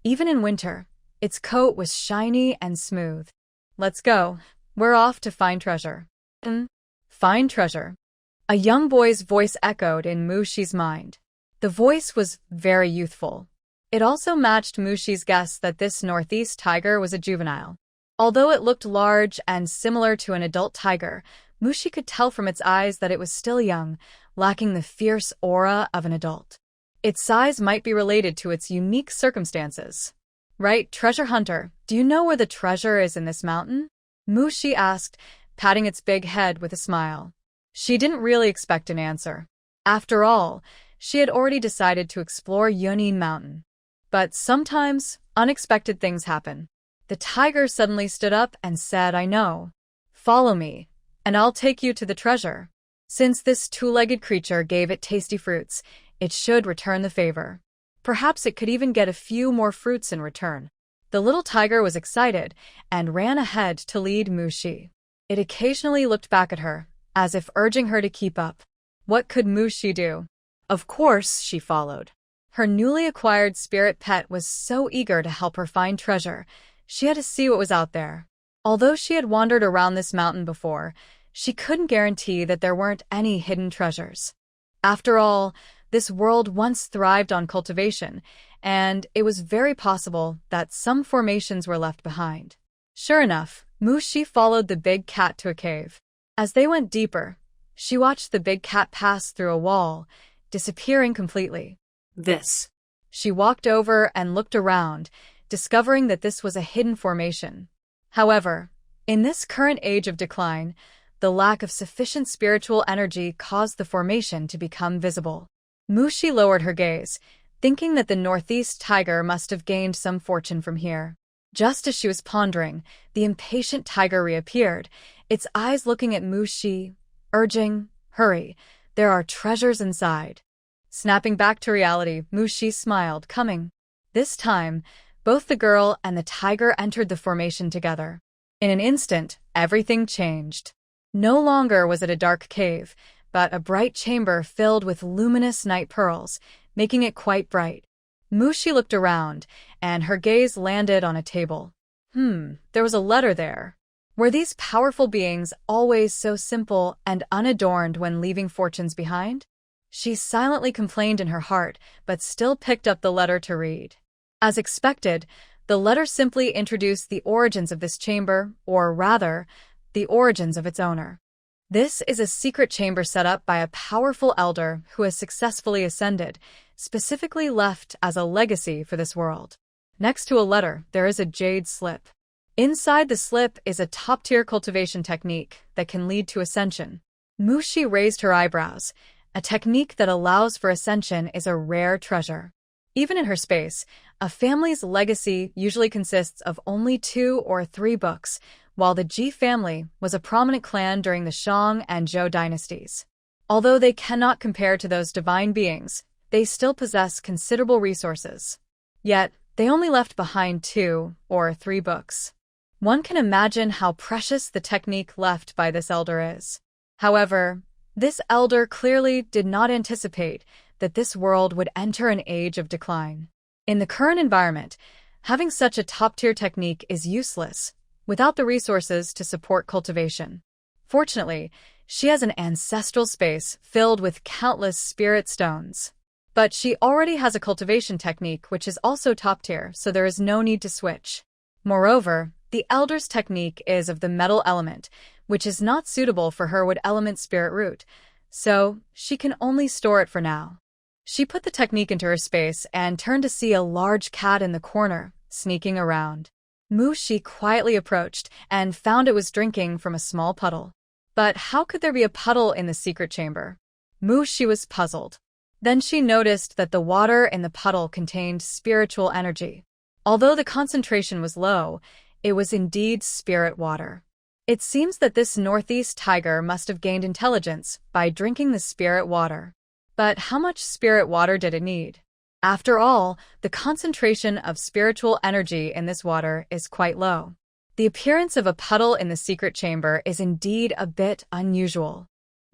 Even in winter, its coat was shiny and smooth. Let's go. We're off to find treasure. Find treasure. A young boy's voice echoed in Mushi's mind. The voice was very youthful. It also matched Mushi's guess that this northeast tiger was a juvenile. Although it looked large and similar to an adult tiger, Mushi could tell from its eyes that it was still young, lacking the fierce aura of an adult. Its size might be related to its unique circumstances. Right, treasure hunter, do you know where the treasure is in this mountain? Mushi asked, patting its big head with a smile. She didn't really expect an answer. After all, she had already decided to explore Yunin Mountain. But sometimes, unexpected things happen. The tiger suddenly stood up and said, "I know. Follow me, and I'll take you to the treasure." Since this 2-legged creature gave it tasty fruits, it should return the favor. Perhaps it could even get a few more fruits in return. The little tiger was excited and ran ahead to lead Mushi. It occasionally looked back at her, as if urging her to keep up. What could Mushi do? Of course, she followed. Her newly acquired spirit pet was so eager to help her find treasure, she had to see what was out there. Although she had wandered around this mountain before, she couldn't guarantee that there weren't any hidden treasures. After all, this world once thrived on cultivation, and it was very possible that some formations were left behind. Sure enough, Mushi followed the big cat to a cave. As they went deeper, she watched the big cat pass through a wall, disappearing completely. This. She walked over and looked around, discovering that this was a hidden formation. However, in this current age of decline, the lack of sufficient spiritual energy caused the formation to become visible. Mushi lowered her gaze, thinking that the northeast tiger must have gained some fortune from here. Just as she was pondering, the impatient tiger reappeared, its eyes looking at Mushi, urging, "Hurry, there are treasures inside." Snapping back to reality, Mushi smiled, coming. This time, both the girl and the tiger entered the formation together. In an instant, everything changed. No longer was it a dark cave, but a bright chamber filled with luminous night pearls, making it quite bright. Mushi looked around, and her gaze landed on a table. There was a letter there. Were these powerful beings always so simple and unadorned when leaving fortunes behind? She silently complained in her heart, but still picked up the letter to read. As expected, the letter simply introduced the origins of this chamber, or rather, the origins of its owner. This is a secret chamber set up by a powerful elder who has successfully ascended, specifically left as a legacy for this world. Next to a letter, there is a jade slip. Inside the slip is a top-tier cultivation technique that can lead to ascension. Mushi raised her eyebrows. A technique that allows for ascension is a rare treasure. Even in her space, a family's legacy usually consists of only 2 or 3 books, while the Ji family was a prominent clan during the Shang and Zhou dynasties. Although they cannot compare to those divine beings, they still possess considerable resources. Yet, they only left behind 2 or 3 books. One can imagine how precious the technique left by this elder is. However, this elder clearly did not anticipate that this world would enter an age of decline. In the current environment, having such a top-tier technique is useless, without the resources to support cultivation. Fortunately, she has an ancestral space filled with countless spirit stones. But she already has a cultivation technique which is also top-tier, so there is no need to switch. Moreover, the elder's technique is of the metal element, which is not suitable for her wood element spirit root, so she can only store it for now. She put the technique into her space and turned to see a large cat in the corner, sneaking around. Mushi quietly approached and found it was drinking from a small puddle. But how could there be a puddle in the secret chamber? Mushi was puzzled. Then she noticed that the water in the puddle contained spiritual energy. Although the concentration was low, it was indeed spirit water. It seems that this northeast tiger must have gained intelligence by drinking the spirit water. But how much spirit water did it need? After all, the concentration of spiritual energy in this water is quite low. The appearance of a puddle in the secret chamber is indeed a bit unusual.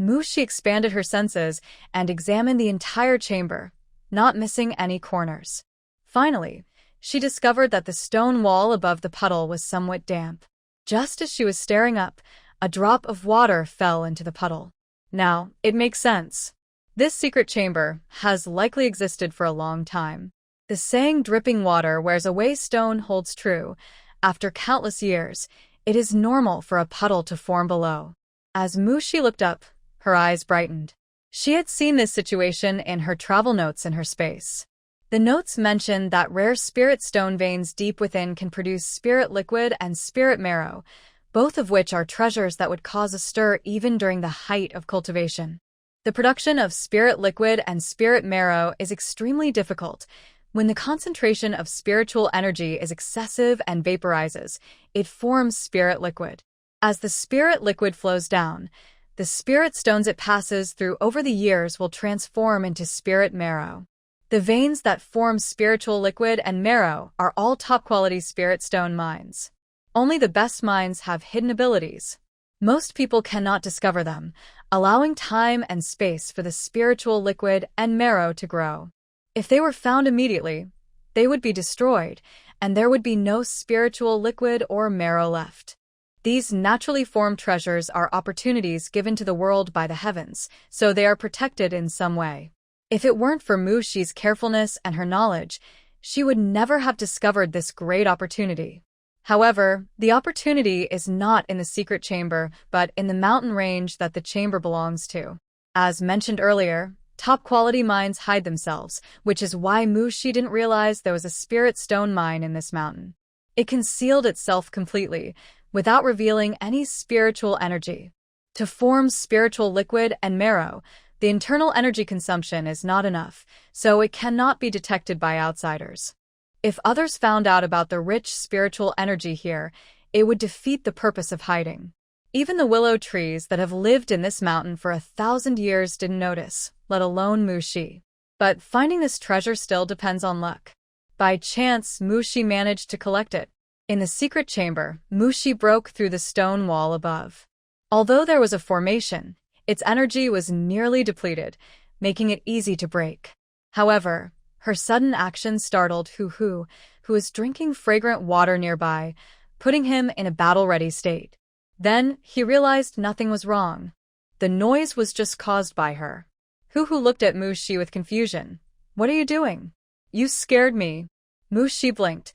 Mushi expanded her senses and examined the entire chamber, not missing any corners. Finally, she discovered that the stone wall above the puddle was somewhat damp. Just as she was staring up, a drop of water fell into the puddle. Now, it makes sense. This secret chamber has likely existed for a long time. The saying dripping water wears away stone holds true. After countless years, it is normal for a puddle to form below. As Mushi looked up, her eyes brightened. She had seen this situation in her travel notes in her space. The notes mention that rare spirit stone veins deep within can produce spirit liquid and spirit marrow, both of which are treasures that would cause a stir even during the height of cultivation. The production of spirit liquid and spirit marrow is extremely difficult. When the concentration of spiritual energy is excessive and vaporizes, it forms spirit liquid. As the spirit liquid flows down, the spirit stones it passes through over the years will transform into spirit marrow. The veins that form spiritual liquid and marrow are all top-quality spirit stone mines. Only the best mines have hidden abilities. Most people cannot discover them, allowing time and space for the spiritual liquid and marrow to grow. If they were found immediately, they would be destroyed, and there would be no spiritual liquid or marrow left. These naturally formed treasures are opportunities given to the world by the heavens, so they are protected in some way. If it weren't for Mushi's carefulness and her knowledge, she would never have discovered this great opportunity. However, the opportunity is not in the secret chamber, but in the mountain range that the chamber belongs to. As mentioned earlier, top-quality mines hide themselves, which is why Mushi didn't realize there was a spirit stone mine in this mountain. It concealed itself completely, without revealing any spiritual energy. To form spiritual liquid and marrow, The internal energy consumption is not enough, so it cannot be detected by outsiders. If others found out about the rich spiritual energy here, it would defeat the purpose of hiding. Even the willow trees that have lived in this mountain for 1,000 years didn't notice, let alone Mushi. But finding this treasure still depends on luck. By chance, Mushi managed to collect it. In the secret chamber, Mushi broke through the stone wall above. Although there was a formation, its energy was nearly depleted, making it easy to break. However, her sudden action startled who was drinking fragrant water nearby, putting him in a battle-ready state. Then, he realized nothing was wrong. The noise was just caused by her. Hu looked at Mushi with confusion. "What are you doing?" "You scared me." Mushi blinked.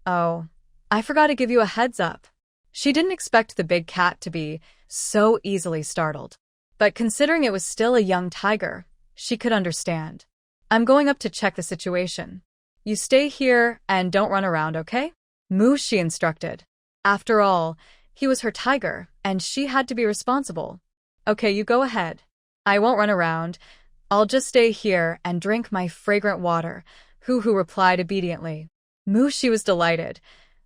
"Oh, I forgot to give you a heads up." She didn't expect the big cat to be so easily startled. But considering it was still a young tiger, she could understand. "I'm going up to check the situation. You stay here and don't run around, okay?" Mushi instructed. After all, he was her tiger, and she had to be responsible. "Okay, you go ahead. I won't run around. I'll just stay here and drink my fragrant water," Hu replied obediently. Mushi was delighted.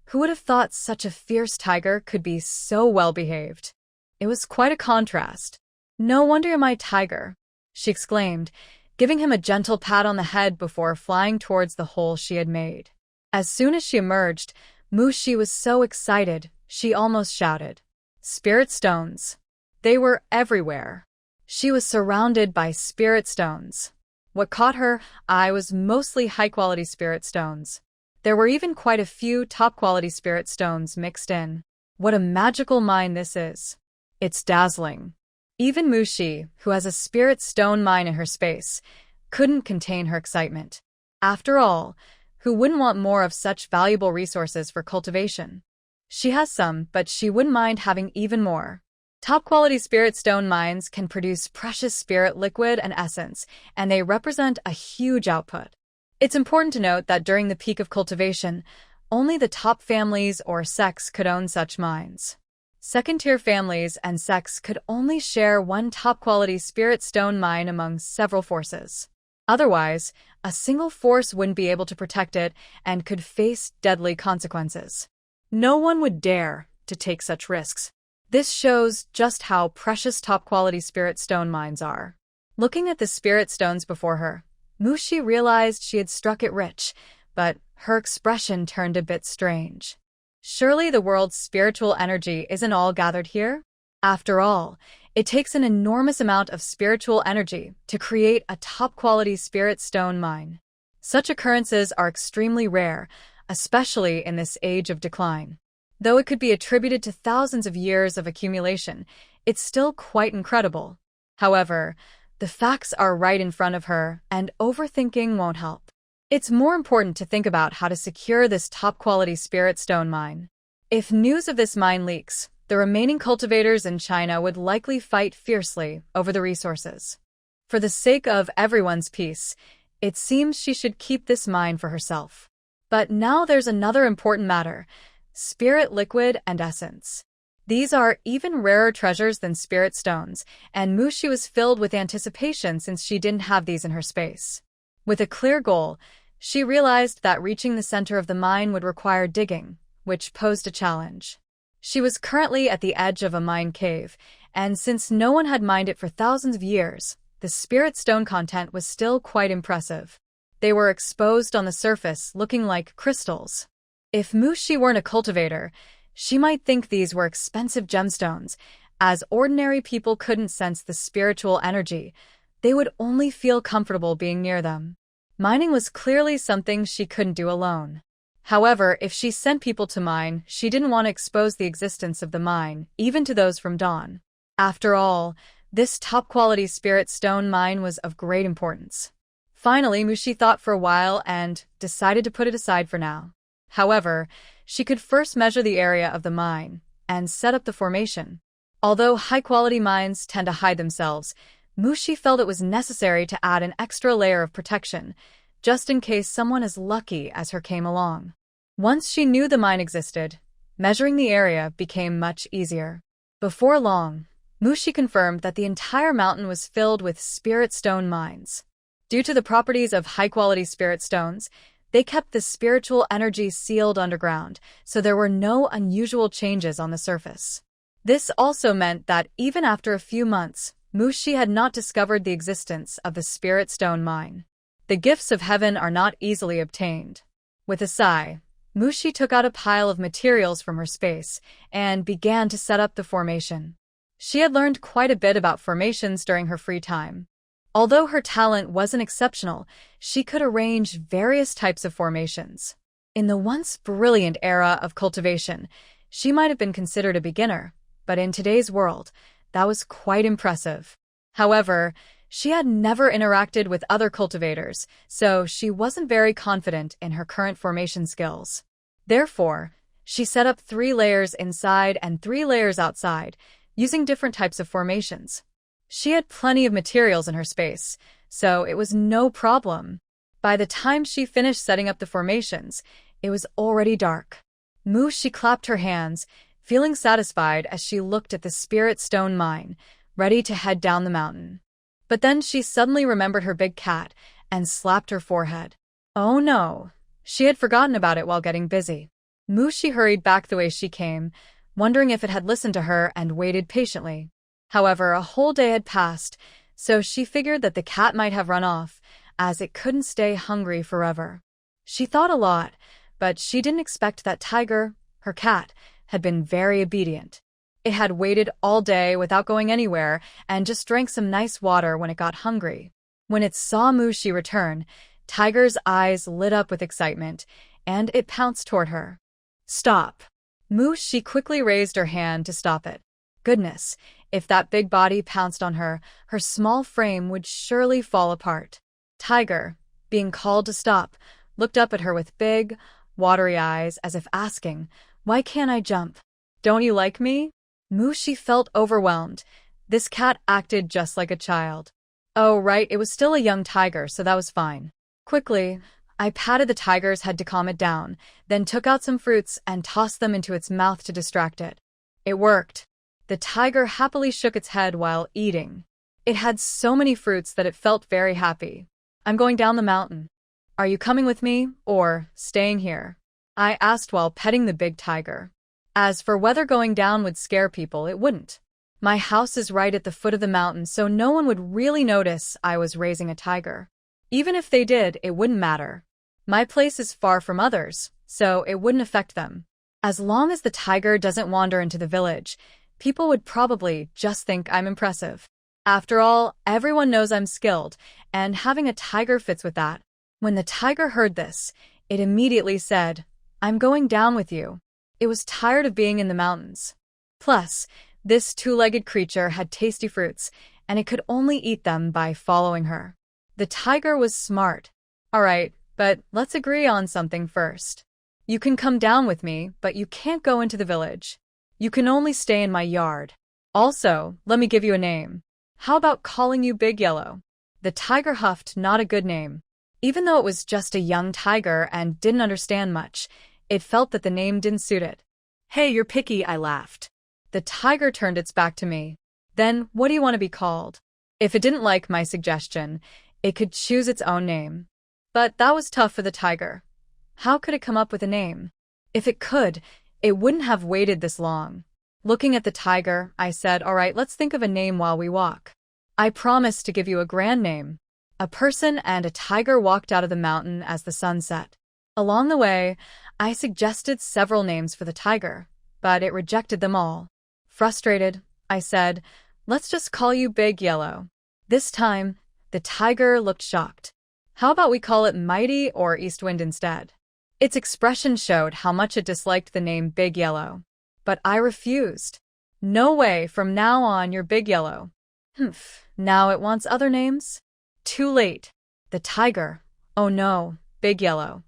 Who would have thought such a fierce tiger could be so well-behaved? It was quite a contrast. "No wonder you're my tiger," she exclaimed, giving him a gentle pat on the head before flying towards the hole she had made. As soon as she emerged, Mushi was so excited, she almost shouted. Spirit stones. They were everywhere. She was surrounded by spirit stones. What caught her eye was mostly high-quality spirit stones. There were even quite a few top-quality spirit stones mixed in. What a magical mine this is. It's dazzling. Even Mushi, who has a spirit stone mine in her space, couldn't contain her excitement. After all, who wouldn't want more of such valuable resources for cultivation? She has some, but she wouldn't mind having even more. Top-quality spirit stone mines can produce precious spirit liquid and essence, and they represent a huge output. It's important to note that during the peak of cultivation, only the top families or sects could own such mines. Second-tier families and sects could only share one top-quality spirit stone mine among several forces. Otherwise, a single force wouldn't be able to protect it and could face deadly consequences. No one would dare to take such risks. This shows just how precious top-quality spirit stone mines are. Looking at the spirit stones before her, Mushi realized she had struck it rich, but her expression turned a bit strange. Surely the world's spiritual energy isn't all gathered here? After all, it takes an enormous amount of spiritual energy to create a top-quality spirit stone mine. Such occurrences are extremely rare, especially in this age of decline. Though it could be attributed to thousands of years of accumulation, it's still quite incredible. However, the facts are right in front of her, and overthinking won't help. It's more important to think about how to secure this top-quality spirit stone mine. If news of this mine leaks, the remaining cultivators in China would likely fight fiercely over the resources. For the sake of everyone's peace, it seems she should keep this mine for herself. But now there's another important matter: spirit liquid and essence. These are even rarer treasures than spirit stones, and Mushi was filled with anticipation since she didn't have these in her space. With a clear goal, she realized that reaching the center of the mine would require digging, which posed a challenge. She was currently at the edge of a mine cave, and since no one had mined it for thousands of years, the spirit stone content was still quite impressive. They were exposed on the surface, looking like crystals. If Mushi weren't a cultivator, she might think these were expensive gemstones. As ordinary people couldn't sense the spiritual energy, they would only feel comfortable being near them. Mining was clearly something she couldn't do alone. However, if she sent people to mine, she didn't want to expose the existence of the mine, even to those from Dawn. After all, this top-quality spirit stone mine was of great importance. Finally, Mushi thought for a while and decided to put it aside for now. However, she could first measure the area of the mine and set up the formation. Although high-quality mines tend to hide themselves, Mushi felt it was necessary to add an extra layer of protection, just in case someone as lucky as her came along. Once she knew the mine existed, measuring the area became much easier. Before long, Mushi confirmed that the entire mountain was filled with spirit stone mines. Due to the properties of high-quality spirit stones, they kept the spiritual energy sealed underground, so there were no unusual changes on the surface. This also meant that even after a few months, Mushi had not discovered the existence of the spirit stone mine. The gifts of heaven are not easily obtained. With a sigh, Mushi took out a pile of materials from her space and began to set up the formation. She had learned quite a bit about formations during her free time. Although her talent wasn't exceptional, she could arrange various types of formations. In the once brilliant era of cultivation, she might have been considered a beginner, but in today's world, that was quite impressive. However, she had never interacted with other cultivators, so she wasn't very confident in her current formation skills. Therefore, she set up 3 layers inside and 3 layers outside, using different types of formations. She had plenty of materials in her space, so it was no problem. By the time she finished setting up the formations, it was already dark. Mushi clapped her hands, feeling satisfied as she looked at the spirit stone mine, ready to head down the mountain. But then she suddenly remembered her big cat and slapped her forehead. Oh no, she had forgotten about it while getting busy. Mushi hurried back the way she came, wondering if it had listened to her and waited patiently. However, a whole day had passed, so she figured that the cat might have run off, as it couldn't stay hungry forever. She thought a lot, but she didn't expect that Tiger, her cat, had been very obedient. It had waited all day without going anywhere and just drank some nice water when it got hungry. When it saw Mushi return, Tiger's eyes lit up with excitement, and it pounced toward her. Stop! Mushi quickly raised her hand to stop it. Goodness, if that big body pounced on her, her small frame would surely fall apart. Tiger, being called to stop, looked up at her with big, watery eyes as if asking, "Why can't I jump? Don't you like me?" Mushi felt overwhelmed. This cat acted just like a child. Oh, right, it was still a young tiger, so that was fine. Quickly, I patted the tiger's head to calm it down, then took out some fruits and tossed them into its mouth to distract it. It worked. The tiger happily shook its head while eating. It had so many fruits that it felt very happy. I'm going down the mountain. Are you coming with me, or staying here? I asked while petting the big tiger. As for whether going down would scare people, it wouldn't. My house is right at the foot of the mountain, so no one would really notice I was raising a tiger. Even if they did, it wouldn't matter. My place is far from others, so it wouldn't affect them. As long as the tiger doesn't wander into the village, people would probably just think I'm impressive. After all, everyone knows I'm skilled, and having a tiger fits with that. When the tiger heard this, it immediately said, "I'm going down with you." It was tired of being in the mountains. Plus, this 2-legged creature had tasty fruits, and it could only eat them by following her. The tiger was smart. All right, but let's agree on something first. You can come down with me, but you can't go into the village. You can only stay in my yard. Also, let me give you a name. How about calling you Big Yellow? The tiger huffed, not a good name. Even though it was just a young tiger and didn't understand much, it felt that the name didn't suit it. Hey, you're picky, I laughed. The tiger turned its back to me. Then, what do you want to be called? If it didn't like my suggestion, it could choose its own name. But that was tough for the tiger. How could it come up with a name? If it could, it wouldn't have waited this long. Looking at the tiger, I said, all right, let's think of a name while we walk. I promise to give you a grand name. A person and a tiger walked out of the mountain as the sun set. Along the way, I suggested several names for the tiger, but it rejected them all. Frustrated, I said, let's just call you Big Yellow. This time, the tiger looked shocked. How about we call it Mighty or Eastwind instead? Its expression showed how much it disliked the name Big Yellow. But I refused. No way, from now on you're Big Yellow. Now it wants other names? Too late. The tiger. Oh no, Big Yellow.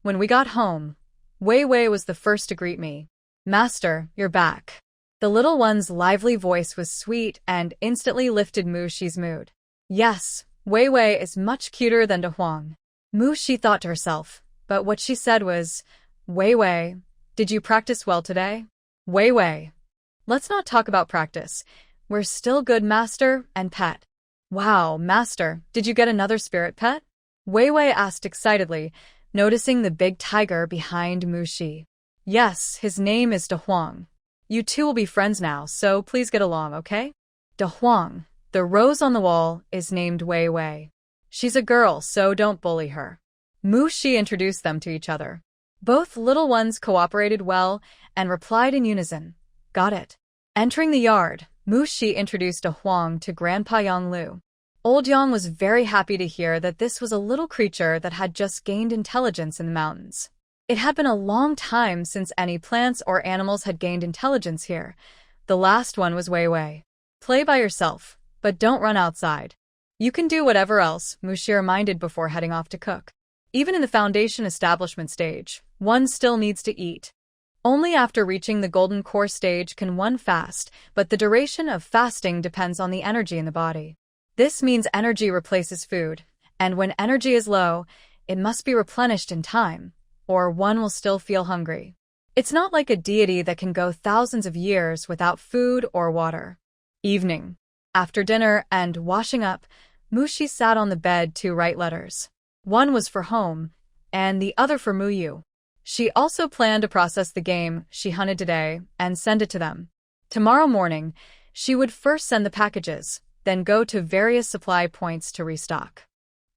When we got home, Wei Wei was the first to greet me. Master, you're back. The little one's lively voice was sweet and instantly lifted Mushi's mood. Yes, Wei Wei is much cuter than De Huang. Mushi thought to herself, but what she said was, Wei Wei, did you practice well today? Wei Wei. Let's not talk about practice. We're still good, master and pet. Wow, master, did you get another spirit pet? Wei Wei asked excitedly, noticing the big tiger behind Mushi. Yes, his name is De Huang. You two will be friends now, so please get along, okay? De Huang, the rose on the wall, is named Wei Wei. She's a girl, so don't bully her. Mushi introduced them to each other. Both little ones cooperated well and replied in unison, got it. Entering the yard, Mushi introduced De Huang to Grandpa Yang Lu. Old Yang was very happy to hear that this was a little creature that had just gained intelligence in the mountains. It had been a long time since any plants or animals had gained intelligence here. The last one was Wei Wei. Play by yourself, but don't run outside. You can do whatever else, Mushi reminded before heading off to cook. Even in the foundation establishment stage, one still needs to eat. Only after reaching the golden core stage can one fast, but the duration of fasting depends on the energy in the body. This means energy replaces food, and when energy is low, it must be replenished in time, or one will still feel hungry. It's not like a deity that can go thousands of years without food or water. Evening. After dinner and washing up, Mushi sat on the bed to write letters. One was for home, and the other for Muyu. She also planned to process the game she hunted today and send it to them. Tomorrow morning, she would first send the packages, then go to various supply points to restock.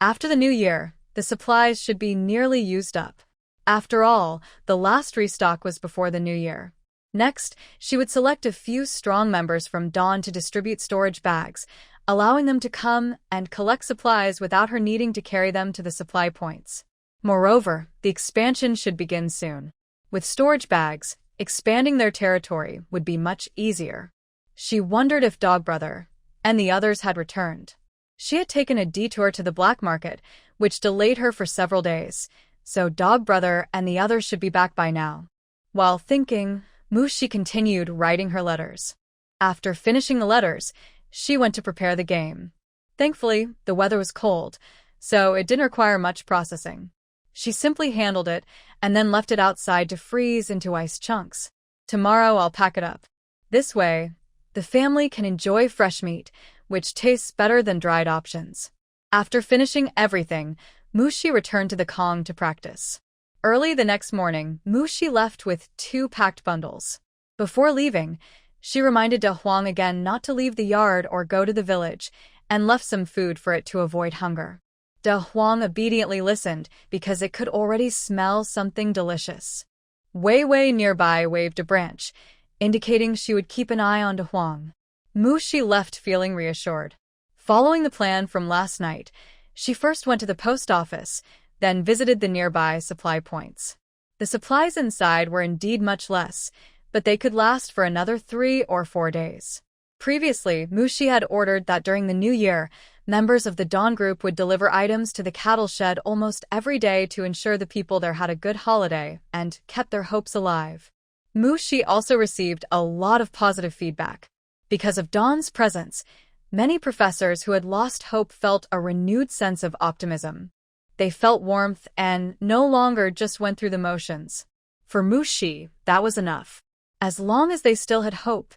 After the new year, the supplies should be nearly used up. After all, the last restock was before the new year. Next, she would select a few strong members from Dawn to distribute storage bags, allowing them to come and collect supplies without her needing to carry them to the supply points. Moreover, the expansion should begin soon. With storage bags, expanding their territory would be much easier. She wondered if Dog Brother and the others had returned. She had taken a detour to the black market, which delayed her for several days, so Dog Brother and the others should be back by now. While thinking, Mushi continued writing her letters. After finishing the letters, she went to prepare the game. Thankfully, the weather was cold, so it didn't require much processing. She simply handled it and then left it outside to freeze into ice chunks. Tomorrow I'll pack it up. This way, the family can enjoy fresh meat, which tastes better than dried options. After finishing everything, Mushi returned to the Kong to practice. Early the next morning, Mushi left with 2 packed bundles. Before leaving, she reminded De Huang again not to leave the yard or go to the village, and left some food for it to avoid hunger. De Huang obediently listened because it could already smell something delicious. Wei Wei nearby waved a branch, indicating she would keep an eye on De Huang. Mushi left feeling reassured. Following the plan from last night, she first went to the post office, then visited the nearby supply points. The supplies inside were indeed much less, but they could last for another 3 or 4 days. Previously, Mushi had ordered that during the new year, members of the Dawn group would deliver items to the cattle shed almost every day to ensure the people there had a good holiday and kept their hopes alive. Mushi also received a lot of positive feedback. Because of Dawn's presence, many professors who had lost hope felt a renewed sense of optimism. They felt warmth and no longer just went through the motions. For Mushi, that was enough. As long as they still had hope,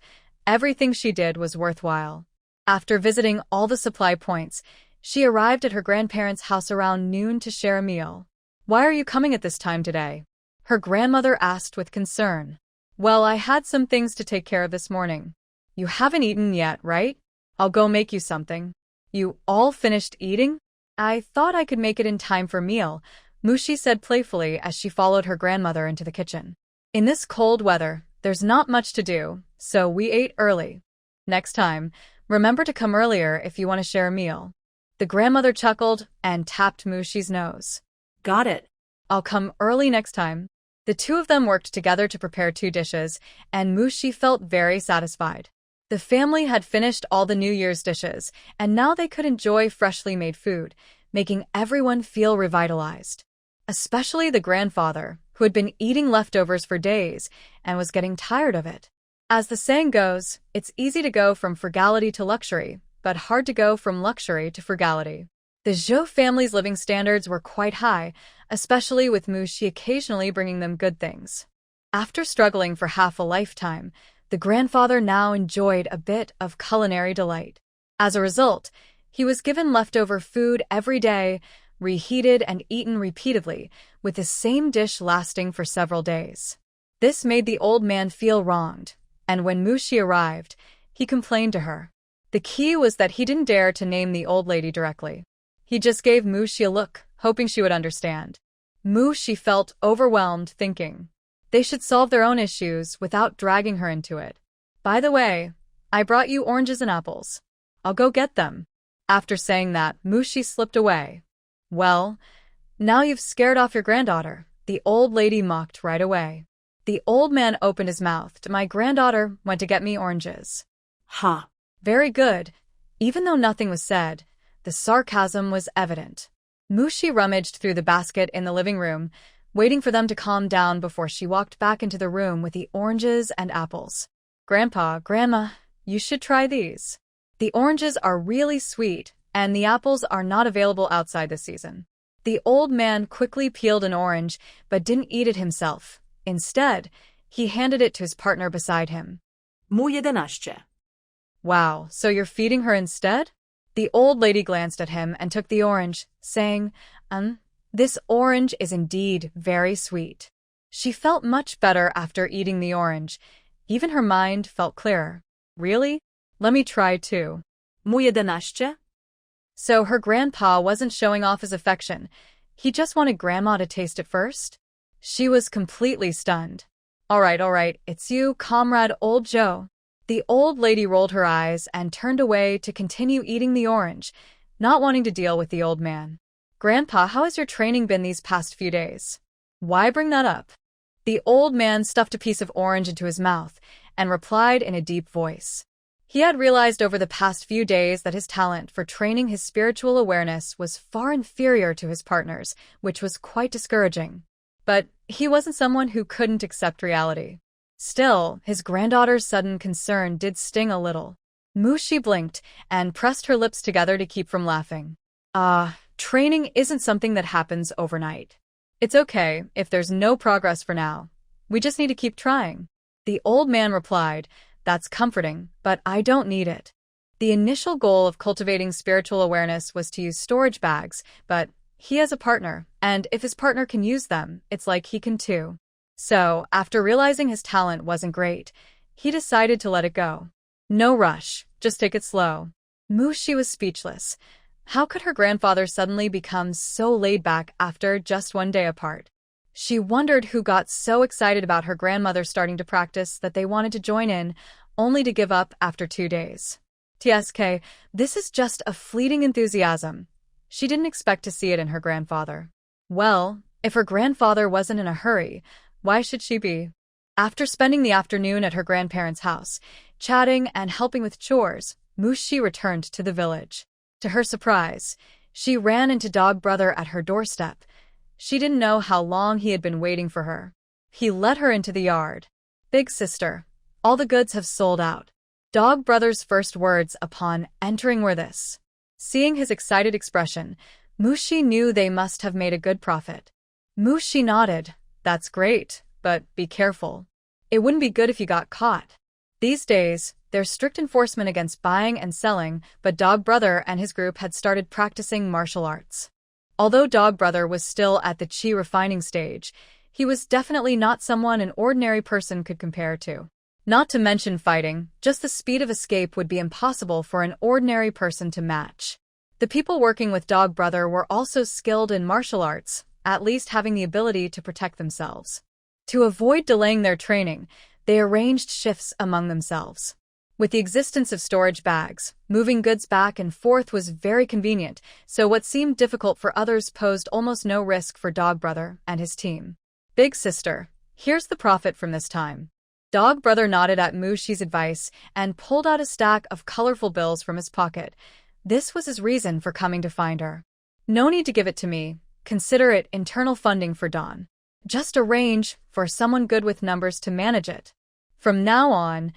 everything she did was worthwhile. After visiting all the supply points, she arrived at her grandparents' house around noon to share a meal. "Why are you coming at this time today?" her grandmother asked with concern. "Well, I had some things to take care of this morning." "You haven't eaten yet, right? I'll go make you something." "You all finished eating?" "I thought I could make it in time for meal," Mushi said playfully as she followed her grandmother into the kitchen. "In this cold weather, there's not much to do, so we ate early. Next time, remember to come earlier if you want to share a meal." The grandmother chuckled and tapped Mushi's nose. Got it. "I'll come early next time." The two of them worked together to prepare 2 dishes, and Mushi felt very satisfied. The family had finished all the New Year's dishes, and now they could enjoy freshly made food, making everyone feel revitalized. Especially the grandfather, who had been eating leftovers for days and was getting tired of it. As the saying goes, it's easy to go from frugality to luxury, but hard to go from luxury to frugality. The Zhou family's living standards were quite high, especially with Mushi occasionally bringing them good things. After struggling for half a lifetime, The grandfather now enjoyed a bit of culinary delight. As a result, he was given leftover food every day, reheated and eaten repeatedly, with the same dish lasting for several days. This made the old man feel wronged, and when Mushi arrived, he complained to her. The key was that he didn't dare to name the old lady directly. He just gave Mushi a look, hoping she would understand. Mushi felt overwhelmed, thinking they should solve their own issues without dragging her into it. By the way, I brought you oranges and apples. I'll go get them. After saying that, Mushi slipped away. Well, now you've scared off your granddaughter, the old lady mocked right away. The old man opened his mouth. My granddaughter went to get me oranges. Ha. Very good. Even though nothing was said, the sarcasm was evident. Mushi rummaged through the basket in the living room, waiting for them to calm down before she walked back into the room with the oranges and apples. Grandpa, Grandma, you should try these. The oranges are really sweet, and the apples are not available outside this season. The old man quickly peeled an orange, but didn't eat it himself. Instead, he handed it to his partner beside him. Mu yeden aşçı. Wow, so you're feeding her instead? The old lady glanced at him and took the orange, saying, this orange is indeed very sweet. She felt much better after eating the orange. Even her mind felt clearer. Really? Let me try too. Mu yeden aşçı? So her grandpa wasn't showing off his affection. He just wanted Grandma to taste it first? She was completely stunned. All right, it's you, comrade old Joe. The old lady rolled her eyes and turned away to continue eating the orange, not wanting to deal with the old man. Grandpa, how has your training been these past few days? Why bring that up? The old man stuffed a piece of orange into his mouth and replied in a deep voice. He had realized over the past few days that his talent for training his spiritual awareness was far inferior to his partner's, which was quite discouraging. But he wasn't someone who couldn't accept reality. Still, his granddaughter's sudden concern did sting a little. Mushi blinked and pressed her lips together to keep from laughing. Training isn't something that happens overnight. It's okay if there's no progress for now. We just need to keep trying. The old man replied, That's comforting, but I don't need it. The initial goal of cultivating spiritual awareness was to use storage bags, but he has a partner, and if his partner can use them, it's like he can too. So, after realizing his talent wasn't great, he decided to let it go. No rush, just take it slow. Mushi was speechless. How could her grandfather suddenly become so laid back after just one day apart? She wondered who got so excited about her grandmother starting to practice that they wanted to join in, only to give up after 2 days. TSK, this is just a fleeting enthusiasm. She didn't expect to see it in her grandfather. Well, if her grandfather wasn't in a hurry, why should she be? After spending the afternoon at her grandparents' house, chatting and helping with chores, Mushi returned to the village. To her surprise, she ran into Dog Brother at her doorstep. She didn't know how long he had been waiting for her. He led her into the yard. Big sister, all the goods have sold out. Dog Brother's first words upon entering were this. Seeing his excited expression, Mushi knew they must have made a good profit. Mushi nodded. That's great, but be careful. It wouldn't be good if you got caught. These days, there's strict enforcement against buying and selling, but Dog Brother and his group had started practicing martial arts. Although Dog Brother was still at the chi refining stage, he was definitely not someone an ordinary person could compare to. Not to mention fighting, just the speed of escape would be impossible for an ordinary person to match. The people working with Dog Brother were also skilled in martial arts, at least having the ability to protect themselves. To avoid delaying their training, they arranged shifts among themselves. With the existence of storage bags, moving goods back and forth was very convenient, so what seemed difficult for others posed almost no risk for Dog Brother and his team. Big sister, here's the profit from this time. Dog Brother nodded at Mushi's advice and pulled out a stack of colorful bills from his pocket. This was his reason for coming to find her. No need to give it to me. Consider it internal funding for Dawn. Just arrange for someone good with numbers to manage it. From now on,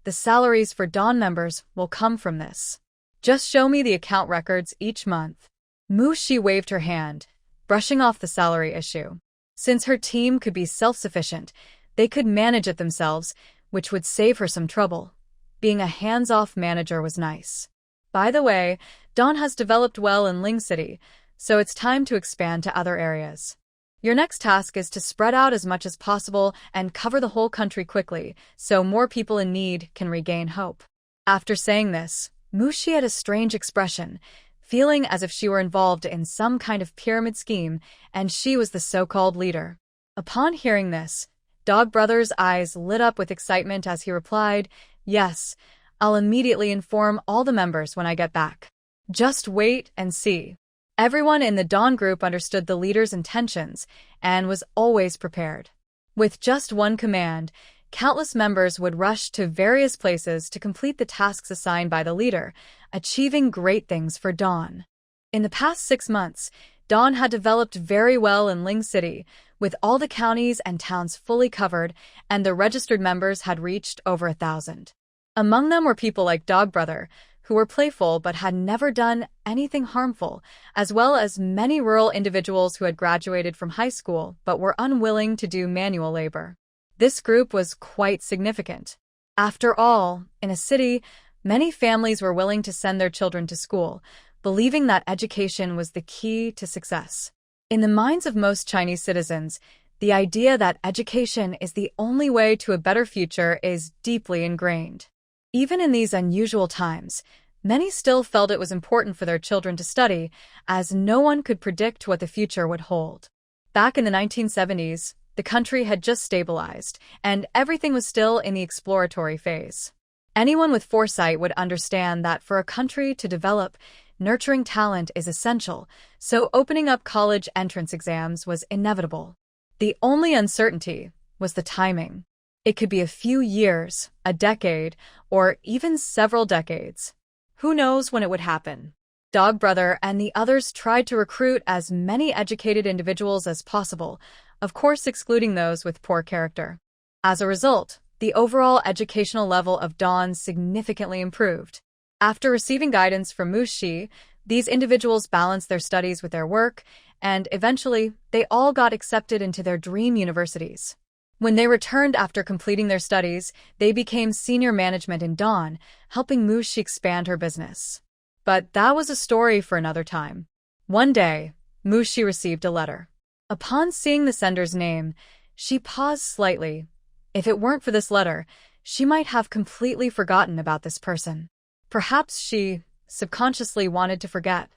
the salaries for Dawn members will come from this. Just show me the account records each month. Mushi waved her hand, brushing off the salary issue. Since her team could be self-sufficient, they could manage it themselves, which would save her some trouble. Being a hands-off manager was nice. By the way, Dawn has developed well in Ling City, so it's time to expand to other areas. Your next task is to spread out as much as possible and cover the whole country quickly, so more people in need can regain hope. After saying this, Mushi had a strange expression, feeling as if she were involved in some kind of pyramid scheme, and she was the so-called leader. Upon hearing this, Dog Brother's eyes lit up with excitement as he replied, "Yes, I'll immediately inform all the members when I get back. Just wait and see." Everyone in the Dawn group understood the leader's intentions and was always prepared. With just one command, countless members would rush to various places to complete the tasks assigned by the leader, achieving great things for Dawn. In the past 6 months, Dawn had developed very well in Ling City, with all the counties and towns fully covered, and the registered members had reached over 1,000. Among them were people like Dog Brother, who were playful but had never done anything harmful, as well as many rural individuals who had graduated from high school but were unwilling to do manual labor. This group was quite significant. After all, in a city, many families were willing to send their children to school, believing that education was the key to success. In the minds of most Chinese citizens, the idea that education is the only way to a better future is deeply ingrained. Even in these unusual times, many still felt it was important for their children to study, as no one could predict what the future would hold. Back in the 1970s, the country had just stabilized, and everything was still in the exploratory phase. Anyone with foresight would understand that for a country to develop, nurturing talent is essential, so opening up college entrance exams was inevitable. The only uncertainty was the timing. It could be a few years, a decade, or even several decades. Who knows when it would happen? Dog Brother and the others tried to recruit as many educated individuals as possible, of course excluding those with poor character. As a result, the overall educational level of Dawn significantly improved. After receiving guidance from Mushi, these individuals balanced their studies with their work, and eventually, they all got accepted into their dream universities. When they returned after completing their studies, they became senior management in Dawn, helping Mushi expand her business. But that was a story for another time. One day, Mushi received a letter. Upon seeing the sender's name, she paused slightly. If it weren't for this letter, she might have completely forgotten about this person. Perhaps she subconsciously wanted to forget.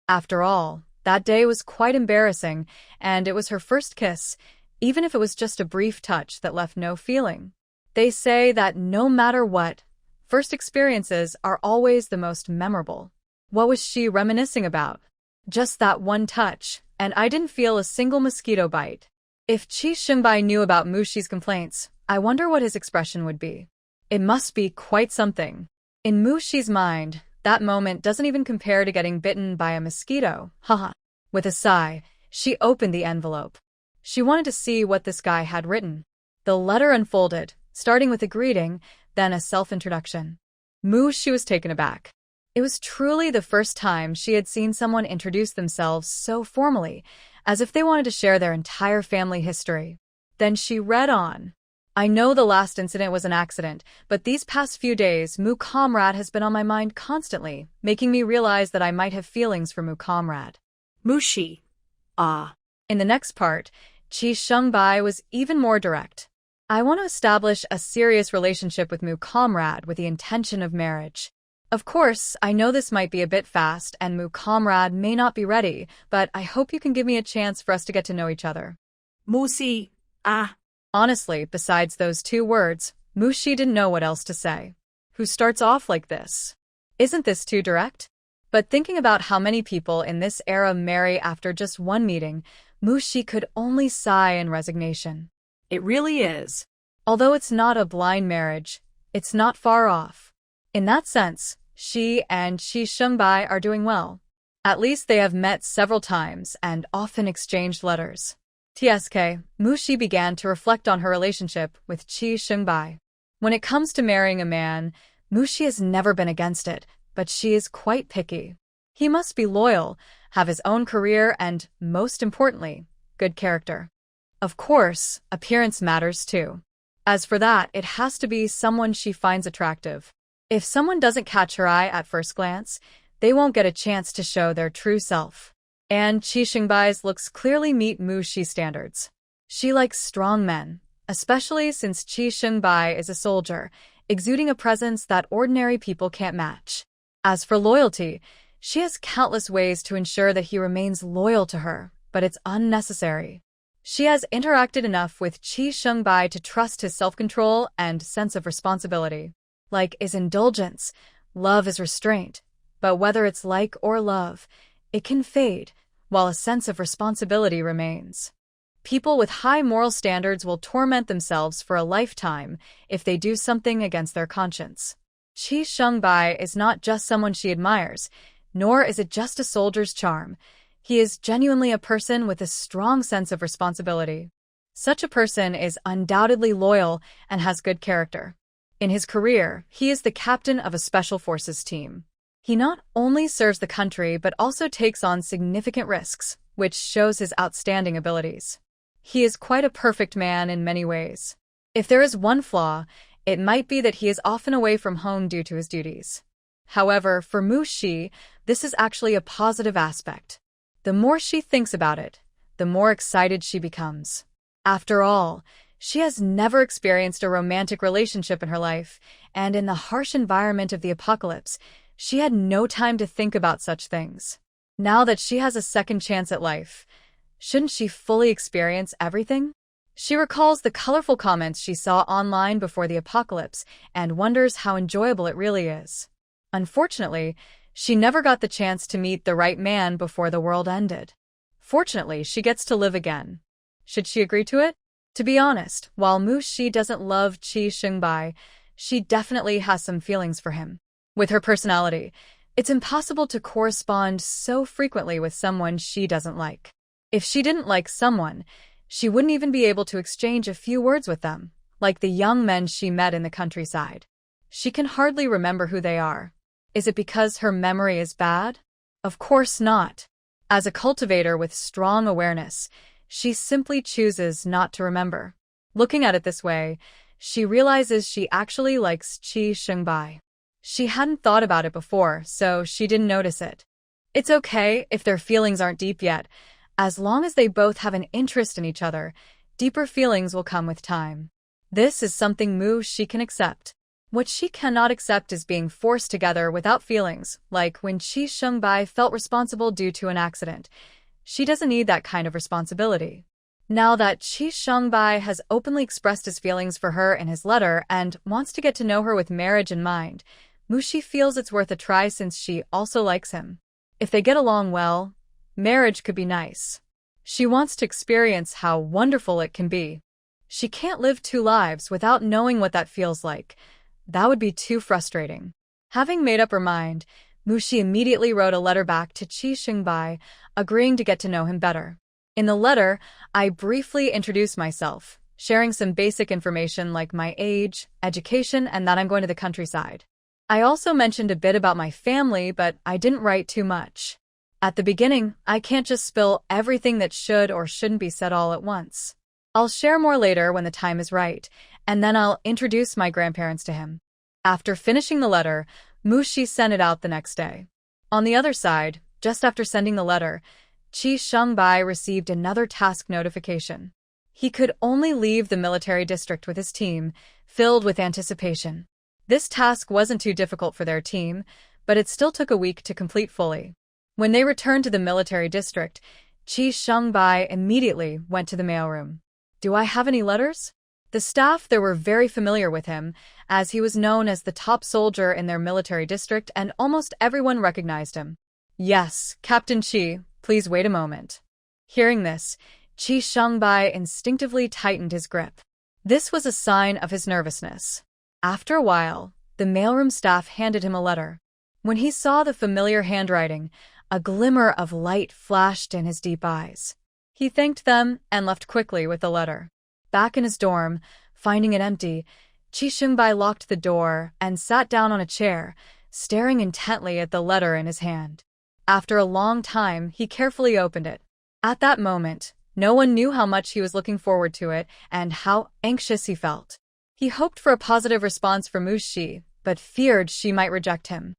After all, that day was quite embarrassing, and it was her first kiss, even if it was just a brief touch that left no feeling. They say that no matter what, first experiences are always the most memorable. What was she reminiscing about? Just that one touch, and I didn't feel a single mosquito bite. If Qi Xingbai knew about Mushi's complaints, I wonder what his expression would be. It must be quite something. In Mushi's mind, that moment doesn't even compare to getting bitten by a mosquito. Haha. With a sigh, she opened the envelope. She wanted to see what this guy had written. The letter unfolded, starting with a greeting, then a self-introduction. Mushi was taken aback. It was truly the first time she had seen someone introduce themselves so formally, as if they wanted to share their entire family history. Then she read on. "I know the last incident was an accident, but these past few days, Mu Comrade has been on my mind constantly, making me realize that I might have feelings for Mu Comrade." Mushi. Ah. In the next part, Qi Xingbai was even more direct. "I want to establish a serious relationship with Mu Comrade with the intention of marriage. Of course, I know this might be a bit fast and Mu Comrade may not be ready, but I hope you can give me a chance for us to get to know each other." Mushi. Ah. Honestly, besides those 2 words, Mushi didn't know what else to say. Who starts off like this? Isn't this too direct? But thinking about how many people in this era marry after just one meeting, Mushi could only sigh in resignation. It really is. Although it's not a blind marriage, it's not far off. In that sense, she and Qi Xingbai are doing well. At least they have met several times and often exchanged letters. TSK, Mushi began to reflect on her relationship with Qi Xingbai. When it comes to marrying a man, Mushi has never been against it, but she is quite picky. He must be loyal, have his own career, and, most importantly, good character. Of course, appearance matters too. As for that, it has to be someone she finds attractive. If someone doesn't catch her eye at first glance, they won't get a chance to show their true self. And Qi Xingbai's looks clearly meet Mushi standards. She likes strong men, especially since Qi Xingbai is a soldier, exuding a presence that ordinary people can't match. As for loyalty, she has countless ways to ensure that he remains loyal to her, but it's unnecessary. She has interacted enough with Qi Xingbai to trust his self-control and sense of responsibility. Like is indulgence, love is restraint, but whether it's like or love, it can fade, while a sense of responsibility remains. People with high moral standards will torment themselves for a lifetime if they do something against their conscience. Qi Xingbai is not just someone she admires, nor is it just a soldier's charm. He is genuinely a person with a strong sense of responsibility. Such a person is undoubtedly loyal and has good character. In his career, he is the captain of a special forces team. He not only serves the country but also takes on significant risks, which shows his outstanding abilities. He is quite a perfect man in many ways. If there is one flaw, it might be that he is often away from home due to his duties. However, for Mushi, this is actually a positive aspect. The more she thinks about it, the more excited she becomes. After all, she has never experienced a romantic relationship in her life, and in the harsh environment of the apocalypse, she had no time to think about such things. Now that she has a second chance at life, shouldn't she fully experience everything? She recalls the colorful comments she saw online before the apocalypse and wonders how enjoyable it really is. Unfortunately, she never got the chance to meet the right man before the world ended. Fortunately, she gets to live again. Should she agree to it? To be honest, while Mushi doesn't love Qi Xingbai, she definitely has some feelings for him. With her personality, it's impossible to correspond so frequently with someone she doesn't like. If she didn't like someone, she wouldn't even be able to exchange a few words with them, like the young men she met in the countryside. She can hardly remember who they are. Is it because her memory is bad? Of course not. As a cultivator with strong awareness, she simply chooses not to remember. Looking at it this way, she realizes she actually likes Qi Xingbai. She hadn't thought about it before, so she didn't notice it. It's okay if their feelings aren't deep yet. As long as they both have an interest in each other, deeper feelings will come with time. This is something Mushi can accept. What she cannot accept is being forced together without feelings, like when Qi Xingbai felt responsible due to an accident. She doesn't need that kind of responsibility. Now that Qi Xingbai has openly expressed his feelings for her in his letter and wants to get to know her with marriage in mind, Mushi feels it's worth a try since she also likes him. If they get along well, marriage could be nice. She wants to experience how wonderful it can be. She can't live two lives without knowing what that feels like. That would be too frustrating. Having made up her mind, Mushi immediately wrote a letter back to Qi Xingbai, agreeing to get to know him better. In the letter, I briefly introduced myself, sharing some basic information like my age, education, and that I'm going to the countryside. I also mentioned a bit about my family, but I didn't write too much. At the beginning, I can't just spill everything that should or shouldn't be said all at once. I'll share more later when the time is right, and then I'll introduce my grandparents to him. After finishing the letter, Mushi sent it out the next day. On the other side, just after sending the letter, Qi Xingbai received another task notification. He could only leave the military district with his team, filled with anticipation. This task wasn't too difficult for their team, but it still took a week to complete fully. When they returned to the military district, Qi Xingbai immediately went to the mailroom. Do I have any letters? The staff there were very familiar with him, as he was known as the top soldier in their military district and almost everyone recognized him. Yes, Captain Qi, please wait a moment. Hearing this, Qi Xingbai instinctively tightened his grip. This was a sign of his nervousness. After a while, the mailroom staff handed him a letter. When he saw the familiar handwriting, a glimmer of light flashed in his deep eyes. He thanked them and left quickly with the letter. Back in his dorm, finding it empty, Qi Xingbai locked the door and sat down on a chair, staring intently at the letter in his hand. After a long time, he carefully opened it. At that moment, no one knew how much he was looking forward to it and how anxious he felt. He hoped for a positive response from Mushi, but feared she might reject him.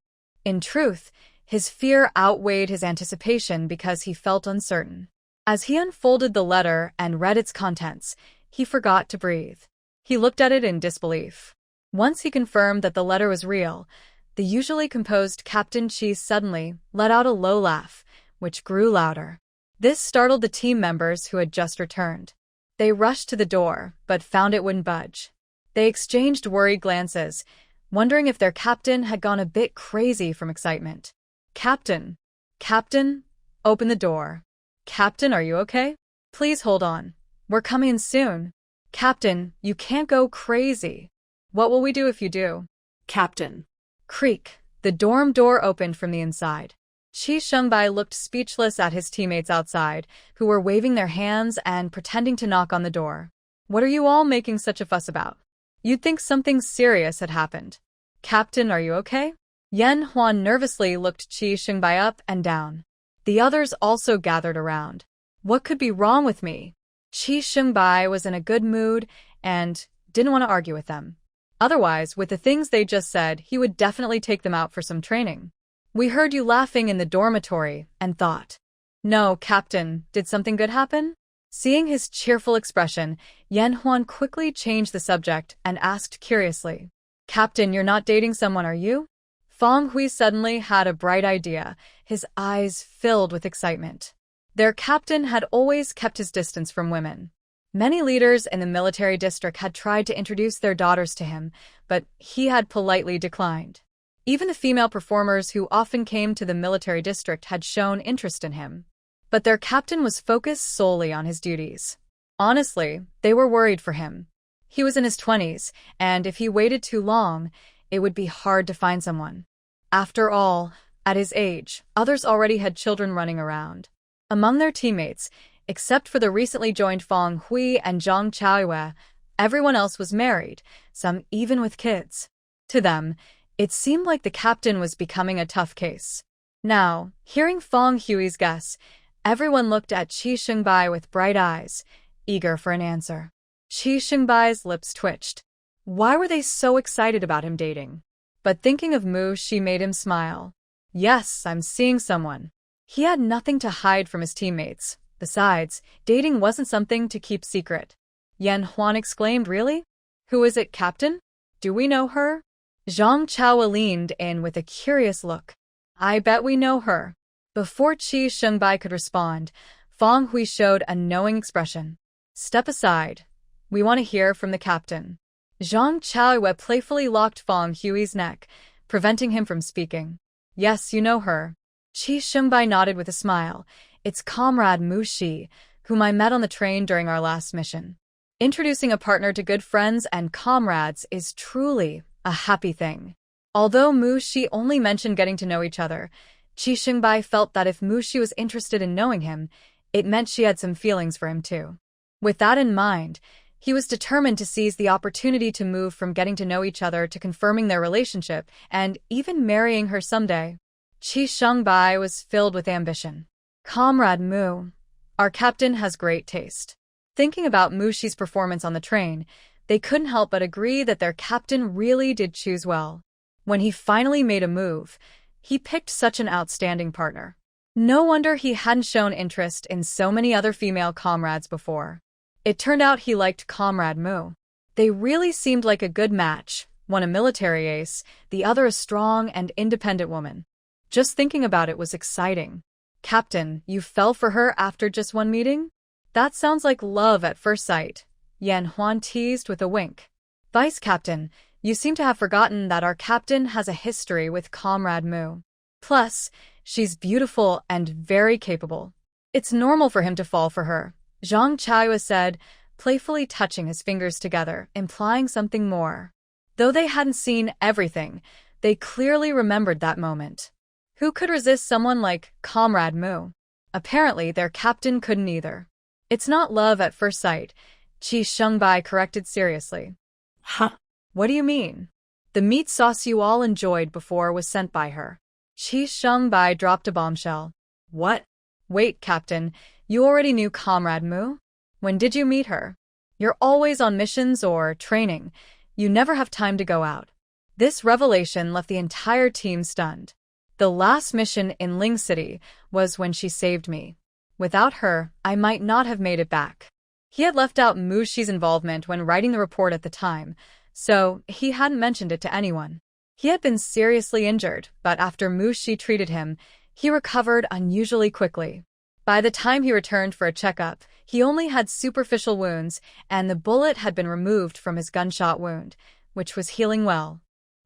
In truth, his fear outweighed his anticipation because he felt uncertain. As he unfolded the letter and read its contents, he forgot to breathe. He looked at it in disbelief. Once he confirmed that the letter was real, the usually composed Captain Chi suddenly let out a low laugh, which grew louder. This startled the team members who had just returned. They rushed to the door, but found it wouldn't budge. They exchanged worried glances, wondering if their captain had gone a bit crazy from excitement. Captain! Captain! Open the door. Captain, are you okay? Please hold on. We're coming in soon. Captain, you can't go crazy. What will we do if you do? Captain. Creak. The dorm door opened from the inside. Chi Shengbai looked speechless at his teammates outside, who were waving their hands and pretending to knock on the door. What are you all making such a fuss about? You'd think something serious had happened. Captain, are you okay? Yan Huan nervously looked Chi Shengbai up and down. The others also gathered around. What could be wrong with me? Chi Shengbai was in a good mood and didn't want to argue with them. Otherwise, with the things they just said, he would definitely take them out for some training. We heard you laughing in the dormitory and thought. No, Captain, did something good happen? Seeing his cheerful expression, Yan Huan quickly changed the subject and asked curiously. Captain, you're not dating someone, are you? Feng Hui suddenly had a bright idea, his eyes filled with excitement. Their captain had always kept his distance from women. Many leaders in the military district had tried to introduce their daughters to him, but he had politely declined. Even the female performers who often came to the military district had shown interest in him. But their captain was focused solely on his duties. Honestly, they were worried for him. He was in his 20s, and if he waited too long, it would be hard to find someone. After all, at his age, others already had children running around. Among their teammates, except for the recently joined Feng Hui and Zhang Chaoyue, everyone else was married, some even with kids. To them, it seemed like the captain was becoming a tough case. Now, hearing Feng Hui's guess, everyone looked at Chi Shengbai with bright eyes, eager for an answer. Chi Shengbai's lips twitched. Why were they so excited about him dating? But thinking of Mushi made him smile. Yes, I'm seeing someone. He had nothing to hide from his teammates. Besides, dating wasn't something to keep secret. Yan Huan exclaimed, really? Who is it, Captain? Do we know her? Zhang Chao leaned in with a curious look. I bet we know her. Before Chi Shengbai could respond, Feng Hui showed a knowing expression. Step aside. We want to hear from the captain. Zhang Chaoyue playfully locked Feng Hui's neck, preventing him from speaking. Yes, you know her. Chi Shengbai nodded with a smile. It's comrade Mushi, whom I met on the train during our last mission. Introducing a partner to good friends and comrades is truly a happy thing. Although Mushi only mentioned getting to know each other, Chi Shengbai felt that if Mushi was interested in knowing him, it meant she had some feelings for him too. With that in mind, he was determined to seize the opportunity to move from getting to know each other to confirming their relationship and even marrying her someday. Chi Shengbai was filled with ambition. Comrade Mu, our captain has great taste. Thinking about Mushi's performance on the train, they couldn't help but agree that their captain really did choose well. When he finally made a move, he picked such an outstanding partner. No wonder he hadn't shown interest in so many other female comrades before. It turned out he liked Comrade Mu. They really seemed like a good match, one a military ace, the other a strong and independent woman. Just thinking about it was exciting. Captain, you fell for her after just one meeting? That sounds like love at first sight, Yan Huan teased with a wink. Vice Captain, you seem to have forgotten that our captain has a history with Comrade Mu. Plus, she's beautiful and very capable. It's normal for him to fall for her, Zhang Chaoyue said, playfully touching his fingers together, implying something more. Though they hadn't seen everything, they clearly remembered that moment. Who could resist someone like Comrade Mu? Apparently, their captain couldn't either. It's not love at first sight, Chi Shengbai corrected seriously. Huh? What do you mean? The meat sauce you all enjoyed before was sent by her. Chi Shengbai dropped a bombshell. What? Wait, Captain, you already knew Comrade Mu? When did you meet her? You're always on missions or training. You never have time to go out. This revelation left the entire team stunned. The last mission in Ling City was when she saved me. Without her, I might not have made it back. He had left out Mushi's involvement when writing the report at the time, so he hadn't mentioned it to anyone. He had been seriously injured, but after Mushi treated him, he recovered unusually quickly. By the time he returned for a checkup, he only had superficial wounds, and the bullet had been removed from his gunshot wound, which was healing well.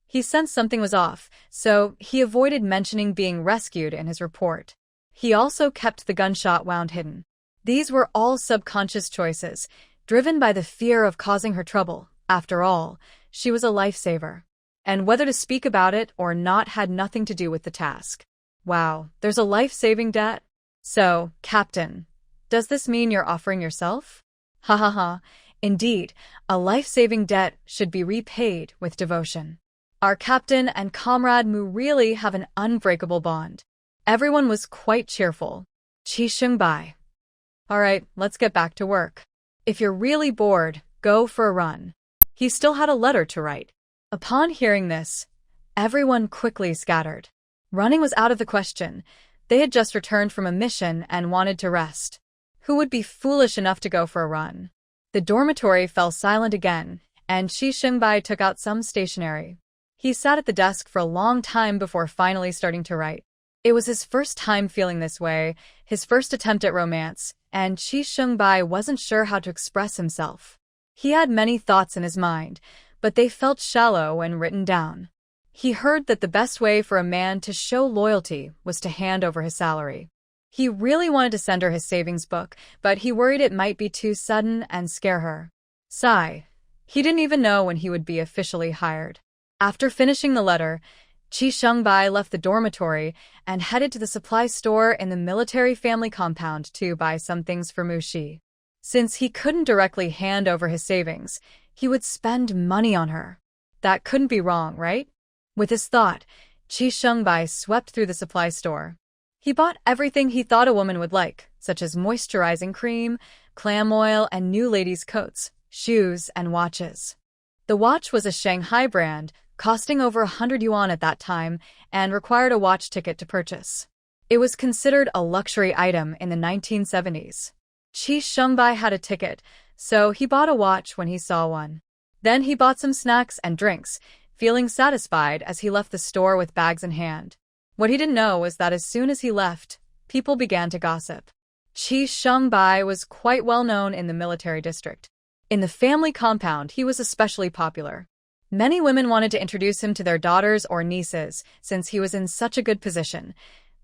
He sensed something was off, so he avoided mentioning being rescued in his report. He also kept the gunshot wound hidden. These were all subconscious choices, driven by the fear of causing her trouble. After all, she was a lifesaver. And whether to speak about it or not had nothing to do with the task. Wow, there's a life-saving debt? So, Captain, does this mean you're offering yourself? Ha ha ha. Indeed, a life-saving debt should be repaid with devotion. Our captain and comrade Mu really have an unbreakable bond. Everyone was quite cheerful. Qi Shengbai. Alright, let's get back to work. If you're really bored, go for a run. He still had a letter to write. Upon hearing this, everyone quickly scattered. Running was out of the question. They had just returned from a mission and wanted to rest. Who would be foolish enough to go for a run? The dormitory fell silent again, and Qi Shengbai took out some stationery. He sat at the desk for a long time before finally starting to write. It was his first time feeling this way, his first attempt at romance, and Qi Shengbai wasn't sure how to express himself. He had many thoughts in his mind, but they felt shallow when written down. He heard that the best way for a man to show loyalty was to hand over his salary. He really wanted to send her his savings book, but he worried it might be too sudden and scare her. Sigh. He didn't even know when he would be officially hired. After finishing the letter, Qi Shengbai left the dormitory and headed to the supply store in the military family compound to buy some things for Mushi. Since he couldn't directly hand over his savings, he would spend money on her. That couldn't be wrong, right? With this thought, Qi Shengbai swept through the supply store. He bought everything he thought a woman would like, such as moisturizing cream, clam oil, and new ladies' coats, shoes, and watches. The watch was a Shanghai brand, costing over 100 yuan at that time, and required a watch ticket to purchase. It was considered a luxury item in the 1970s. Qi Shengbai had a ticket, so he bought a watch when he saw one. Then he bought some snacks and drinks, feeling satisfied as he left the store with bags in hand. What he didn't know was that as soon as he left, people began to gossip. Qi Shengbai was quite well known in the military district. In the family compound, he was especially popular. Many women wanted to introduce him to their daughters or nieces, since he was in such a good position.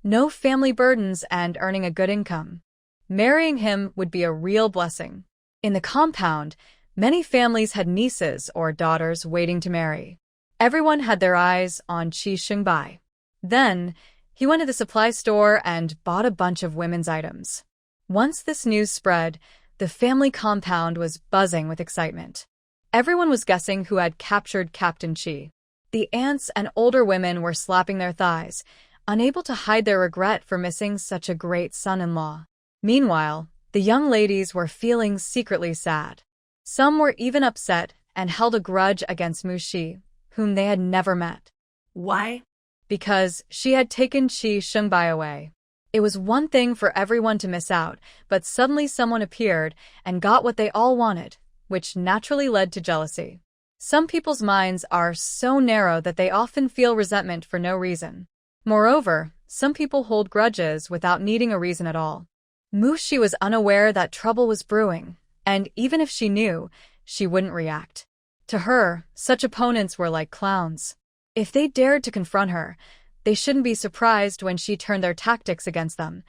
No family burdens and earning a good income. Marrying him would be a real blessing. In the compound, many families had nieces or daughters waiting to marry. Everyone had their eyes on Qi Shengbai. Then, he went to the supply store and bought a bunch of women's items. Once this news spread, the family compound was buzzing with excitement. Everyone was guessing who had captured Captain Qi. The aunts and older women were slapping their thighs, unable to hide their regret for missing such a great son-in-law. Meanwhile, the young ladies were feeling secretly sad. Some were even upset and held a grudge against Mushi, whom they had never met. Why? Because she had taken Qi Shengbai away. It was one thing for everyone to miss out, but suddenly someone appeared and got what they all wanted, which naturally led to jealousy. Some people's minds are so narrow that they often feel resentment for no reason. Moreover, some people hold grudges without needing a reason at all. Mushi was unaware that trouble was brewing, and even if she knew, she wouldn't react. To her, such opponents were like clowns. If they dared to confront her, they shouldn't be surprised when she turned their tactics against them.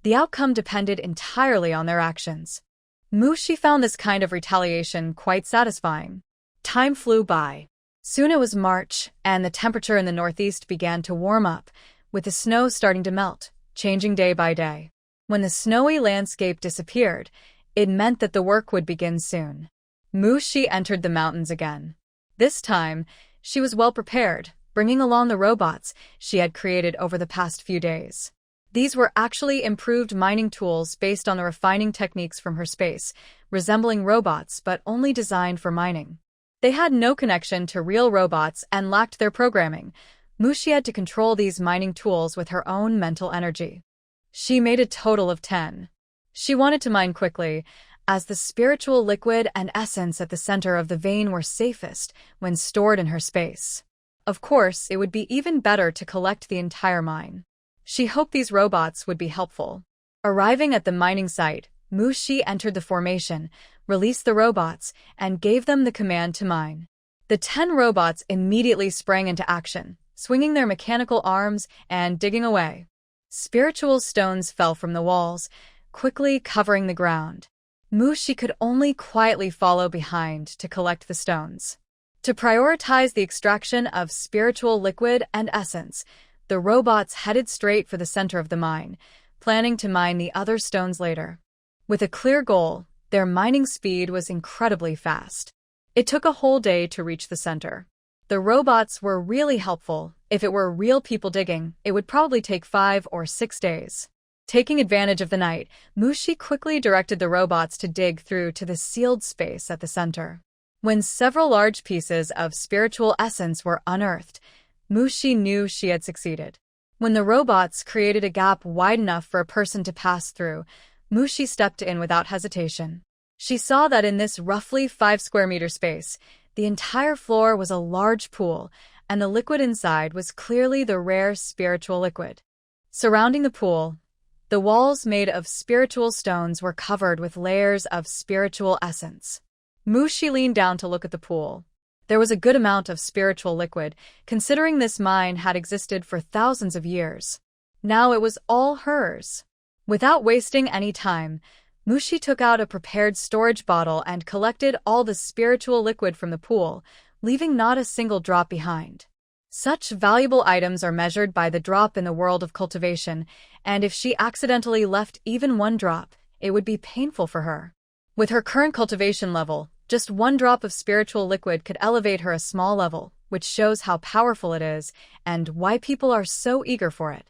The outcome depended entirely on their actions. Mushi found this kind of retaliation quite satisfying. Time flew by. Soon it was March, and the temperature in the northeast began to warm up, with the snow starting to melt, changing day by day. When the snowy landscape disappeared, it meant that the work would begin soon. Mushi entered the mountains again. This time, she was well prepared, bringing along the robots she had created over the past few days. These were actually improved mining tools based on the refining techniques from her space, resembling robots but only designed for mining. They had no connection to real robots and lacked their programming. Mushi had to control these mining tools with her own mental energy. She made a total of 10. She wanted to mine quickly, as the spiritual liquid and essence at the center of the vein were safest when stored in her space. Of course, it would be even better to collect the entire mine. She hoped these robots would be helpful. Arriving at the mining site, Mushi entered the formation, released the robots, and gave them the command to mine. The 10 robots immediately sprang into action, swinging their mechanical arms and digging away. Spiritual stones fell from the walls, quickly covering the ground. Mushi could only quietly follow behind to collect the stones. To prioritize the extraction of spiritual liquid and essence, the robots headed straight for the center of the mine, planning to mine the other stones later. With a clear goal, their mining speed was incredibly fast. It took a whole day to reach the center. The robots were really helpful. If it were real people digging, it would probably take 5 or 6 days. Taking advantage of the night, Mushi quickly directed the robots to dig through to the sealed space at the center. When several large pieces of spiritual essence were unearthed, Mushi knew she had succeeded. When the robots created a gap wide enough for a person to pass through, Mushi stepped in without hesitation. She saw that in this roughly 5 square meter space, the entire floor was a large pool, and the liquid inside was clearly the rare spiritual liquid. Surrounding the pool, the walls made of spiritual stones were covered with layers of spiritual essence. Mushi leaned down to look at the pool. There was a good amount of spiritual liquid, considering this mine had existed for thousands of years. Now it was all hers. Without wasting any time, Mushi took out a prepared storage bottle and collected all the spiritual liquid from the pool, leaving not a single drop behind. Such valuable items are measured by the drop in the world of cultivation, and if she accidentally left even one drop, it would be painful for her. With her current cultivation level, just one drop of spiritual liquid could elevate her a small level, which shows how powerful it is and why people are so eager for it.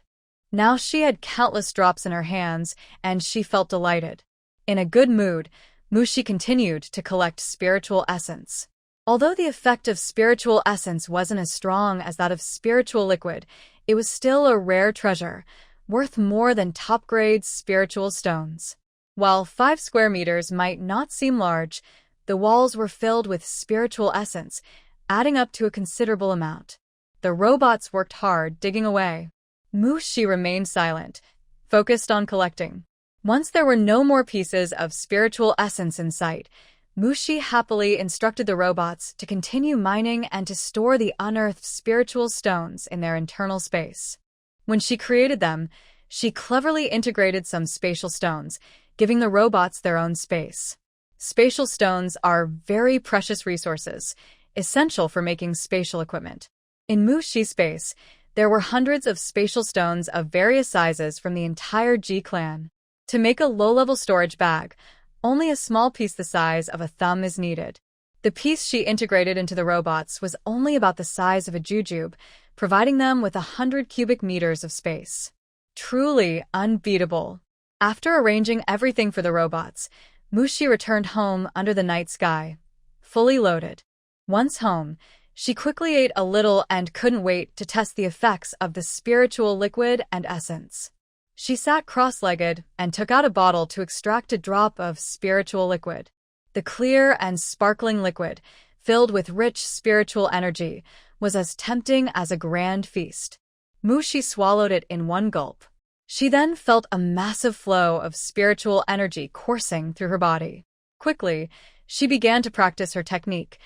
Now she had countless drops in her hands, and she felt delighted. In a good mood, Mushi continued to collect spiritual essence. Although the effect of spiritual essence wasn't as strong as that of spiritual liquid, it was still a rare treasure, worth more than top-grade spiritual stones. While 5 square meters might not seem large, the walls were filled with spiritual essence, adding up to a considerable amount. The robots worked hard, digging away. Mushi remained silent, focused on collecting. Once there were no more pieces of spiritual essence in sight, Mushi happily instructed the robots to continue mining and to store the unearthed spiritual stones in their internal space. When she created them, she cleverly integrated some spatial stones, giving the robots their own space. Spatial stones are very precious resources, essential for making spatial equipment. In Mushi's space, there were hundreds of spatial stones of various sizes from the entire G clan. To make a low-level storage bag, only a small piece the size of a thumb is needed. The piece she integrated into the robots was only about the size of a jujube, providing them with 100 cubic meters of space. Truly unbeatable. After arranging everything for the robots, Mushi returned home under the night sky, fully loaded. Once home, she quickly ate a little and couldn't wait to test the effects of the spiritual liquid and essence. She sat cross-legged and took out a bottle to extract a drop of spiritual liquid. The clear and sparkling liquid, filled with rich spiritual energy, was as tempting as a grand feast. Mushi swallowed it in one gulp. She then felt a massive flow of spiritual energy coursing through her body. Quickly, she began to practice her technique,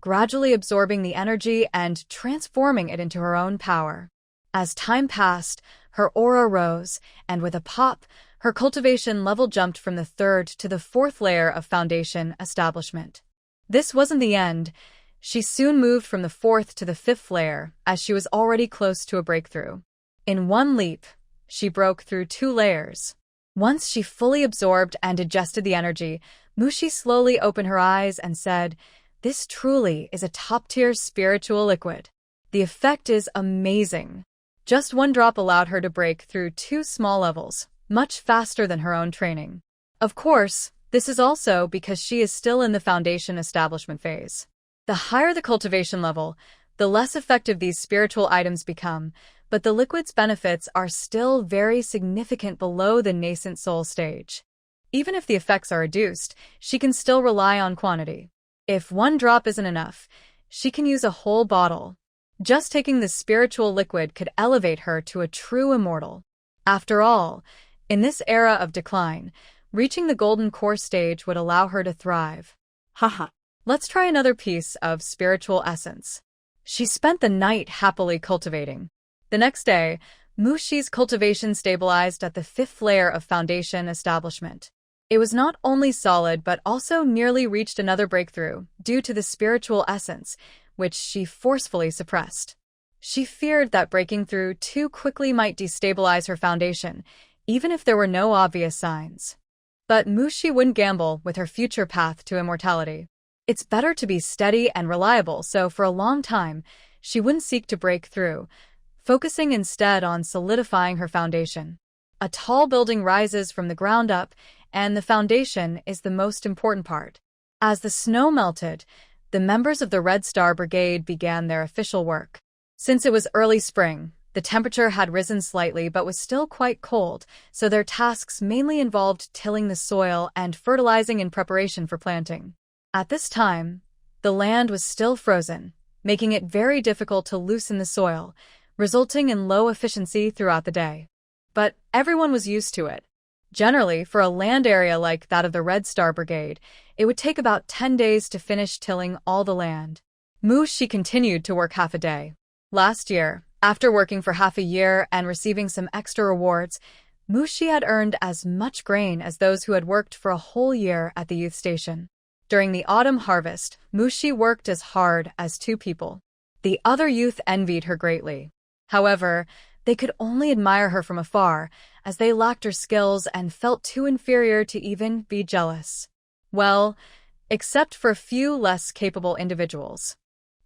gradually absorbing the energy and transforming it into her own power. As time passed, her aura rose, and with a pop, her cultivation level jumped from the 3rd to the 4th layer of foundation establishment. This wasn't the end. She soon moved from the 4th to the 5th layer, as she was already close to a breakthrough. In one leap, she broke through 2 layers. Once she fully absorbed and digested the energy, Mushi slowly opened her eyes and said, "This truly is a top-tier spiritual liquid. The effect is amazing." Just one drop allowed her to break through 2 small levels, much faster than her own training. Of course, this is also because she is still in the foundation establishment phase. The higher the cultivation level, the less effective these spiritual items become, but the liquid's benefits are still very significant below the nascent soul stage. Even if the effects are reduced, she can still rely on quantity. If one drop isn't enough, she can use a whole bottle. Just taking the spiritual liquid could elevate her to a true immortal. After all, in this era of decline, reaching the golden core stage would allow her to thrive. Haha. Let's try another piece of spiritual essence. She spent the night happily cultivating. The next day, Mushi's cultivation stabilized at the 5th layer of foundation establishment. It was not only solid but also nearly reached another breakthrough due to the spiritual essence, which she forcefully suppressed. She feared that breaking through too quickly might destabilize her foundation, even if there were no obvious signs. But Mushi wouldn't gamble with her future path to immortality. It's better to be steady and reliable, so for a long time, she wouldn't seek to break through, focusing instead on solidifying her foundation. A tall building rises from the ground up, and the foundation is the most important part. As the snow melted, the members of the Red Star Brigade began their official work. Since it was early spring, the temperature had risen slightly but was still quite cold, so their tasks mainly involved tilling the soil and fertilizing in preparation for planting. At this time, the land was still frozen, making it very difficult to loosen the soil, resulting in low efficiency throughout the day. But everyone was used to it. Generally, for a land area like that of the Red Star Brigade, it would take about 10 days to finish tilling all the land. Mushi continued to work half a day. Last year, after working for half a year and receiving some extra rewards, Mushi had earned as much grain as those who had worked for a whole year at the youth station. During the autumn harvest, Mushi worked as hard as 2 people. The other youth envied her greatly. However, they could only admire her from afar, as they lacked her skills and felt too inferior to even be jealous. Well, except for a few less capable individuals.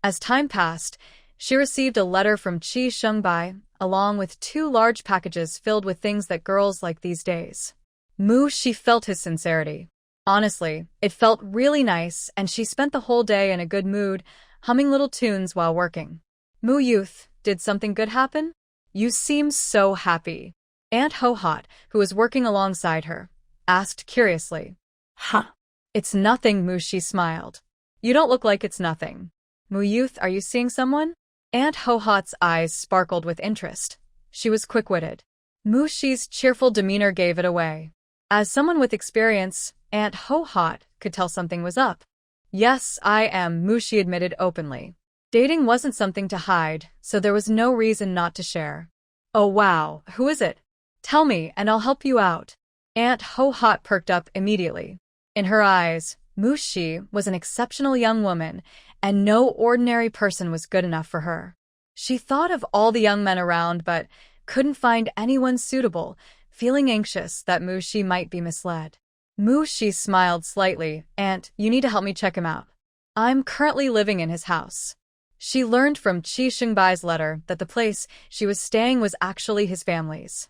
As time passed, she received a letter from Chi Shengbai, along with 2 large packages filled with things that girls like these days. Mushi felt his sincerity. Honestly, it felt really nice, and she spent the whole day in a good mood, humming little tunes while working. Mu youth, did something good happen? You seem so happy. Aunt Ho-Hot, who was working alongside her, asked curiously. Huh. It's nothing, Mushi smiled. You don't look like it's nothing. Mu youth, are you seeing someone? Aunt Ho-Hot's eyes sparkled with interest. She was quick-witted. Mushi's cheerful demeanor gave it away. As someone with experience, Aunt Ho-Hot could tell something was up. Yes, I am, Mushi admitted openly. Dating wasn't something to hide, so there was no reason not to share. Oh wow, who is it? Tell me, and I'll help you out. Aunt Ho-Hot perked up immediately. In her eyes, Mushi was an exceptional young woman, and no ordinary person was good enough for her. She thought of all the young men around but couldn't find anyone suitable, feeling anxious that Mushi might be misled. Mushi smiled slightly. Aunt, you need to help me check him out. I'm currently living in his house. She learned from Chi Xingbai's letter that the place she was staying was actually his family's.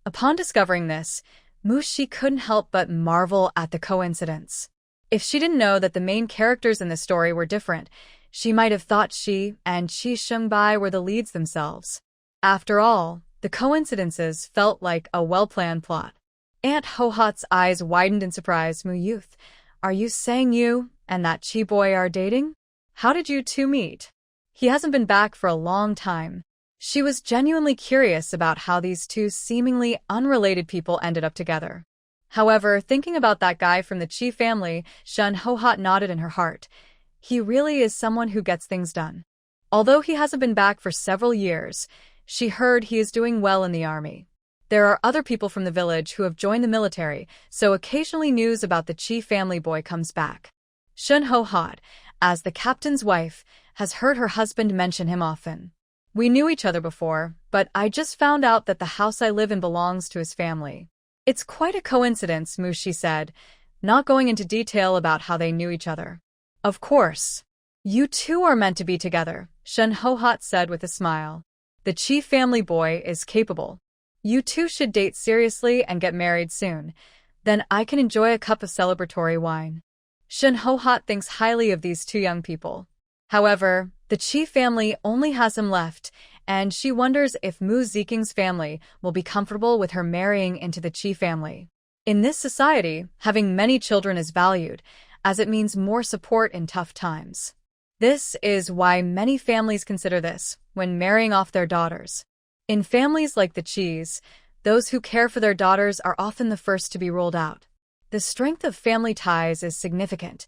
Upon discovering this, Mushi couldn't help but marvel at the coincidence. If she didn't know that the main characters in the story were different, she might have thought she and Chi Xingbai were the leads themselves. After all, the coincidences felt like a well-planned plot. Aunt Ho-Hot's eyes widened in surprise. Mu youth, are you saying you and that Chi boy are dating? How did you 2 meet? He hasn't been back for a long time. She was genuinely curious about how these 2 seemingly unrelated people ended up together. However, thinking about that guy from the Chi family, Shun Ho-Hot nodded in her heart. He really is someone who gets things done. Although he hasn't been back for several years, she heard he is doing well in the army. There are other people from the village who have joined the military, so occasionally news about the Chi family boy comes back. Shun Ho-Hot, as the captain's wife, has heard her husband mention him often. We knew each other before, but I just found out that the house I live in belongs to his family. It's quite a coincidence, Mushi said, not going into detail about how they knew each other. Of course. You 2 are meant to be together, Shun Ho-Hot said with a smile. The Chi family boy is capable. You 2 should date seriously and get married soon. Then I can enjoy a cup of celebratory wine. Shun Ho-Hot thinks highly of these 2 young people. However, the Qi family only has him left, and she wonders if Mu Ziking's family will be comfortable with her marrying into the Qi family. In this society, having many children is valued, as it means more support in tough times. This is why many families consider this when marrying off their daughters. In families like the Qis, those who care for their daughters are often the first to be ruled out. The strength of family ties is significant.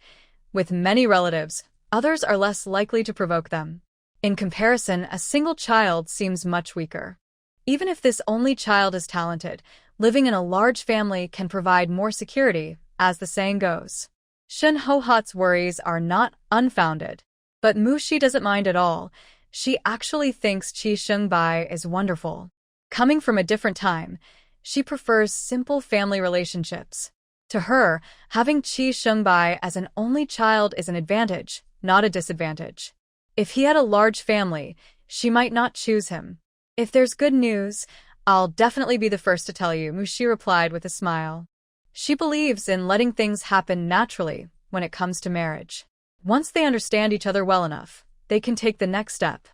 With many relatives, others are less likely to provoke them. In comparison, a single child seems much weaker. Even if this only child is talented, living in a large family can provide more security, as the saying goes. Shen Hohat's worries are not unfounded. But Mushi doesn't mind at all. She actually thinks Qi Shengbai is wonderful. Coming from a different time, she prefers simple family relationships. To her, having Qi Shengbai as an only child is an advantage, not a disadvantage. If he had a large family, she might not choose him. If there's good news, I'll definitely be the first to tell you, Mushi replied with a smile. She believes in letting things happen naturally when it comes to marriage. Once they understand each other well enough, they can take the next step.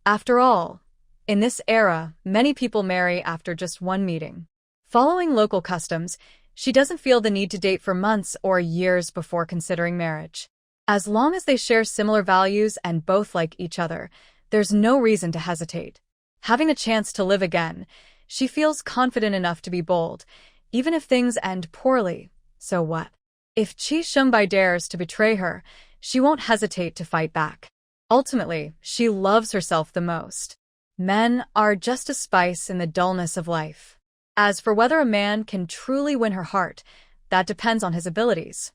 After all, in this era, many people marry after just one meeting. Following local customs, she doesn't feel the need to date for months or years before considering marriage. As long as they share similar values and both like each other, there's no reason to hesitate. Having a chance to live again, she feels confident enough to be bold, even if things end poorly. So what? If Qi Shengbai dares to betray her, she won't hesitate to fight back. Ultimately, she loves herself the most. Men are just a spice in the dullness of life. As for whether a man can truly win her heart, that depends on his abilities.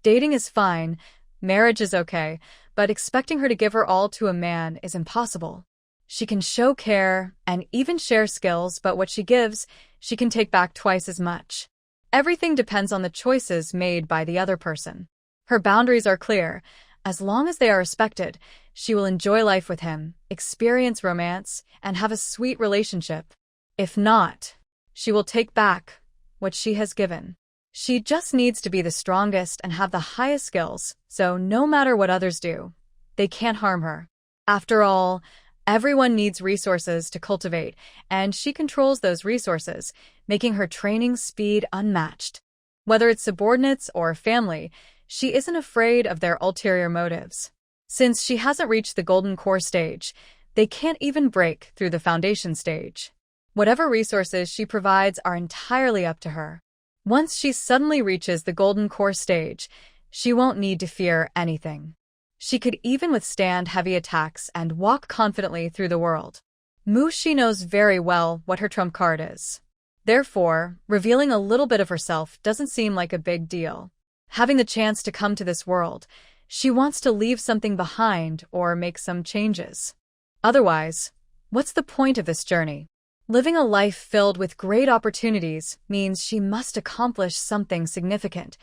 Dating is fine, marriage is okay, but expecting her to give her all to a man is impossible. She can show care and even share skills, but what she gives, she can take back twice as much. Everything depends on the choices made by the other person. Her boundaries are clear. As long as they are respected, she will enjoy life with him, experience romance, and have a sweet relationship. If not, she will take back what she has given. She just needs to be the strongest and have the highest skills, so no matter what others do, they can't harm her. After all, everyone needs resources to cultivate, and she controls those resources, making her training speed unmatched. Whether it's subordinates or family, she isn't afraid of their ulterior motives. Since she hasn't reached the golden core stage, they can't even break through the foundation stage. Whatever resources she provides are entirely up to her. Once she suddenly reaches the golden core stage, she won't need to fear anything. She could even withstand heavy attacks and walk confidently through the world. Mushi knows very well what her trump card is. Therefore, revealing a little bit of herself doesn't seem like a big deal. Having the chance to come to this world, she wants to leave something behind or make some changes. Otherwise, what's the point of this journey? Living a life filled with great opportunities means she must accomplish something significant.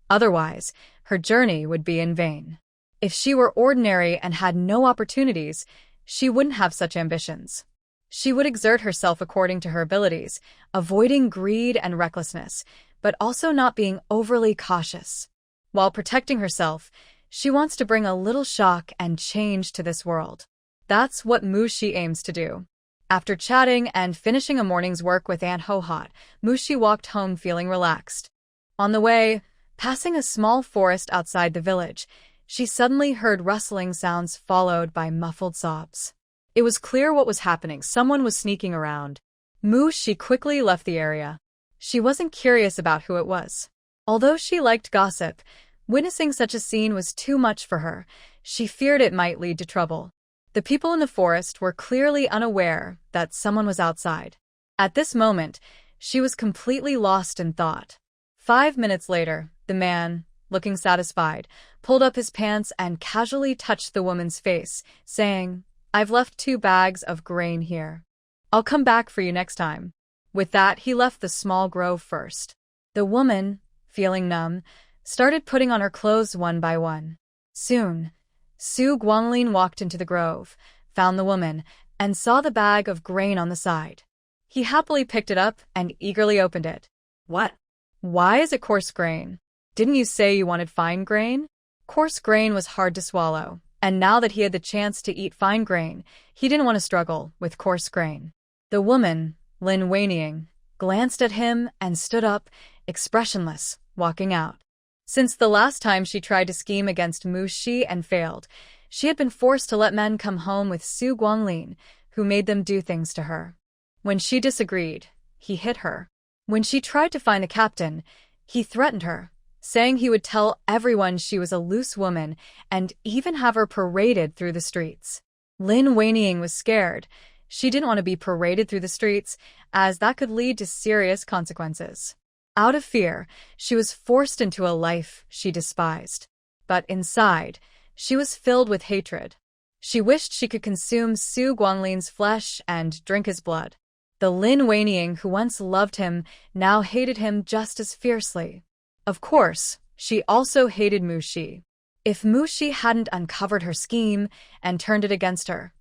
Otherwise, her journey would be in vain. If she were ordinary and had no opportunities, she wouldn't have such ambitions. She would exert herself according to her abilities, avoiding greed and recklessness, but also not being overly cautious. While protecting herself, she wants to bring a little shock and change to this world. That's what Mushi aims to do. After chatting and finishing a morning's work with Aunt Hohat, Mushi walked home feeling relaxed. On the way, passing a small forest outside the village, she suddenly heard rustling sounds followed by muffled sobs. It was clear what was happening. Someone was sneaking around. Mushi quickly left the area. She wasn't curious about who it was. Although she liked gossip, witnessing such a scene was too much for her. She feared it might lead to trouble. The people in the forest were clearly unaware that someone was outside. At this moment, she was completely lost in thought. 5 minutes later, the man, looking satisfied, pulled up his pants and casually touched the woman's face, saying, "I've left 2 bags of grain here. I'll come back for you next time." With that, he left the small grove first. The woman, feeling numb, started putting on her clothes one by one. Soon, Su Guanglin walked into the grove, found the woman, and saw the bag of grain on the side. He happily picked it up and eagerly opened it. "What? Why is it coarse grain? Didn't you say you wanted fine grain?" Coarse grain was hard to swallow, And now that he had the chance to eat fine grain, he didn't want to struggle with coarse grain. The woman, Lin Weining, glanced at him and stood up, expressionless, walking out. Since the last time she tried to scheme against Mushi and failed, she had been forced to let men come home with Su Guanglin, who made them do things to her. When she disagreed, he hit her. When she tried to find the captain, he threatened her, saying he would tell everyone she was a loose woman and even have her paraded through the streets. Lin Weining was scared. She didn't want to be paraded through the streets, as that could lead to serious consequences. Out of fear, she was forced into a life she despised. But inside, she was filled with hatred. She wished she could consume Su Guanglin's flesh and drink his blood. The Lin Weining who once loved him now hated him just as fiercely. Of course, she also hated Mushi. If Mushi hadn't uncovered her scheme and turned it against her,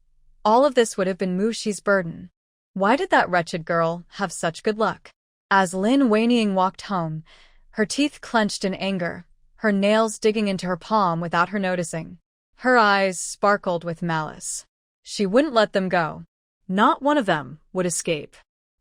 all of this would have been Mushi's burden. Why did that wretched girl have such good luck? As Lin Weining walked home, her teeth clenched in anger, her nails digging into her palm without her noticing. Her eyes sparkled with malice. She wouldn't let them go. Not one of them would escape.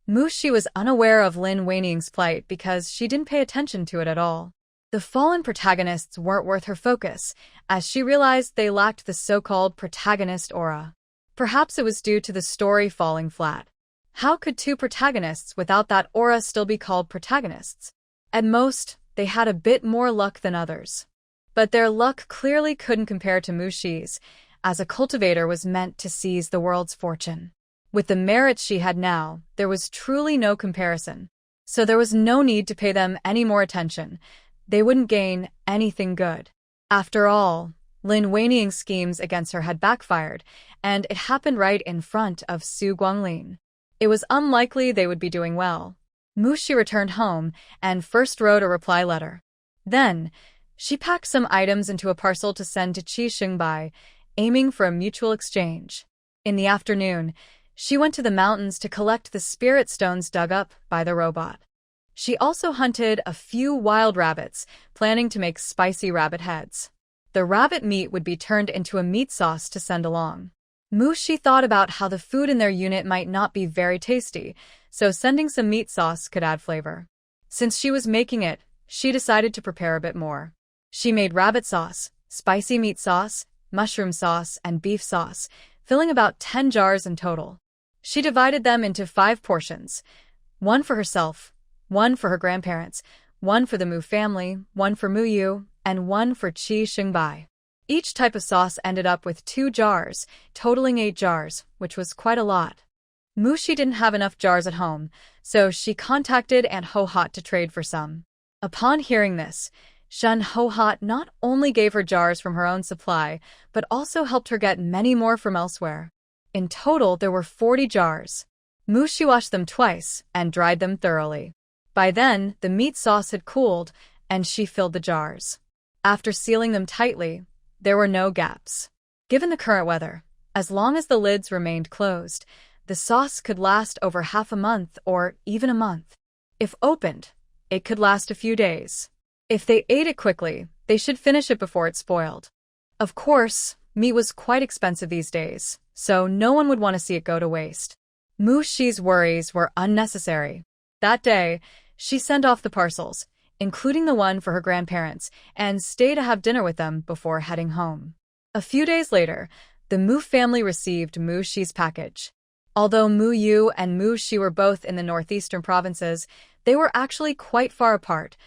Mushi was unaware of Lin Weining's plight because she didn't pay attention to it at all. The fallen protagonists weren't worth her focus, as she realized they lacked the so-called protagonist aura. Perhaps it was due to the story falling flat. How could two protagonists without that aura still be called protagonists? At most, they had a bit more luck than others. But their luck clearly couldn't compare to Mushi's, as a cultivator was meant to seize the world's fortune. With the merits she had now, there was truly no comparison. So there was no need to pay them any more attention. They wouldn't gain anything good. After all, Lin Weining's schemes against her had backfired, and it happened right in front of Su Guanglin. It was unlikely they would be doing well. Mushi returned home and first wrote a reply letter. Then, she packed some items into a parcel to send to Qi Xingbai, aiming for a mutual exchange. In the afternoon, she went to the mountains to collect the spirit stones dug up by the robot. She also hunted a few wild rabbits, planning to make spicy rabbit heads. The rabbit meat would be turned into a meat sauce to send along. Mushi thought about how the food in their unit might not be very tasty, so sending some meat sauce could add flavor. Since she was making it, she decided to prepare a bit more. She made rabbit sauce, spicy meat sauce, mushroom sauce, and beef sauce, filling about 10 jars in total. She divided them into 5 portions, one for herself, one for her grandparents, one for the Mu family, one for Mu Yu, and one for Qi Xingbai. Each type of sauce ended up with 2 jars, totaling 8 jars, which was quite a lot. Mushi didn't have enough jars at home, so she contacted Aunt Ho-Hot to trade for some. Upon hearing this, Shun Ho-Hot not only gave her jars from her own supply, but also helped her get many more from elsewhere. In total, there were 40 jars. Mushi washed them twice and dried them thoroughly. By then, the meat sauce had cooled, and she filled the jars. After sealing them tightly, there were no gaps. Given the current weather, as long as the lids remained closed, the sauce could last over half a month or even a month. If opened, it could last a few days. If they ate it quickly, they should finish it before it spoiled. Of course, meat was quite expensive these days, so no one would want to see it go to waste. Mushi's worries were unnecessary. That day, she sent off the parcels, including the one for her grandparents, and stayed to have dinner with them before heading home. A few days later, the Mu family received Mushi's package. Although Mu Yu and Mushi were both in the northeastern provinces, they were actually quite far apart.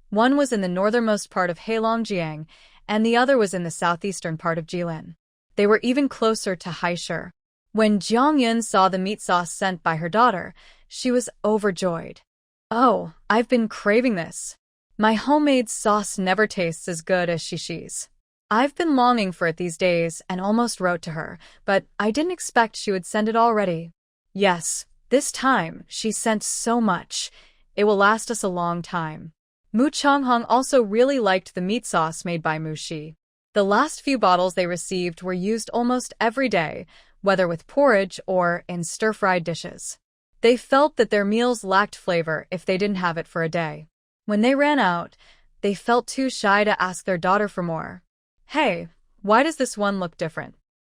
One was in the northernmost part of Heilongjiang, and the other was in the southeastern part of Jilin. They were even closer to Haishi. When Jiang Yun saw the meat sauce sent by her daughter, she was overjoyed. "Oh, I've been craving this. My homemade sauce never tastes as good as Shishi's. I've been longing for it these days and almost wrote to her, but I didn't expect she would send it already." Yes, this time she sent so much. It will last us a long time. Mu Changhong also really liked the meat sauce made by Mushi. The last few bottles they received were used almost every day, whether with porridge or in stir-fried dishes. They felt that their meals lacked flavor if they didn't have it for a day. When they ran out, they felt too shy to ask their daughter for more. "Hey, Why does this one look different?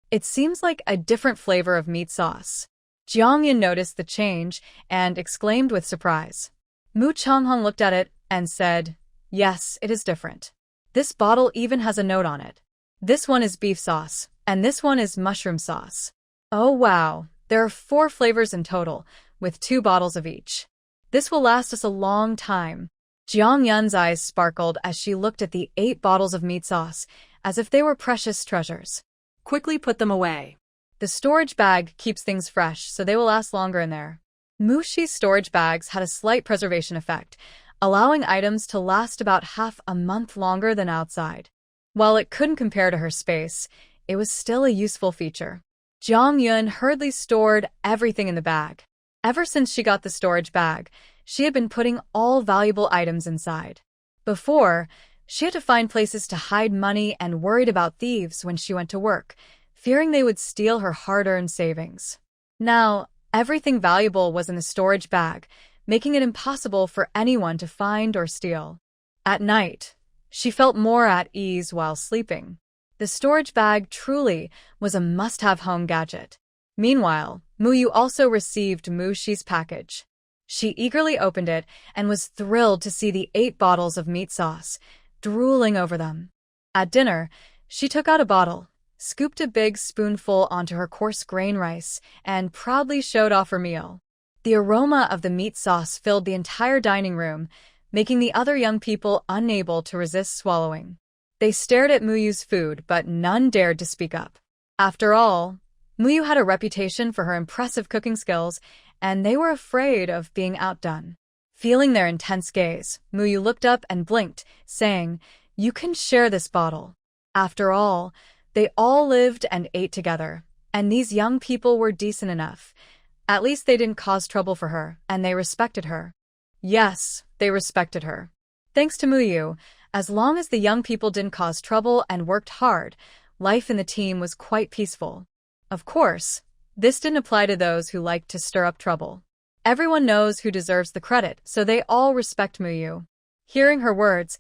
It seems like a different flavor of meat sauce. Jiangyan noticed the change and exclaimed with surprise. Mu Changhong looked at it and said, "Yes, it is different. This bottle even has a note on it. This one is beef sauce, and this one is mushroom sauce. Oh wow, there are 4 flavors in total, with 2 bottles of each. This will last us a long time." Jiang Yun's eyes sparkled as she looked at the 8 bottles of meat sauce, as if they were precious treasures. Quickly put them away. The storage bag keeps things fresh, so they will last longer in there. Mushi's storage bags had a slight preservation effect, allowing items to last about half a month longer than outside. While it couldn't compare to her space, it was still a useful feature. Jiang Yun hurriedly stored everything in the bag. Ever since she got the storage bag, she had been putting all valuable items inside. Before, she had to find places to hide money and worried about thieves when she went to work, fearing they would steal her hard-earned savings. Now, everything valuable was in the storage bag, making it impossible for anyone to find or steal. At night, she felt more at ease while sleeping. The storage bag truly was a must-have home gadget. Meanwhile, Muyu also received Mushi's package. She eagerly opened it and was thrilled to see the 8 bottles of meat sauce, drooling over them. At dinner, she took out a bottle, scooped a big spoonful onto her coarse grain rice, and proudly showed off her meal. The aroma of the meat sauce filled the entire dining room, making the other young people unable to resist swallowing. They stared at Muyu's food, but none dared to speak up. After all, Muyu had a reputation for her impressive cooking skills, and they were afraid of being outdone. Feeling their intense gaze, Muyu looked up and blinked, saying, "You can share this bottle." After all, they all lived and ate together, and these young people were decent enough. At least they didn't cause trouble for her, and they respected her. Yes, they respected her. Thanks to Muyu, as long as the young people didn't cause trouble and worked hard, life in the team was quite peaceful. Of course, this didn't apply to those who liked to stir up trouble. Everyone knows who deserves the credit, so they all respect Muyu. Hearing her words,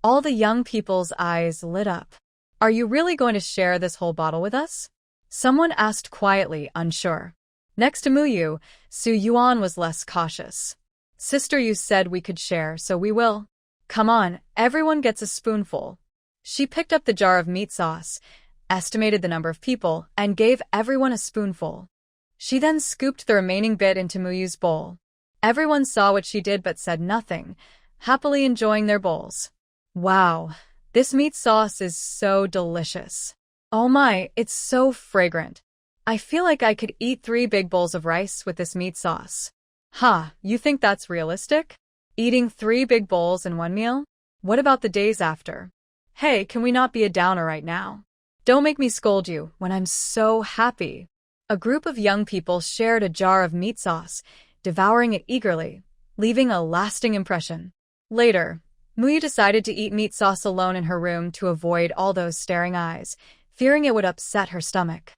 all the young people's eyes lit up. "Are you really going to share this whole bottle with us?" Someone asked quietly, unsure. Next to Muyu, Su Yuan was less cautious. "Sister, you said we could share, so we will. Come on, everyone gets a spoonful." She picked up the jar of meat sauce, estimated the number of people, and gave everyone a spoonful. She then scooped the remaining bit into Muyu's bowl. Everyone saw what she did but said nothing, happily enjoying their bowls. Wow, this meat sauce is so delicious. Oh my, it's so fragrant. I feel like I could eat 3 big bowls of rice with this meat sauce. You think that's realistic? Eating 3 big bowls in one meal? What about the days after? Hey, can we not be a downer right now? Don't make me scold you when I'm so happy. A group of young people shared a jar of meat sauce, devouring it eagerly, leaving a lasting impression. Later, Muyu decided to eat meat sauce alone in her room to avoid all those staring eyes, fearing it would upset her stomach.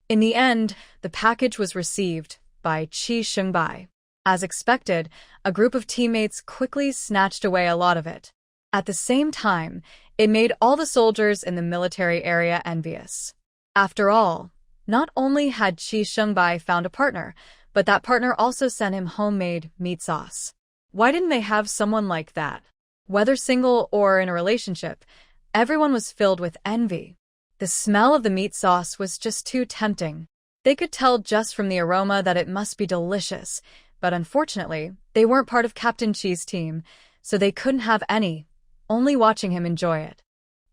In the end, the package was received by Qi Shengbai. As expected, a group of teammates quickly snatched away a lot of it. At the same time, it made all the soldiers in the military area envious. After all, not only had Qi Shengbai found a partner, but that partner also sent him homemade meat sauce. Why didn't they have someone like that? Whether single or in a relationship, everyone was filled with envy. The smell of the meat sauce was just too tempting. They could tell just from the aroma that it must be delicious, but unfortunately, they weren't part of Captain Qi's team, so they couldn't have any, only watching him enjoy it.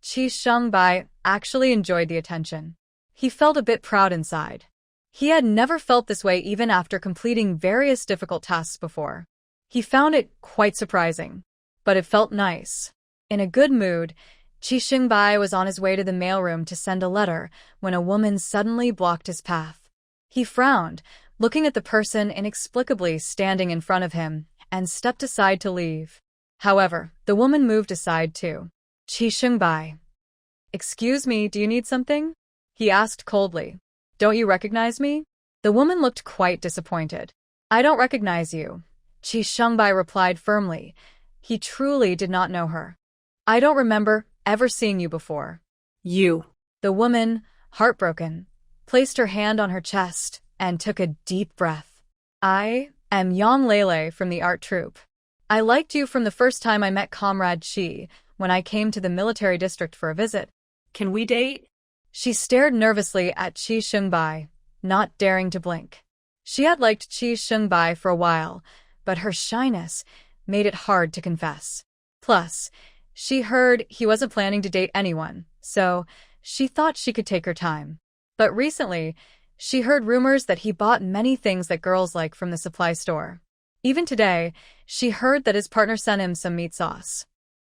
Qi Shengbai actually enjoyed the attention. He felt a bit proud inside. He had never felt this way even after completing various difficult tasks before. He found it quite surprising, but it felt nice. In a good mood, Qi Shengbai was on his way to the mailroom to send a letter when a woman suddenly blocked his path. He frowned, looking at the person inexplicably standing in front of him, and stepped aside to leave. However, the woman moved aside too. Qi Shengbai. "Excuse me, do you need something?" he asked coldly. "Don't you recognize me?" The woman looked quite disappointed. "I don't recognize you," Qi Shengbai replied firmly. He truly did not know her. "I don't remember ever seeing you before." You. The woman, heartbroken, placed her hand on her chest and took a deep breath. I am Yang Lele from the art troupe. I liked you from the first time I met Comrade Chi when I came to the military district for a visit. Can we date? She stared nervously at Chi Shengbai, not daring to blink. She had liked Chi Shengbai for a while, but her shyness made it hard to confess. Plus, she heard he wasn't planning to date anyone, so she thought she could take her time. But recently, she heard rumors that he bought many things that girls like from the supply store. Even today, she heard that his partner sent him some meat sauce.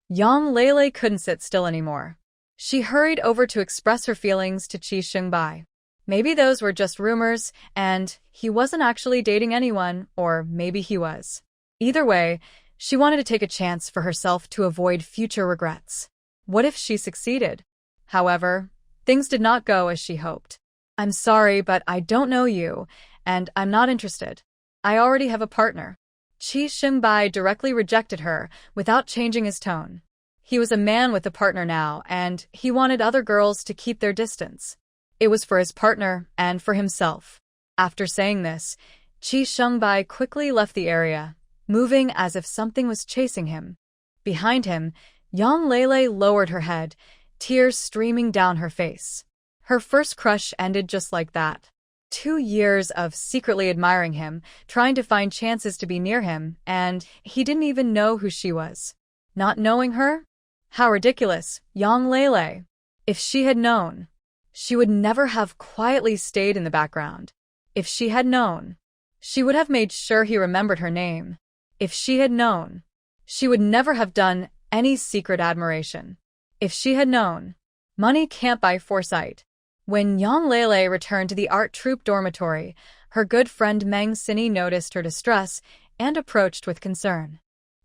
Yang Lele couldn't sit still anymore. She hurried over to express her feelings to Chi Shengbai. Maybe those were just rumors, and he wasn't actually dating anyone, or maybe he was. Either way, she wanted to take a chance for herself to avoid future regrets. What if she succeeded? However, things did not go as she hoped. I'm sorry, but I don't know you, and I'm not interested. I already have a partner. Chi Shengbai directly rejected her without changing his tone. He was a man with a partner now, and he wanted other girls to keep their distance. It was for his partner and for himself. After saying this, Chi Shengbai quickly left the area, moving as if something was chasing him. Behind him, Yang Lele lowered her head, tears streaming down her face. Her first crush ended just like that. 2 years of secretly admiring him, trying to find chances to be near him, and he didn't even know who she was. Not knowing her? How ridiculous, Yang Lele. If she had known, she would never have quietly stayed in the background. If she had known, she would have made sure he remembered her name. If she had known, she would never have done any secret admiration. If she had known, money can't buy foresight. When Yang Lele returned to the art troupe dormitory, her good friend Meng Sini noticed her distress and approached with concern.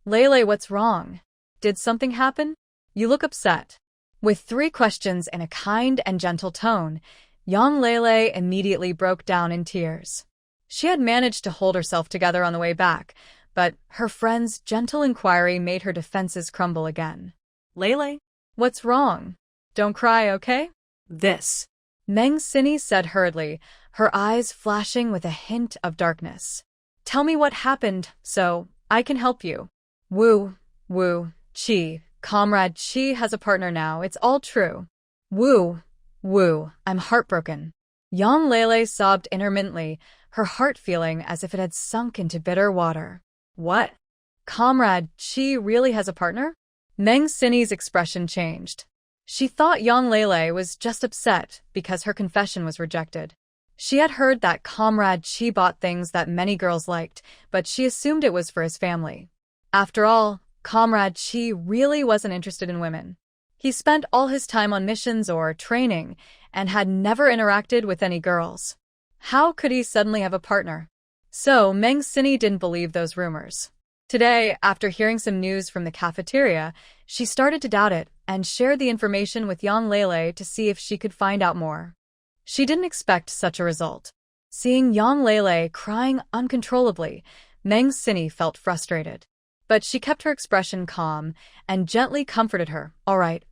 Lele, what's wrong? Did something happen? You look upset. With 3 questions in a kind and gentle tone, Yang Lele immediately broke down in tears. She had managed to hold herself together on the way back, but her friend's gentle inquiry made her defenses crumble again. Lele? What's wrong? Don't cry, okay? This. Meng Sini said hurriedly, her eyes flashing with a hint of darkness. Tell me what happened, so I can help you. Woo, Chi. Comrade Chi has a partner now, it's all true. Woo, I'm heartbroken. Yang Lele sobbed intermittently, her heart feeling as if it had sunk into bitter water. What? Comrade Chi really has a partner? Meng Sini's expression changed. She thought Yang Lele was just upset because her confession was rejected. She had heard that Comrade Chi bought things that many girls liked, but she assumed it was for his family. After all, Comrade Chi really wasn't interested in women. He spent all his time on missions or training and had never interacted with any girls. How could he suddenly have a partner? So Meng Sini didn't believe those rumors. Today, after hearing some news from the cafeteria, she started to doubt it and shared the information with Yang Lele to see if she could find out more. She didn't expect such a result. Seeing Yang Lele crying uncontrollably, Meng Sini felt frustrated. But she kept her expression calm and gently comforted her. All right,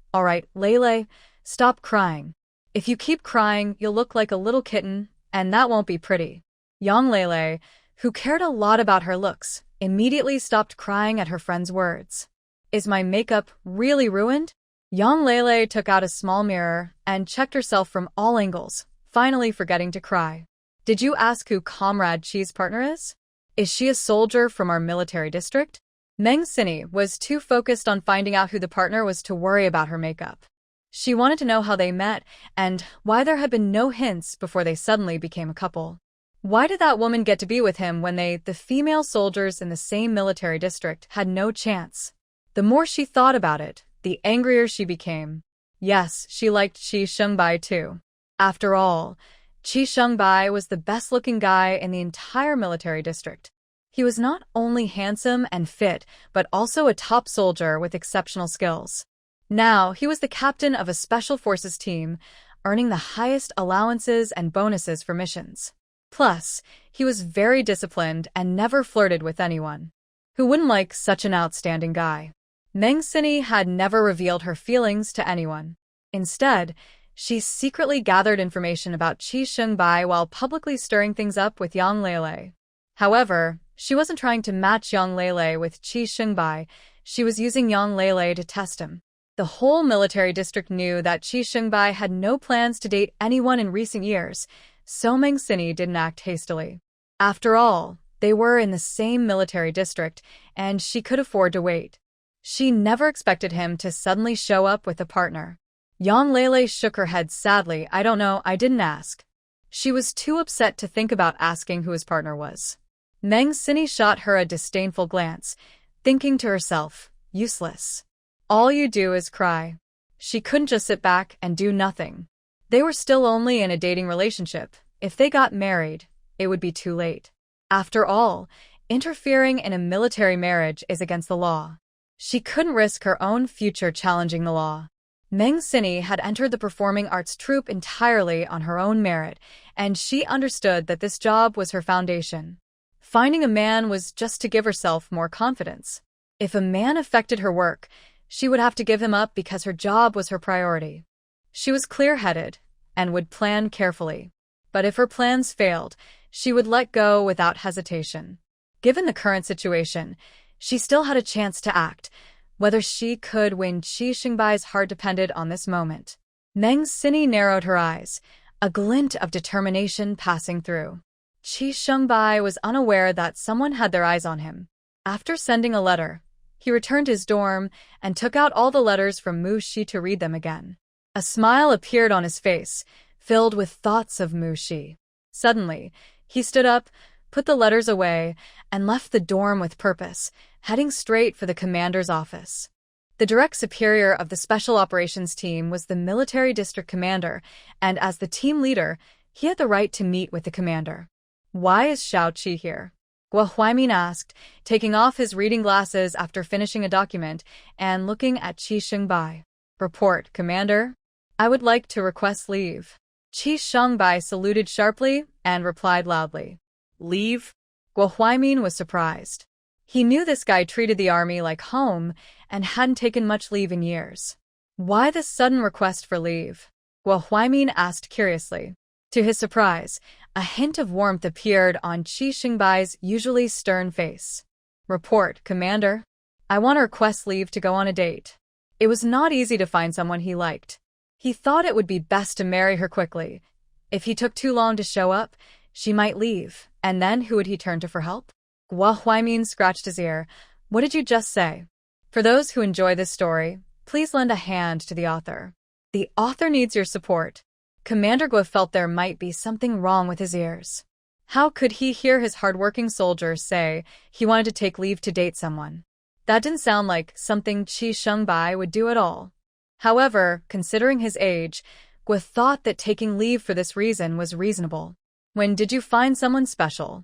Lele, stop crying. If you keep crying, you'll look like a little kitten, and that won't be pretty. Yang Lele, who cared a lot about her looks, immediately stopped crying at her friend's words. Is my makeup really ruined? Yang Lele took out a small mirror and checked herself from all angles, finally forgetting to cry. Did you ask who Comrade Chi's partner is? Is she a soldier from our military district? Meng Sini was too focused on finding out who the partner was to worry about her makeup. She wanted to know how they met and why there had been no hints before they suddenly became a couple. Why did that woman get to be with him when the female soldiers in the same military district, had no chance? The more she thought about it, the angrier she became. Yes, she liked Chi Shengbai too. After all, Chi Shengbai was the best-looking guy in the entire military district. He was not only handsome and fit, but also a top soldier with exceptional skills. Now, he was the captain of a special forces team, earning the highest allowances and bonuses for missions. Plus, he was very disciplined and never flirted with anyone. Who wouldn't like such an outstanding guy? Meng Sini had never revealed her feelings to anyone. Instead, She secretly gathered information about Qi Shengbai while publicly stirring things up with Yang Lele. However, she wasn't trying to match Yang Lele with Qi Shengbai. She was using Yang Lele to test him. The whole military district knew that Qi Shengbai had no plans to date anyone in recent years, so Meng Sinny didn't act hastily. After all, they were in the same military district, and she could afford to wait. She never expected him to suddenly show up with a partner. Yang Lele shook her head sadly. I don't know, I didn't ask. She was too upset to think about asking who his partner was. Meng Sinny shot her a disdainful glance, thinking to herself, useless. All you do is cry. She couldn't just sit back and do nothing. They were still only in a dating relationship. If they got married, it would be too late. After all, interfering in a military marriage is against the law. She couldn't risk her own future challenging the law. Meng Sinny had entered the performing arts troupe entirely on her own merit, and she understood that this job was her foundation. Finding a man was just to give herself more confidence. If a man affected her work, she would have to give him up because her job was her priority. She was clear-headed and would plan carefully. But if her plans failed, she would let go without hesitation. Given the current situation, she still had a chance to act. Whether she could win Qi Shengbai's heart depended on this moment. Meng Sinny narrowed her eyes, a glint of determination passing through. Qi Shengbai was unaware that someone had their eyes on him. After sending a letter, he returned to his dorm and took out all the letters from Mushi to read them again. A smile appeared on his face, filled with thoughts of Mushi. Suddenly, he stood up, put the letters away, and left the dorm with purpose, heading straight for the commander's office. The direct superior of the Special Operations Team was the military district commander, and as the team leader, he had the right to meet with the commander. Why is Xiao Qi here? Guo Huaimin asked, taking off his reading glasses after finishing a document and looking at Qi Shengbai. Report, Commander. I would like to request leave. Qi Shengbai saluted sharply and replied loudly. Leave? Guo Huaimin was surprised. He knew this guy treated the army like home and hadn't taken much leave in years. Why this sudden request for leave? Guo Huaimin asked curiously. To his surprise, a hint of warmth appeared on Qi Shengbai's usually stern face. Report, Commander. I want to request leave to go on a date. It was not easy to find someone he liked. He thought it would be best to marry her quickly. If he took too long to show up, she might leave, and then who would he turn to for help? Guo Huaimin scratched his ear. What did you just say? For those who enjoy this story, please lend a hand to the author. The author needs your support. Commander Guo felt there might be something wrong with his ears. How could he hear his hardworking soldier say he wanted to take leave to date someone? That didn't sound like something Qi Shengbai would do at all. However, considering his age, Guo thought that taking leave for this reason was reasonable. When did you find someone special?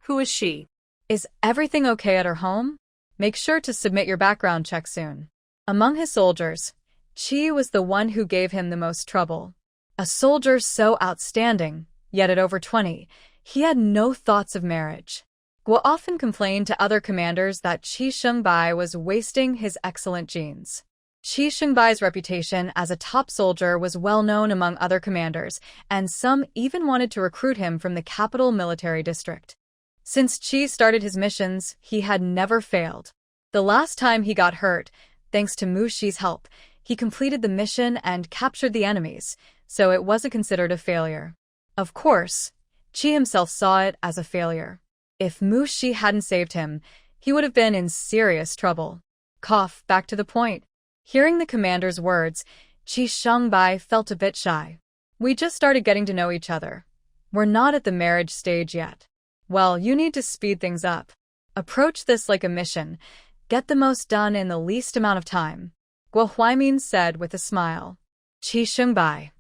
Who is she? Is everything okay at her home? Make sure to submit your background check soon. Among his soldiers, Qi was the one who gave him the most trouble. A soldier so outstanding, yet at over 20, he had no thoughts of marriage. Guo often complained to other commanders that Qi Shengbai was wasting his excellent genes. Qi Shengbai's reputation as a top soldier was well known among other commanders, and some even wanted to recruit him from the capital military district. Since Qi started his missions, he had never failed. The last time he got hurt, thanks to Mushi's help, he completed the mission and captured the enemies, so it wasn't considered a failure. Of course, Qi himself saw it as a failure. If Mushi hadn't saved him, he would have been in serious trouble. Back to the point. Hearing the commander's words, Qi Shengbai felt a bit shy. We just started getting to know each other. We're not at the marriage stage yet. Well, you need to speed things up. Approach this like a mission. Get the most done in the least amount of time. Guo Huaimin said with a smile. Qi Shengbai.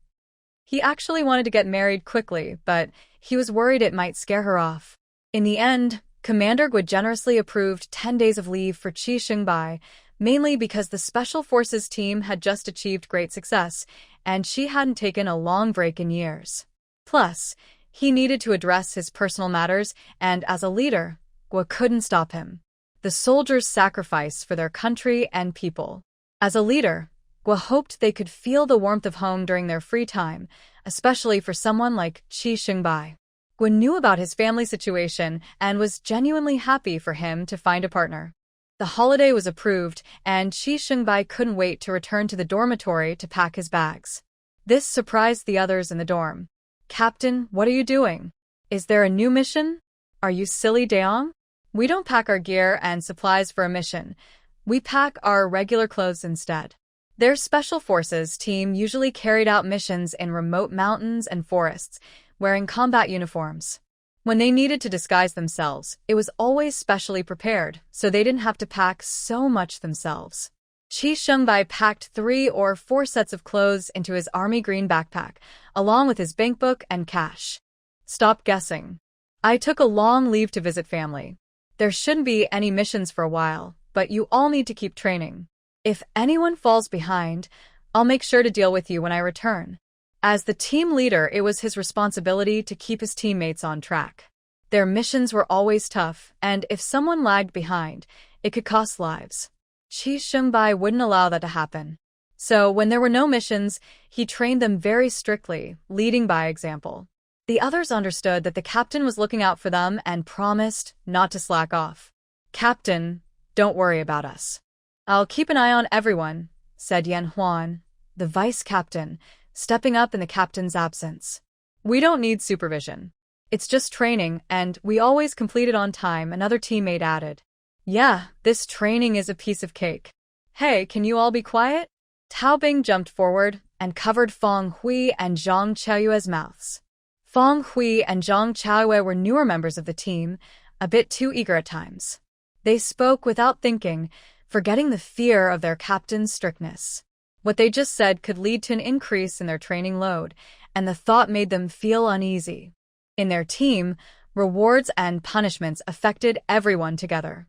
He actually wanted to get married quickly, but he was worried it might scare her off. In the end, Commander Guo generously approved 10 days of leave for Qi Shengbai, mainly because the Special Forces team had just achieved great success, and she hadn't taken a long break in years. Plus, he needed to address his personal matters, and as a leader, Guo couldn't stop him. The soldiers sacrifice for their country and people. As a leader, Gua hoped they could feel the warmth of home during their free time, especially for someone like Chi Xingbai. Gua knew about his family situation and was genuinely happy for him to find a partner. The holiday was approved, and Chi Xingbai couldn't wait to return to the dormitory to pack his bags. This surprised the others in the dorm. "Captain, what are you doing? Is there a new mission? Are you silly, Daeong? We don't pack our gear and supplies for a mission. We pack our regular clothes instead." Their special forces team usually carried out missions in remote mountains and forests, wearing combat uniforms. When they needed to disguise themselves, it was always specially prepared, so they didn't have to pack so much themselves. Chi Xingbai packed 3 or 4 sets of clothes into his army green backpack, along with his bankbook and cash. "Stop guessing. I took a long leave to visit family. There shouldn't be any missions for a while, but you all need to keep training. If anyone falls behind, I'll make sure to deal with you when I return." As the team leader, it was his responsibility to keep his teammates on track. Their missions were always tough, and if someone lagged behind, it could cost lives. Chi Xingbai wouldn't allow that to happen. So when there were no missions, he trained them very strictly, leading by example. The others understood that the captain was looking out for them and promised not to slack off. "Captain, don't worry about us. I'll keep an eye on everyone," said Yan Huan, the vice captain, stepping up in the captain's absence. "We don't need supervision. It's just training, and we always complete it on time," another teammate added. "Yeah, this training is a piece of cake. Hey, can you all be quiet?" Taming jumped forward and covered Feng Hui and Zhang Chaoyue's mouths. Feng Hui and Zhang Chaoyue were newer members of the team, a bit too eager at times. They spoke without thinking, forgetting the fear of their captain's strictness. What they just said could lead to an increase in their training load, and the thought made them feel uneasy. In their team, rewards and punishments affected everyone together.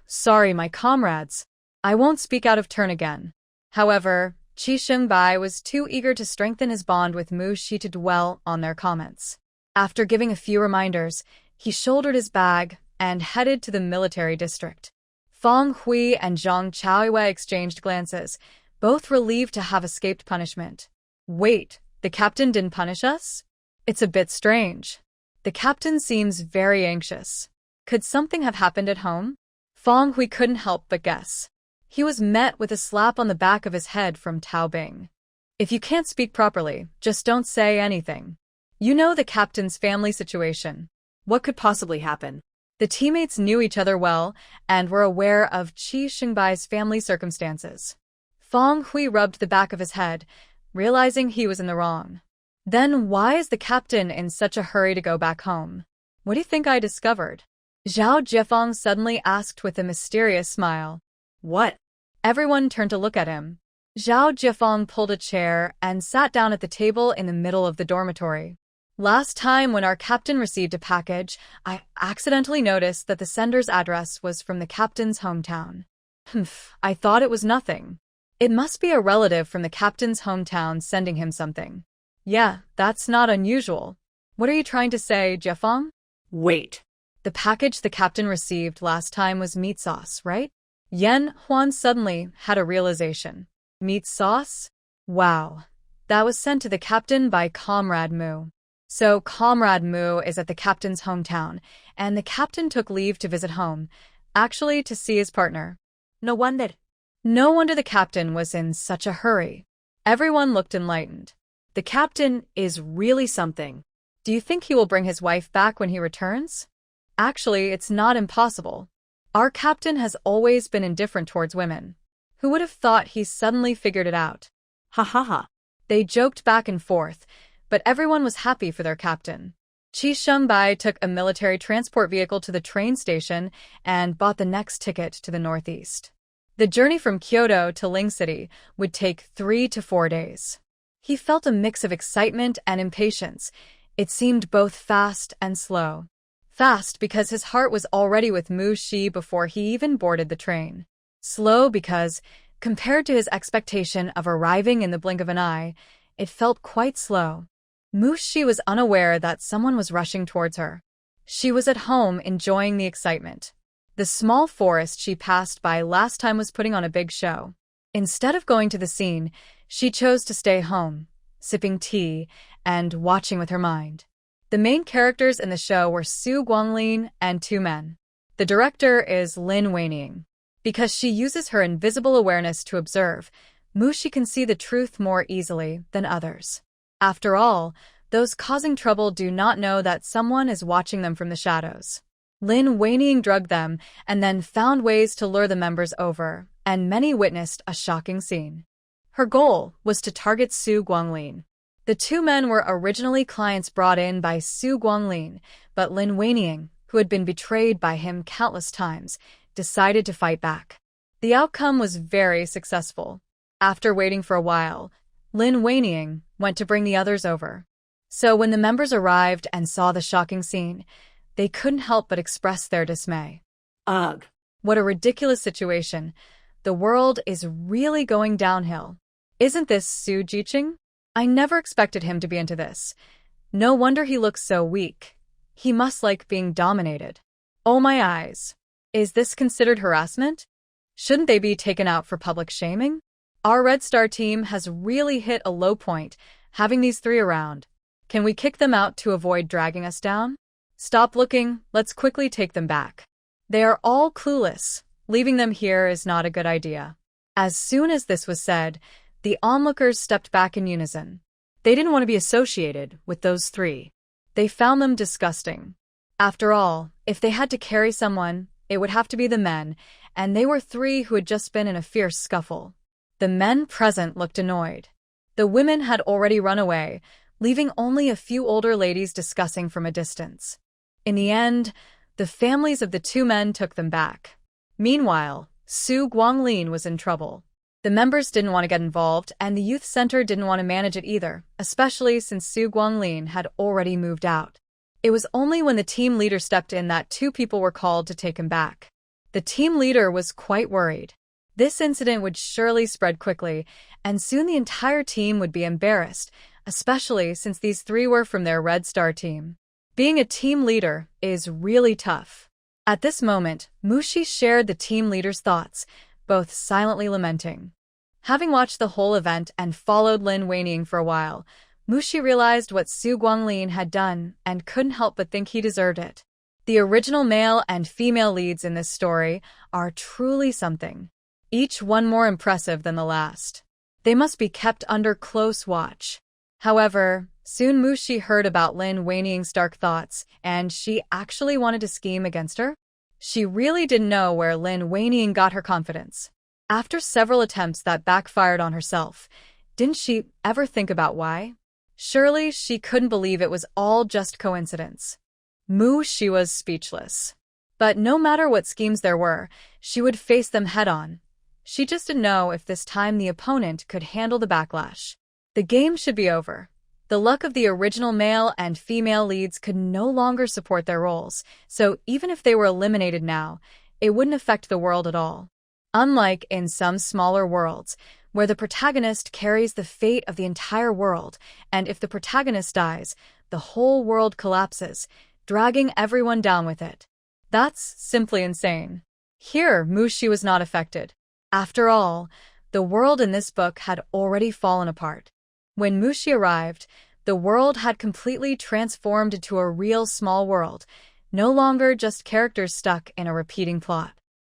Sorry, my comrades. I won't speak out of turn again." However, Chi Xingbai was too eager to strengthen his bond with Mushi to dwell on their comments. After giving a few reminders, he shouldered his bag and headed to the military district. Feng Hui and Zhang Chaoyue exchanged glances, both relieved to have escaped punishment. "Wait, the captain didn't punish us? It's a bit strange. The captain seems very anxious. Could something have happened at home?" Feng Hui couldn't help but guess. He was met with a slap on the back of his head from Taming. "If you can't speak properly, just don't say anything. You know the captain's family situation. What could possibly happen?" The teammates knew each other well and were aware of Chi Xingbai's family circumstances. Feng Hui rubbed the back of his head, realizing he was in the wrong. "Then why is the captain in such a hurry to go back home? What do you think I discovered?" Zhao Jiefeng suddenly asked with a mysterious smile. "What?" Everyone turned to look at him. Zhao Jiefeng pulled a chair and sat down at the table in the middle of the dormitory. "Last time when our captain received a package, I accidentally noticed that the sender's address was from the captain's hometown. I thought it was nothing. It must be a relative from the captain's hometown sending him something. Yeah, that's not unusual. What are you trying to say, Jiefeng?" "Wait. The package the captain received last time was meat sauce, right?" Yan Huan suddenly had a realization. Meat sauce? Wow. That was sent to the captain by Comrade Mu. So Comrade Mu is at the captain's hometown, and the captain took leave to visit home, actually to see his partner. No wonder the captain was in such a hurry. Everyone looked enlightened. The captain is really something. Do you think he will bring his wife back when he returns? Actually, it's not impossible. Our captain has always been indifferent towards women. Who would have thought he suddenly figured it out? Ha ha ha. They joked back and forth, but everyone was happy for their captain. Chi Xingbai took a military transport vehicle to the train station and bought the next ticket to the northeast. The journey from Kyoto to Ling City would take 3 to 4 days. He felt a mix of excitement and impatience. It seemed both fast and slow. Fast because his heart was already with Mushi before he even boarded the train. Slow because, compared to his expectation of arriving in the blink of an eye, it felt quite slow. Mushi was unaware that someone was rushing towards her. She was at home enjoying the excitement. The small forest she passed by last time was putting on a big show. Instead of going to the scene, she chose to stay home, sipping tea and watching with her mind. The main characters in the show were Su Guanglin and two men. The director is Lin Weining. Because she uses her invisible awareness to observe, Mushi can see the truth more easily than others. After all, those causing trouble do not know that someone is watching them from the shadows. Lin Weining drugged them and then found ways to lure the members over, and many witnessed a shocking scene. Her goal was to target Su Guanglin. The two men were originally clients brought in by Su Guanglin, but Lin Weining, who had been betrayed by him countless times, decided to fight back. The outcome was very successful. After waiting for a while, Lin Weining went to bring the others over. So when the members arrived and saw the shocking scene, they couldn't help but express their dismay. Ugh. What a ridiculous situation. The world is really going downhill. Isn't this Su Jiqing? I never expected him to be into this. No wonder he looks so weak. He must like being dominated. Oh my eyes. Is this considered harassment? Shouldn't they be taken out for public shaming? Our Red Star team has really hit a low point, having these three around. Can we kick them out to avoid dragging us down? Stop looking, let's quickly take them back. They are all clueless. Leaving them here is not a good idea. As soon as this was said, the onlookers stepped back in unison. They didn't want to be associated with those three. They found them disgusting. After all, if they had to carry someone, it would have to be the men, and they were three who had just been in a fierce scuffle. The men present looked annoyed. The women had already run away, leaving only a few older ladies discussing from a distance. In the end, the families of the two men took them back. Meanwhile, Su Guanglin was in trouble. The members didn't want to get involved, and the youth center didn't want to manage it either, especially since Su Guanglin had already moved out. It was only when the team leader stepped in that two people were called to take him back. The team leader was quite worried. This incident would surely spread quickly, and soon the entire team would be embarrassed, especially since these three were from their Red Star team. Being a team leader is really tough. At this moment, Mushi shared the team leader's thoughts, both silently lamenting. Having watched the whole event and followed Lin Weining for a while, Mushi realized what Su Guanglin had done and couldn't help but think he deserved it. The original male and female leads in this story are truly something, each one more impressive than the last. They must be kept under close watch. However, soon Mushi heard about Lin Weining's dark thoughts, and she actually wanted to scheme against her. She really didn't know where Lin Weining got her confidence. After several attempts that backfired on herself, didn't she ever think about why? Surely she couldn't believe it was all just coincidence. Mushi was speechless. But no matter what schemes there were, she would face them head-on. She just didn't know if this time the opponent could handle the backlash. The game should be over. The luck of the original male and female leads could no longer support their roles, so even if they were eliminated now, it wouldn't affect the world at all. Unlike in some smaller worlds, where the protagonist carries the fate of the entire world, and if the protagonist dies, the whole world collapses, dragging everyone down with it. That's simply insane. Here, Mushi was not affected. After all, the world in this book had already fallen apart. When Mushi arrived, the world had completely transformed into a real small world, no longer just characters stuck in a repeating plot.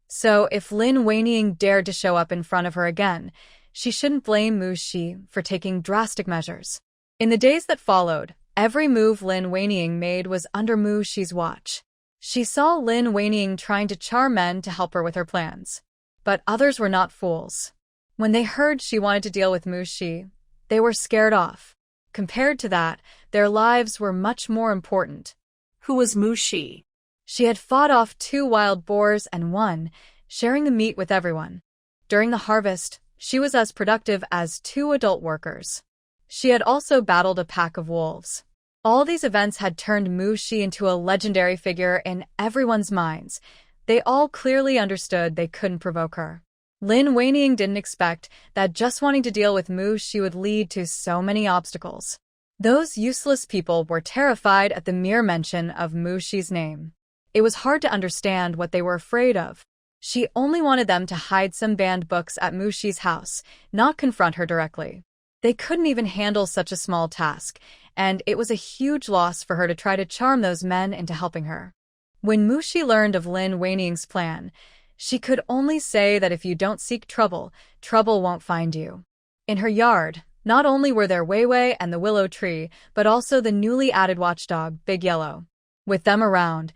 So if Lin Weining dared to show up in front of her again, she shouldn't blame Mushi for taking drastic measures. In the days that followed, every move Lin Weining made was under Mushi's watch. She saw Lin Weining trying to charm men to help her with her plans. But others were not fools. When they heard she wanted to deal with Mushi, they were scared off. Compared to that, their lives were much more important. Who was Mushi? She had fought off 2 wild boars and won, sharing the meat with everyone. During the harvest, she was as productive as 2 adult workers. She had also battled a pack of wolves. All these events had turned Mushi into a legendary figure in everyone's minds. They all clearly understood they couldn't provoke her. Lin Weining didn't expect that just wanting to deal with Mushi would lead to so many obstacles. Those useless people were terrified at the mere mention of Mushi's name. It was hard to understand what they were afraid of. She only wanted them to hide some banned books at Mushi's house, not confront her directly. They couldn't even handle such a small task, and it was a huge loss for her to try to charm those men into helping her. When Mushi learned of Lin Weining's plan, she could only say that if you don't seek trouble, trouble won't find you. In her yard, not only were there Weiwei and the willow tree, but also the newly added watchdog, Big Yellow. With them around,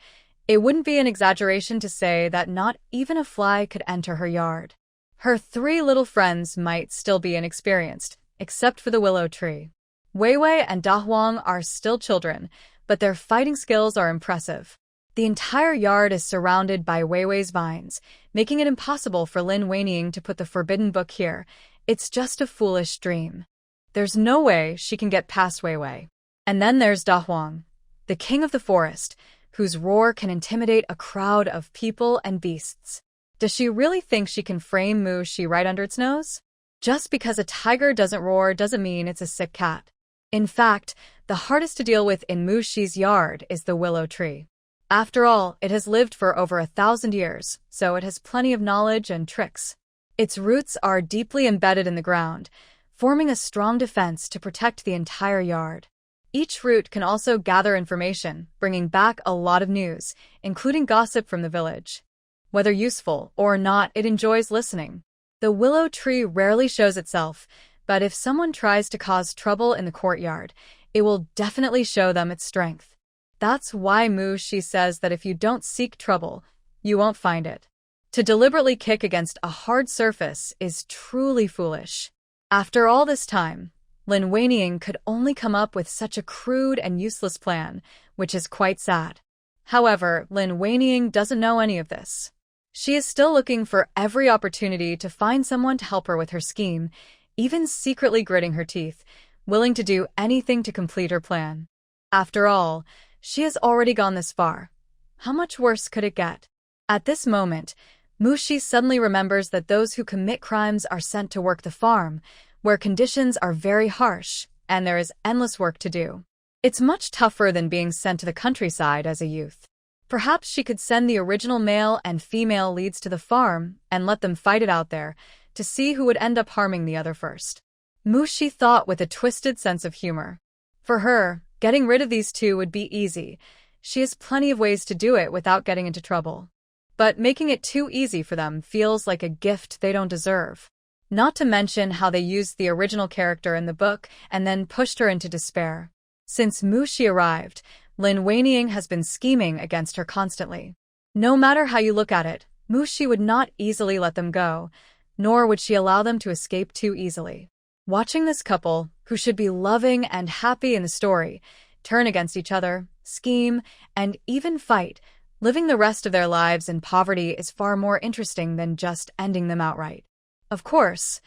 it wouldn't be an exaggeration to say that not even a fly could enter her yard. Her 3 little friends might still be inexperienced, except for the willow tree. Weiwei and Dahuang are still children, but their fighting skills are impressive. The entire yard is surrounded by Weiwei's vines, making it impossible for Lin Weining to put the forbidden book here. It's just a foolish dream. There's no way she can get past Weiwei. And then there's Dahuang, the king of the forest, whose roar can intimidate a crowd of people and beasts. Does she really think she can frame Mushi right under its nose? Just because a tiger doesn't roar doesn't mean it's a sick cat. In fact, the hardest to deal with in Mushi's yard is the willow tree. After all, it has lived for over 1,000 years, so it has plenty of knowledge and tricks. Its roots are deeply embedded in the ground, forming a strong defense to protect the entire yard. Each root can also gather information, bringing back a lot of news, including gossip from the village. Whether useful or not, it enjoys listening. The willow tree rarely shows itself, but if someone tries to cause trouble in the courtyard, it will definitely show them its strength. That's why Mushi says that if you don't seek trouble, you won't find it. To deliberately kick against a hard surface is truly foolish. After all this time, Lin Weining could only come up with such a crude and useless plan, which is quite sad. However, Lin Weining doesn't know any of this. She is still looking for every opportunity to find someone to help her with her scheme, even secretly gritting her teeth, willing to do anything to complete her plan. After all, she has already gone this far. How much worse could it get? At this moment, Mushi suddenly remembers that those who commit crimes are sent to work the farm, where conditions are very harsh, and there is endless work to do. It's much tougher than being sent to the countryside as a youth. Perhaps she could send the original male and female leads to the farm and let them fight it out there to see who would end up harming the other first. Mushi thought with a twisted sense of humor. For her, getting rid of these 2 would be easy. She has plenty of ways to do it without getting into trouble. But making it too easy for them feels like a gift they don't deserve. Not to mention how they used the original character in the book and then pushed her into despair. Since Mushi arrived, Lin Weining has been scheming against her constantly. No matter how you look at it, Mushi would not easily let them go, nor would she allow them to escape too easily. Watching this couple, who should be loving and happy in the story, turn against each other, scheme, and even fight, living the rest of their lives in poverty is far more interesting than just ending them outright. Of course,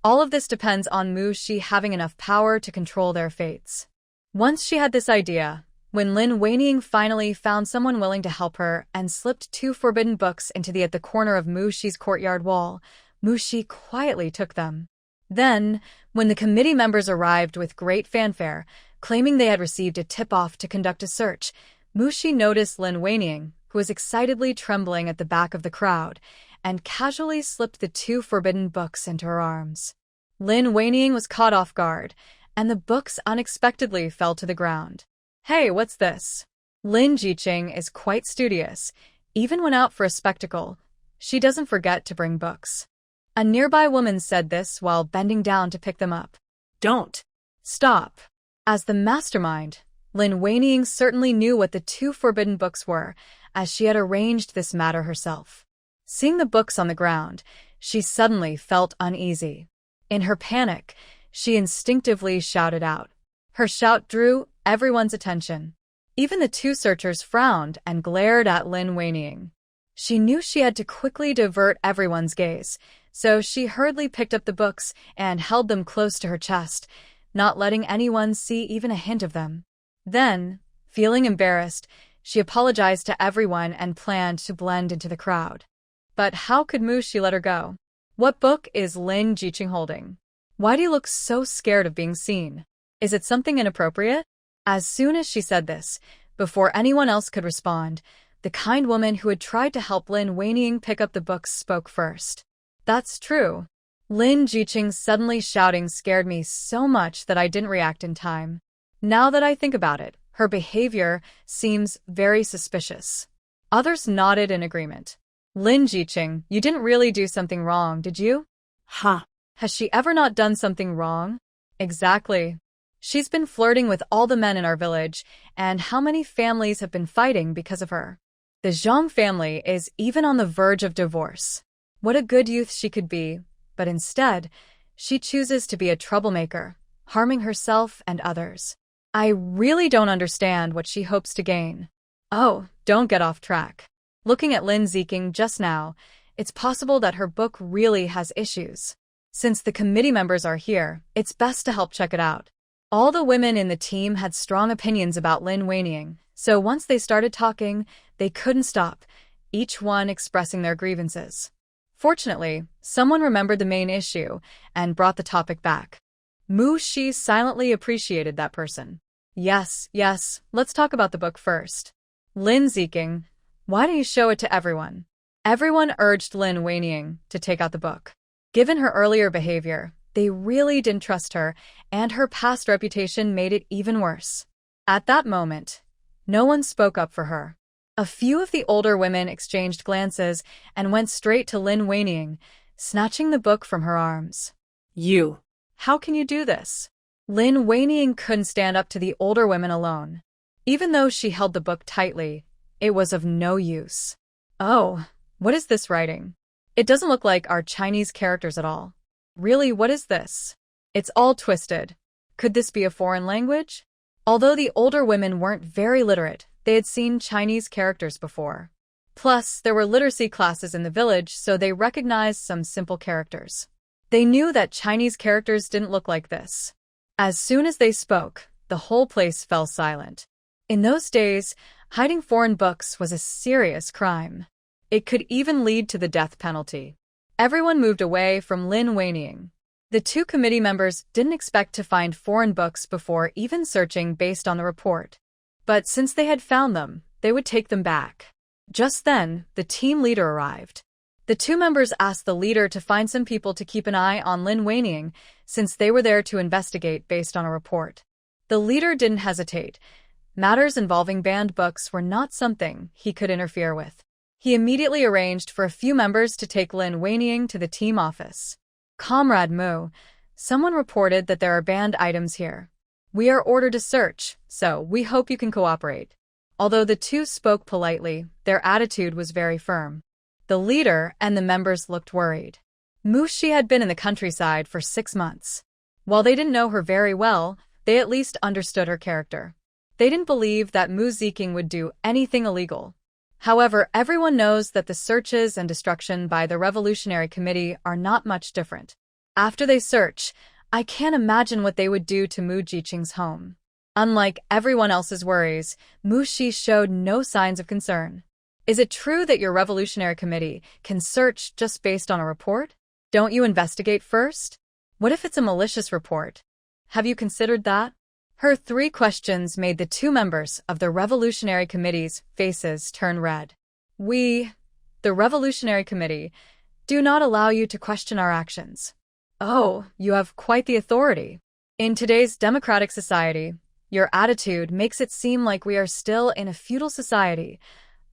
all of this depends on Mushi having enough power to control their fates. Once she had this idea, when Lin Weining finally found someone willing to help her and slipped 2 forbidden books into the corner of Mushi's courtyard wall, Mushi quietly took them. Then, when the committee members arrived with great fanfare, claiming they had received a tip-off to conduct a search, Mushi noticed Lin Weining, who was excitedly trembling at the back of the crowd, and casually slipped the 2 forbidden books into her arms. Lin Weining was caught off guard, and the books unexpectedly fell to the ground. Hey, what's this? Lin Jiqing is quite studious. Even when out for a spectacle, she doesn't forget to bring books. A nearby woman said this while bending down to pick them up. Don't. Stop. As the mastermind, Lin Weining certainly knew what the 2 forbidden books were, as she had arranged this matter herself. Seeing the books on the ground, she suddenly felt uneasy. In her panic, she instinctively shouted out. Her shout drew everyone's attention. Even the 2 searchers frowned and glared at Lin Weining. She knew she had to quickly divert everyone's gaze, so she hurriedly picked up the books and held them close to her chest, not letting anyone see even a hint of them. Then, feeling embarrassed, she apologized to everyone and planned to blend into the crowd. But how could Mushi let her go? What book is Lin Jiqing holding? Why do you look so scared of being seen? Is it something inappropriate? As soon as she said this, before anyone else could respond, The kind woman who had tried to help Lin Weiniang pick up the books spoke first. That's true. Lin Jiqing's suddenly shouting scared me so much that I didn't react in time. Now that I think about it, her behavior seems very suspicious. Others nodded in agreement. Lin Jiqing, you didn't really do something wrong, did you? Ha. Has she ever not done something wrong? Exactly. She's been flirting with all the men in our village, and how many families have been fighting because of her? The Zhang family is even on the verge of divorce. What a good youth she could be, but instead, she chooses to be a troublemaker, harming herself and others. I really don't understand what she hopes to gain. Oh, don't get off track. Looking at Lin Ziqing just now, it's possible that her book really has issues. Since the committee members are here, it's best to help check it out. All the women in the team had strong opinions about Lin Weiniang, so once they started talking, they couldn't stop, each one expressing their grievances. Fortunately, someone remembered the main issue and brought the topic back. Mushi silently appreciated that person. Yes, let's talk about the book first. Lin Ziqing, why don't you show it to everyone? Everyone urged Lin Weiniang to take out the book. Given her earlier behavior, they really didn't trust her, and her past reputation made it even worse. At that moment, no one spoke up for her. A few of the older women exchanged glances and went straight to Lin Weiniang, snatching the book from her arms. You. How can you do this? Lin Weiniang couldn't stand up to the older women alone. Even though she held the book tightly, it was of no use. Oh, what is this writing? It doesn't look like our Chinese characters at all. Really, what is this? It's all twisted. Could this be a foreign language? Although the older women weren't very literate, they had seen Chinese characters before. Plus, there were literacy classes in the village, so they recognized some simple characters. They knew that Chinese characters didn't look like this. As soon as they spoke, the whole place fell silent. In those days, hiding foreign books was a serious crime. It could even lead to the death penalty. Everyone moved away from Lin Weiniang. The two committee members didn't expect to find foreign books before even searching based on the report. But since they had found them, they would take them back. Just then, the team leader arrived. The two members asked the leader to find some people to keep an eye on Lin Weiniang, since they were there to investigate based on a report. The leader didn't hesitate. Matters involving banned books were not something he could interfere with. He immediately arranged for a few members to take Lin Weiniang to the team office. Comrade Mu, someone reported that there are banned items here. We are ordered to search, so we hope you can cooperate. Although the two spoke politely, their attitude was very firm. The leader and the members looked worried. Mushi had been in the countryside for 6 months. While they didn't know her very well, they at least understood her character. They didn't believe that Mu Ziqing would do anything illegal. However, everyone knows that the searches and destruction by the Revolutionary Committee are not much different. After they search, I can't imagine what they would do to Mu Jiqing's home. Unlike everyone else's worries, Mushi showed no signs of concern. Is it true that your Revolutionary Committee can search just based on a report? Don't you investigate first? What if it's a malicious report? Have you considered that? Her 3 questions made the 2 members of the Revolutionary Committee's faces turn red. We, the Revolutionary Committee, do not allow you to question our actions. Oh, you have quite the authority. In today's democratic society, your attitude makes it seem like we are still in a feudal society,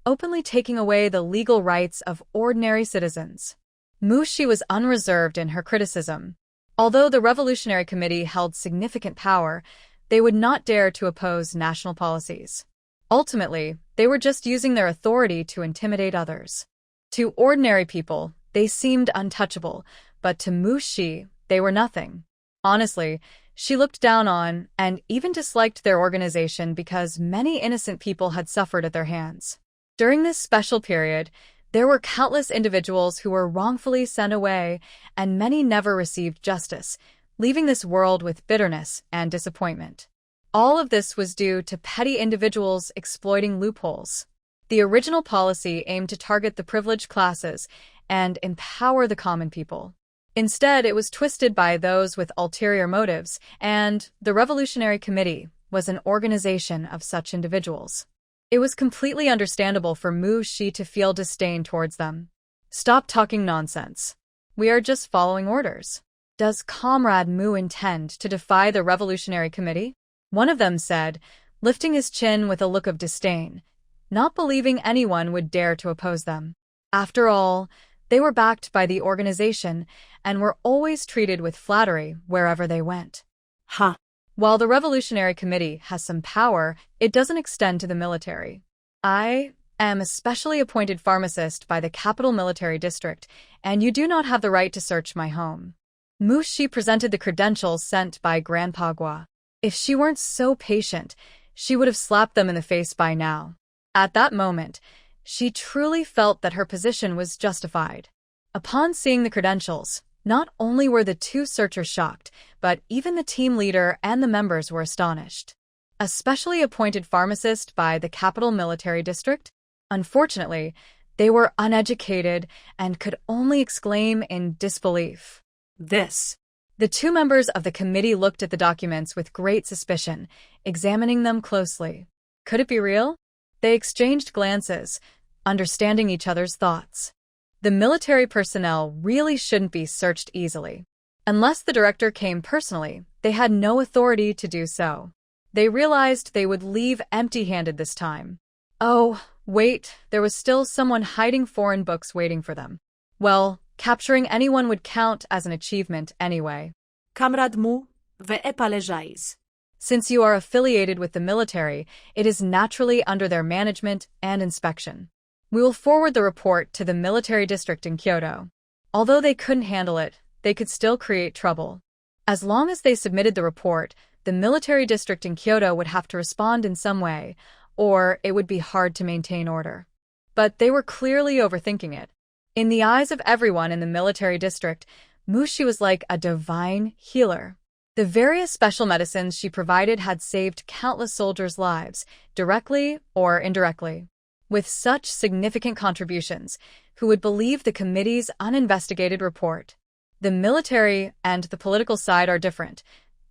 openly taking away the legal rights of ordinary citizens. Mushi was unreserved in her criticism. Although the Revolutionary Committee held significant power, they would not dare to oppose national policies. Ultimately, they were just using their authority to intimidate others. To ordinary people, they seemed untouchable, but to Mushi, they were nothing. Honestly, she looked down on and even disliked their organization because many innocent people had suffered at their hands. During this special period, there were countless individuals who were wrongfully sent away, and many never received justice, leaving this world with bitterness and disappointment. All of this was due to petty individuals exploiting loopholes. The original policy aimed to target the privileged classes and empower the common people. Instead, it was twisted by those with ulterior motives, and the Revolutionary Committee was an organization of such individuals. It was completely understandable for Mushi to feel disdain towards them. Stop talking nonsense. We are just following orders. Does Comrade Mu intend to defy the Revolutionary Committee? One of them said, lifting his chin with a look of disdain, not believing anyone would dare to oppose them. After all, they were backed by the organization and were always treated with flattery wherever they went. Ha! While the Revolutionary Committee has some power, it doesn't extend to the military. I am a specially appointed pharmacist by the Capital Military District, and you do not have the right to search my home. Mushi presented the credentials sent by Grandpa Gua. If she weren't so patient, she would have slapped them in the face by now. At that moment, she truly felt that her position was justified. Upon seeing the credentials, not only were the two searchers shocked, but even the team leader and the members were astonished. A specially appointed pharmacist by the Capital Military District? Unfortunately, they were uneducated and could only exclaim in disbelief. This. The two members of the committee looked at the documents with great suspicion, examining them closely. Could it be real? They exchanged glances, understanding each other's thoughts. The military personnel really shouldn't be searched easily. Unless the director came personally, they had no authority to do so. They realized they would leave empty-handed this time. Oh, wait, there was still someone hiding foreign books waiting for them. Well, capturing anyone would count as an achievement anyway. Kamrad Mu ve epalejais. Since you are affiliated with the military, it is naturally under their management and inspection. We will forward the report to the military district in Kyoto. Although they couldn't handle it, they could still create trouble. As long as they submitted the report, the military district in Kyoto would have to respond in some way, or it would be hard to maintain order. But they were clearly overthinking it. In the eyes of everyone in the military district, Mushi was like a divine healer. The various special medicines she provided had saved countless soldiers' lives, directly or indirectly. With such significant contributions, who would believe the committee's uninvestigated report? The military and the political side are different.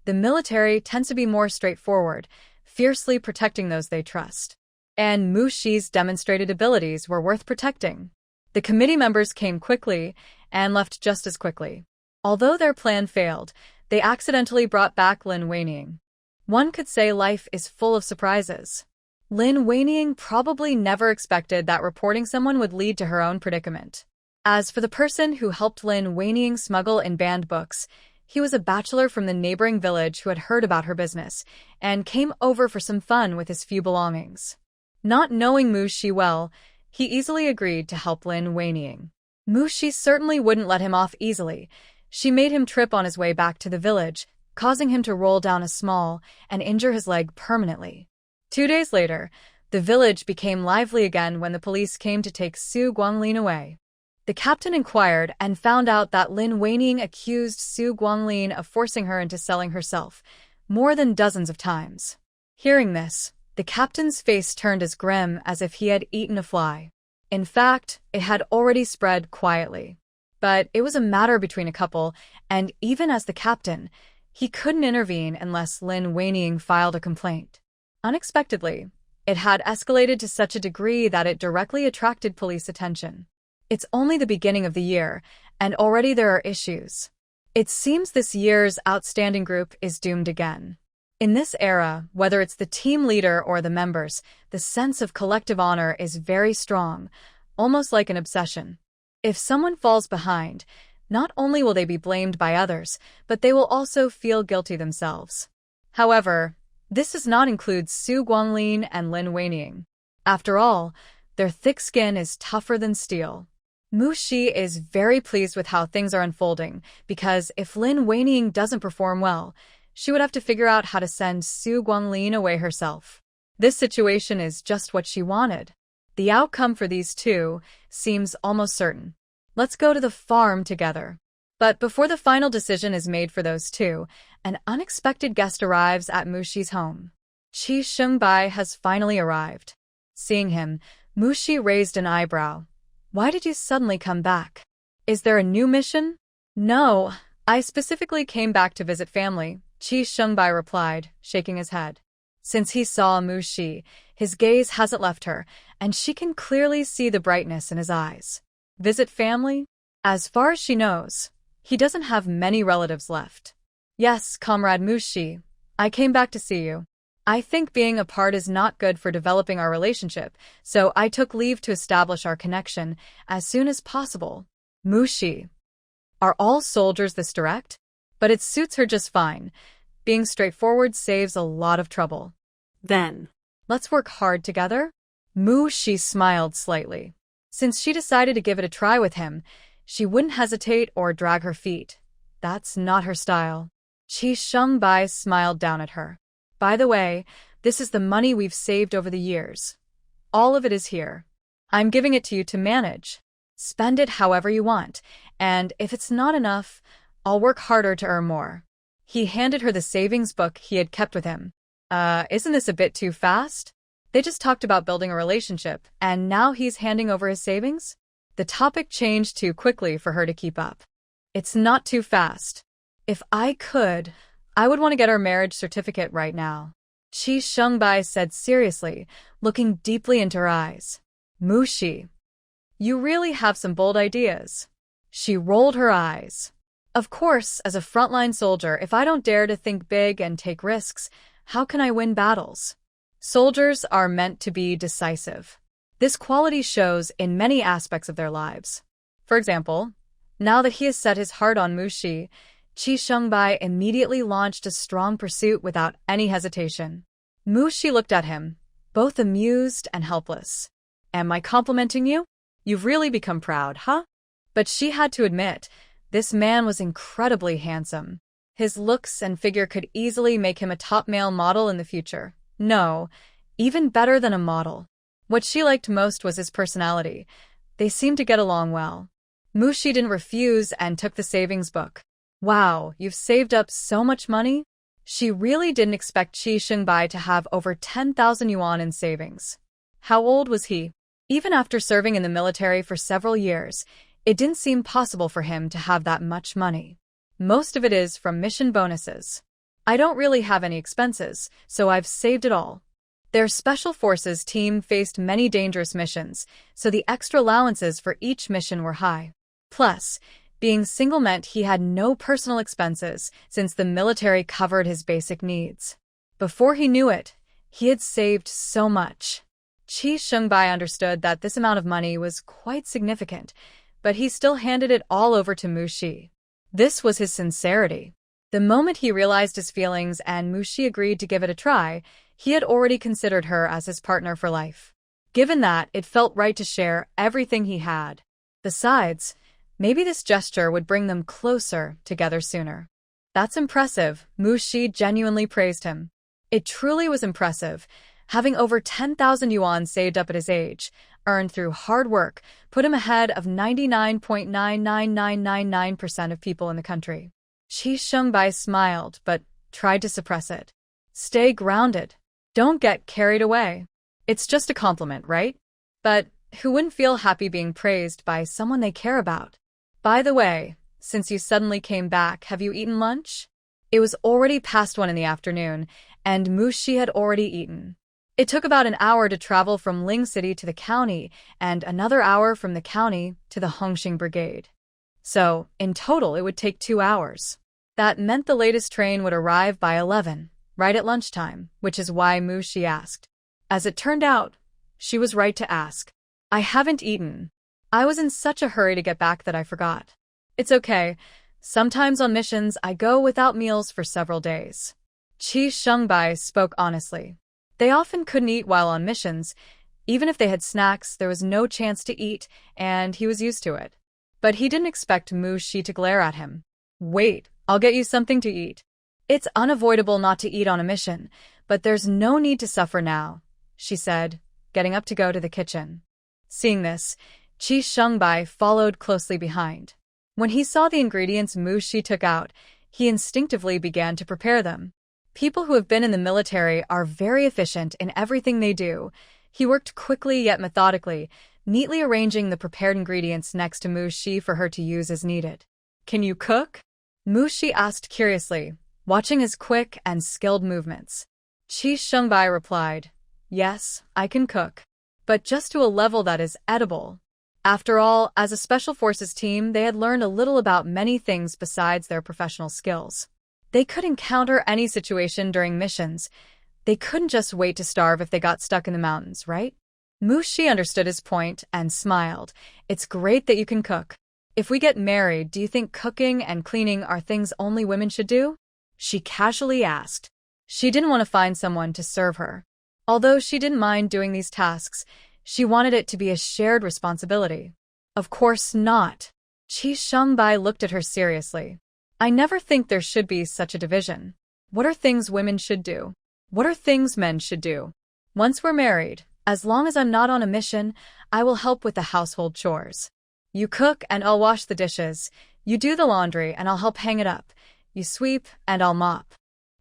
The military tends to be more straightforward, fiercely protecting those they trust. And Mushi's demonstrated abilities were worth protecting. The committee members came quickly and left just as quickly. Although their plan failed, they accidentally brought back Lin Weining. One could say life is full of surprises. Lin Weining probably never expected that reporting someone would lead to her own predicament. As for the person who helped Lin Weining smuggle in banned books, he was a bachelor from the neighboring village who had heard about her business and came over for some fun with his few belongings. Not knowing Mushi well, he easily agreed to help Lin Weining. Mushi certainly wouldn't let him off easily. She made him trip on his way back to the village, causing him to roll down a small and injure his leg permanently. 2 days later, the village became lively again when the police came to take Su Guanglin away. The captain inquired and found out that Lin Weining accused Su Guanglin of forcing her into selling herself, more than dozens of times. Hearing this, the captain's face turned as grim as if he had eaten a fly. In fact, it had already spread quietly. But it was a matter between a couple, and even as the captain, he couldn't intervene unless Lin Weining filed a complaint. Unexpectedly, it had escalated to such a degree that it directly attracted police attention. It's only the beginning of the year, and already there are issues. It seems this year's outstanding group is doomed again. In this era, whether it's the team leader or the members, the sense of collective honor is very strong, almost like an obsession. If someone falls behind, not only will they be blamed by others, but they will also feel guilty themselves. However, this does not include Su Guanglin and Lin Weining. After all, their thick skin is tougher than steel. Mushi is very pleased with how things are unfolding, because if Lin Weining doesn't perform well, she would have to figure out how to send Su Guanglin away herself. This situation is just what she wanted. The outcome for these two seems almost certain. Let's go to the farm together. But before the final decision is made for those two, an unexpected guest arrives at Mushi's home. Qi Shengbai has finally arrived. Seeing him, Mushi raised an eyebrow. Why did you suddenly come back? Is there a new mission? No, I specifically came back to visit family, Qi Shengbai replied, shaking his head. Since he saw Mushi, His gaze hasn't left her, and she can clearly see the brightness in his eyes. Visit family? As far as she knows, he doesn't have many relatives left. Yes, Comrade Mushi, I came back to see you. I think being apart is not good for developing our relationship, so I took leave to establish our connection as soon as possible. Mushi. Are all soldiers this direct? But it suits her just fine. Being straightforward saves a lot of trouble. Then, Let's work hard together? Mushi smiled slightly. Since she decided to give it a try with him, she wouldn't hesitate or drag her feet. That's not her style. Qi Shengbai smiled down at her. By the way, this is the money we've saved over the years. All of it is here. I'm giving it to you to manage. Spend it however you want, and if it's not enough, I'll work harder to earn more. He handed her the savings book he had kept with him. Isn't this a bit too fast? They just talked about building a relationship, and now he's handing over his savings? The topic changed too quickly for her to keep up. It's not too fast. If I could, I would want to get our marriage certificate right now. Qi Shengbai said seriously, looking deeply into her eyes. Mushi, you really have some bold ideas. She rolled her eyes. Of course, as a frontline soldier, if I don't dare to think big and take risks, how can I win battles? Soldiers are meant to be decisive. This quality shows in many aspects of their lives. For example, now that he has set his heart on Mushi, Qi Shengbai immediately launched a strong pursuit without any hesitation. Mushi looked at him, both amused and helpless. Am I complimenting you? You've really become proud, huh? But she had to admit, this man was incredibly handsome. His looks and figure could easily make him a top male model in the future. No, even better than a model. What she liked most was his personality. They seemed to get along well. Mushi didn't refuse and took the savings book. Wow, you've saved up so much money? She really didn't expect Qi Shengbai to have over 10,000 yuan in savings. How old was he? Even after serving in the military for several years, it didn't seem possible for him to have that much money. Most of it is from mission bonuses. I don't really have any expenses, so I've saved it all. Their special forces team faced many dangerous missions, so the extra allowances for each mission were high. Plus, being single meant he had no personal expenses since the military covered his basic needs. Before he knew it, he had saved so much. Qi Shengbai understood that this amount of money was quite significant, but he still handed it all over to Mushi. This was his sincerity. The moment he realized his feelings and Mushi agreed to give it a try, he had already considered her as his partner for life. Given that, it felt right to share everything he had. Besides, maybe this gesture would bring them closer together sooner. That's impressive, Mushi genuinely praised him. It truly was impressive. Having over 10,000 yuan saved up at his age, earned through hard work, put him ahead of 99.99999% of people in the country. Qi Shengbai smiled, but tried to suppress it. Stay grounded. Don't get carried away. It's just a compliment, right? But who wouldn't feel happy being praised by someone they care about? By the way, since you suddenly came back, have you eaten lunch? It was already past 1 in the afternoon, and Mushi had already eaten. It took about an hour to travel from Ling City to the county, and another hour from the county to the Hongxing Brigade. So, in total, it would take 2 hours. That meant the latest train would arrive by 11, right at lunchtime, which is why Mushi asked. As it turned out, she was right to ask. I haven't eaten. I was in such a hurry to get back that I forgot. It's okay. Sometimes on missions, I go without meals for several days. Qi Shengbai spoke honestly. They often couldn't eat while on missions. Even if they had snacks, there was no chance to eat, and he was used to it. But he didn't expect Mushi to glare at him. Wait, I'll get you something to eat. It's unavoidable not to eat on a mission, but there's no need to suffer now, she said, getting up to go to the kitchen. Seeing this, Qi Shengbai followed closely behind. When he saw the ingredients Mushi took out, he instinctively began to prepare them. People who have been in the military are very efficient in everything they do. He worked quickly yet methodically, neatly arranging the prepared ingredients next to Mushi for her to use as needed. Can you cook? Mushi asked curiously, watching his quick and skilled movements. Qi Shengbai replied, Yes, I can cook. But just to a level that is edible. After all, as a Special Forces team, they had learned a little about many things besides their professional skills. They could encounter any situation during missions. They couldn't just wait to starve if they got stuck in the mountains, right? Mushi understood his point and smiled. It's great that you can cook. If we get married, do you think cooking and cleaning are things only women should do? She casually asked. She didn't want to find someone to serve her. Although she didn't mind doing these tasks, she wanted it to be a shared responsibility. Of course not. Qi Shengbai looked at her seriously. I never think there should be such a division. What are things women should do? What are things men should do? Once we're married, as long as I'm not on a mission, I will help with the household chores. You cook and I'll wash the dishes. You do the laundry and I'll help hang it up. You sweep and I'll mop.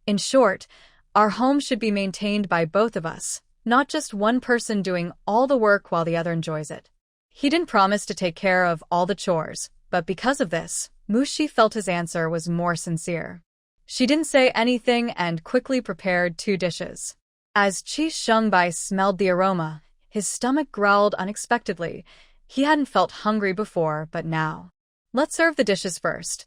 In short, our home should be maintained by both of us, not just one person doing all the work while the other enjoys it. He didn't promise to take care of all the chores, but because of this, Mushi felt his answer was more sincere. She didn't say anything and quickly prepared 2 dishes. As Qi Shengbai smelled the aroma, his stomach growled unexpectedly. He hadn't felt hungry before, but now. Let's serve the dishes first.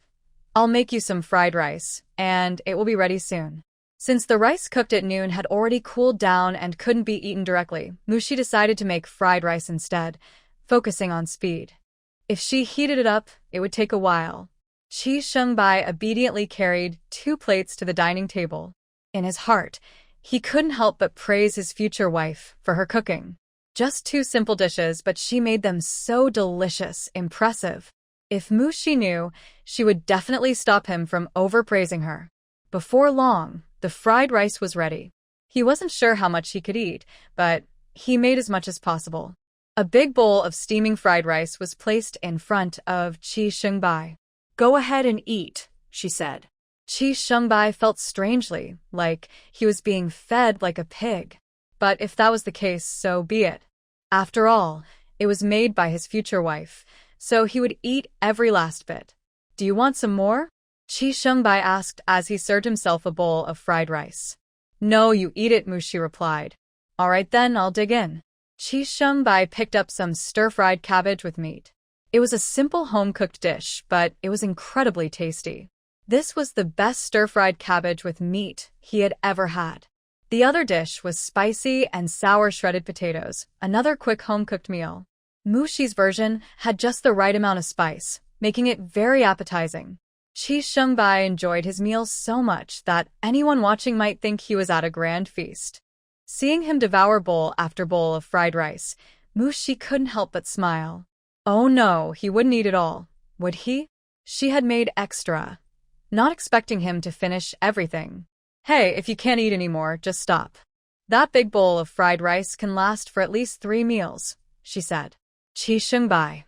I'll make you some fried rice, and it will be ready soon. Since the rice cooked at noon had already cooled down and couldn't be eaten directly, Mushi decided to make fried rice instead, focusing on speed. If she heated it up, it would take a while. Qi Shengbai obediently carried 2 plates to the dining table. In his heart, he couldn't help but praise his future wife for her cooking. Just 2 simple dishes, but she made them so delicious, impressive. If Mushi knew, she would definitely stop him from overpraising her. Before long, the fried rice was ready. He wasn't sure how much he could eat, but he made as much as possible. A big bowl of steaming fried rice was placed in front of Qi Shengbai. Go ahead and eat, she said. Qi Shengbai felt strangely, like he was being fed like a pig. But if that was the case, so be it. After all, it was made by his future wife, so he would eat every last bit. Do you want some more? Qi Shengbai asked as he served himself a bowl of fried rice. No, you eat it, Mushi replied. All right then, I'll dig in. Qi Shengbai picked up some stir-fried cabbage with meat. It was a simple home-cooked dish, but it was incredibly tasty. This was the best stir-fried cabbage with meat he had ever had. The other dish was spicy and sour shredded potatoes, another quick home-cooked meal. Mushi's version had just the right amount of spice, making it very appetizing. Qi Shengbai enjoyed his meal so much that anyone watching might think he was at a grand feast. Seeing him devour bowl after bowl of fried rice, Mushi couldn't help but smile. Oh no, he wouldn't eat it all, would he? She had made extra, not expecting him to finish everything. Hey, if you can't eat anymore, just stop. That big bowl of fried rice can last for at least 3 meals, she said. Qi Shengbai.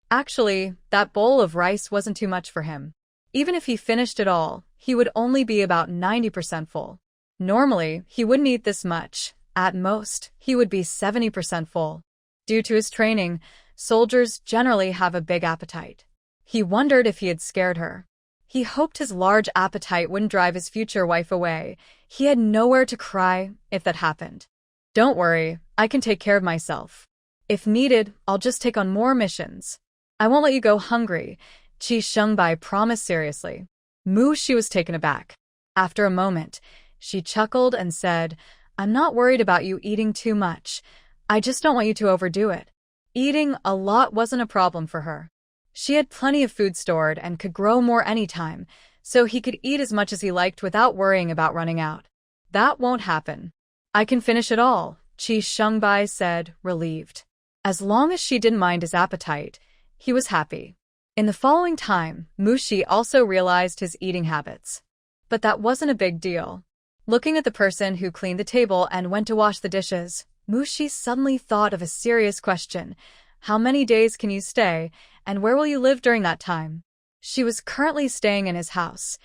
Actually, that bowl of rice wasn't too much for him. Even if he finished it all, he would only be about 90% full. Normally, he wouldn't eat this much. At most, he would be 70% full. Due to his training, soldiers generally have a big appetite. He wondered if he had scared her. He hoped his large appetite wouldn't drive his future wife away. He had nowhere to cry if that happened. Don't worry, I can take care of myself. If needed, I'll just take on more missions. I won't let you go hungry, Qi Shengbai promised seriously. Mushi was taken aback. After a moment, she chuckled and said, I'm not worried about you eating too much. I just don't want you to overdo it. Eating a lot wasn't a problem for her. She had plenty of food stored and could grow more anytime, so he could eat as much as he liked without worrying about running out. That won't happen. I can finish it all, Qi Shengbai said, relieved. As long as she didn't mind his appetite, he was happy. In the following time, Mushi also realized his eating habits. But that wasn't a big deal. Looking at the person who cleaned the table and went to wash the dishes, Mushi suddenly thought of a serious question. How many days can you stay, and where will you live during that time? She was currently staying in his house.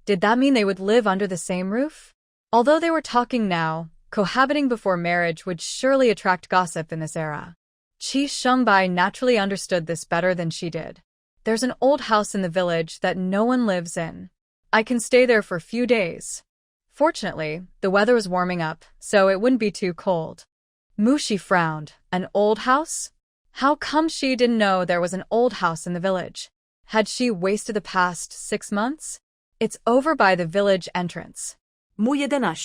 Did that mean they would live under the same roof? Although they were talking now, cohabiting before marriage would surely attract gossip in this era. Qi Shengbai naturally understood this better than she did. There's an old house in the village that no one lives in. I can stay there for a few days. Fortunately, the weather was warming up, so it wouldn't be too cold. Mushi frowned. An old house? How come she didn't know there was an old house in the village? Had she wasted the past 6 months? It's over by the village entrance. Mu 11.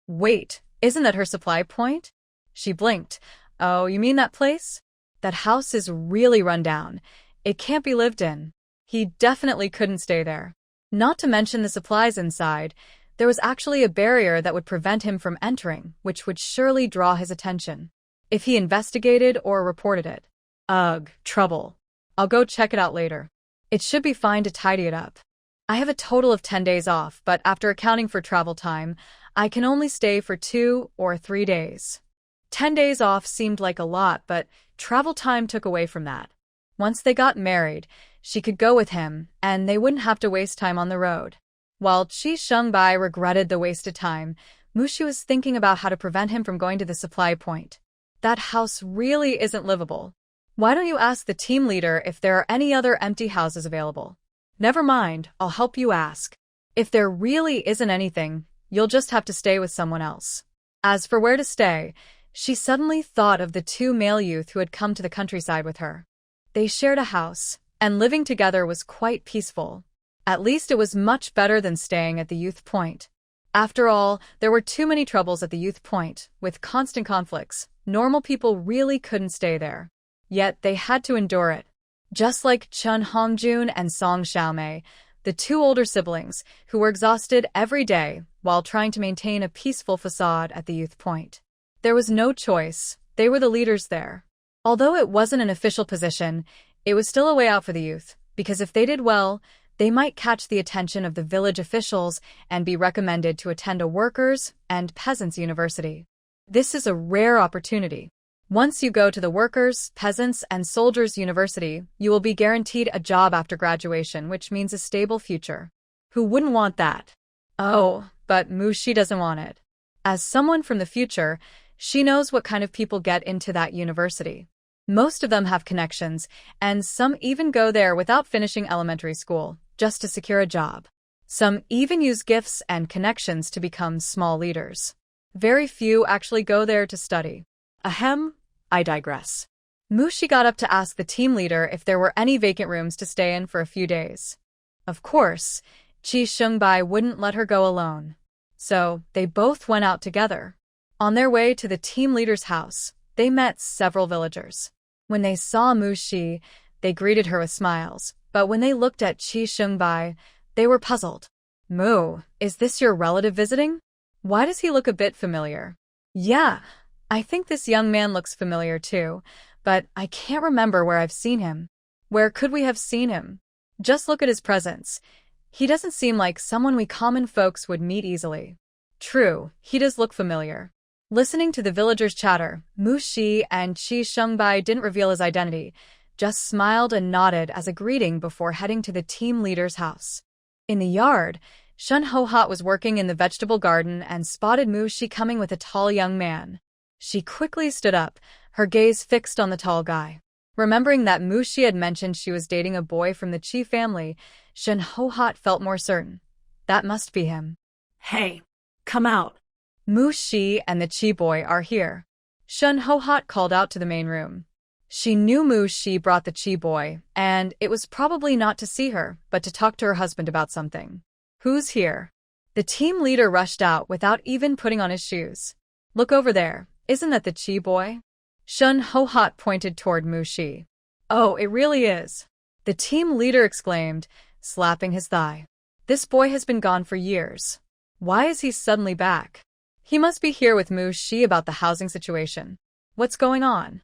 Wait, isn't that her supply point? She blinked. Oh, you mean that place? That house is really run down. It can't be lived in. He definitely couldn't stay there. Not to mention the supplies inside. There was actually a barrier that would prevent him from entering, which would surely draw his attention if he investigated or reported it. Ugh, trouble. I'll go check it out later. It should be fine to tidy it up. I have a total of 10 days off, but after accounting for travel time, I can only stay for 2 or 3 days. 10 days off seemed like a lot, but travel time took away from that. Once they got married, she could go with him, and they wouldn't have to waste time on the road. While Chi Shengbai regretted the wasted time, Mushi was thinking about how to prevent him from going to the supply point. That house really isn't livable. Why don't you ask the team leader if there are any other empty houses available? Never mind, I'll help you ask. If there really isn't anything, you'll just have to stay with someone else. As for where to stay, she suddenly thought of the 2 male youth who had come to the countryside with her. They shared a house, and living together was quite peaceful. At least it was much better than staying at the youth point. After all, there were too many troubles at the youth point, with constant conflicts. Normal people really couldn't stay there. Yet they had to endure it. Just like Chun Hongjun and Song Xiaomei, the 2 older siblings, who were exhausted every day while trying to maintain a peaceful facade at the youth point. There was no choice. They were the leaders there. Although it wasn't an official position, it was still a way out for the youth, because if they did well, they might catch the attention of the village officials and be recommended to attend a workers' and peasants' university. This is a rare opportunity. Once you go to the workers', peasants', and soldiers' university, you will be guaranteed a job after graduation, which means a stable future. Who wouldn't want that? Oh, but Mushi doesn't want it. As someone from the future, she knows what kind of people get into that university. Most of them have connections, and some even go there without finishing elementary school, just to secure a job. Some even use gifts and connections to become small leaders. Very few actually go there to study. Ahem, I digress. Mushi got up to ask the team leader if there were any vacant rooms to stay in for a few days. Of course, Chi Shengbai wouldn't let her go alone. So, they both went out together. On their way to the team leader's house, they met several villagers. When they saw Mushi, they greeted her with smiles, but when they looked at Chi Shengbai, they were puzzled. Mu, is this your relative visiting? Why does he look a bit familiar? Yeah, I think this young man looks familiar too, but I can't remember where I've seen him. Where could we have seen him? Just look at his presence. He doesn't seem like someone we common folks would meet easily. True, he does look familiar. Listening to the villagers' chatter, Mushi and Chi Shengbai didn't reveal his identity, just smiled and nodded as a greeting before heading to the team leader's house. In the yard, Shun Ho-Hot was working in the vegetable garden and spotted Mushi coming with a tall young man. She quickly stood up, her gaze fixed on the tall guy. Remembering that Mushi had mentioned she was dating a boy from the Chi family, Shun Ho-Hot felt more certain. That must be him. Hey, come out. Mushi and the Chi boy are here. Shun Ho-Hot called out to the main room. She knew Mushi brought the Chi boy, and it was probably not to see her, but to talk to her husband about something. Who's here? The team leader rushed out without even putting on his shoes. Look over there, isn't that the Chi boy? Shun Ho-Hot pointed toward Mushi. Oh, it really is. The team leader exclaimed, slapping his thigh. This boy has been gone for years. Why is he suddenly back? He must be here with Mushi about the housing situation. What's going on?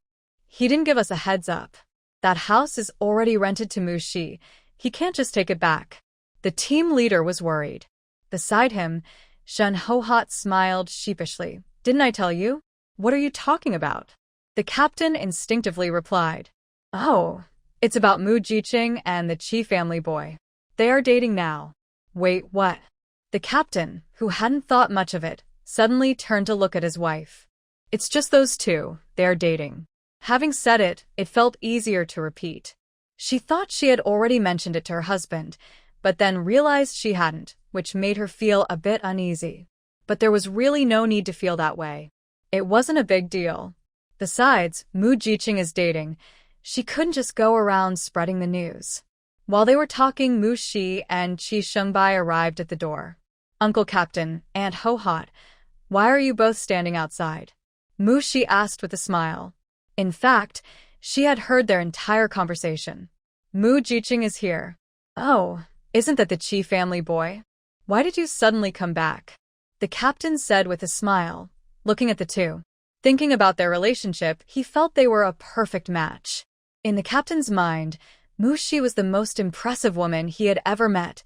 He didn't give us a heads up. That house is already rented to Mushi. He can't just take it back. The team leader was worried. Beside him, Shun Ho-Hot smiled sheepishly. Didn't I tell you? What are you talking about? The captain instinctively replied. Oh, it's about Mu Jiqing and the Chi family boy. They are dating now. Wait, what? The captain, who hadn't thought much of it, suddenly turned to look at his wife. It's just those two, they're dating. Having said it, it felt easier to repeat. She thought she had already mentioned it to her husband, but then realized she hadn't, which made her feel a bit uneasy. But there was really no need to feel that way. It wasn't a big deal. Besides, Mu Jiqing is dating. She couldn't just go around spreading the news. While they were talking, Mushi and Qi Shengbai arrived at the door. Uncle Captain, Aunt Ho-Hot, why are you both standing outside? Mushi asked with a smile. In fact, she had heard their entire conversation. Mu Jiqing is here. Oh, isn't that the Qi family boy? Why did you suddenly come back? The captain said with a smile, looking at the two. Thinking about their relationship, he felt they were a perfect match. In the captain's mind, Mushi was the most impressive woman he had ever met.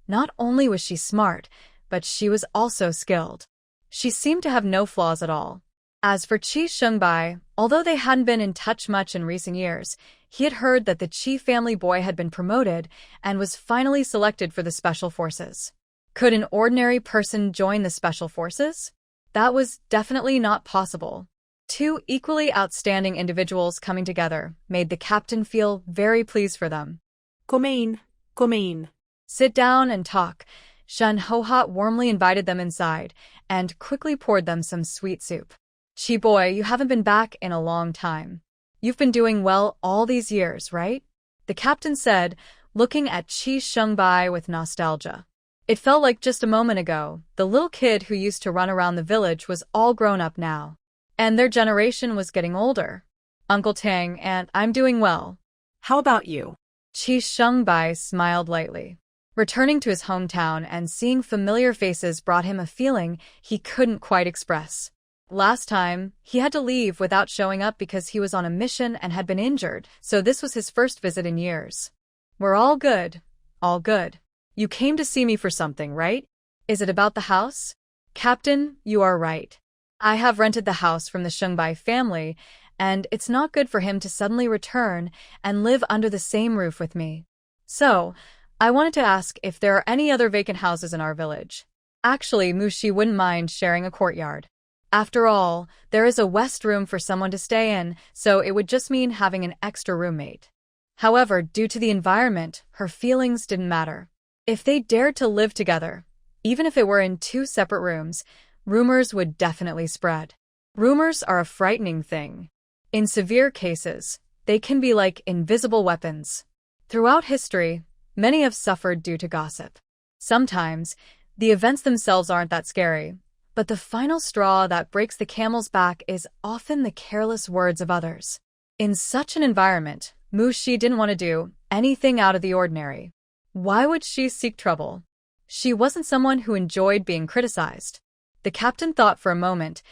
Not only was she smart, but she was also skilled. She seemed to have no flaws at all. As for Qi Shengbai, although they hadn't been in touch much in recent years, he had heard that the Qi family boy had been promoted and was finally selected for the Special Forces. Could an ordinary person join the Special Forces? That was definitely not possible. Two equally outstanding individuals coming together made the captain feel very pleased for them. Come in. Sit down and talk. Shen Ho-Hot warmly invited them inside and quickly poured them some sweet soup. Qi boy, you haven't been back in a long time. You've been doing well all these years, right? The captain said, looking at Qi Shengbai with nostalgia. It felt like just a moment ago, the little kid who used to run around the village was all grown up now. And their generation was getting older. Uncle Tang, and I'm doing well. How about you? Qi Shengbai smiled lightly. Returning to his hometown and seeing familiar faces brought him a feeling he couldn't quite express. Last time, he had to leave without showing up because he was on a mission and had been injured, so this was his first visit in years. We're all good. All good. You came to see me for something, right? Is it about the house? Captain, you are right. I have rented the house from the Shengbai family, and it's not good for him to suddenly return and live under the same roof with me. So, I wanted to ask if there are any other vacant houses in our village. Actually, Mushi wouldn't mind sharing a courtyard. After all, there is a west room for someone to stay in, so it would just mean having an extra roommate. However, due to the environment, her feelings didn't matter. If they dared to live together, even if it were in two separate rooms, rumors would definitely spread. Rumors are a frightening thing. In severe cases, they can be like invisible weapons. Throughout history, many have suffered due to gossip. Sometimes, the events themselves aren't that scary, but the final straw that breaks the camel's back is often the careless words of others. In such an environment, Mushi didn't want to do anything out of the ordinary. Why would she seek trouble? She wasn't someone who enjoyed being criticized. The captain thought for a moment.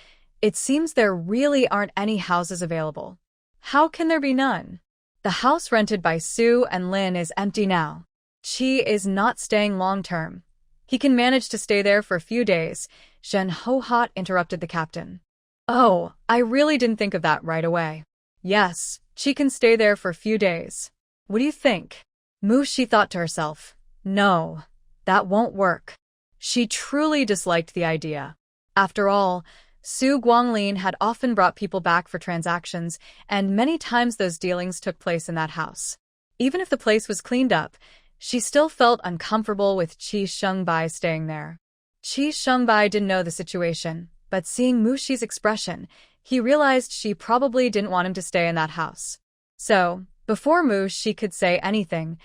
It seems there really aren't any houses available. How can there be none? The house rented by Sue and Lin is empty now. Qi is not staying long-term. He can manage to stay there for a few days. Shen Ho-Hot interrupted the captain. Oh, I really didn't think of that right away. Yes, Qi can stay there for a few days. What do you think? Mushi thought to herself. No, that won't work. She truly disliked the idea. After all, Su Guanglin had often brought people back for transactions, and many times those dealings took place in that house. Even if the place was cleaned up, she still felt uncomfortable with Qi Shengbai staying there. Qi Shengbai didn't know the situation, but seeing Mushi's expression, he realized she probably didn't want him to stay in that house. So, before Mushi could say anything,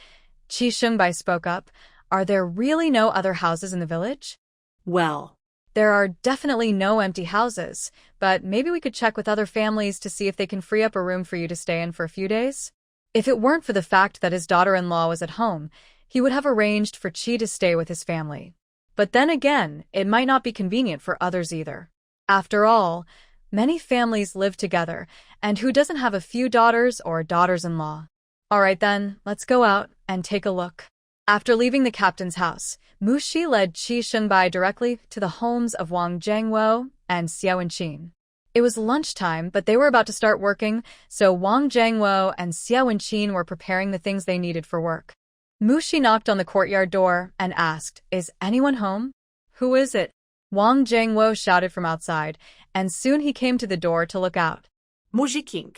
Qi Shengbai spoke up. Are there really no other houses in the village? Well, there are definitely no empty houses, but maybe we could check with other families to see if they can free up a room for you to stay in for a few days. If it weren't for the fact that his daughter-in-law was at home, he would have arranged for Qi to stay with his family. But then again, it might not be convenient for others either. After all, many families live together, and who doesn't have a few daughters or daughters-in-law? All right then, let's go out and take a look. After leaving the captain's house, Mushi led Qi Shengbai directly to the homes of Wang Zhengwo and Xiao Wenqin. It was lunchtime, but they were about to start working, so Wang Zhengwo and Xiao Wenqin were preparing the things they needed for work. Mushi knocked on the courtyard door and asked, "Is anyone home?" "Who is it?" Wang Zhengwo shouted from outside, and soon he came to the door to look out. Mushi King.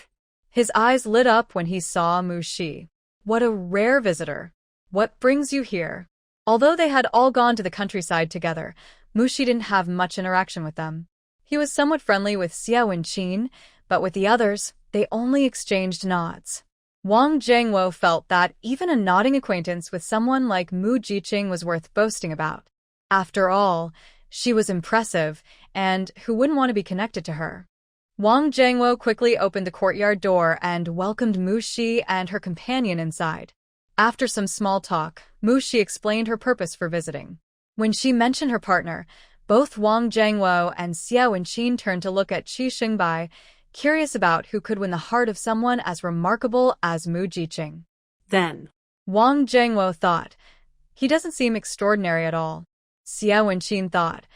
His eyes lit up when he saw Mushi. What a rare visitor. What brings you here? Although they had all gone to the countryside together, Mushi didn't have much interaction with them. He was somewhat friendly with Xiao and Qin, but with the others, they only exchanged nods. Wang Zhengwo felt that even a nodding acquaintance with someone like Mu Jiqing was worth boasting about. After all, she was impressive, and who wouldn't want to be connected to her? Wang Zhengwo quickly opened the courtyard door and welcomed Mushi and her companion inside. After some small talk, Mushi explained her purpose for visiting. When she mentioned her partner, both Wang Zhengwo and Xiao and Qin turned to look at Qi Xingbai, curious about who could win the heart of someone as remarkable as Mu Jiqing. Then, Wang Zhengwo thought, he doesn't seem extraordinary at all. Xiao and Qin thought,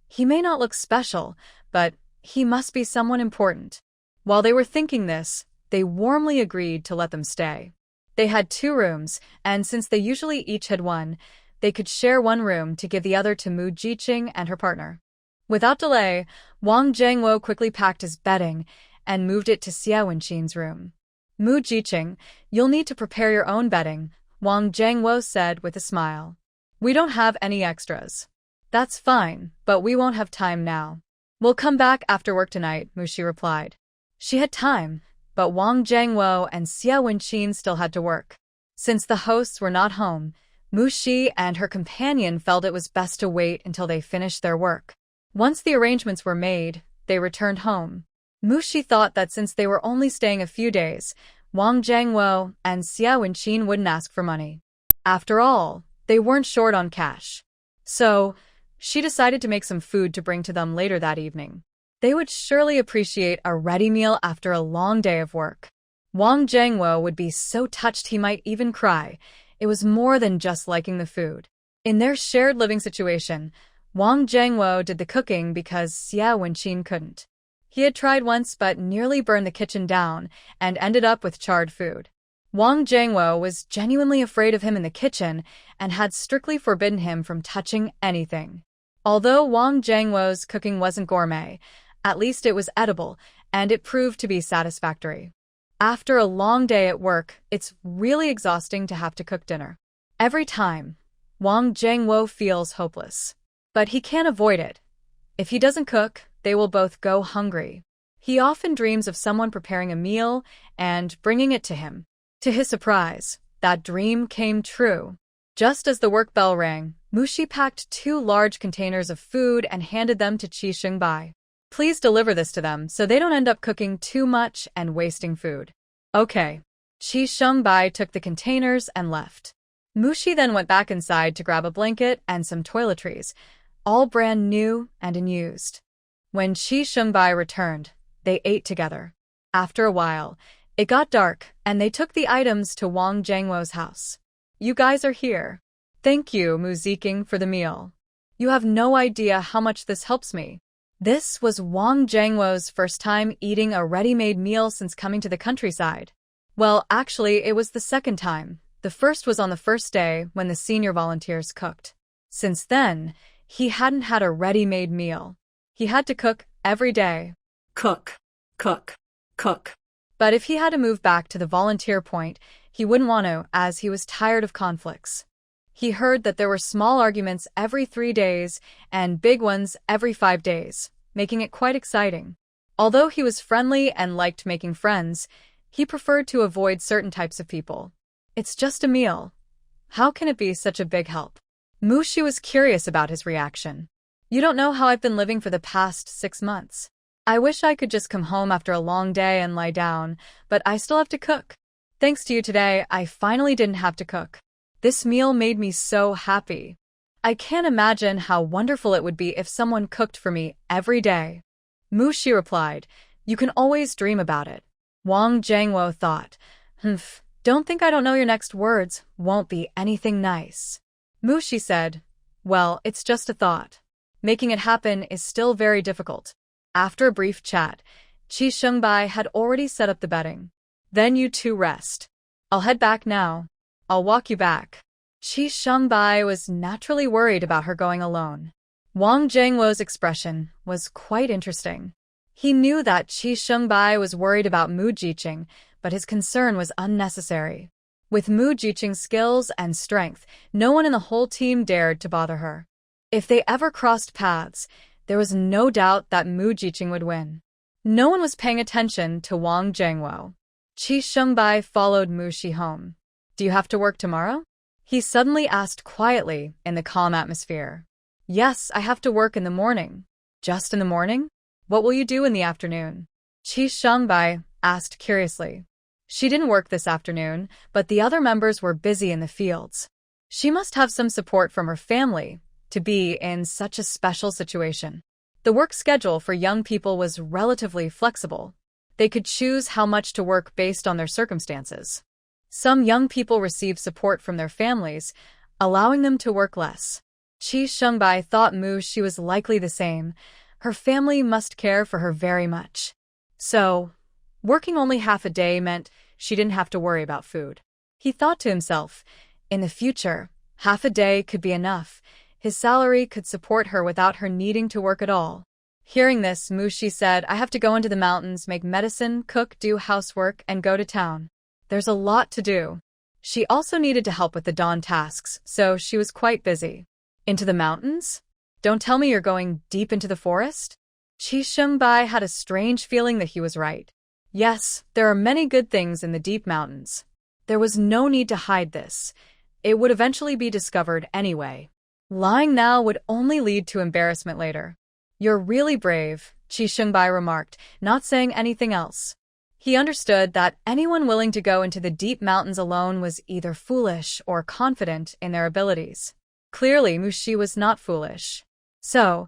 he may not look special, but he must be someone important. While they were thinking this, they warmly agreed to let them stay. They had 2 rooms, and since they usually each had one, they could share one room to give the other to Mu Jiqing and her partner. Without delay, Wang Zhengwo quickly packed his bedding and moved it to Xiao and Qin's room. Mu Jiqing, you'll need to prepare your own bedding, Wang Zhengwo said with a smile. We don't have any extras. That's fine, but we won't have time now. We'll come back after work tonight, Mushi replied. She had time, but Wang Zhengwo and Xiao and Qin still had to work. Since the hosts were not home, Mushi and her companion felt it was best to wait until they finished their work. Once the arrangements were made, they returned home. Mushi thought that since they were only staying a few days, Wang Zhengwo and Xiao and Qin wouldn't ask for money. After all, they weren't short on cash. So, she decided to make some food to bring to them later that evening. They would surely appreciate a ready meal after a long day of work. Wang Zhengwo would be so touched he might even cry. It was more than just liking the food. In their shared living situation, Wang Zhengwo did the cooking because Xiao and Qin couldn't. He had tried once but nearly burned the kitchen down and ended up with charred food. Wang Zhengwo was genuinely afraid of him in the kitchen and had strictly forbidden him from touching anything. Although Wang Zhengwo's cooking wasn't gourmet, at least it was edible, and it proved to be satisfactory. After a long day at work, it's really exhausting to have to cook dinner. Every time, Wang Zhengwo feels hopeless. But he can't avoid it. If he doesn't cook, they will both go hungry. He often dreams of someone preparing a meal and bringing it to him. To his surprise, that dream came true. Just as the work bell rang, Mushi packed 2 large containers of food and handed them to Qi Xingbai. Please deliver this to them so they don't end up cooking too much and wasting food. Okay. Qi Xingbai took the containers and left. Mushi then went back inside to grab a blanket and some toiletries, all brand new and unused. When Qi Xingbai returned, they ate together. After a while, it got dark, and they took the items to Wang Zhengwo's house. You guys are here. Thank you, Mu Ziqing, for the meal. You have no idea how much this helps me. This was Wang Zhengwo's first time eating a ready-made meal since coming to the countryside. Well, actually, it was the second time. The first was on the first day when the senior volunteers cooked. Since then, he hadn't had a ready-made meal. He had to cook every day. Cook, cook, cook. But if he had to move back to the volunteer point, he wouldn't want to, as he was tired of conflicts. He heard that there were small arguments every 3 days and big ones every 5 days, making it quite exciting. Although he was friendly and liked making friends, he preferred to avoid certain types of people. It's just a meal. How can it be such a big help? Mushi was curious about his reaction. You don't know how I've been living for the past 6 months. I wish I could just come home after a long day and lie down, but I still have to cook. Thanks to you today, I finally didn't have to cook. This meal made me so happy. I can't imagine how wonderful it would be if someone cooked for me every day. Mushi replied, you can always dream about it. Wang Zhengwo thought, don't think I don't know your next words, won't be anything nice. Mushi said, well, it's just a thought. Making it happen is still very difficult. After a brief chat, Qi Xingbai had already set up the bedding. Then you 2 rest. I'll head back now. I'll walk you back. Qi Xingbai was naturally worried about her going alone. Wang Zhengwo's expression was quite interesting. He knew that Qi Xingbai was worried about Mu Jiqing, but his concern was unnecessary. With Mu Jiqing's skills and strength, no one in the whole team dared to bother her. If they ever crossed paths, there was no doubt that Mu Jiqing would win. No one was paying attention to Wang Jiangwo. Qi Shengbai followed Mushi home. Do you have to work tomorrow? He suddenly asked quietly in the calm atmosphere. Yes, I have to work in the morning. Just in the morning? What will you do in the afternoon? Qi Shengbai asked curiously. She didn't work this afternoon, but the other members were busy in the fields. She must have some support from her family to be in such a special situation. The work schedule for young people was relatively flexible. They could choose how much to work based on their circumstances. Some young people received support from their families, allowing them to work less. Qi Shengbai thought Mushi was likely the same. Her family must care for her very much. So, working only half a day meant she didn't have to worry about food. He thought to himself, in the future, half a day could be enough. His salary could support her without her needing to work at all. Hearing this, Mushi said, I have to go into the mountains, make medicine, cook, do housework, and go to town. There's a lot to do. She also needed to help with the dawn tasks, so she was quite busy. Into the mountains? Don't tell me you're going deep into the forest? Qi Shengbai had a strange feeling that he was right. Yes, there are many good things in the deep mountains. There was no need to hide this. It would eventually be discovered anyway. Lying now would only lead to embarrassment later. You're really brave, Qi Shengbai remarked, not saying anything else. He understood that anyone willing to go into the deep mountains alone was either foolish or confident in their abilities. Clearly, Mushi was not foolish. So,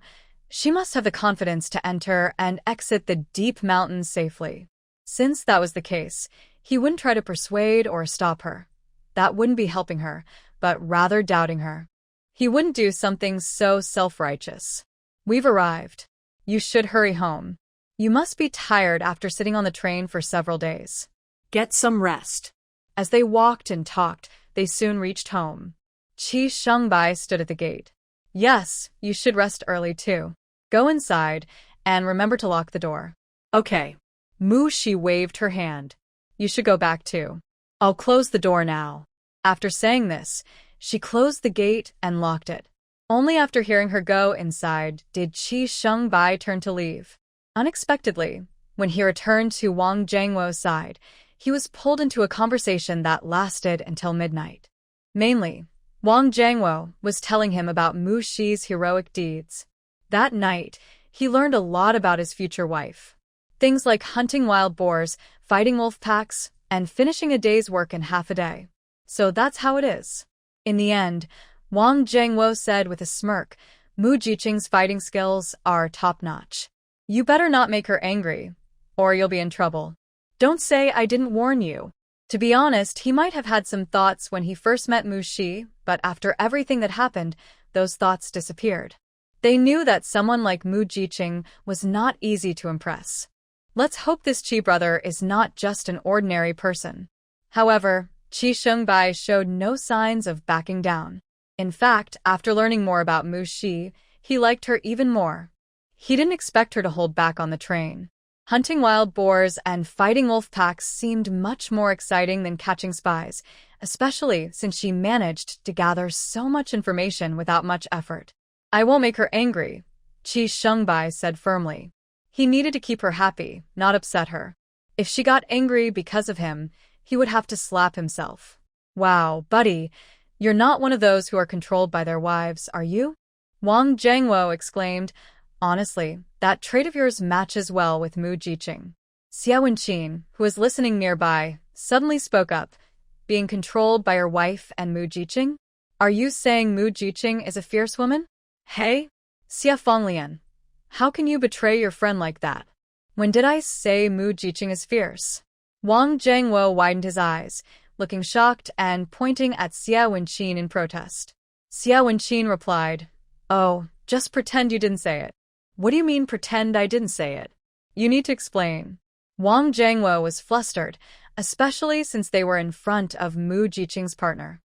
she must have the confidence to enter and exit the deep mountains safely. Since that was the case, he wouldn't try to persuade or stop her. That wouldn't be helping her, but rather doubting her. He wouldn't do something so self-righteous. We've arrived. You should hurry home. You must be tired after sitting on the train for several days. Get some rest. As they walked and talked, they soon reached home. Qi Shengbai stood at the gate. Yes, you should rest early too. Go inside, and remember to lock the door. Okay. Mushi waved her hand. You should go back too. I'll close the door now. After saying this, she closed the gate and locked it. Only after hearing her go inside did Qi Shengbai turn to leave. Unexpectedly, when he returned to Wang Jiangwo's side, he was pulled into a conversation that lasted until midnight. Mainly, Wang Jiangwo was telling him about Mushi's heroic deeds. That night, he learned a lot about his future wife. Things like hunting wild boars, fighting wolf packs, and finishing a day's work in half a day. So that's how it is. In the end, Wang Jiangwo said with a smirk, Mu Jiqing's fighting skills are top-notch. You better not make her angry, or you'll be in trouble. Don't say I didn't warn you. To be honest, he might have had some thoughts when he first met Mushi, but after everything that happened, those thoughts disappeared. They knew that someone like Mu Jiqing was not easy to impress. Let's hope this Qi brother is not just an ordinary person. However, Qi Shengbai showed no signs of backing down. In fact, after learning more about Mushi, he liked her even more. He didn't expect her to hold back on the train. Hunting wild boars and fighting wolf packs seemed much more exciting than catching spies, especially since she managed to gather so much information without much effort. I won't make her angry, Qi Shengbai said firmly. He needed to keep her happy, not upset her. If she got angry because of him, he would have to slap himself. Wow, buddy, you're not one of those who are controlled by their wives, are you? Wang Jiangwo exclaimed. Honestly, that trait of yours matches well with Mu Jiqing. Xia Wenqin, who was listening nearby, suddenly spoke up. Being controlled by your wife and Mu Jiqing? Are you saying Mu Jiqing is a fierce woman? Hey? Xia Fonglian, how can you betray your friend like that? When did I say Mu Jiqing is fierce? Wang Jiangwo widened his eyes, looking shocked and pointing at Xia Wenqin in protest. Xia Wenqin replied, Oh, just pretend you didn't say it. What do you mean pretend I didn't say it? You need to explain. Wang Jiangwo was flustered, especially since they were in front of Mu Jiqing's partner.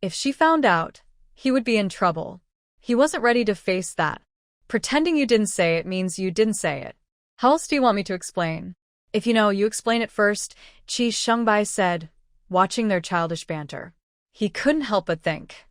If she found out, he would be in trouble. He wasn't ready to face that. Pretending you didn't say it means you didn't say it. How else do you want me to explain? If you know, you explain it first, Qi Shengbai said. watching their childish banter. He couldn't help but think,